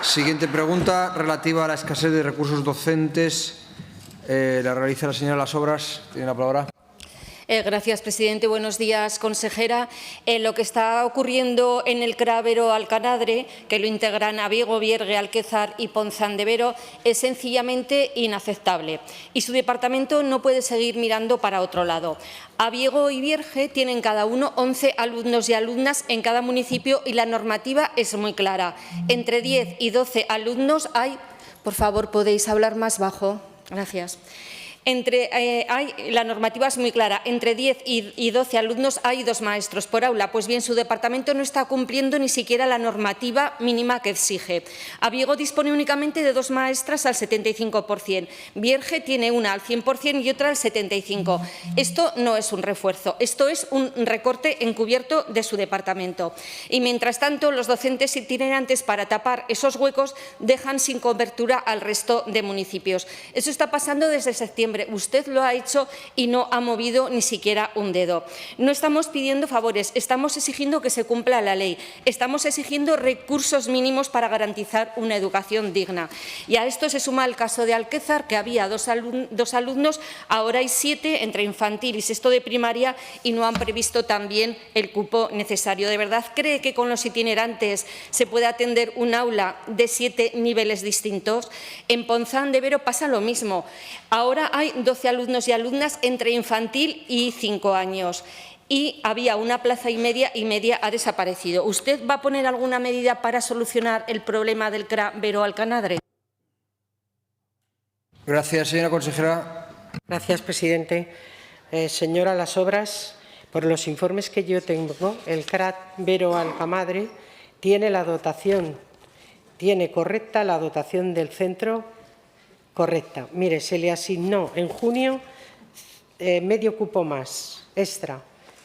Siguiente pregunta relativa a la escasez de recursos docentes. La realiza la señora Las Obras. Tiene la palabra. Gracias, presidente. Buenos días, consejera. Lo que está ocurriendo en el CRA Vero Alcanadre, que lo integran Abiego, Vierge, Alquézar y Ponzán de Vero, es sencillamente inaceptable. Y su departamento no puede seguir mirando para otro lado. Abiego y Vierge tienen cada uno 11 alumnos y alumnas en cada municipio y la normativa es muy clara. Entre 10 y 12 alumnos hay... Por favor, ¿podéis hablar más bajo? Gracias. La normativa es muy clara, entre 10 y 12 alumnos hay 2 maestros por aula. Pues bien, su departamento no está cumpliendo ni siquiera la normativa mínima que exige. Abiego dispone únicamente de 2 maestras al 75%, Vierge tiene una al 100% y otra al 75%. Esto no es un refuerzo, esto es un recorte encubierto de su departamento. Y mientras tanto, los docentes itinerantes, para tapar esos huecos, dejan sin cobertura al resto de municipios. Eso está pasando desde septiembre. Usted lo ha hecho y no ha movido ni siquiera un dedo. No estamos pidiendo favores, estamos exigiendo que se cumpla la ley, estamos exigiendo recursos mínimos para garantizar una educación digna. Y a esto se suma el caso de Alquézar, que había 2 alumnos, ahora hay 7 entre infantil y sexto de primaria y no han previsto también el cupo necesario. ¿De verdad cree que con los itinerantes se puede atender un aula de 7 niveles distintos? En Ponzán de Vero pasa lo mismo. Ahora hay 12 alumnos y alumnas entre infantil y 5 años. Y había una plaza y media ha desaparecido. ¿Usted va a poner alguna medida para solucionar el problema del CRA Vero Alcanadre? Gracias, señora consejera. Gracias, presidente. Señora Las Obras, por los informes que yo tengo, el CRA Vero Alcanadre tiene correcta la dotación del centro. Correcta. Mire, se le asignó en junio medio cupo más extra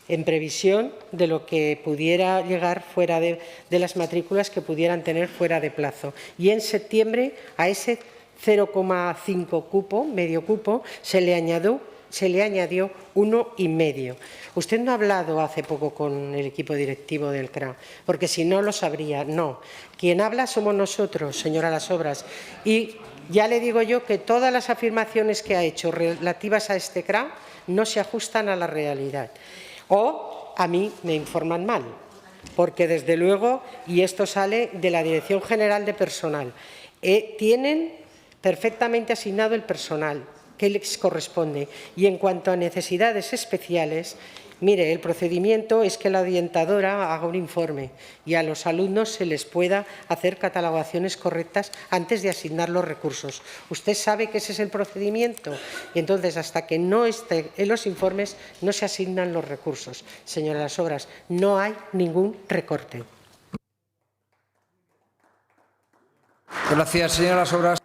en previsión de lo que pudiera llegar fuera de las matrículas que pudieran tener fuera de plazo. Y en septiembre a ese 0,5 cupo, medio cupo, se le añadió 1,5. Usted no ha hablado hace poco con el equipo directivo del CRA, porque si no lo sabría. No. Quien habla somos nosotros, señora Las Obras. Y ya le digo yo que todas las afirmaciones que ha hecho relativas a este CRA no se ajustan a la realidad. O a mí me informan mal, porque desde luego, y esto sale de la Dirección General de Personal, tienen perfectamente asignado el personal que les corresponde. Y en cuanto a necesidades especiales, mire, el procedimiento es que la orientadora haga un informe y a los alumnos se les pueda hacer catalogaciones correctas antes de asignar los recursos. Usted sabe que ese es el procedimiento y entonces hasta que no esté en los informes no se asignan los recursos. Señora Las Obras, no hay ningún recorte. Gracias, señora Las Obras.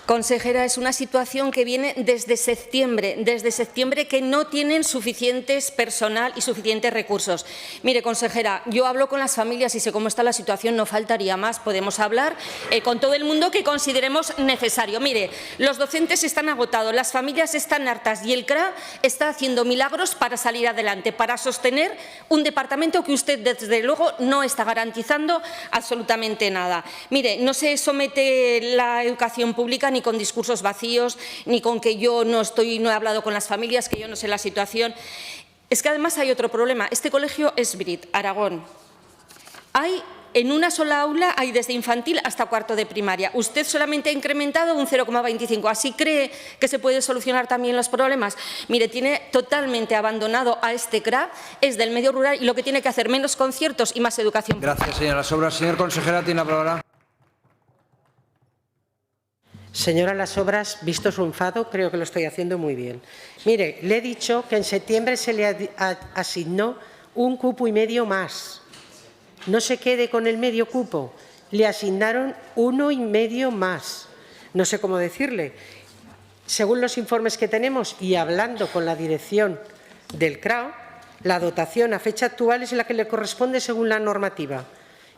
Consejera, es una situación que viene desde septiembre que no tienen suficientes personal y suficientes recursos. Mire, consejera, yo hablo con las familias y sé cómo está la situación, no faltaría más. Podemos hablar con todo el mundo que consideremos necesario. Mire, los docentes están agotados, las familias están hartas y el CRA está haciendo milagros para salir adelante, para sostener un departamento que usted, desde luego, no está garantizando absolutamente nada. Mire, no se somete la educación pública ni con discursos vacíos, ni con que yo no he hablado con las familias, que yo no sé la situación. Es que además hay otro problema. Este colegio es Brit, Aragón. En una sola aula hay desde infantil hasta cuarto de primaria. Usted solamente ha incrementado un 0,25. ¿Así cree que se puede solucionar también los problemas? Mire, tiene totalmente abandonado a este CRA, es del medio rural y lo que tiene que hacer menos conciertos y más educación. Gracias, señora Las Obras. Señor consejera, tiene la palabra. Señora Las Obras, visto su enfado, creo que lo estoy haciendo muy bien. Mire, le he dicho que en septiembre se le asignó 1,5 cupo más. No se quede con el medio cupo. Le asignaron 1,5 más. No sé cómo decirle. Según los informes que tenemos y hablando con la dirección del CRA, la dotación a fecha actual es la que le corresponde según la normativa.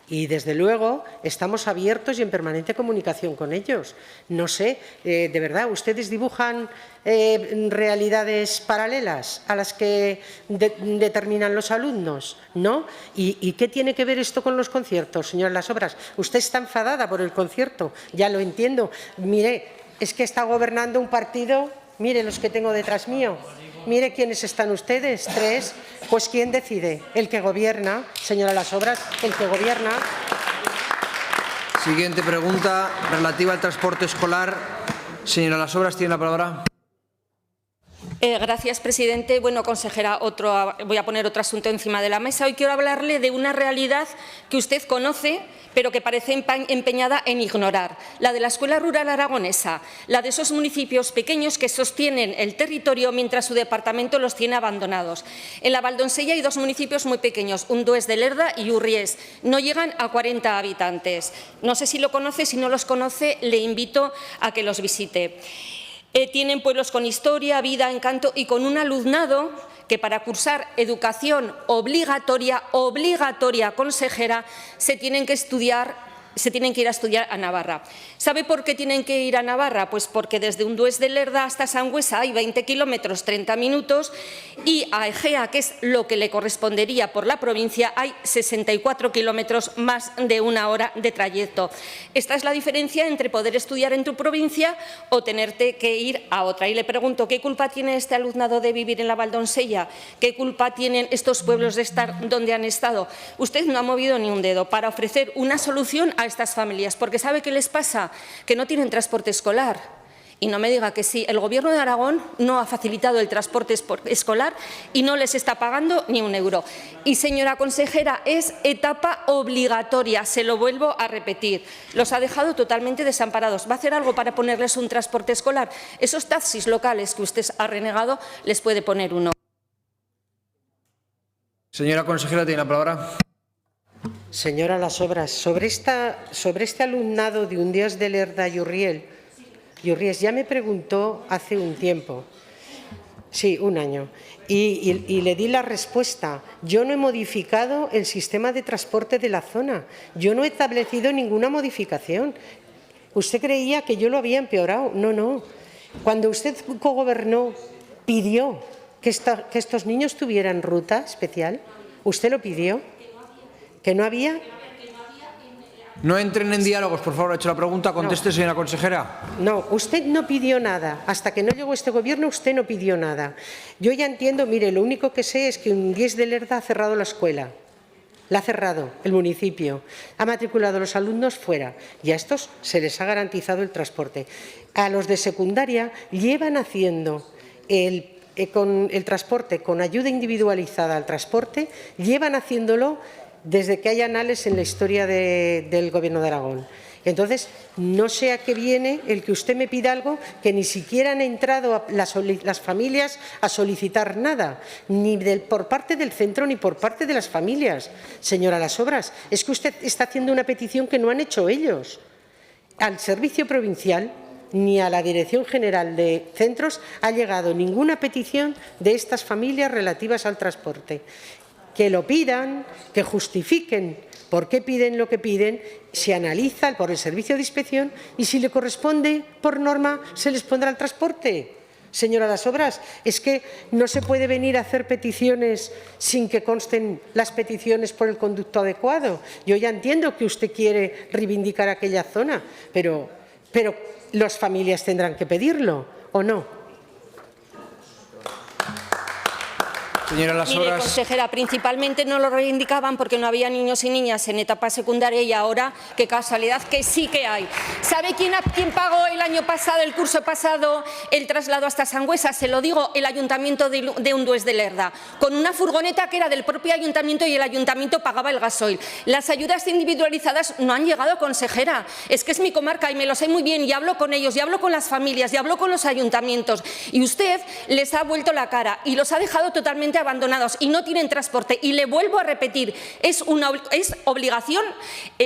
Y, desde luego, estamos abiertos y en permanente comunicación con ellos. No sé, de verdad, ¿ustedes dibujan realidades paralelas a las que determinan los alumnos? ¿No? ¿Y qué tiene que ver esto con los conciertos, señora Las Obras? Usted está enfadada por el concierto, ya lo entiendo. Mire, es que está gobernando un partido, mire los que tengo detrás mío, mire quiénes están ustedes, 3. Pues ¿quién decide? El que gobierna, señora Las Obras, el que gobierna. Siguiente pregunta relativa al transporte escolar. Señora Las Obras, tiene la palabra. Gracias, presidente. Bueno, consejera, voy a poner otro asunto encima de la mesa. Hoy quiero hablarle de una realidad que usted conoce, pero que parece empeñada en ignorar, la de la Escuela Rural Aragonesa, la de esos municipios pequeños que sostienen el territorio mientras su departamento los tiene abandonados. En la Valdonsella hay 2 municipios muy pequeños, Undués de Lerda y Urries. No llegan a 40 habitantes. No sé si lo conoce, si no los conoce, le invito a que los visite. Tienen pueblos con historia, vida, encanto y con un alumnado que para cursar educación obligatoria, consejera, se tienen que ir a estudiar a Navarra. ¿Sabe por qué tienen que ir a Navarra? Pues porque desde Undués de Lerda hasta Sangüesa hay 20 kilómetros, 30 minutos, y a Egea, que es lo que le correspondería por la provincia, hay 64 kilómetros, más de 1 hora de trayecto. Esta es la diferencia entre poder estudiar en tu provincia o tenerte que ir a otra. Y le pregunto, ¿qué culpa tiene este alumnado de vivir en la Valdonsella? ¿Qué culpa tienen estos pueblos de estar donde han estado? Usted no ha movido ni un dedo para ofrecer una solución a estas familias, porque ¿sabe qué les pasa? Que no tienen transporte escolar. Y no me diga que sí, el Gobierno de Aragón no ha facilitado el transporte escolar y no les está pagando ni 1 euro. Y, señora consejera, es etapa obligatoria, se lo vuelvo a repetir. Los ha dejado totalmente desamparados. ¿Va a hacer algo para ponerles un transporte escolar? Esos taxis locales que usted ha renegado, les puede poner uno. Señora consejera, tiene la palabra. Señora Las Obras, sobre este alumnado de Undués de Lerda y Urries, ya me preguntó hace un tiempo, sí, 1 año, y le di la respuesta. Yo no he modificado el sistema de transporte de la zona, yo no he establecido ninguna modificación. Usted creía que yo lo había empeorado. No, no. Cuando usted cogobernó, pidió que estos niños tuvieran ruta especial. ¿Usted lo pidió? ¿Que no había? No entren en diálogos, por favor. Ha hecho la pregunta. Conteste, señora consejera. No, usted no pidió nada. Hasta que no llegó este Gobierno, usted no pidió nada. Yo ya entiendo, mire, lo único que sé es que Undués de Lerda ha cerrado la escuela. La ha cerrado el municipio. Ha matriculado a los alumnos fuera. Y a estos se les ha garantizado el transporte. A los de secundaria llevan haciendo con el transporte, con ayuda individualizada al transporte, llevan haciéndolo desde que hay anales en la historia del Gobierno de Aragón. Entonces, no sé a qué viene el que usted me pida algo que ni siquiera han entrado las familias a solicitar nada, ni por parte del centro ni por parte de las familias. Señora Las Obras, es que usted está haciendo una petición que no han hecho ellos. Al Servicio Provincial ni a la Dirección General de Centros ha llegado ninguna petición de estas familias relativas al transporte. Que lo pidan, que justifiquen por qué piden lo que piden, se analiza por el servicio de inspección y si le corresponde por norma se les pondrá el transporte. Señora Las Obras, es que no se puede venir a hacer peticiones sin que consten las peticiones por el conducto adecuado. Yo ya entiendo que usted quiere reivindicar aquella zona, pero las familias tendrán que pedirlo, ¿o no? Señora Las Obras. Mire, consejera, principalmente no lo reivindicaban porque no había niños y niñas en etapa secundaria y ahora, qué casualidad, que sí que hay. ¿Sabe quién pagó el año pasado, el curso pasado, el traslado hasta Sangüesa? Se lo digo, el Ayuntamiento de Undués de Lerda, con una furgoneta que era del propio Ayuntamiento y el Ayuntamiento pagaba el gasoil. Las ayudas individualizadas no han llegado, consejera. Es que es mi comarca y me lo sé muy bien y hablo con ellos, y hablo con las familias, y hablo con los ayuntamientos. Y usted les ha vuelto la cara y los ha dejado totalmente abandonados y no tienen transporte. Y le vuelvo a repetir, es obligación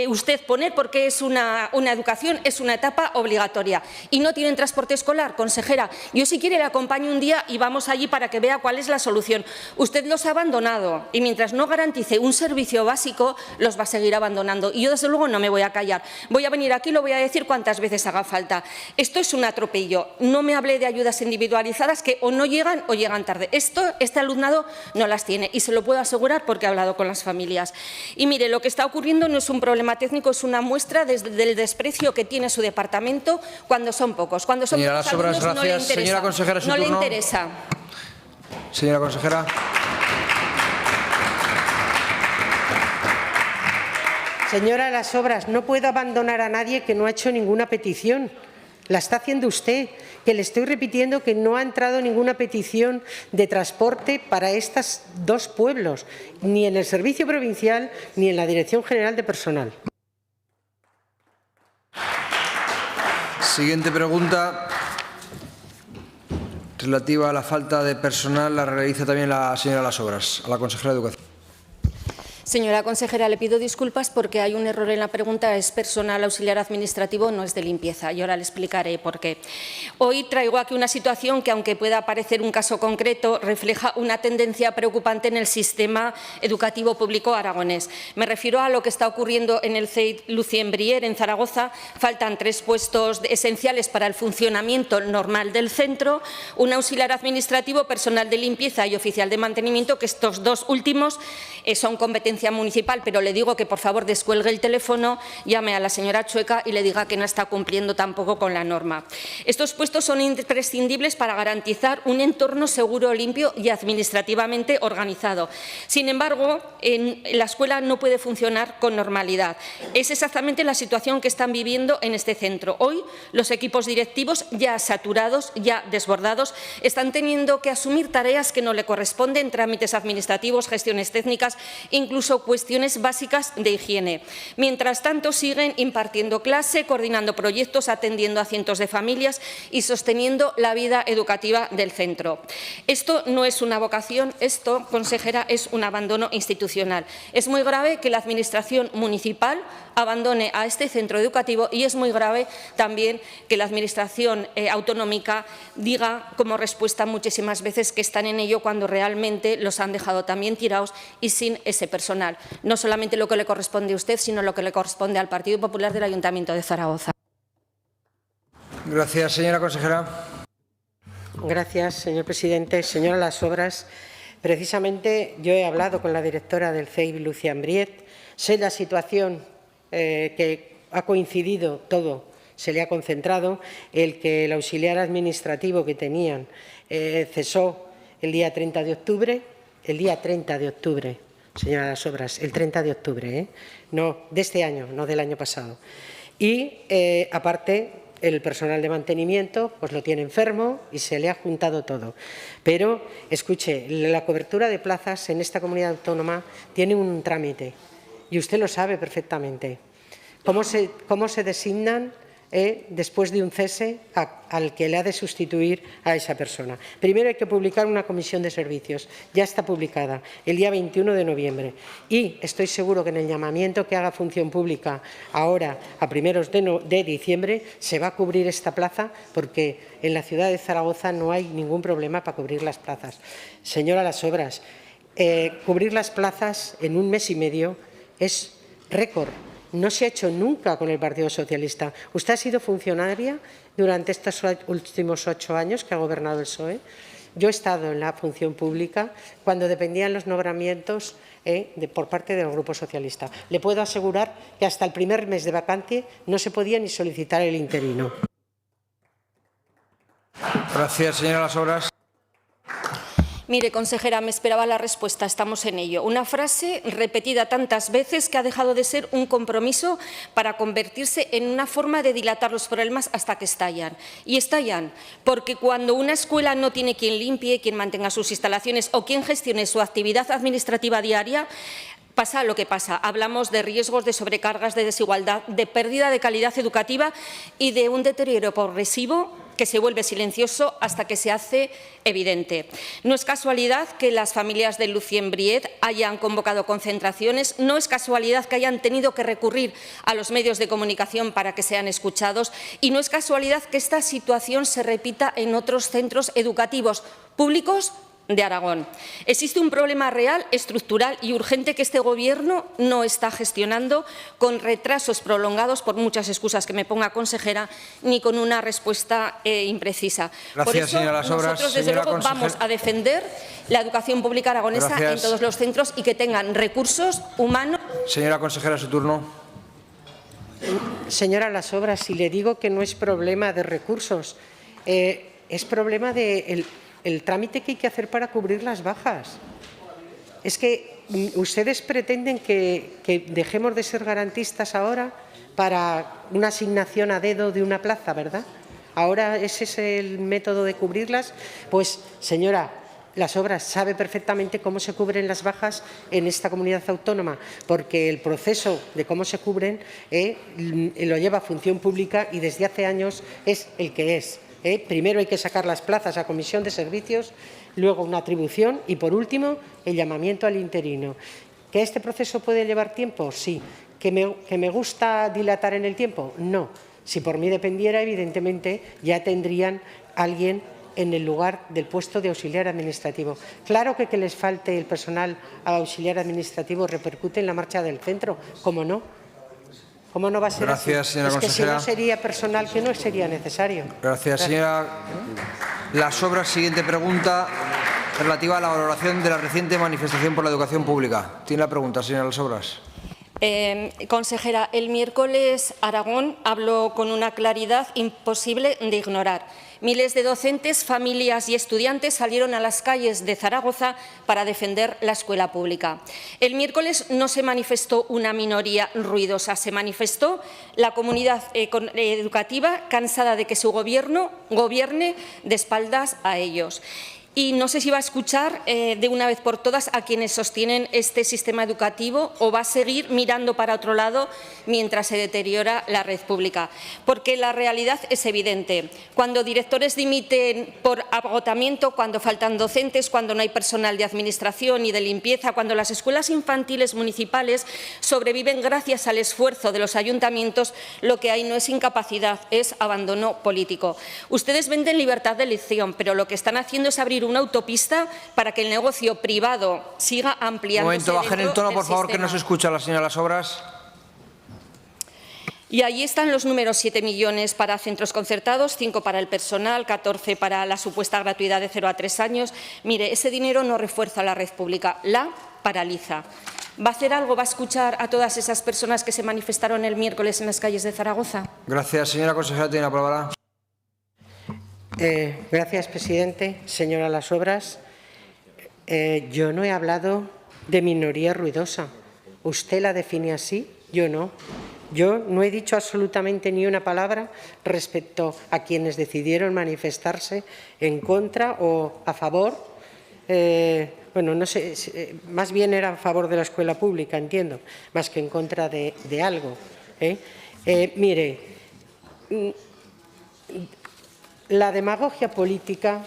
usted poner, porque es una educación, es una etapa obligatoria. Y no tienen transporte escolar, consejera. Yo si quiere le acompaño un día y vamos allí para que vea cuál es la solución. Usted los ha abandonado y mientras no garantice un servicio básico, los va a seguir abandonando. Y yo desde luego no me voy a callar. Voy a venir aquí y lo voy a decir cuantas veces haga falta. Esto es un atropello. No me hable de ayudas individualizadas que o no llegan o llegan tarde. Este alumnado no las tiene y se lo puedo asegurar porque he hablado con las familias. Y mire, lo que está ocurriendo no es un problema técnico, es una muestra del desprecio que tiene su departamento cuando son pocos. Cuando son pocos alumnos no le interesa. Señora consejera, su turno. No le interesa. Señora consejera. Señora Las Obras, no puedo abandonar a nadie que no ha hecho ninguna petición. La está haciendo usted, que le estoy repitiendo que no ha entrado ninguna petición de transporte para estos dos pueblos, ni en el Servicio Provincial ni en la Dirección General de Personal. Siguiente pregunta. Relativa a la falta de personal, la realiza también la señora Las Obras, a la consejera de Educación. Señora consejera, le pido disculpas porque hay un error en la pregunta. Es personal auxiliar administrativo, no es de limpieza. Y ahora le explicaré por qué. Hoy traigo aquí una situación que, aunque pueda parecer un caso concreto, refleja una tendencia preocupante en el sistema educativo público aragonés. Me refiero a lo que está ocurriendo en el CEID Lucien Brier, en Zaragoza. Faltan 3 puestos esenciales para el funcionamiento normal del centro, un auxiliar administrativo, personal de limpieza y oficial de mantenimiento, que estos 2 últimos son competencia municipal, pero le digo que por favor descuelgue el teléfono, llame a la señora Chueca y le diga que no está cumpliendo tampoco con la norma. Estos puestos son imprescindibles para garantizar un entorno seguro, limpio y administrativamente organizado. Sin embargo, la escuela no puede funcionar con normalidad. Es exactamente la situación que están viviendo en este centro. Hoy los equipos directivos, ya saturados, ya desbordados, están teniendo que asumir tareas que no le corresponden, trámites administrativos, gestiones técnicas, incluso cuestiones básicas de higiene. Mientras tanto, siguen impartiendo clase, coordinando proyectos, atendiendo a cientos de familias y sosteniendo la vida educativa del centro. Esto no es una vocación, esto, consejera, es un abandono institucional. Es muy grave que la Administración municipal abandone a este centro educativo y es muy grave también que la Administración autonómica diga como respuesta muchísimas veces que están en ello cuando realmente los han dejado también tirados y sin ese personal. No solamente lo que le corresponde a usted, sino lo que le corresponde al Partido Popular del Ayuntamiento de Zaragoza. Gracias, señora consejera. Gracias, señor presidente. Señora Las Obras, precisamente yo he hablado con la directora del CEIB, Lucien Briet. Sé la situación que ha coincidido todo, se le ha concentrado, el que el auxiliar administrativo que tenían cesó el día 30 de octubre, señora Las Obras, el 30 de octubre, no de este año, no del año pasado. Y, aparte, el personal de mantenimiento pues lo tiene enfermo y se le ha juntado todo. Pero, escuche, la cobertura de plazas en esta comunidad autónoma tiene un trámite y usted lo sabe perfectamente. ¿Cómo se designan después de un cese al que le ha de sustituir a esa persona? Primero hay que publicar una comisión de servicios, ya está publicada el día 21 de noviembre y estoy seguro que en el llamamiento que haga Función Pública ahora a primeros de diciembre se va a cubrir esta plaza porque en la ciudad de Zaragoza no hay ningún problema para cubrir las plazas. Señora Las Obras, cubrir las plazas en un mes y medio es récord. No se ha hecho nunca con el Partido Socialista. Usted ha sido funcionaria durante estos últimos 8 años que ha gobernado el PSOE. Yo he estado en la función pública cuando dependían los nombramientos por parte del Grupo Socialista. Le puedo asegurar que hasta el primer mes de vacante no se podía ni solicitar el interino. Gracias, señora Las Obras. Mire, consejera, me esperaba la respuesta, estamos en ello. Una frase repetida tantas veces que ha dejado de ser un compromiso para convertirse en una forma de dilatar los problemas hasta que estallan. Y estallan porque cuando una escuela no tiene quien limpie, quien mantenga sus instalaciones o quien gestione su actividad administrativa diaria, pasa lo que pasa. Hablamos de riesgos, de sobrecargas, de desigualdad, de pérdida de calidad educativa y de un deterioro progresivo que se vuelve silencioso hasta que se hace evidente. No es casualidad que las familias de Lucien Briet hayan convocado concentraciones, no es casualidad que hayan tenido que recurrir a los medios de comunicación para que sean escuchados y no es casualidad que esta situación se repita en otros centros educativos públicos de Aragón. Existe un problema real, estructural y urgente que este Gobierno no está gestionando con retrasos prolongados, por muchas excusas que me ponga consejera, ni con una respuesta imprecisa. Gracias, por eso, señora Las Obras. nosotros, desde luego, vamos a defender la educación pública aragonesa en todos los centros y que tengan recursos humanos. Señora consejera, su turno. Señora Las Obras, si le digo que no es problema de recursos, es problema de el trámite que hay que hacer para cubrir las bajas. Es que ustedes pretenden que dejemos de ser garantistas ahora para una asignación a dedo de una plaza, ¿verdad? Ahora ese es el método de cubrirlas. Pues, señora Las Obras sabe perfectamente cómo se cubren las bajas en esta comunidad autónoma, porque el proceso de cómo se cubren lo lleva Función Pública y desde hace años es el que es. Primero hay que sacar las plazas a Comisión de Servicios, luego una atribución y, por último, el llamamiento al interino. ¿Que este proceso puede llevar tiempo? Sí. ¿Que me gusta dilatar en el tiempo? No. Si por mí dependiera, evidentemente, ya tendrían alguien en el lugar del puesto de auxiliar administrativo. Claro que les falte el personal auxiliar administrativo repercute en la marcha del centro, ¿cómo no? ¿Cómo no va a ser así? Gracias, señora consejera. Que si no sería personal que no sería necesario. Gracias, señora Las Obras. Siguiente pregunta relativa a la valoración de la reciente manifestación por la educación pública. Tiene la pregunta, señora Las Obras. Consejera, el miércoles Aragón habló con una claridad imposible de ignorar. Miles de docentes, familias y estudiantes salieron a las calles de Zaragoza para defender la escuela pública. El miércoles no se manifestó una minoría ruidosa, se manifestó la comunidad educativa cansada de que su gobierno gobierne de espaldas a ellos. Y no sé si va a escuchar de una vez por todas a quienes sostienen este sistema educativo o va a seguir mirando para otro lado mientras se deteriora la red pública. Porque la realidad es evidente. Cuando directores dimiten por agotamiento, cuando faltan docentes, cuando no hay personal de administración y de limpieza, cuando las escuelas infantiles municipales sobreviven gracias al esfuerzo de los ayuntamientos, lo que hay no es incapacidad, es abandono político. Ustedes venden libertad de elección, pero lo que están haciendo es abrir una autopista para que el negocio privado siga ampliándose. Un momento, bajen el tono, por favor, que no se escucha a la señora Las Obras. Y allí están los números: 7 millones para centros concertados, 5 para el personal, 14 para la supuesta gratuidad de 0 a 3 años. Mire, ese dinero no refuerza la red pública, la paraliza. ¿Va a hacer algo? ¿Va a escuchar a todas esas personas que se manifestaron el miércoles en las calles de Zaragoza? Gracias, señora consejera. Tiene la palabra. Gracias, presidente. Señora Las Obras, yo no he hablado de minoría ruidosa. ¿Usted la define así? Yo no. Yo no he dicho absolutamente ni una palabra respecto a quienes decidieron manifestarse en contra o a favor. Bueno, no sé, más bien era a favor de la escuela pública, entiendo, más que en contra de algo. Mire, la demagogia política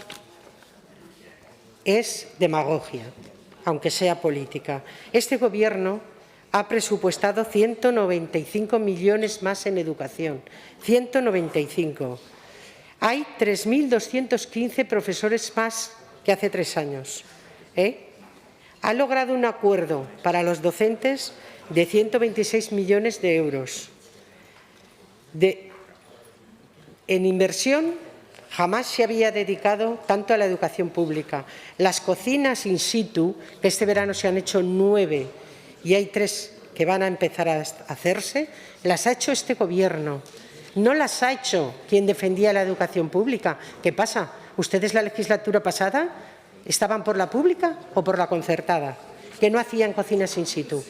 es demagogia, aunque sea política. Este Gobierno ha presupuestado 195 millones más en educación, 195. Hay 3.215 profesores más que hace 3 años. Ha logrado un acuerdo para los docentes de 126 millones de euros. En inversión, jamás se había dedicado tanto a la educación pública. Las cocinas in situ, que este verano se han hecho 9 y hay 3 que van a empezar a hacerse, las ha hecho este Gobierno. No las ha hecho quien defendía la educación pública. ¿Qué pasa? ¿Ustedes la legislatura pasada estaban por la pública o por la concertada? Que no hacían cocinas in situ.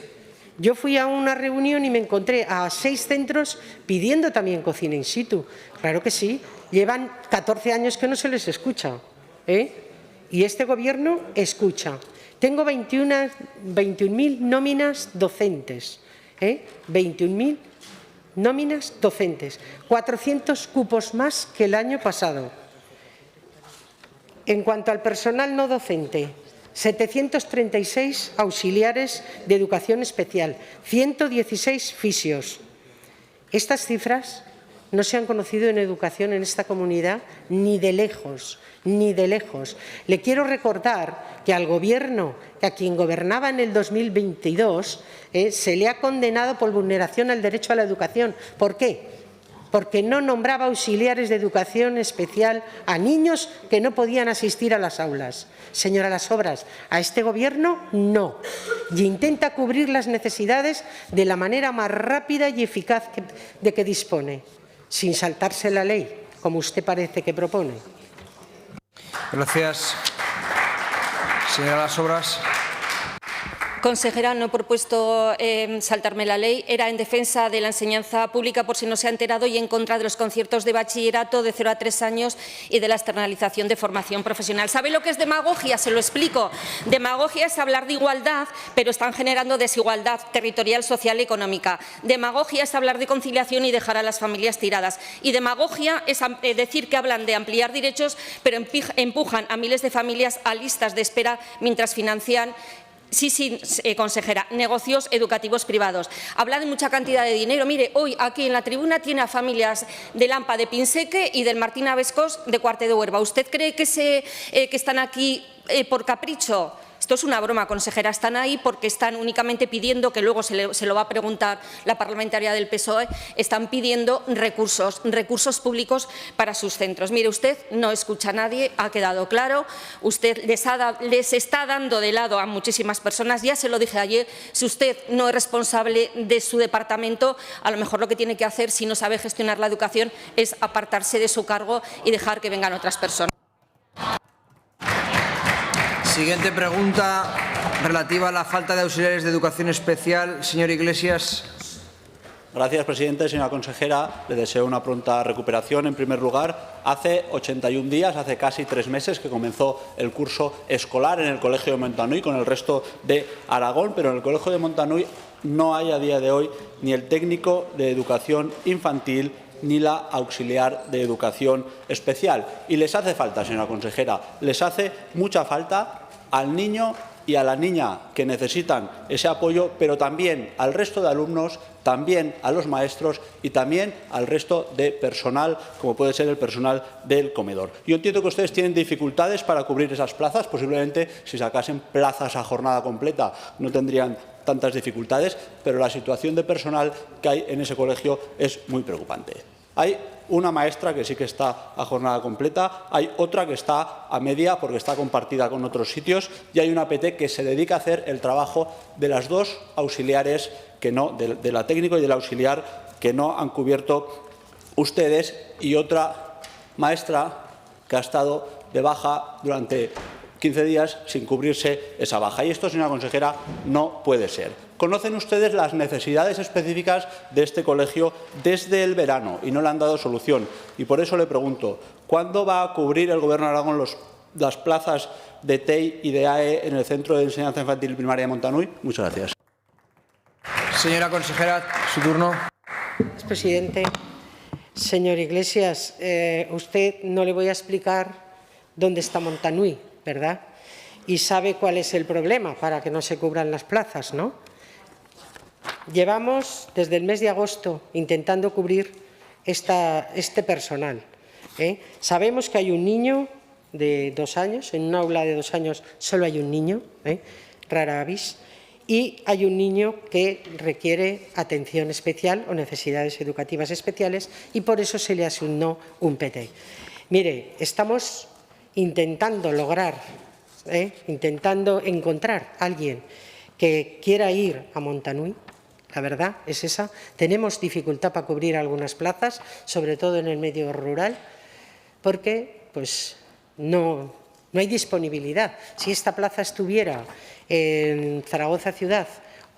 Yo fui a una reunión y me encontré a 6 centros pidiendo también cocina in situ. Claro que sí. Llevan 14 años que no se les escucha. Y este Gobierno escucha. Tengo 21.000 nóminas docentes. 21.000 nóminas docentes. 400 cupos más que el año pasado. En cuanto al personal no docente, 736 auxiliares de educación especial, 116 fisios. Estas cifras no se han conocido en educación en esta comunidad ni de lejos, ni de lejos. Le quiero recordar que al Gobierno, que a quien gobernaba en el 2022, se le ha condenado por vulneración al derecho a la educación. ¿Por qué? Porque no nombraba auxiliares de educación especial a niños que no podían asistir a las aulas. Señora Las Obras, a este Gobierno no. Y intenta cubrir las necesidades de la manera más rápida y eficaz de que dispone, sin saltarse la ley, como usted parece que propone. Gracias. Señora Las Obras. Consejera, no he propuesto saltarme la ley. Era en defensa de la enseñanza pública, por si no se ha enterado, y en contra de los conciertos de bachillerato de 0 a 3 años y de la externalización de formación profesional. ¿Sabe lo que es demagogia? Se lo explico. Demagogia es hablar de igualdad, pero están generando desigualdad territorial, social y económica. Demagogia es hablar de conciliación y dejar a las familias tiradas. Y demagogia es decir que hablan de ampliar derechos, pero empujan a miles de familias a listas de espera mientras financian. Sí, consejera, negocios educativos privados. Habla de mucha cantidad de dinero. Mire, hoy aquí en la tribuna tiene a familias del AMPA de Pinseque y del Martín Avescos de Cuarte de Huerva. ¿Usted cree que están aquí por capricho? Esto es una broma, consejera. Están ahí porque están únicamente pidiendo, que luego se lo va a preguntar la parlamentaria del PSOE, están pidiendo recursos públicos para sus centros. Mire, usted no escucha a nadie, ha quedado claro. Usted les está dando de lado a muchísimas personas. Ya se lo dije ayer, si usted no es responsable de su departamento, a lo mejor lo que tiene que hacer, si no sabe gestionar la educación, es apartarse de su cargo y dejar que vengan otras personas. Siguiente pregunta relativa a la falta de auxiliares de educación especial. Señor Iglesias. Gracias, presidente. Señora consejera, le deseo una pronta recuperación. En primer lugar, hace 81 días, hace casi 3 meses, que comenzó el curso escolar en el Colegio de Montanui con el resto de Aragón, pero en el Colegio de Montanui no hay a día de hoy ni el técnico de educación infantil ni la auxiliar de educación especial. Y les hace falta, señora consejera, les hace mucha falta al niño y a la niña que necesitan ese apoyo, pero también al resto de alumnos, también a los maestros y también al resto de personal, como puede ser el personal del comedor. Yo entiendo que ustedes tienen dificultades para cubrir esas plazas. Posiblemente, si sacasen plazas a jornada completa, no tendrían tantas dificultades, pero la situación de personal que hay en ese colegio es muy preocupante. Hay una maestra que sí que está a jornada completa, hay otra que está a media porque está compartida con otros sitios y hay una PT que se dedica a hacer el trabajo de las dos auxiliares, de la técnico y del auxiliar, que no han cubierto ustedes, y otra maestra que ha estado de baja durante 15 días sin cubrirse esa baja. Y esto, señora consejera, no puede ser. Conocen ustedes las necesidades específicas de este colegio desde el verano y no le han dado solución. Y por eso le pregunto, ¿cuándo va a cubrir el Gobierno de Aragón las plazas de TEI y de AE en el Centro de Enseñanza Infantil y Primaria de Montanui? Muchas gracias. Señora consejera, su turno. Gracias, presidente. Señor Iglesias, usted no le voy a explicar dónde está Montanui, ¿verdad? Y sabe cuál es el problema para que no se cubran las plazas, ¿no? Llevamos desde el mes de agosto intentando cubrir este personal. Sabemos que hay un niño de 2 años, en un aula de 2 años solo hay un niño, rara avis, y hay un niño que requiere atención especial o necesidades educativas especiales y por eso se le asignó un PT. Mire, estamos intentando lograr, intentando encontrar a alguien que quiera ir a Montanui. La verdad es esa. Tenemos dificultad para cubrir algunas plazas, sobre todo en el medio rural, porque no hay disponibilidad. Si esta plaza estuviera en Zaragoza ciudad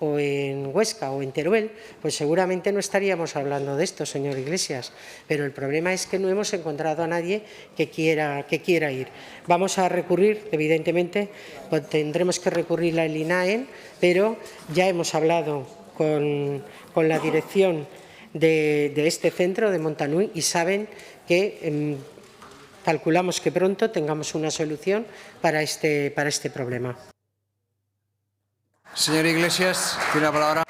o en Huesca o en Teruel, pues seguramente no estaríamos hablando de esto, señor Iglesias. Pero el problema es que no hemos encontrado a nadie que quiera ir. Vamos a recurrir, evidentemente, pues tendremos que recurrir al INAEN, pero ya hemos hablado con la dirección de este centro de Montanui y saben que calculamos que pronto tengamos una solución para este problema. Señor Iglesias, tiene la palabra.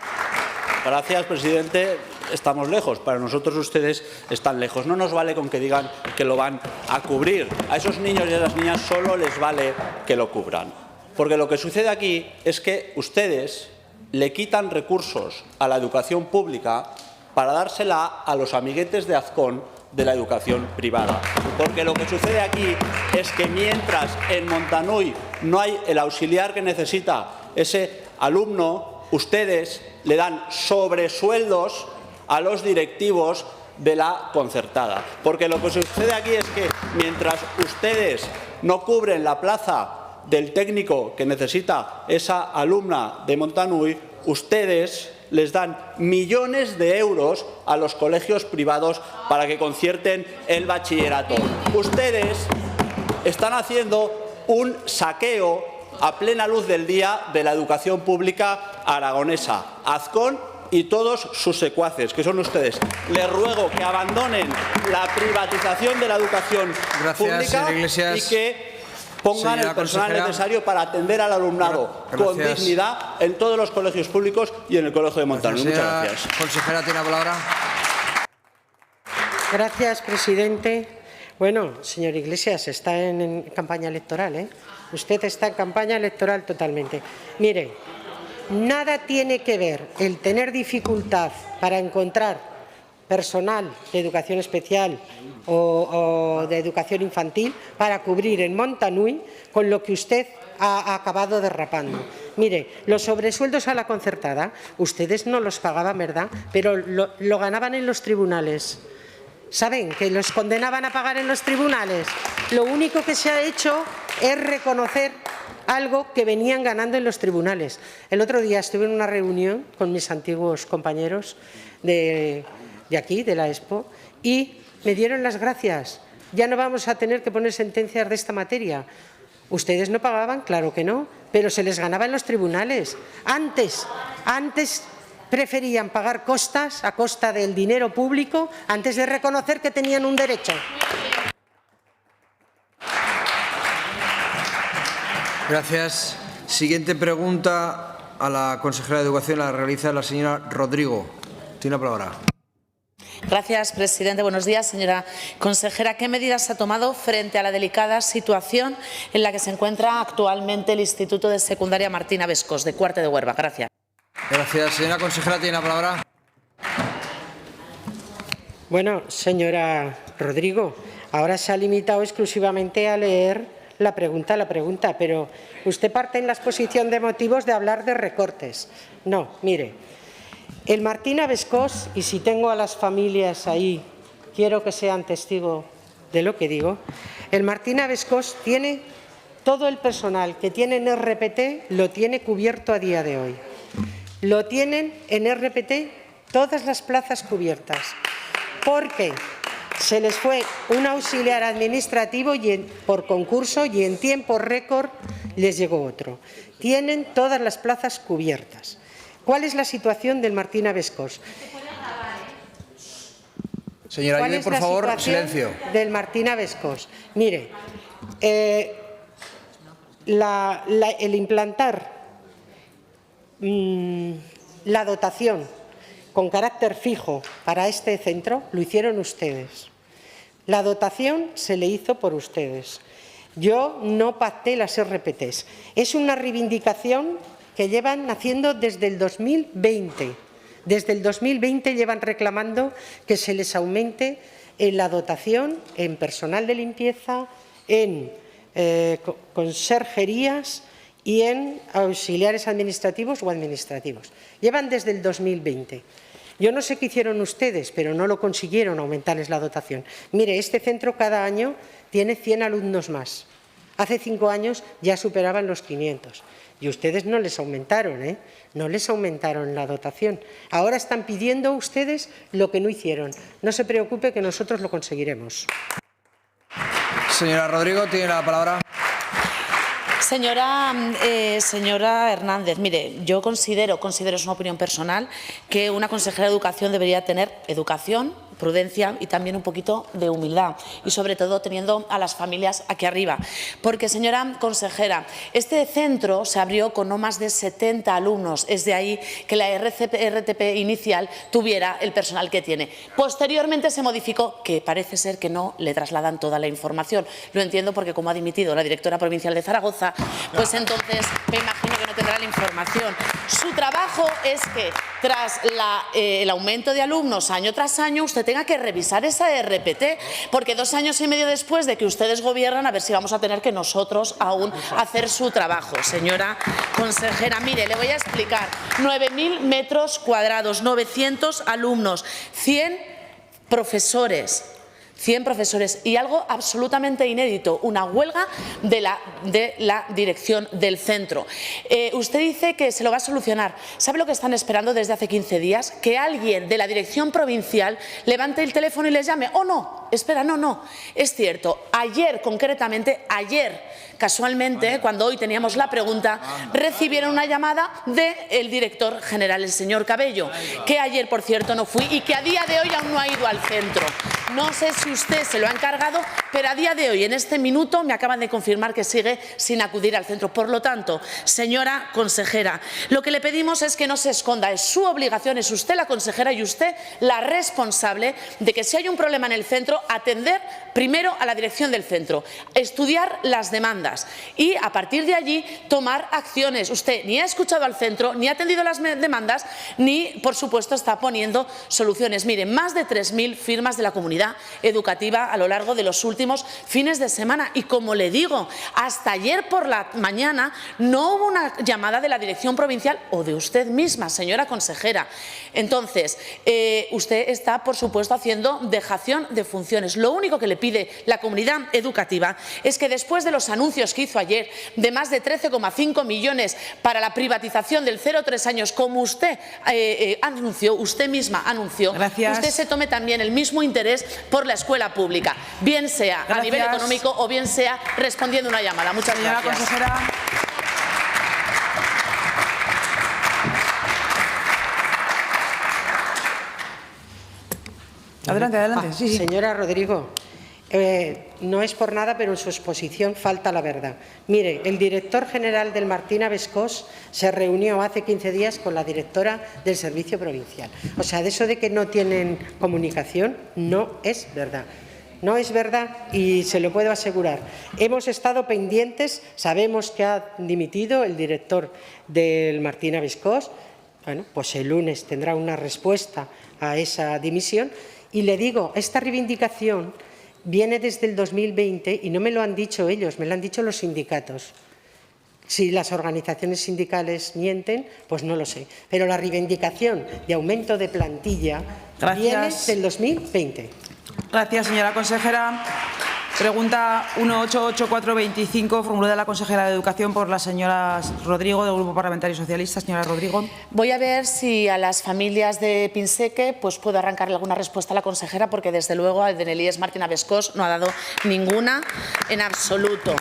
Gracias, presidente. Estamos lejos. Para nosotros ustedes están lejos. No nos vale con que digan que lo van a cubrir. A esos niños y a esas niñas solo les vale que lo cubran. Porque lo que sucede aquí es que ustedes le quitan recursos a la educación pública para dársela a los amiguetes de Azcón de la educación privada. Porque lo que sucede aquí es que mientras en Montanui no hay el auxiliar que necesita ese alumno, ustedes le dan sobresueldos a los directivos de la concertada. Porque lo que sucede aquí es que mientras ustedes no cubren la plaza del técnico que necesita esa alumna de Montanui, ustedes les dan millones de euros a los colegios privados para que concierten el bachillerato. Ustedes están haciendo un saqueo a plena luz del día de la educación pública aragonesa. Azcón y todos sus secuaces, que son ustedes. Les ruego que abandonen la privatización de la educación pública y que pongan el personal necesario para atender al alumnado con dignidad en todos los colegios públicos y en el Colegio de Montanui. Muchas gracias. Consejera, tiene la palabra. Gracias, presidente. Bueno, señor Iglesias, está en campaña electoral, ¿eh? Usted está en campaña electoral totalmente. Mire, nada tiene que ver el tener dificultad para encontrar personal de educación especial o de educación infantil para cubrir en Montanui con lo que usted ha acabado derrapando. Mire, los sobresueldos a la concertada, ustedes no los pagaban, ¿verdad? Pero lo ganaban en los tribunales. ¿Saben que los condenaban a pagar en los tribunales? Lo único que se ha hecho es reconocer algo que venían ganando en los tribunales. El otro día estuve en una reunión con mis antiguos compañeros de aquí, de la Expo, y me dieron las gracias. Ya no vamos a tener que poner sentencias de esta materia. Ustedes no pagaban, claro que no, pero se les ganaba en los tribunales. Antes preferían pagar costas a costa del dinero público antes de reconocer que tenían un derecho. Gracias. Siguiente pregunta a la consejera de Educación la realiza la señora Rodrigo. Tiene la palabra. Gracias, presidente. Buenos días, señora consejera. ¿Qué medidas ha tomado frente a la delicada situación en la que se encuentra actualmente el Instituto de Secundaria Martina Bescós, de Cuarte de Huerva? Gracias. Gracias. Señora consejera, tiene la palabra. Bueno, señora Rodrigo, ahora se ha limitado exclusivamente a leer la pregunta, pero usted parte en la exposición de motivos de hablar de recortes. No, mire, el Martina Bescós, y si tengo a las familias ahí, quiero que sean testigos de lo que digo, el Martina Bescós tiene todo el personal que tiene en RPT, lo tiene cubierto a día de hoy. Lo tienen en RPT todas las plazas cubiertas, porque se les fue un auxiliar administrativo por concurso y en tiempo récord les llegó otro. Tienen todas las plazas cubiertas. ¿Cuál es la situación del Martina Bescós? Señora Ayude, por favor, silencio. Del Martina Bescós. Mire, el implantar la dotación con carácter fijo para este centro lo hicieron ustedes. La dotación se le hizo por ustedes. Yo no pacté las RPTs. Es una reivindicación que llevan haciendo desde el 2020. Desde el 2020 llevan reclamando que se les aumente en la dotación, en personal de limpieza, en conserjerías y en auxiliares administrativos o administrativos. Llevan desde el 2020. Yo no sé qué hicieron ustedes, pero no lo consiguieron aumentarles la dotación. Mire, este centro cada año tiene 100 alumnos más. Hace 5 años ya superaban los 500. Y ustedes no les aumentaron, ¿eh? No les aumentaron la dotación. Ahora están pidiendo ustedes lo que no hicieron. No se preocupe que nosotros lo conseguiremos. Señora Rodrigo, tiene la palabra. Señora Hernández, mire, yo considero, es una opinión personal, que una consejera de Educación debería tener educación, prudencia y también un poquito de humildad y sobre todo teniendo a las familias aquí arriba. Porque, señora consejera, este centro se abrió con no más de 70 alumnos, es de ahí que la RTP inicial tuviera el personal que tiene. Posteriormente se modificó, que parece ser que no le trasladan toda la información. Lo entiendo porque como ha dimitido la directora provincial de Zaragoza, pues entonces me imagino que no tendrá la información. Su trabajo es que tras el aumento de alumnos año tras año usted tenga que revisar esa RPT, porque 2 años y medio después de que ustedes gobiernan, a ver si vamos a tener que nosotros aún hacer su trabajo. Señora consejera, mire, le voy a explicar. 9.000 metros cuadrados, 900 alumnos, 100 profesores, 100 profesores y algo absolutamente inédito, una huelga de la dirección del centro. Usted dice que se lo va a solucionar. ¿Sabe lo que están esperando desde hace 15 días? Que alguien de la dirección provincial levante el teléfono y les llame. ¡Oh, no! Espera, no. Es cierto, ayer, concretamente, casualmente, cuando hoy teníamos la pregunta, recibieron una llamada del director general, el señor Cabello, que ayer, por cierto, no fui y que a día de hoy aún no ha ido al centro. No sé si usted se lo ha encargado, pero a día de hoy, en este minuto, me acaban de confirmar que sigue sin acudir al centro. Por lo tanto, señora consejera, lo que le pedimos es que no se esconda. Es su obligación, es usted la consejera y usted la responsable de que si hay un problema en el centro, atender primero a la dirección del centro, estudiar las demandas y, a partir de allí, tomar acciones. Usted ni ha escuchado al centro, ni ha atendido las demandas, ni, por supuesto, está poniendo soluciones. Miren, más de 3.000 firmas de la comunidad educativa a lo largo de los últimos fines de semana. Y, como le digo, hasta ayer por la mañana no hubo una llamada de la dirección provincial o de usted misma, señora consejera. Entonces, usted está, por supuesto, haciendo dejación de funciones. Lo único que le pide la comunidad educativa es que, después de los anuncios que hizo ayer de más de 13,5 millones para la privatización del 0-3 años, como usted anunció, usted misma anunció, usted se tome también el mismo interés por la escuela pública, bien sea a nivel económico o bien sea respondiendo a una llamada. Muchas gracias. Consejera. Adelante. Sí. Señora Rodrigo, no es por nada, pero en su exposición falta la verdad. Mire, el director general del Martín Abescós se reunió hace 15 días con la directora del Servicio Provincial. O sea, de eso de que no tienen comunicación, no es verdad. No es verdad y se lo puedo asegurar. Hemos estado pendientes, sabemos que ha dimitido el director del Martín Abescós. Bueno, pues el lunes tendrá una respuesta a esa dimisión. Y le digo, esta reivindicación viene desde el 2020 y no me lo han dicho ellos, me lo han dicho los sindicatos. Si las organizaciones sindicales mienten, pues no lo sé. Pero la reivindicación de aumento de plantilla viene del 2020. Gracias, señora consejera. Pregunta 188425, formulada la consejera de Educación por la señora Rodrigo, del Grupo Parlamentario Socialista. Señora Rodrigo. Voy a ver si a las familias de Pinseque puedo arrancarle alguna respuesta a la consejera, porque desde luego el de Elías Martín Abescós no ha dado ninguna en absoluto.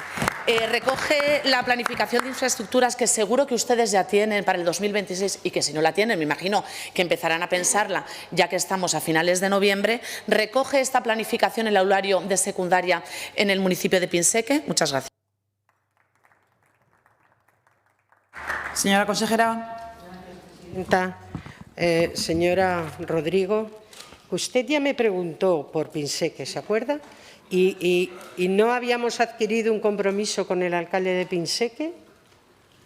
Recoge la planificación de infraestructuras que seguro que ustedes ya tienen para el 2026 y que, si no la tienen, me imagino que empezarán a pensarla ya que estamos a finales de noviembre. Recoge esta planificación el aulario de secundaria en el municipio de Pinseque. Muchas gracias. Señora consejera. Señora Rodrigo, usted ya me preguntó por Pinseque, ¿se acuerda? ¿Y no habíamos adquirido un compromiso con el alcalde de Pinseque?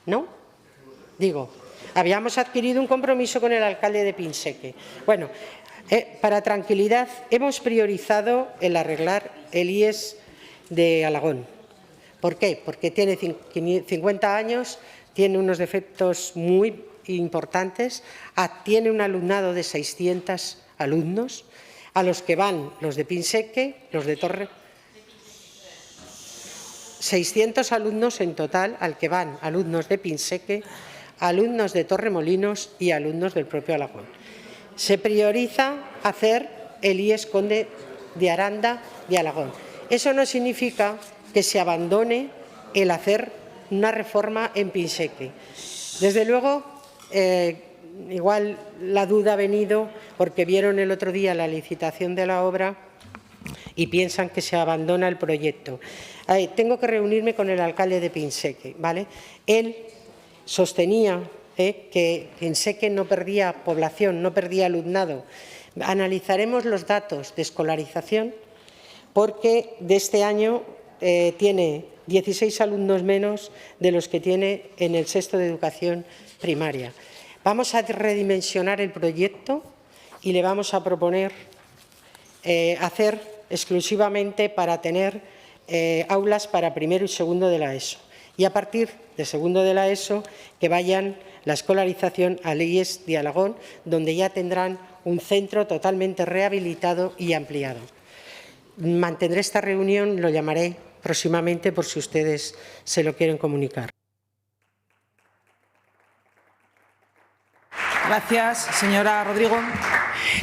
¿No? Digo, habíamos adquirido un compromiso con el alcalde de Pinseque. Bueno, para tranquilidad, hemos priorizado el arreglar el IES de Alagón. ¿Por qué? Porque tiene 50 años, tiene unos defectos muy importantes, tiene un alumnado de 600 alumnos, a los que van los de Pinseque, los de Torre. 600 alumnos en total, al que van alumnos de Pinseque, alumnos de Torremolinos y alumnos del propio Alagón. Se prioriza hacer el IES Conde de Aranda de Alagón. Eso no significa que se abandone el hacer una reforma en Pinseque. Desde luego, igual la duda ha venido porque vieron el otro día la licitación de la obra y piensan que se abandona el proyecto. Tengo que reunirme con el alcalde de Pinseque, ¿vale? Él sostenía que Pinseque no perdía población, no perdía alumnado. Analizaremos los datos de escolarización porque de este año tiene 16 alumnos menos de los que tiene en el sexto de educación primaria. Vamos a redimensionar el proyecto y le vamos a proponer hacer exclusivamente para tener aulas para primero y segundo de la ESO. Y a partir de segundo de la ESO que vayan la escolarización al IES de Alagón, donde ya tendrán un centro totalmente rehabilitado y ampliado. mantendré esta reunión, lo llamaré próximamente por si ustedes se lo quieren comunicar. Gracias, señora Rodrigo.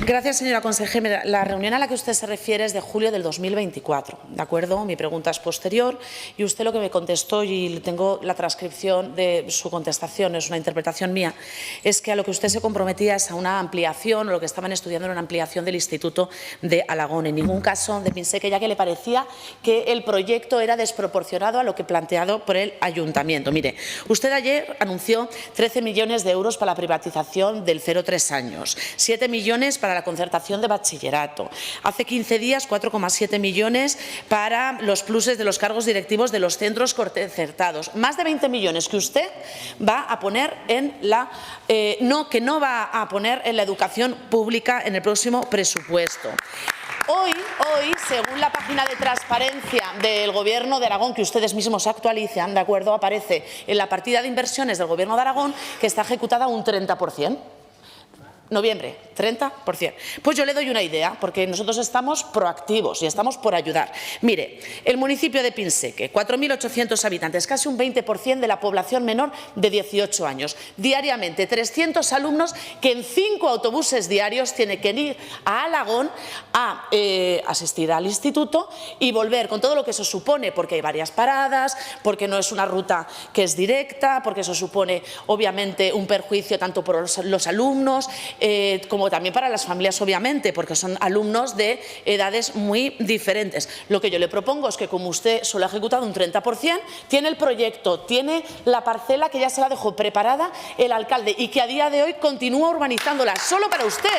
Gracias, señora consejera. La reunión a la que usted se refiere es de julio del 2024, ¿de acuerdo? Mi pregunta es posterior y usted lo que me contestó, y tengo la transcripción de su contestación, es una interpretación mía, es que a lo que usted se comprometía es a una ampliación, o lo que estaban estudiando era una ampliación del Instituto de Alagón. En ningún caso de Pinseque, ya que le parecía que el proyecto era desproporcionado a lo que planteado por el Ayuntamiento. Mire, usted ayer anunció 13 millones de euros para la privatización del 0-3 años, 7 millones para la concertación de bachillerato. Hace 15 días, 4,7 millones para los pluses de los cargos directivos de los centros concertados. Más de 20 millones que usted va a poner en la que no va a poner en la educación pública en el próximo presupuesto. Hoy, según la página de transparencia del Gobierno de Aragón, que ustedes mismos actualizan, ¿de acuerdo?, aparece en la partida de inversiones del Gobierno de Aragón que está ejecutada un 30%. Noviembre, 30%. Pues yo le doy una idea, porque nosotros estamos proactivos y estamos por ayudar. Mire, el municipio de Pinseque, 4.800 habitantes, casi un 20% de la población menor de 18 años. Diariamente, 300 alumnos que en 5 autobuses diarios tienen que ir a Alagón a asistir al instituto y volver, con todo lo que eso supone, porque hay varias paradas, porque no es una ruta que es directa, porque eso supone, obviamente, un perjuicio tanto por los alumnos, como también para las familias, obviamente, porque son alumnos de edades muy diferentes. Lo que yo le propongo es que, como usted solo ha ejecutado un 30%, tiene el proyecto, tiene la parcela que ya se la dejó preparada el alcalde y que a día de hoy continúa urbanizándola solo para usted.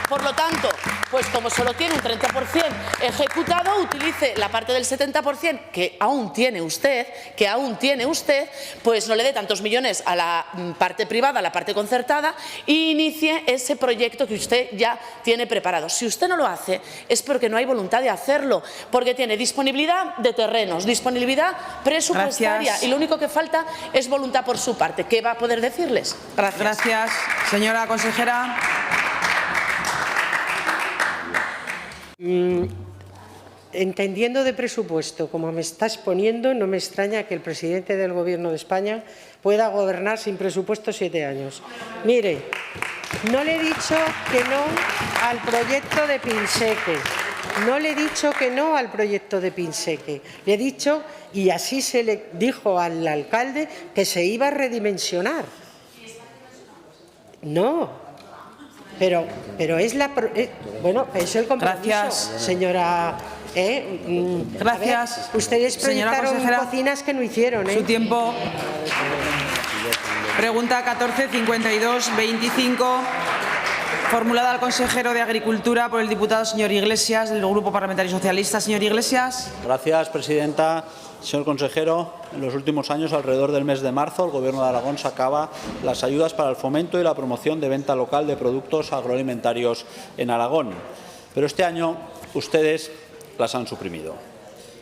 Por lo tanto, pues como solo tiene un 30% ejecutado, utilice la parte del 70% que aún tiene usted, pues no le dé tantos millones a la parte privada, a la parte concertada, e inicie ese proyecto que usted ya tiene preparado. Si usted no lo hace, es porque no hay voluntad de hacerlo, porque tiene disponibilidad de terrenos, disponibilidad presupuestaria. Gracias. Y lo único que falta es voluntad por su parte. ¿Qué va a poder decirles? Gracias. Gracias, señora consejera. Entendiendo de presupuesto, como me está exponiendo, no me extraña que el presidente del Gobierno de España pueda gobernar sin presupuesto 7 años. Mire, no le he dicho que no al proyecto de Pinseque. No le he dicho que no al proyecto de Pinseque. Le he dicho, y así se le dijo al alcalde, que se iba a redimensionar. No, pero es la... bueno, es el compromiso, Gracias. Señora... Gracias. A ver, ustedes proyectaron cocinas que no hicieron. Su tiempo. Pregunta 1452-25, formulada al consejero de Agricultura por el diputado señor Iglesias, del Grupo Parlamentario Socialista. Señor Iglesias. Gracias, presidenta. Señor consejero, en los últimos años, alrededor del mes de marzo, el Gobierno de Aragón sacaba las ayudas para el fomento y la promoción de venta local de productos agroalimentarios en Aragón. Pero este año ustedes las han suprimido.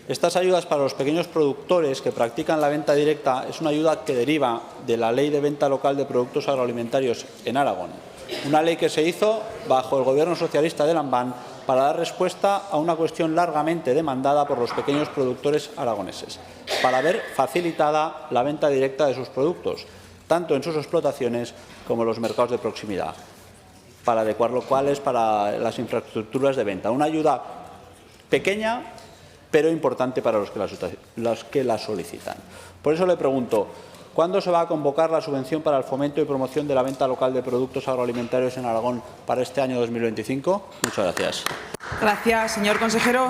Estas ayudas para los pequeños productores que practican la venta directa es una ayuda que deriva de la Ley de Venta Local de Productos Agroalimentarios en Aragón, una ley que se hizo bajo el Gobierno socialista de Lambán para dar respuesta a una cuestión largamente demandada por los pequeños productores aragoneses, para ver facilitada la venta directa de sus productos, tanto en sus explotaciones como en los mercados de proximidad, para adecuar locales para las infraestructuras de venta. Una ayuda pequeña, pero importante para los que la solicitan. Por eso le pregunto, ¿cuándo se va a convocar la subvención para el fomento y promoción de la venta local de productos agroalimentarios en Aragón para este año 2025? Muchas gracias. Gracias, señor consejero.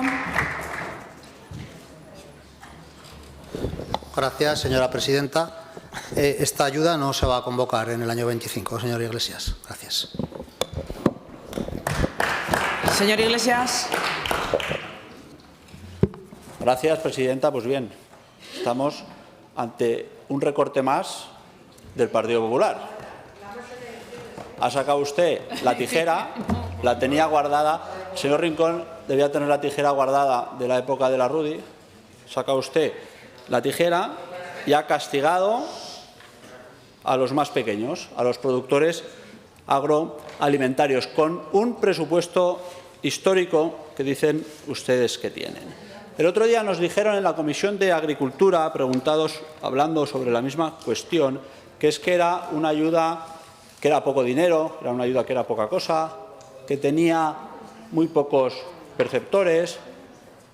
Gracias, señora presidenta. Esta ayuda no se va a convocar en el año 25, señor Iglesias. Gracias. Señor Iglesias. Gracias, presidenta. Pues bien, estamos ante un recorte más del Partido Popular. Ha sacado usted la tijera, la tenía guardada. El señor Rincón debía tener la tijera guardada de la época de la Rudi. Saca usted la tijera y ha castigado a los más pequeños, a los productores agroalimentarios, con un presupuesto histórico que dicen ustedes que tienen. El otro día nos dijeron en la Comisión de Agricultura, preguntados, hablando sobre la misma cuestión, que es que era una ayuda que era poco dinero, era una ayuda que era poca cosa, que tenía muy pocos perceptores,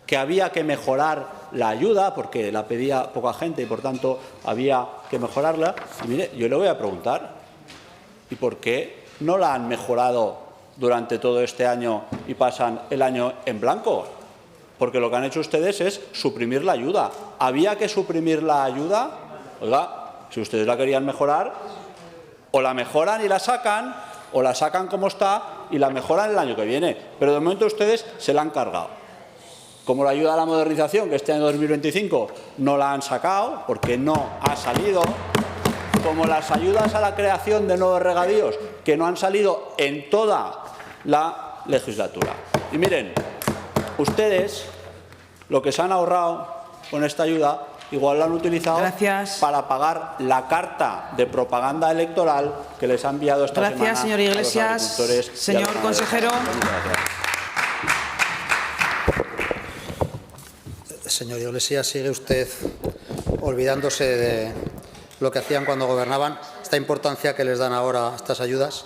que había que mejorar la ayuda porque la pedía poca gente y, por tanto, había que mejorarla. Y mire, yo le voy a preguntar, ¿y por qué no la han mejorado durante todo este año y pasan el año en blanco? Porque lo que han hecho ustedes es suprimir la ayuda. ¿Había que suprimir la ayuda? Oiga, si ustedes la querían mejorar, o la mejoran y la sacan, o la sacan como está y la mejoran el año que viene. Pero de momento ustedes se la han cargado. Como la ayuda a la modernización, que este año 2025 no la han sacado porque no ha salido, como las ayudas a la creación de nuevos regadíos, que no han salido en toda la legislatura. Y miren, ustedes lo que se han ahorrado con esta ayuda igual lo han utilizado para pagar la carta de propaganda electoral que les ha enviado esta semana. Gracias, señor Iglesias. Señor consejero. Señor Iglesias, sigue usted olvidándose de lo que hacían cuando gobernaban, esta importancia que les dan ahora estas ayudas.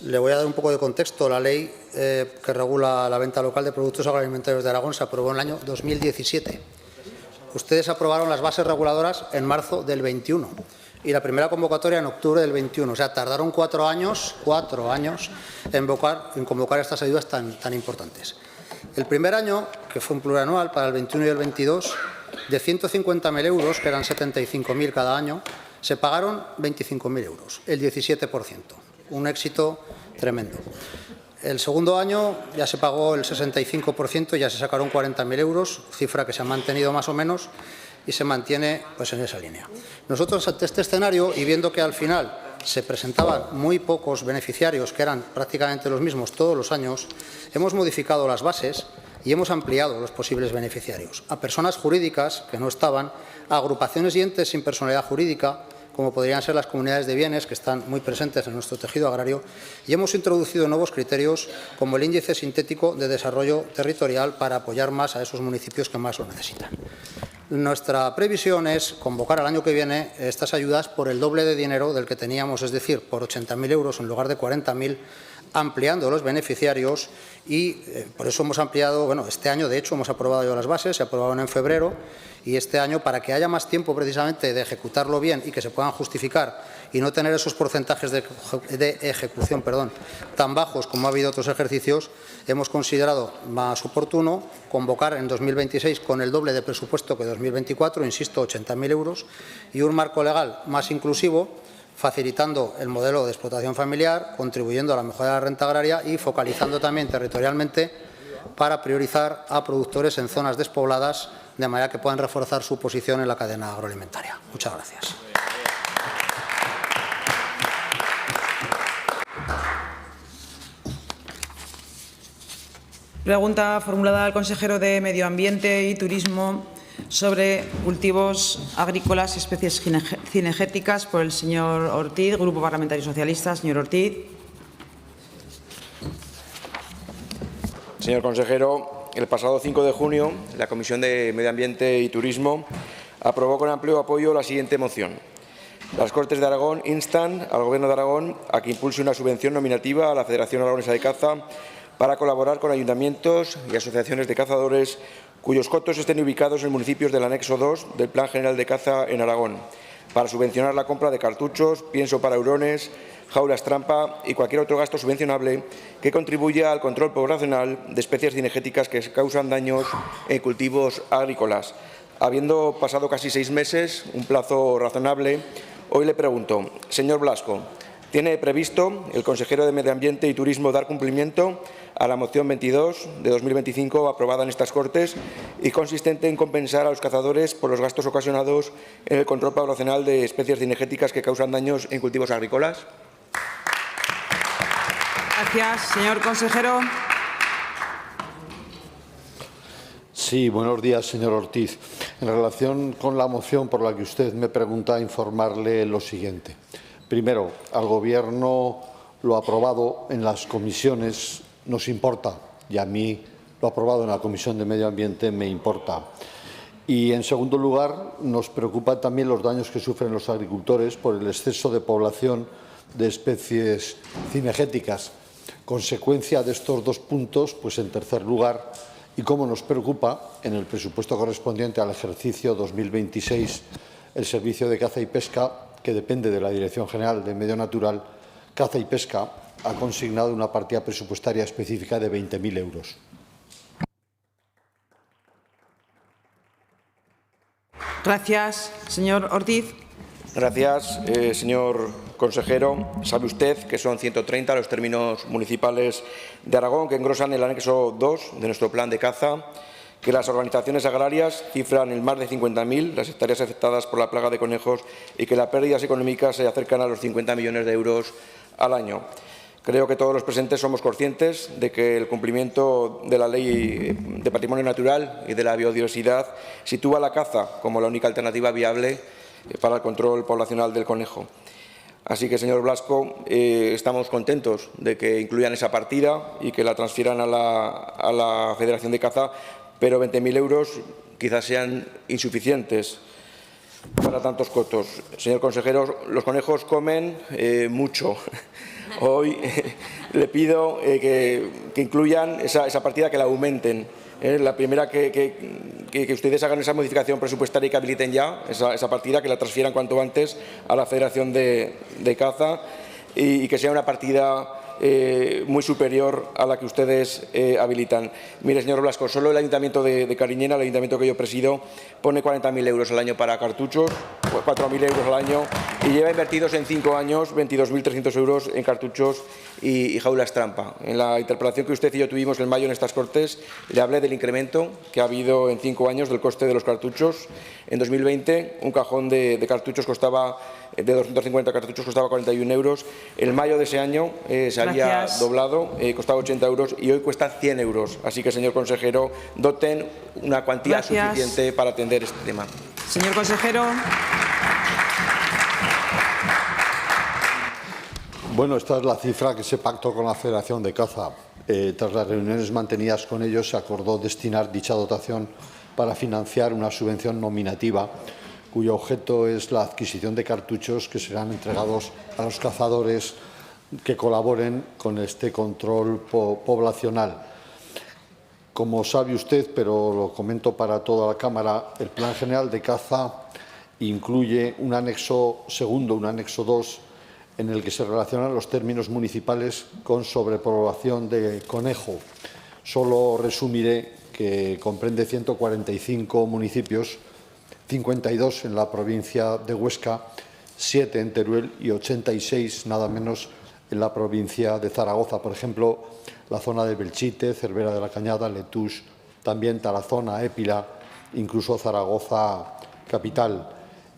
Le voy a dar un poco de contexto. La ley que regula la venta local de productos agroalimentarios de Aragón se aprobó en el año 2017. Ustedes aprobaron las bases reguladoras en marzo del 21 y la primera convocatoria en octubre del 21. O sea, tardaron 4 años en convocar estas ayudas tan importantes. El primer año, que fue un plurianual para el 21 y el 22, de 150.000 euros, que eran 75.000 cada año, se pagaron 25.000 euros, el 17%. Un éxito tremendo. El segundo año ya se pagó el 65%, ya se sacaron 40.000 euros, cifra que se ha mantenido más o menos y se mantiene pues, en esa línea. Nosotros, ante este escenario, y viendo que al final se presentaban muy pocos beneficiarios, que eran prácticamente los mismos todos los años, hemos modificado las bases y hemos ampliado los posibles beneficiarios a personas jurídicas que no estaban, a agrupaciones y entes sin personalidad jurídica, como podrían ser las comunidades de bienes, que están muy presentes en nuestro tejido agrario, y hemos introducido nuevos criterios, como el índice sintético de desarrollo territorial, para apoyar más a esos municipios que más lo necesitan. Nuestra previsión es convocar al año que viene estas ayudas por el doble de dinero del que teníamos, es decir, por 80.000 euros en lugar de 40.000, ampliando los beneficiarios y por eso hemos ampliado, este año de hecho hemos aprobado ya las bases, se aprobaron en febrero y este año, para que haya más tiempo precisamente de ejecutarlo bien y que se puedan justificar y no tener esos porcentajes de ejecución tan bajos como ha habido otros ejercicios, hemos considerado más oportuno convocar en 2026 con el doble de presupuesto que 2024, insisto, 80.000 euros, y un marco legal más inclusivo, facilitando el modelo de explotación familiar, contribuyendo a la mejora de la renta agraria y focalizando también territorialmente para priorizar a productores en zonas despobladas, de manera que puedan reforzar su posición en la cadena agroalimentaria. Muchas gracias. Pregunta formulada al consejero de Medio Ambiente y Turismo sobre cultivos agrícolas y especies cinegéticas por el señor Ortiz, Grupo Parlamentario Socialista. Señor Ortiz. Señor consejero, el pasado 5 de junio, la Comisión de Medio Ambiente y Turismo aprobó con amplio apoyo la siguiente moción. Las Cortes de Aragón instan al Gobierno de Aragón a que impulse una subvención nominativa a la Federación Aragonesa de Caza para colaborar con ayuntamientos y asociaciones de cazadores cuyos cotos estén ubicados en municipios del anexo 2 del Plan General de Caza en Aragón, para subvencionar la compra de cartuchos, pienso para hurones, jaulas trampa y cualquier otro gasto subvencionable que contribuya al control poblacional de especies cinegéticas que causan daños en cultivos agrícolas. Habiendo pasado casi 6 meses, un plazo razonable, hoy le pregunto, señor Blasco, ¿tiene previsto el consejero de Medio Ambiente y Turismo dar cumplimiento a la moción 22 de 2025 aprobada en estas Cortes y consistente en compensar a los cazadores por los gastos ocasionados en el control poblacional de especies cinegéticas que causan daños en cultivos agrícolas? Gracias, señor consejero. Sí, buenos días, señor Ortiz. En relación con la moción por la que usted me pregunta, informarle lo siguiente. Primero, al Gobierno lo aprobado en las comisiones nos importa y a mí lo aprobado en la Comisión de Medio Ambiente me importa. Y, en segundo lugar, nos preocupan también los daños que sufren los agricultores por el exceso de población de especies cinegéticas. Consecuencia de estos dos puntos, pues en tercer lugar, y como nos preocupa, en el presupuesto correspondiente al ejercicio 2026, el Servicio de Caza y Pesca, que depende de la Dirección General de Medio Natural, Caza y Pesca, ha consignado una partida presupuestaria específica de 20.000 euros. Gracias. Señor Ortiz. Gracias, señor consejero. Sabe usted que son 130 los términos municipales de Aragón que engrosan el anexo 2 de nuestro plan de caza, que las organizaciones agrarias cifran en más de 50.000 las hectáreas afectadas por la plaga de conejos y que las pérdidas económicas se acercan a los 50 millones de euros al año. Creo que todos los presentes somos conscientes de que el cumplimiento de la Ley de Patrimonio Natural y de la Biodiversidad sitúa la caza como la única alternativa viable para el control poblacional del conejo. Así que, señor Blasco, estamos contentos de que incluyan esa partida y que la transfieran a la Federación de Caza, pero 20.000 euros quizás sean insuficientes para tantos cotos. Señor consejero, los conejos comen mucho. Hoy le pido que incluyan esa partida, que la aumenten. La primera, que ustedes hagan esa modificación presupuestaria y que habiliten ya esa partida, que la transfieran cuanto antes a la Federación de Caza y que sea una partida muy superior a la que ustedes habilitan. Mire, señor Blasco, solo el Ayuntamiento de Cariñena, el Ayuntamiento que yo presido, pone 40.000 euros al año para cartuchos, 4.000 euros al año, y lleva invertidos en 5 años 22.300 euros en cartuchos y jaulas trampa. En la interpelación que usted y yo tuvimos en mayo en estas Cortes, le hablé del incremento que ha habido en 5 años del coste de los cartuchos. En 2020, un cajón de cartuchos costaba, de 250 cartuchos, costaba 41 euros. En mayo de ese año se había doblado, costaba 80 euros y hoy cuesta 100 euros. Así que, señor consejero, doten una cuantía suficiente para atender este tema. Señor consejero. Bueno, esta es la cifra que se pactó con la Federación de Caza. Tras las reuniones mantenidas con ellos, se acordó destinar dicha dotación para financiar una subvención nominativa cuyo objeto es la adquisición de cartuchos que serán entregados a los cazadores que colaboren con este control poblacional. Como sabe usted, pero lo comento para toda la Cámara, el Plan General de Caza incluye un anexo segundo, un anexo 2, en el que se relacionan los términos municipales con sobrepoblación de conejo. Solo resumiré que comprende 145 municipios, 52 en la provincia de Huesca, 7 en Teruel y 86, nada menos, en la provincia de Zaragoza. Por ejemplo, la zona de Belchite, Cervera de la Cañada, Letús, también Tarazona, Épila, incluso Zaragoza capital.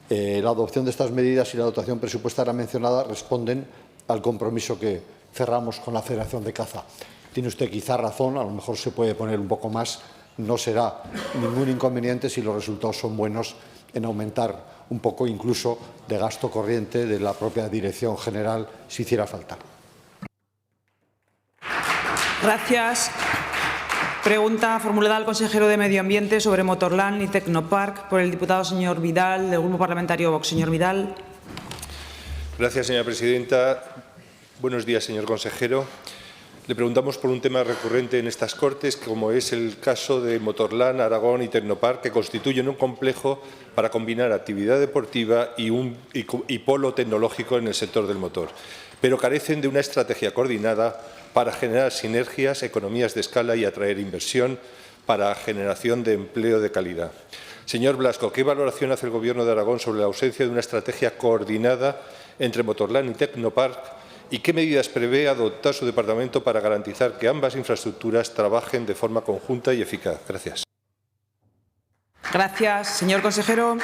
La adopción de estas medidas y la dotación presupuestaria mencionada responden al compromiso que cerramos con la Federación de Caza. Tiene usted quizá razón, a lo mejor se puede poner un poco más, no será ningún inconveniente si los resultados son buenos en aumentar un poco incluso de gasto corriente de la propia Dirección General si hiciera falta. Gracias. Pregunta formulada al consejero de Medio Ambiente sobre Motorland y Tecnopark por el diputado señor Vidal, del Grupo Parlamentario Vox. Señor Vidal. Gracias, señora presidenta. Buenos días, señor consejero. Le preguntamos por un tema recurrente en estas Cortes, como es el caso de Motorland, Aragón y Tecnopark, que constituyen un complejo para combinar actividad deportiva y polo tecnológico en el sector del motor, pero carecen de una estrategia coordinada para generar sinergias, economías de escala y atraer inversión para generación de empleo de calidad. Señor Blasco, ¿qué valoración hace el Gobierno de Aragón sobre la ausencia de una estrategia coordinada entre Motorland y Tecnopark y qué medidas prevé adoptar su departamento para garantizar que ambas infraestructuras trabajen de forma conjunta y eficaz? Gracias. Gracias. Señor consejero.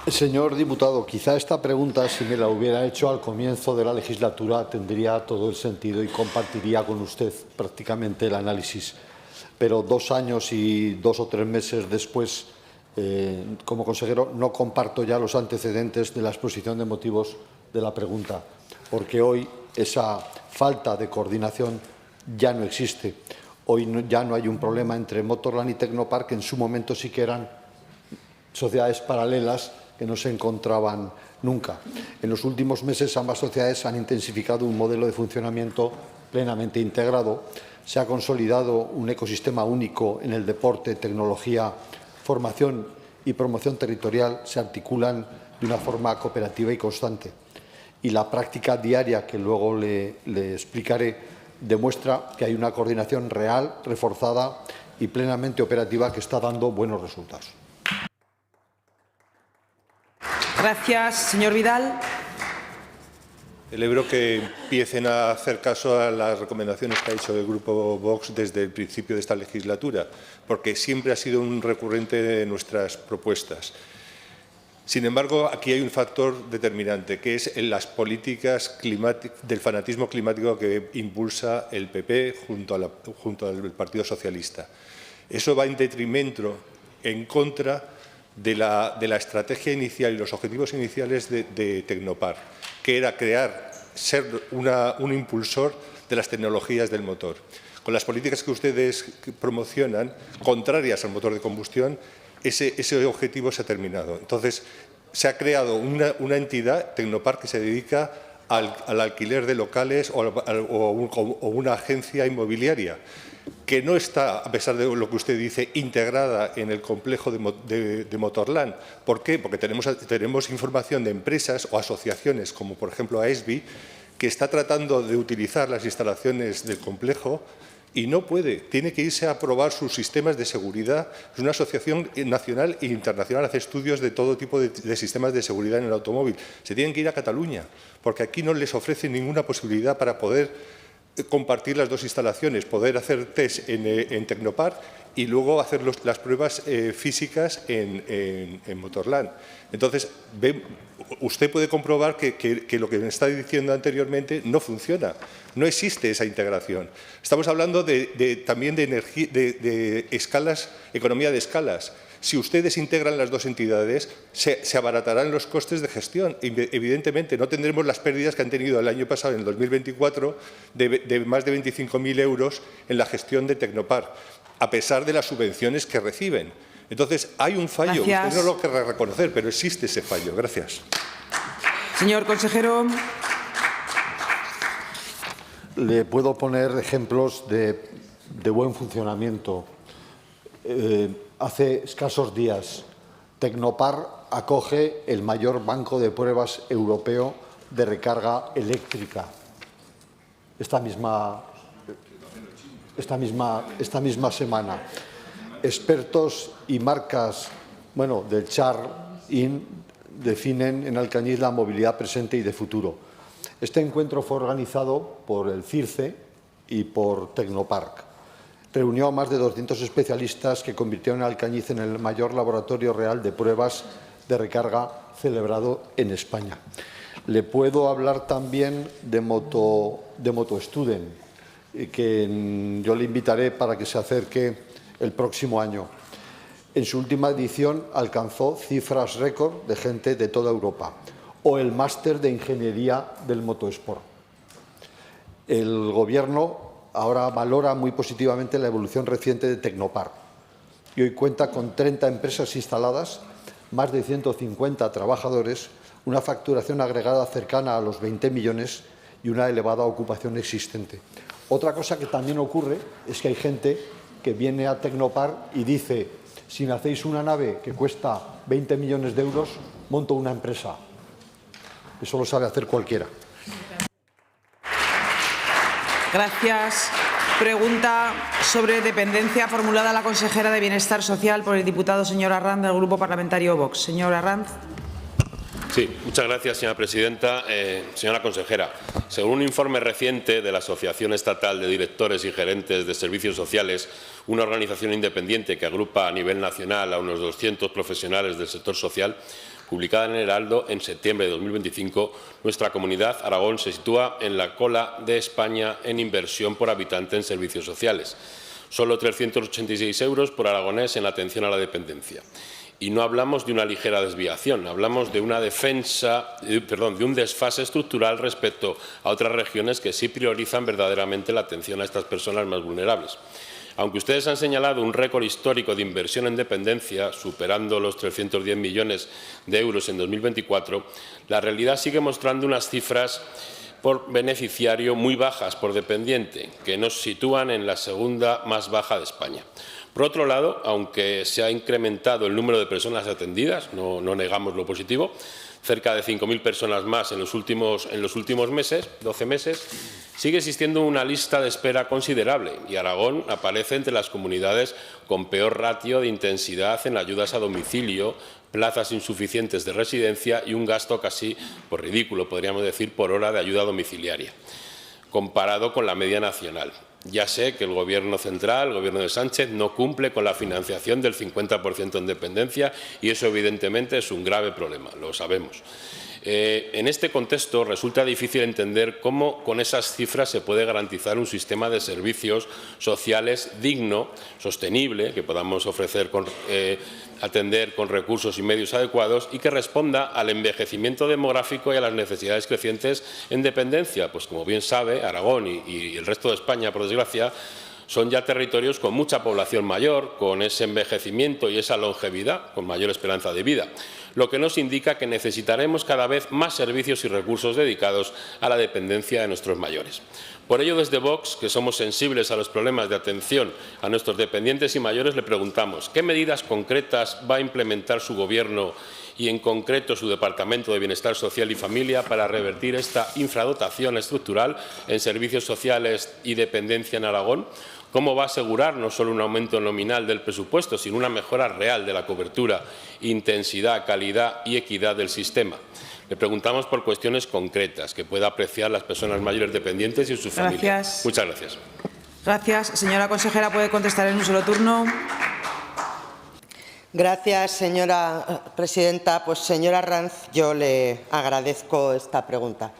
Señor diputado, quizá esta pregunta, si me la hubiera hecho al comienzo de la legislatura, tendría todo el sentido y compartiría con usted prácticamente el análisis. Pero 2 años y 2 o 3 meses después, como consejero, no comparto ya los antecedentes de la exposición de motivos de la pregunta, porque hoy esa falta de coordinación ya no existe. Hoy ya no hay un problema entre Motorland y Tecnopark, que en su momento sí que eran sociedades paralelas que no se encontraban nunca. En los últimos meses ambas sociedades han intensificado un modelo de funcionamiento plenamente integrado. Se ha consolidado un ecosistema único en el deporte, tecnología, formación y promoción territorial. Se articulan de una forma cooperativa y constante. Y la práctica diaria, que luego le explicaré, demuestra que hay una coordinación real, reforzada y plenamente operativa que está dando buenos resultados. Gracias, señor Vidal. Celebro que empiecen a hacer caso a las recomendaciones que ha hecho el Grupo Vox desde el principio de esta legislatura, porque siempre ha sido un recurrente de nuestras propuestas. Sin embargo, aquí hay un factor determinante, que es en las políticas del fanatismo climático que impulsa el PP junto al Partido Socialista. Eso va en detrimento, en contra de la estrategia inicial y los objetivos iniciales de Tecnopark, que era ser un impulsor de las tecnologías del motor. Con las políticas que ustedes promocionan, contrarias al motor de combustión, ese objetivo se ha terminado. Entonces, se ha creado una entidad, Tecnopark, que se dedica al alquiler de locales o una agencia inmobiliaria, que no está, a pesar de lo que usted dice, integrada en el complejo de Motorland. ¿Por qué? Porque tenemos información de empresas o asociaciones, como por ejemplo AESBI, que está tratando de utilizar las instalaciones del complejo y no puede, tiene que irse a probar sus sistemas de seguridad. Es una asociación nacional e internacional, hace estudios de todo tipo de sistemas de seguridad en el automóvil. Se tienen que ir a Cataluña, porque aquí no les ofrecen ninguna posibilidad para poder compartir las dos instalaciones, poder hacer test en Tecnopark y luego hacer las pruebas físicas en Motorland. Entonces, usted puede comprobar que lo que me está diciendo anteriormente no funciona, no existe esa integración. Estamos hablando también de escalas, economía de escalas. Si ustedes integran las dos entidades, se abaratarán los costes de gestión. Evidentemente, no tendremos las pérdidas que han tenido el año pasado, en el 2024, de más de 25.000 euros en la gestión de Tecnopark, a pesar de las subvenciones que reciben. Entonces, hay un fallo. Gracias. Usted no lo querrá reconocer, pero existe ese fallo. Gracias. Señor consejero. Le puedo poner ejemplos de buen funcionamiento. Hace escasos días, Tecnopark acoge el mayor banco de pruebas europeo de recarga eléctrica. Esta misma semana. Expertos y marcas del Char-In definen en Alcañiz la movilidad presente y de futuro. Este encuentro fue organizado por el CIRCE y por Tecnopark. Reunió a más de 200 especialistas que convirtieron a Alcañiz en el mayor laboratorio real de pruebas de recarga celebrado en España. Le puedo hablar también de MotoStudent, que yo le invitaré para que se acerque el próximo año. En su última edición alcanzó cifras récord de gente de toda Europa. O el máster de ingeniería del motosport. El Gobierno ahora valora muy positivamente la evolución reciente de Tecnopark y hoy cuenta con 30 empresas instaladas, más de 150 trabajadores, una facturación agregada cercana a los 20 millones y una elevada ocupación existente. Otra cosa que también ocurre es que hay gente que viene a Tecnopark y dice: si me hacéis una nave que cuesta 20 millones de euros, monto una empresa. Eso lo sabe hacer cualquiera. Gracias. Pregunta sobre dependencia formulada a la consejera de Bienestar Social por el diputado señor Arranz del Grupo Parlamentario Vox. Señor Arranz. Sí, muchas gracias, señora presidenta. Señora consejera, según un informe reciente de la Asociación Estatal de Directores y Gerentes de Servicios Sociales, una organización independiente que agrupa a nivel nacional a unos 200 profesionales del sector social, publicada en el Heraldo en septiembre de 2025, nuestra comunidad, Aragón, se sitúa en la cola de España en inversión por habitante en servicios sociales. Solo 386 euros por aragonés en la atención a la dependencia. Y no hablamos de una ligera desviación, hablamos de una de un desfase estructural respecto a otras regiones que sí priorizan verdaderamente la atención a estas personas más vulnerables. Aunque ustedes han señalado un récord histórico de inversión en dependencia, superando los 310 millones de euros en 2024, la realidad sigue mostrando unas cifras por beneficiario muy bajas por dependiente, que nos sitúan en la segunda más baja de España. Por otro lado, aunque se ha incrementado el número de personas atendidas, no negamos lo positivo, cerca de 5.000 personas más en los últimos meses, 12 meses, sigue existiendo una lista de espera considerable y Aragón aparece entre las comunidades con peor ratio de intensidad en ayudas a domicilio, plazas insuficientes de residencia y un gasto casi por ridículo, podríamos decir, por hora de ayuda domiciliaria, comparado con la media nacional. Ya sé que el Gobierno central, el Gobierno de Sánchez, no cumple con la financiación del 50% en dependencia y eso evidentemente es un grave problema, lo sabemos. En este contexto resulta difícil entender cómo con esas cifras se puede garantizar un sistema de servicios sociales digno, sostenible, que podamos ofrecer atender con recursos y medios adecuados y que responda al envejecimiento demográfico y a las necesidades crecientes en dependencia. Pues como bien sabe, Aragón y el resto de España, por desgracia, son ya territorios con mucha población mayor, con ese envejecimiento y esa longevidad, con mayor esperanza de vida, lo que nos indica que necesitaremos cada vez más servicios y recursos dedicados a la dependencia de nuestros mayores. Por ello, desde Vox, que somos sensibles a los problemas de atención a nuestros dependientes y mayores, le preguntamos ¿qué medidas concretas va a implementar su Gobierno y, en concreto, su Departamento de Bienestar Social y Familia para revertir esta infradotación estructural en servicios sociales y dependencia en Aragón? ¿Cómo va a asegurar no solo un aumento nominal del presupuesto, sino una mejora real de la cobertura, intensidad, calidad y equidad del sistema? Le preguntamos por cuestiones concretas que pueda apreciar las personas mayores dependientes y sus familias. Muchas gracias. Gracias. Señora consejera, puede contestar en un solo turno. Gracias, señora presidenta. Pues, señora Ranz, yo le agradezco esta pregunta.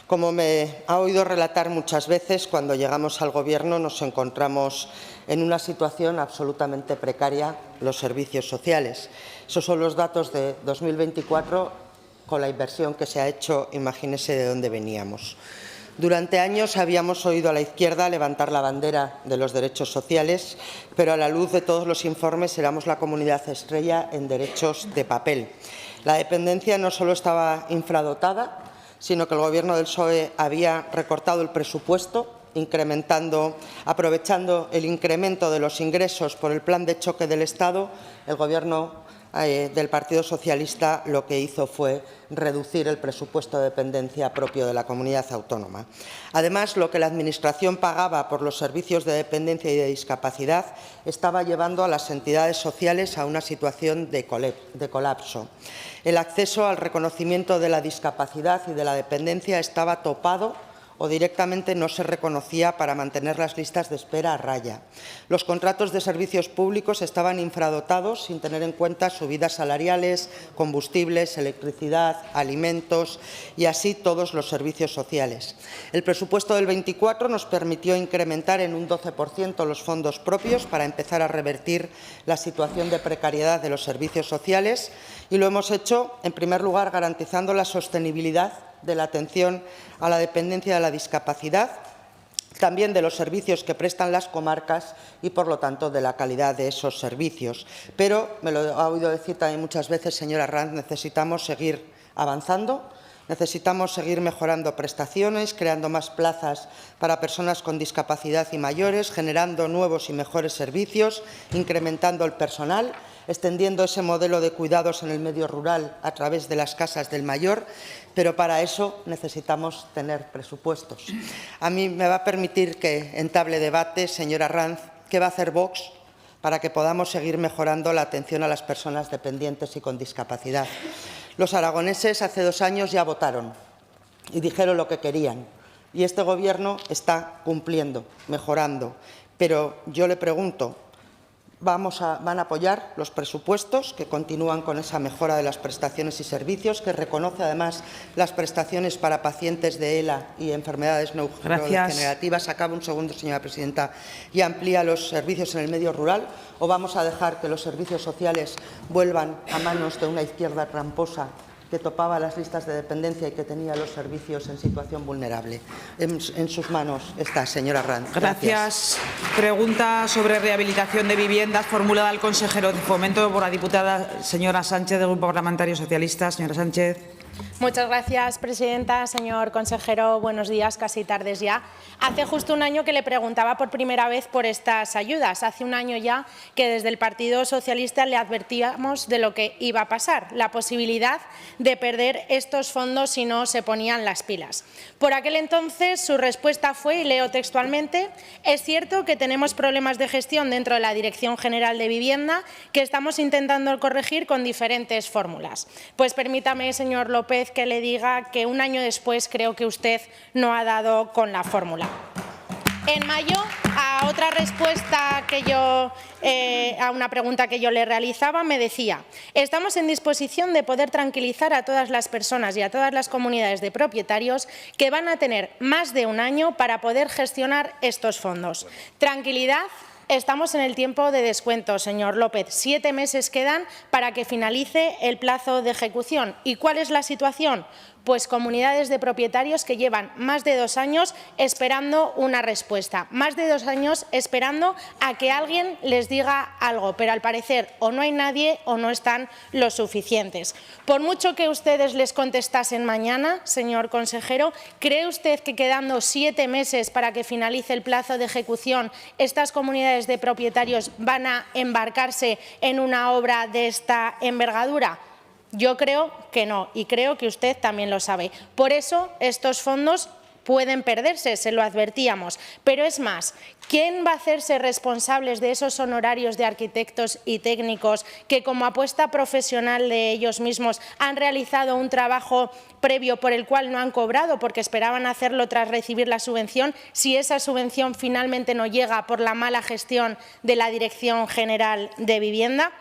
Como me ha oído relatar muchas veces, cuando llegamos al Gobierno nos encontramos en una situación absolutamente precaria los servicios sociales. Esos son los datos de 2024, con la inversión que se ha hecho, imagínese de dónde veníamos. Durante años habíamos oído a la izquierda levantar la bandera de los derechos sociales, pero a la luz de todos los informes éramos la comunidad estrella en derechos de papel. La dependencia no solo estaba infradotada, sino que el Gobierno del PSOE había recortado el presupuesto, aprovechando el incremento de los ingresos por el plan de choque del Estado. El Gobierno del Partido Socialista lo que hizo fue reducir el presupuesto de dependencia propio de la comunidad autónoma. Además, lo que la Administración pagaba por los servicios de dependencia y de discapacidad estaba llevando a las entidades sociales a una situación de colapso. El acceso al reconocimiento de la discapacidad y de la dependencia estaba topado o directamente no se reconocía para mantener las listas de espera a raya. Los contratos de servicios públicos estaban infradotados sin tener en cuenta subidas salariales, combustibles, electricidad, alimentos y así todos los servicios sociales. El presupuesto del 24 nos permitió incrementar en un 12% los fondos propios para empezar a revertir la situación de precariedad de los servicios sociales y lo hemos hecho, en primer lugar, garantizando la sostenibilidad de la atención a la dependencia y a la discapacidad, también de los servicios que prestan las comarcas y, por lo tanto, de la calidad de esos servicios. Pero, me lo ha oído decir también muchas veces, señora Ranz, necesitamos seguir avanzando, necesitamos seguir mejorando prestaciones, creando más plazas para personas con discapacidad y mayores, generando nuevos y mejores servicios, incrementando el personal, extendiendo ese modelo de cuidados en el medio rural a través de las casas del mayor, pero para eso necesitamos tener presupuestos. A mí me va a permitir que entable debate, señora Ranz, ¿qué va a hacer Vox para que podamos seguir mejorando la atención a las personas dependientes y con discapacidad? Los aragoneses hace 2 años ya votaron y dijeron lo que querían y este Gobierno está cumpliendo, mejorando. Pero yo le pregunto, ¿van a apoyar los presupuestos que continúan con esa mejora de las prestaciones y servicios, que reconoce además las prestaciones para pacientes de ELA y enfermedades neurodegenerativas? Acabo un segundo, señora presidenta. Y amplía los servicios en el medio rural. ¿O vamos a dejar que los servicios sociales vuelvan a manos de una izquierda tramposa que topaba las listas de dependencia y que tenía los servicios en situación vulnerable. En sus manos está, señora Ranz. Gracias. Pregunta sobre rehabilitación de viviendas formulada al consejero de Fomento por la diputada señora Sánchez del Grupo Parlamentario Socialista. Señora Sánchez. Muchas gracias, presidenta. Señor consejero, buenos días, casi tardes ya. Hace justo un año que le preguntaba por primera vez por estas ayudas. Hace un año ya que desde el Partido Socialista le advertíamos de lo que iba a pasar, la posibilidad de perder estos fondos si no se ponían las pilas. Por aquel entonces su respuesta fue, y leo textualmente, es cierto que tenemos problemas de gestión dentro de la Dirección General de Vivienda que estamos intentando corregir con diferentes fórmulas. Pues permítame, señor López, que le diga que un año después creo que usted no ha dado con la fórmula. En mayo, a otra respuesta que yo, a una pregunta que yo le realizaba, me decía: estamos en disposición de poder tranquilizar a todas las personas y a todas las comunidades de propietarios que van a tener más de un año para poder gestionar estos fondos. Tranquilidad. Estamos en el tiempo de descuento, señor López. 7 meses quedan para que finalice el plazo de ejecución. ¿Y cuál es la situación? Pues comunidades de propietarios que llevan más de 2 años esperando una respuesta, más de 2 años esperando a que alguien les diga algo, pero al parecer o no hay nadie o no están los suficientes. Por mucho que ustedes les contestasen mañana, señor consejero, ¿cree usted que quedando 7 meses para que finalice el plazo de ejecución, estas comunidades de propietarios van a embarcarse en una obra de esta envergadura? Yo creo que no, y creo que usted también lo sabe. Por eso estos fondos pueden perderse, se lo advertíamos. Pero es más, ¿quién va a hacerse responsables de esos honorarios de arquitectos y técnicos que, como apuesta profesional de ellos mismos, han realizado un trabajo previo por el cual no han cobrado porque esperaban hacerlo tras recibir la subvención, si esa subvención finalmente no llega por la mala gestión de la Dirección General de Vivienda?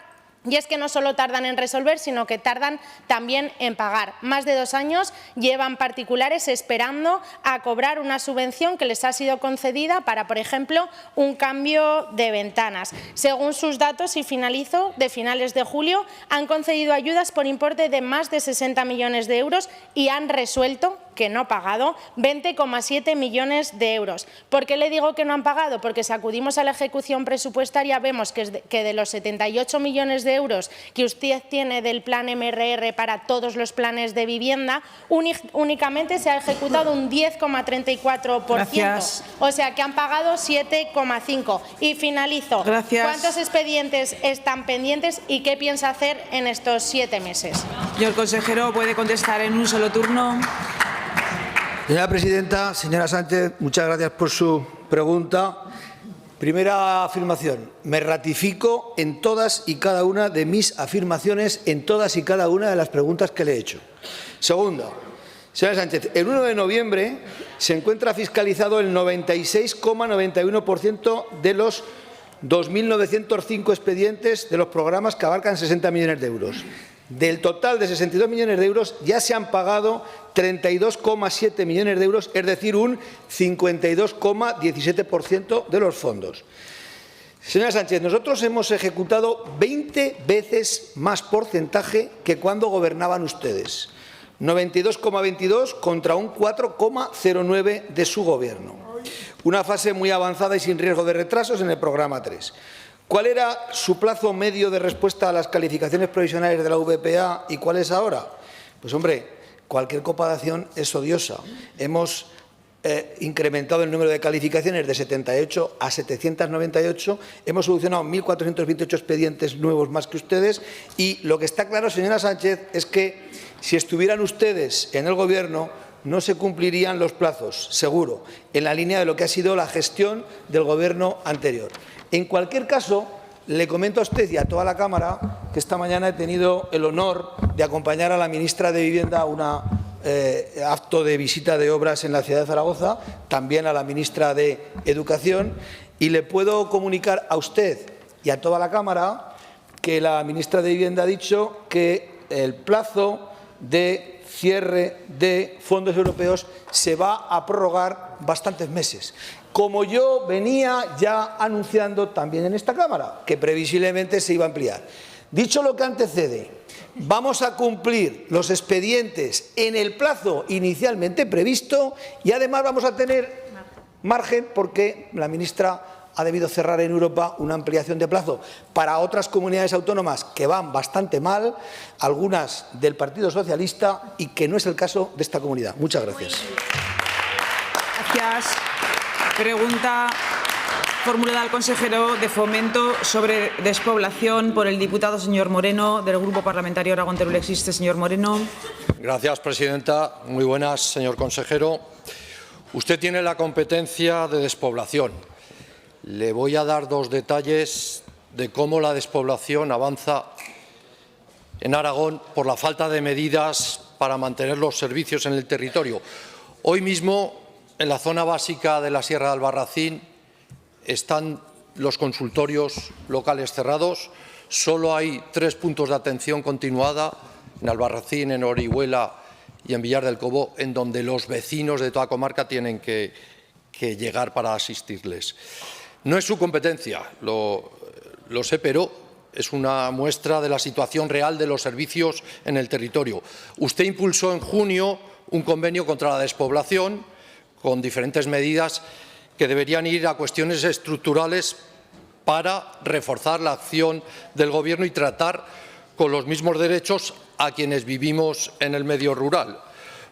Y es que no solo tardan en resolver, sino que tardan también en pagar. Más de 2 años llevan particulares esperando a cobrar una subvención que les ha sido concedida para, por ejemplo, un cambio de ventanas. Según sus datos, y finalizo, de finales de julio, han concedido ayudas por importe de más de 60 millones de euros y han resuelto, que no pagado, 20,7 millones de euros. ¿Por qué le digo que no han pagado? Porque si acudimos a la ejecución presupuestaria vemos que de los 78 millones de euros que usted tiene del plan MRR para todos los planes de vivienda, únicamente se ha ejecutado un 10,34%. Gracias. O sea que han pagado 7,5%. Y finalizo. Gracias. ¿Cuántos expedientes están pendientes y qué piensa hacer en estos 7 meses? Señor consejero, puede contestar en un solo turno. Señora presidenta, señora Sánchez, muchas gracias por su pregunta. Primera afirmación, me ratifico en todas y cada una de mis afirmaciones, en todas y cada una de las preguntas que le he hecho. Segunda, señora Sánchez, el 1 de noviembre se encuentra fiscalizado el 96,91% de los 2.905 expedientes de los programas que abarcan 60 millones de euros. Del total de 62 millones de euros ya se han pagado 32,7 millones de euros, es decir, un 52,17% de los fondos. Señora Sánchez, nosotros hemos ejecutado 20 veces más porcentaje que cuando gobernaban ustedes. 92,22 contra un 4,09 de su gobierno. Una fase muy avanzada y sin riesgo de retrasos en el programa 3. ¿Cuál era su plazo medio de respuesta a las calificaciones provisionales de la VPA y cuál es ahora? Pues, hombre, cualquier comparación es odiosa. Hemos incrementado el número de calificaciones de 78 a 798, hemos solucionado 1.428 expedientes nuevos más que ustedes y lo que está claro, señora Sánchez, es que si estuvieran ustedes en el Gobierno no se cumplirían los plazos, seguro, en la línea de lo que ha sido la gestión del Gobierno anterior. En cualquier caso, le comento a usted y a toda la Cámara que esta mañana he tenido el honor de acompañar a la ministra de Vivienda a un acto de visita de obras en la ciudad de Zaragoza, también a la ministra de Educación, y le puedo comunicar a usted y a toda la Cámara que la ministra de Vivienda ha dicho que el plazo de cierre de fondos europeos se va a prorrogar bastantes meses, como yo venía ya anunciando también en esta Cámara, que previsiblemente se iba a ampliar. Dicho lo que antecede, vamos a cumplir los expedientes en el plazo inicialmente previsto y además vamos a tener margen porque la ministra ha debido cerrar en Europa una ampliación de plazo para otras comunidades autónomas que van bastante mal, algunas del Partido Socialista, y que no es el caso de esta comunidad. Muchas gracias. Gracias. Pregunta formulada al consejero de Fomento sobre despoblación por el diputado señor Moreno, del Grupo Parlamentario Aragón Teruel Existe. Señor Moreno. Gracias, presidenta. Muy buenas, señor consejero. Usted tiene la competencia de despoblación. Le voy a dar dos detalles de cómo la despoblación avanza en Aragón por la falta de medidas para mantener los servicios en el territorio. Hoy mismo, en la zona básica de la Sierra de Albarracín, están los consultorios locales cerrados. Solo hay 3 puntos de atención continuada, en Albarracín, en Orihuela y en Villar del Cobo, en donde los vecinos de toda comarca tienen que llegar para asistirles. No es su competencia, lo sé, pero es una muestra de la situación real de los servicios en el territorio. Usted impulsó en junio un convenio contra la despoblación con diferentes medidas que deberían ir a cuestiones estructurales para reforzar la acción del Gobierno y tratar con los mismos derechos a quienes vivimos en el medio rural.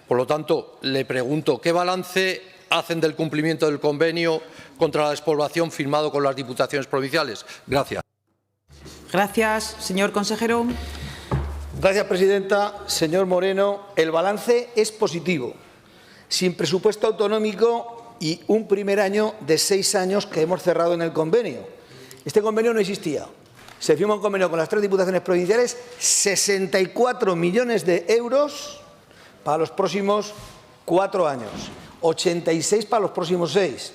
Por lo tanto, le pregunto, ¿qué balance hacen del cumplimiento del convenio contra la despoblación firmado con las diputaciones provinciales? Gracias. Gracias. Señor consejero. Gracias, presidenta. Señor Moreno, el balance es positivo. Sin presupuesto autonómico y un primer año de 6 años que hemos cerrado en el convenio. Este convenio no existía. Se firma un convenio con las 3 diputaciones provinciales, 64 millones de euros para los próximos 4 años, 86 para los próximos 6.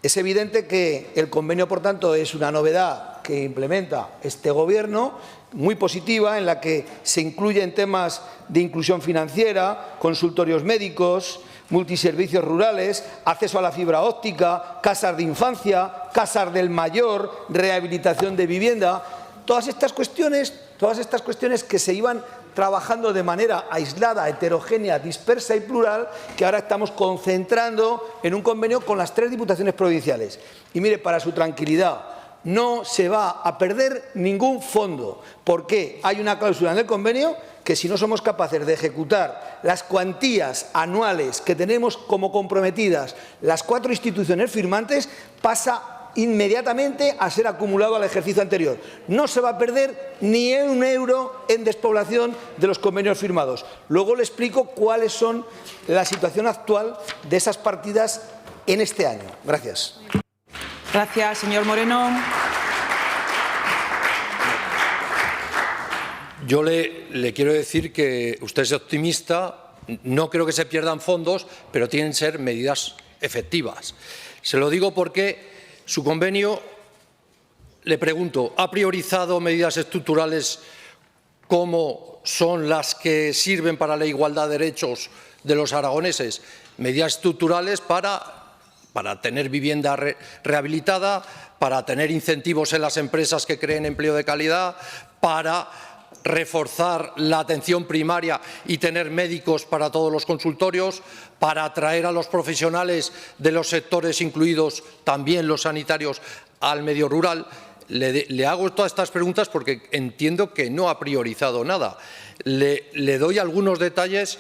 Es evidente que el convenio, por tanto, es una novedad que implementa este Gobierno, muy positiva, en la que se incluyen temas de inclusión financiera, consultorios médicos, multiservicios rurales, acceso a la fibra óptica, casas de infancia, casas del mayor, rehabilitación de vivienda. Todas estas cuestiones que se iban trabajando de manera aislada, heterogénea, dispersa y plural, que ahora estamos concentrando en un convenio con las 3 diputaciones provinciales. Y mire, para su tranquilidad, no se va a perder ningún fondo, porque hay una cláusula en el convenio que si no somos capaces de ejecutar las cuantías anuales que tenemos como comprometidas las 4 instituciones firmantes, pasa inmediatamente a ser acumulado al ejercicio anterior. No se va a perder ni un euro en despoblación de los convenios firmados. Luego le explico cuáles son la situación actual de esas partidas en este año. Gracias. Gracias, señor Moreno. Yo le quiero decir que usted es optimista, no creo que se pierdan fondos, pero tienen que ser medidas efectivas. Se lo digo porque su convenio, le pregunto, ¿ha priorizado medidas estructurales como son las que sirven para la igualdad de derechos de los aragoneses? Medidas estructurales para tener vivienda rehabilitada, para tener incentivos en las empresas que creen empleo de calidad, para reforzar la atención primaria y tener médicos para todos los consultorios, para atraer a los profesionales de los sectores, incluidos también los sanitarios, al medio rural. Le hago todas estas preguntas porque entiendo que no ha priorizado nada. Le doy algunos detalles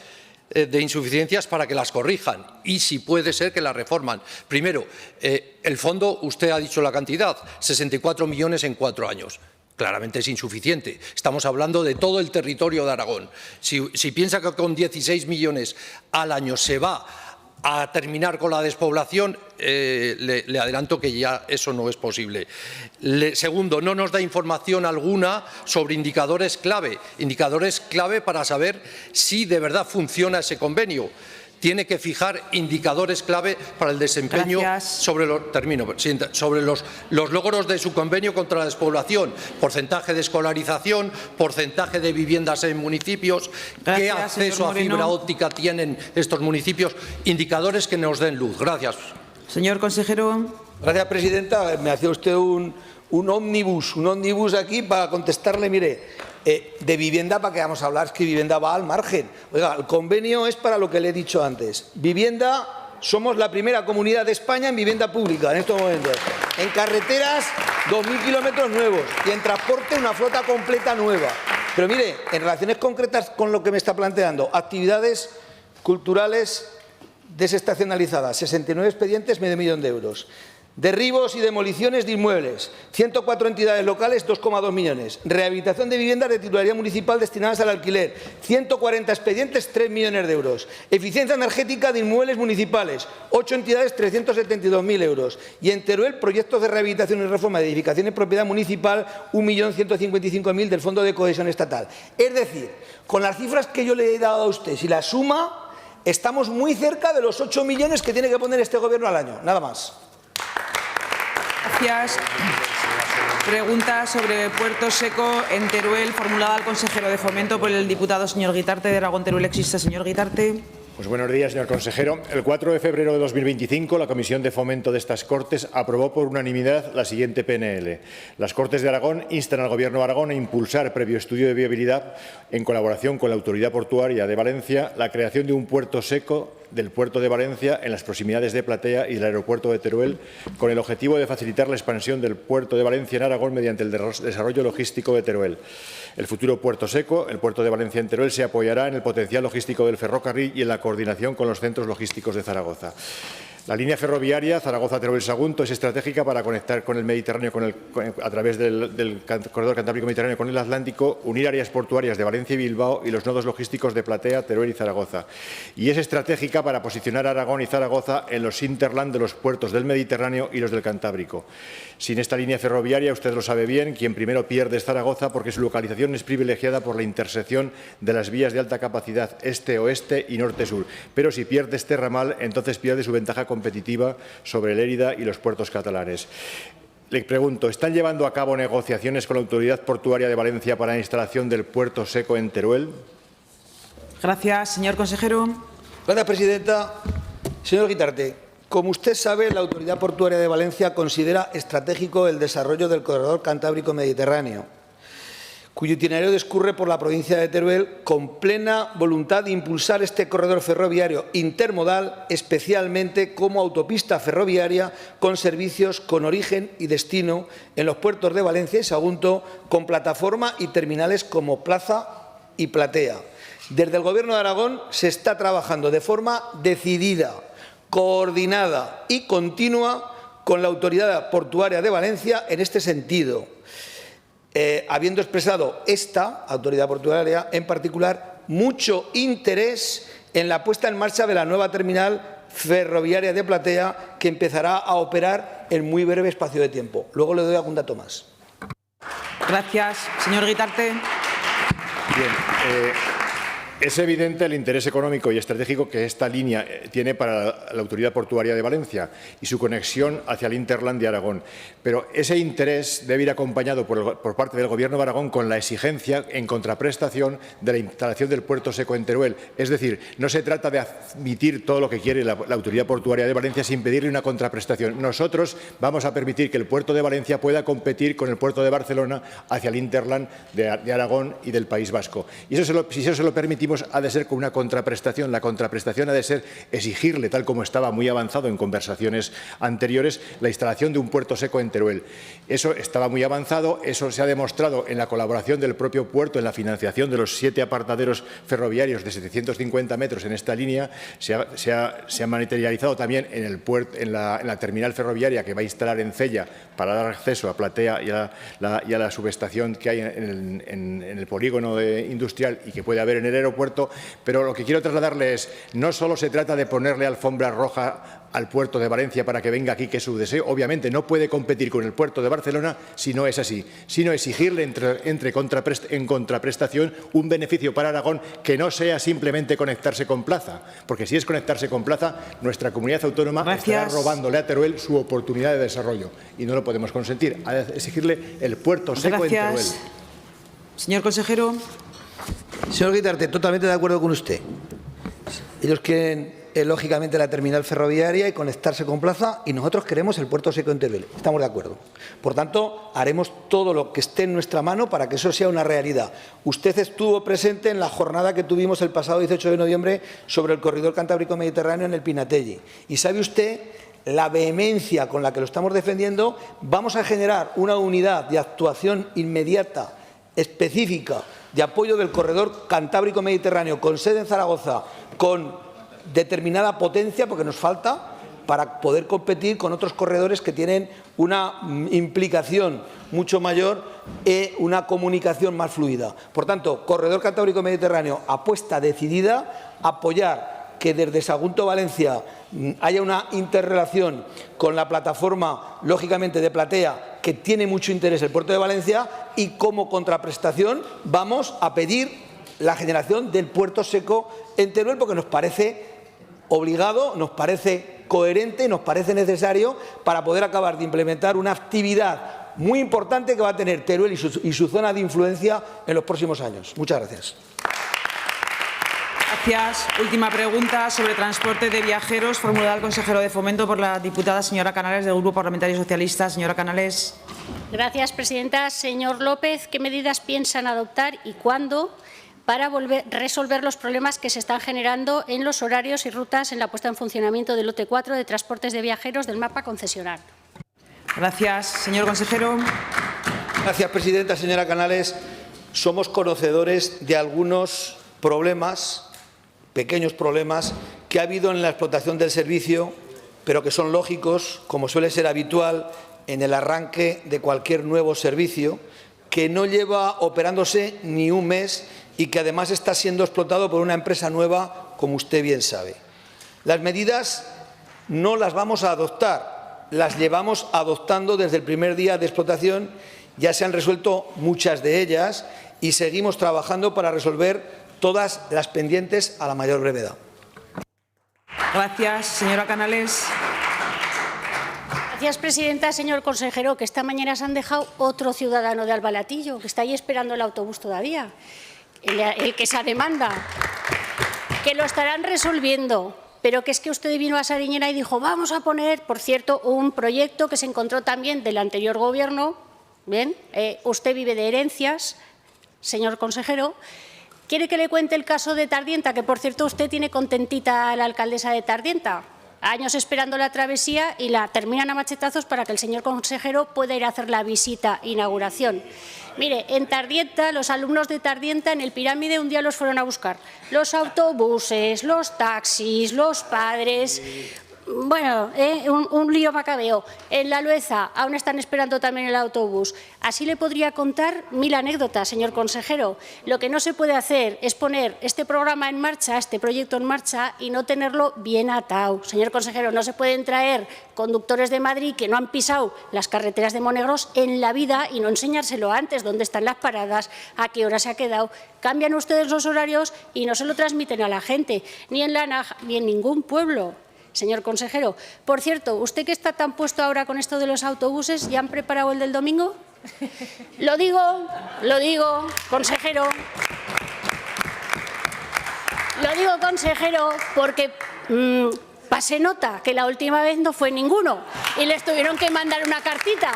de insuficiencias para que las corrijan y si puede ser que las reforman. Primero, el fondo, usted ha dicho la cantidad, 64 millones en 4 años. Claramente es insuficiente. Estamos hablando de todo el territorio de Aragón. Si piensa que con 16 millones al año se va a terminar con la despoblación, le adelanto que ya eso no es posible. Segundo, no nos da información alguna sobre indicadores clave para saber si de verdad funciona ese convenio. Tiene que fijar indicadores clave para el desempeño sobre los logros de su convenio contra la despoblación, porcentaje de escolarización, porcentaje de viviendas en municipios, qué acceso a fibra óptica tienen estos municipios, indicadores que nos den luz. Gracias. Señor consejero. Gracias, presidenta. Me hacía usted un un ómnibus aquí para contestarle, mire, de vivienda, ¿para qué vamos a hablar? Es que vivienda va al margen. Oiga, el convenio es para lo que le he dicho antes. Vivienda, somos la primera comunidad de España en vivienda pública en estos momentos. En carreteras, 2.000 kilómetros nuevos. Y en transporte, una flota completa nueva. Pero mire, en relaciones concretas con lo que me está planteando, actividades culturales desestacionalizadas, 69 expedientes, medio millón de euros. Derribos y demoliciones de inmuebles, 104 entidades locales, 2,2 millones. Rehabilitación de viviendas de titularidad municipal destinadas al alquiler, 140 expedientes, 3 millones de euros. Eficiencia energética de inmuebles municipales, 8 entidades, 372.000 euros. Y en Teruel, proyectos de rehabilitación y reforma de edificaciones de propiedad municipal, 1.155.000 del Fondo de Cohesión Estatal. Es decir, con las cifras que yo le he dado a usted, si la suma, estamos muy cerca de los 8 millones que tiene que poner este Gobierno al año, nada más. Gracias. Pregunta sobre Puerto Seco en Teruel, formulada al consejero de Fomento por el diputado señor Guitarte, de Aragón Teruel. ¿Existe, señor Guitarte? Pues buenos días, señor consejero. El 4 de febrero de 2025, la Comisión de Fomento de estas Cortes aprobó por unanimidad la siguiente PNL. Las Cortes de Aragón instan al Gobierno de Aragón a impulsar, previo estudio de viabilidad, en colaboración con la Autoridad Portuaria de Valencia, la creación de un puerto seco del puerto de Valencia en las proximidades de Platea y del aeropuerto de Teruel, con el objetivo de facilitar la expansión del puerto de Valencia en Aragón mediante el desarrollo logístico de Teruel. El futuro puerto seco, el puerto de Valencia en Teruel, se apoyará en el potencial logístico del ferrocarril y en la coordinación con los centros logísticos de Zaragoza. La línea ferroviaria Zaragoza-Teruel-Sagunto es estratégica para conectar con el Mediterráneo a través del corredor Cantábrico-Mediterráneo con el Atlántico, unir áreas portuarias de Valencia y Bilbao y los nodos logísticos de Platea, Teruel y Zaragoza. Y es estratégica para posicionar a Aragón y Zaragoza en los hinterland de los puertos del Mediterráneo y los del Cantábrico. Sin esta línea ferroviaria, usted lo sabe bien, quien primero pierde es Zaragoza porque su localización es privilegiada por la intersección de las vías de alta capacidad este-oeste y norte-sur. Pero si pierde este ramal, entonces pierde su ventaja competitiva sobre Lérida y los puertos catalanes. Le pregunto, ¿están llevando a cabo negociaciones con la Autoridad Portuaria de Valencia para la instalación del puerto seco en Teruel? Gracias, señor consejero. Gracias, presidenta. Señor Guitarte, como usted sabe, la Autoridad Portuaria de Valencia considera estratégico el desarrollo del corredor Cantábrico-Mediterráneo, cuyo itinerario discurre por la provincia de Teruel, con plena voluntad de impulsar este corredor ferroviario intermodal, especialmente como autopista ferroviaria con servicios con origen y destino en los puertos de Valencia y Sagunto, con plataforma y terminales como Plaza y Platea. Desde el Gobierno de Aragón se está trabajando de forma decidida, coordinada y continua con la Autoridad Portuaria de Valencia en este sentido, habiendo expresado esta Autoridad Portuaria en particular mucho interés en la puesta en marcha de la nueva terminal ferroviaria de Platea, que empezará a operar en muy breve espacio de tiempo. Luego le doy algún dato más. Gracias, señor Guitarte. Bien, es evidente el interés económico y estratégico que esta línea tiene para la Autoridad Portuaria de Valencia y su conexión hacia el hinterland de Aragón. Pero ese interés debe ir acompañado por parte del Gobierno de Aragón con la exigencia en contraprestación de la instalación del puerto seco en Teruel. Es decir, no se trata de admitir todo lo que quiere la Autoridad Portuaria de Valencia sin pedirle una contraprestación. Nosotros vamos a permitir que el puerto de Valencia pueda competir con el puerto de Barcelona hacia el hinterland de Aragón y del País Vasco. Y si eso se lo permitimos, ha de ser con una contraprestación. La contraprestación ha de ser exigirle, tal como estaba muy avanzado en conversaciones anteriores, la instalación de un puerto seco en Teruel. Eso estaba muy avanzado, eso se ha demostrado en la colaboración del propio puerto, en la financiación de los 7 apartaderos ferroviarios de 750 metros en esta línea, se ha materializado también en la terminal ferroviaria que va a instalar en Cella para dar acceso a Platea y a la subestación que hay en el polígono industrial y que puede haber en el aeropuerto. Pero lo que quiero trasladarle es, no solo se trata de ponerle alfombra roja al puerto de Valencia para que venga aquí, que es su deseo. Obviamente no puede competir con el puerto de Barcelona si no es así, sino exigirle en contraprestación un beneficio para Aragón que no sea simplemente conectarse con Plaza, porque si es conectarse con Plaza, nuestra comunidad autónoma estará robándole a Teruel su oportunidad de desarrollo y no lo podemos consentir. Hay que exigirle el puerto seco en Teruel. Señor consejero. Señor Guitarte, totalmente de acuerdo con usted. Ellos quieren lógicamente, la terminal ferroviaria y conectarse con Plaza, y nosotros queremos el puerto seco en Teruel. Estamos de acuerdo. Por tanto, haremos todo lo que esté en nuestra mano para que eso sea una realidad. Usted estuvo presente en la jornada que tuvimos el pasado 18 de noviembre sobre el corredor Cantábrico-Mediterráneo en el Pinatelli. Y sabe usted la vehemencia con la que lo estamos defendiendo. Vamos a generar una unidad de actuación inmediata, específica, de apoyo del corredor Cantábrico-Mediterráneo, con sede en Zaragoza, con determinada potencia, porque nos falta, para poder competir con otros corredores que tienen una implicación mucho mayor y una comunicación más fluida. Por tanto, corredor Cantábrico-Mediterráneo, apuesta decidida, apoyar que desde Sagunto Valencia haya una interrelación con la plataforma, lógicamente, de Platea, que tiene mucho interés el puerto de Valencia, y como contraprestación vamos a pedir la generación del puerto seco en Teruel, porque nos parece obligado, nos parece coherente, nos parece necesario para poder acabar de implementar una actividad muy importante que va a tener Teruel y su zona de influencia en los próximos años. Muchas gracias. Gracias. Última pregunta sobre transporte de viajeros, formulada al consejero de Fomento por la diputada señora Canales, del Grupo Parlamentario Socialista. Señora Canales. Gracias, presidenta. Señor López, ¿qué medidas piensan adoptar y cuándo para resolver los problemas que se están generando en los horarios y rutas en la puesta en funcionamiento del lote 4 de transportes de viajeros del mapa concesionar? Gracias. Señor consejero. Gracias, presidenta. Señora Canales, somos conocedores de algunos problemas, pequeños problemas, que ha habido en la explotación del servicio, pero que son lógicos, como suele ser habitual en el arranque de cualquier nuevo servicio, que no lleva operándose ni un mes y que además está siendo explotado por una empresa nueva, como usted bien sabe. Las medidas no las vamos a adoptar, las llevamos adoptando desde el primer día de explotación. Ya se han resuelto muchas de ellas y seguimos trabajando para resolver todas las pendientes a la mayor brevedad. Gracias. Señora Canales. Gracias, presidenta. Señor consejero, que esta mañana se han dejado otro ciudadano de Albalatillo, que está ahí esperando el autobús todavía, el que se demanda, que lo estarán resolviendo, pero que es que usted vino a Sariñena y dijo, vamos a poner, por cierto, un proyecto que se encontró también del anterior Gobierno. Bien, usted vive de herencias, señor consejero. ¿Quiere que le cuente el caso de Tardienta? Que, por cierto, usted tiene contentita a la alcaldesa de Tardienta. Años esperando la travesía y la terminan a machetazos para que el señor consejero pueda ir a hacer la visita inauguración. Mire, en Tardienta, los alumnos de Tardienta en el Pirámide un día los fueron a buscar. Los autobuses, los taxis, los padres. Bueno, un lío macabeo. En La Lueza aún están esperando también el autobús. Así le podría contar 1000 anécdotas, señor consejero. Lo que no se puede hacer es poner este programa en marcha, este proyecto en marcha, y no tenerlo bien atado. Señor consejero, no se pueden traer conductores de Madrid que no han pisado las carreteras de Monegros en la vida y no enseñárselo antes, dónde están las paradas, a qué hora se ha quedado. Cambian ustedes los horarios y no se lo transmiten a la gente, ni en Lanaja, ni en ningún pueblo. Señor consejero, por cierto, usted que está tan puesto ahora con esto de los autobuses, ¿ya han preparado el del domingo? Lo digo, consejero. Lo digo, consejero, porque pase nota que la última vez no fue ninguno y les tuvieron que mandar una cartita.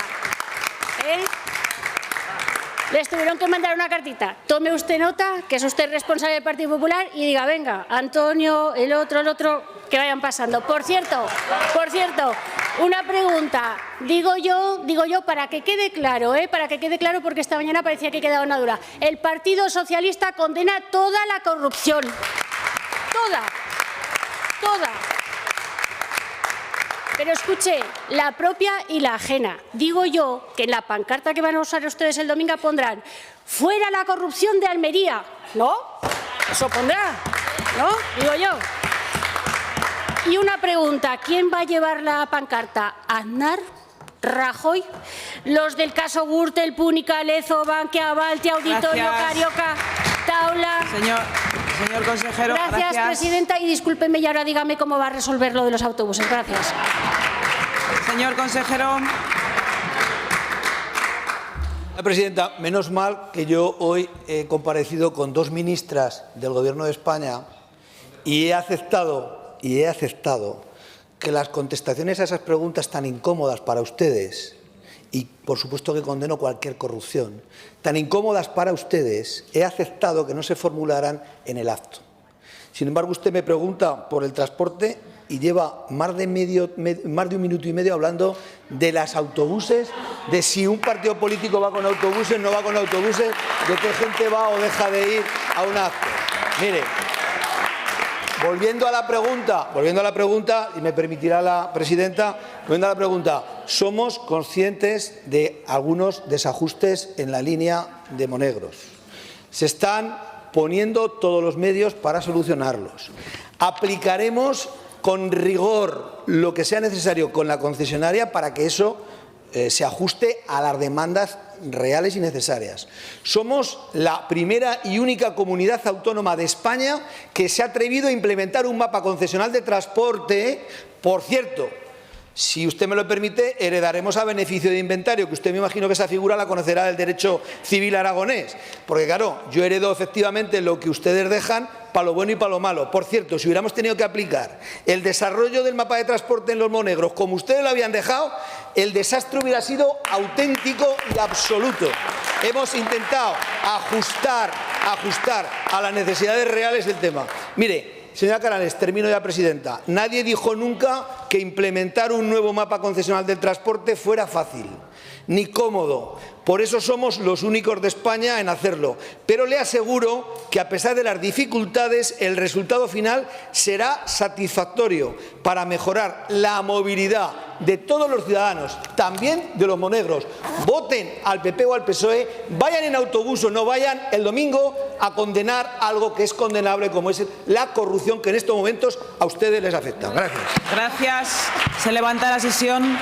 Les tuvieron que mandar una cartita. Tome usted nota, que es usted responsable del Partido Popular, y diga, venga, Antonio, el otro, que vayan pasando. Por cierto, una pregunta. Digo yo, para que quede claro, porque esta mañana parecía que quedaba una duda. El Partido Socialista condena toda la corrupción. Toda. Pero escuche, la propia y la ajena. Digo yo que en la pancarta que van a usar ustedes el domingo pondrán «Fuera la corrupción de Almería». ¿No? Eso pondrá, ¿no? Digo yo. Y una pregunta, ¿quién va a llevar la pancarta? ¿Aznar? ¿Rajoy? ¿Los del caso Gürtel, Púnica, Lezo, Bankia, Balti, Auditorio, Carioca, Taula? Señor consejero, gracias, presidenta, y discúlpeme y ahora dígame cómo va a resolver lo de los autobuses. Gracias. Señor consejero. Presidenta, menos mal que yo hoy he comparecido con 2 ministras del Gobierno de España y he aceptado y he aceptado que las contestaciones a esas preguntas tan incómodas para ustedes, y por supuesto que condeno cualquier corrupción, tan incómodas para ustedes, he aceptado que no se formularan en el acto. Sin embargo, usted me pregunta por el transporte y lleva más de un minuto y medio hablando de los autobuses, de si un partido político va con autobuses, no va con autobuses, de qué gente va o deja de ir a un acto. Mire, volviendo a la pregunta, y me permitirá la presidenta, volviendo a la pregunta, somos conscientes de algunos desajustes en la línea de Monegros. Se están poniendo todos los medios para solucionarlos. Aplicaremos con rigor lo que sea necesario con la concesionaria para que eso se ajuste a las demandas reales y necesarias. Somos la primera y única comunidad autónoma de España que se ha atrevido a implementar un mapa concesional de transporte. Por cierto, si usted me lo permite, heredaremos a beneficio de inventario, que usted me imagino que esa figura la conocerá del derecho civil aragonés. Porque claro, yo heredo efectivamente lo que ustedes dejan para lo bueno y para lo malo. Por cierto, si hubiéramos tenido que aplicar el desarrollo del mapa de transporte en los Monegros como ustedes lo habían dejado, el desastre hubiera sido auténtico y absoluto. Hemos intentado ajustar a las necesidades reales del tema. Mire, señora Canales, termino ya, presidenta. Nadie dijo nunca que implementar un nuevo mapa concesional del transporte fuera fácil ni cómodo. Por eso somos los únicos de España en hacerlo. Pero le aseguro que, a pesar de las dificultades, el resultado final será satisfactorio para mejorar la movilidad de todos los ciudadanos, también de los monegros. Voten al PP o al PSOE, vayan en autobús o no vayan el domingo a condenar algo que es condenable, como es la corrupción que en estos momentos a ustedes les afecta. Gracias. Gracias. Se levanta la sesión.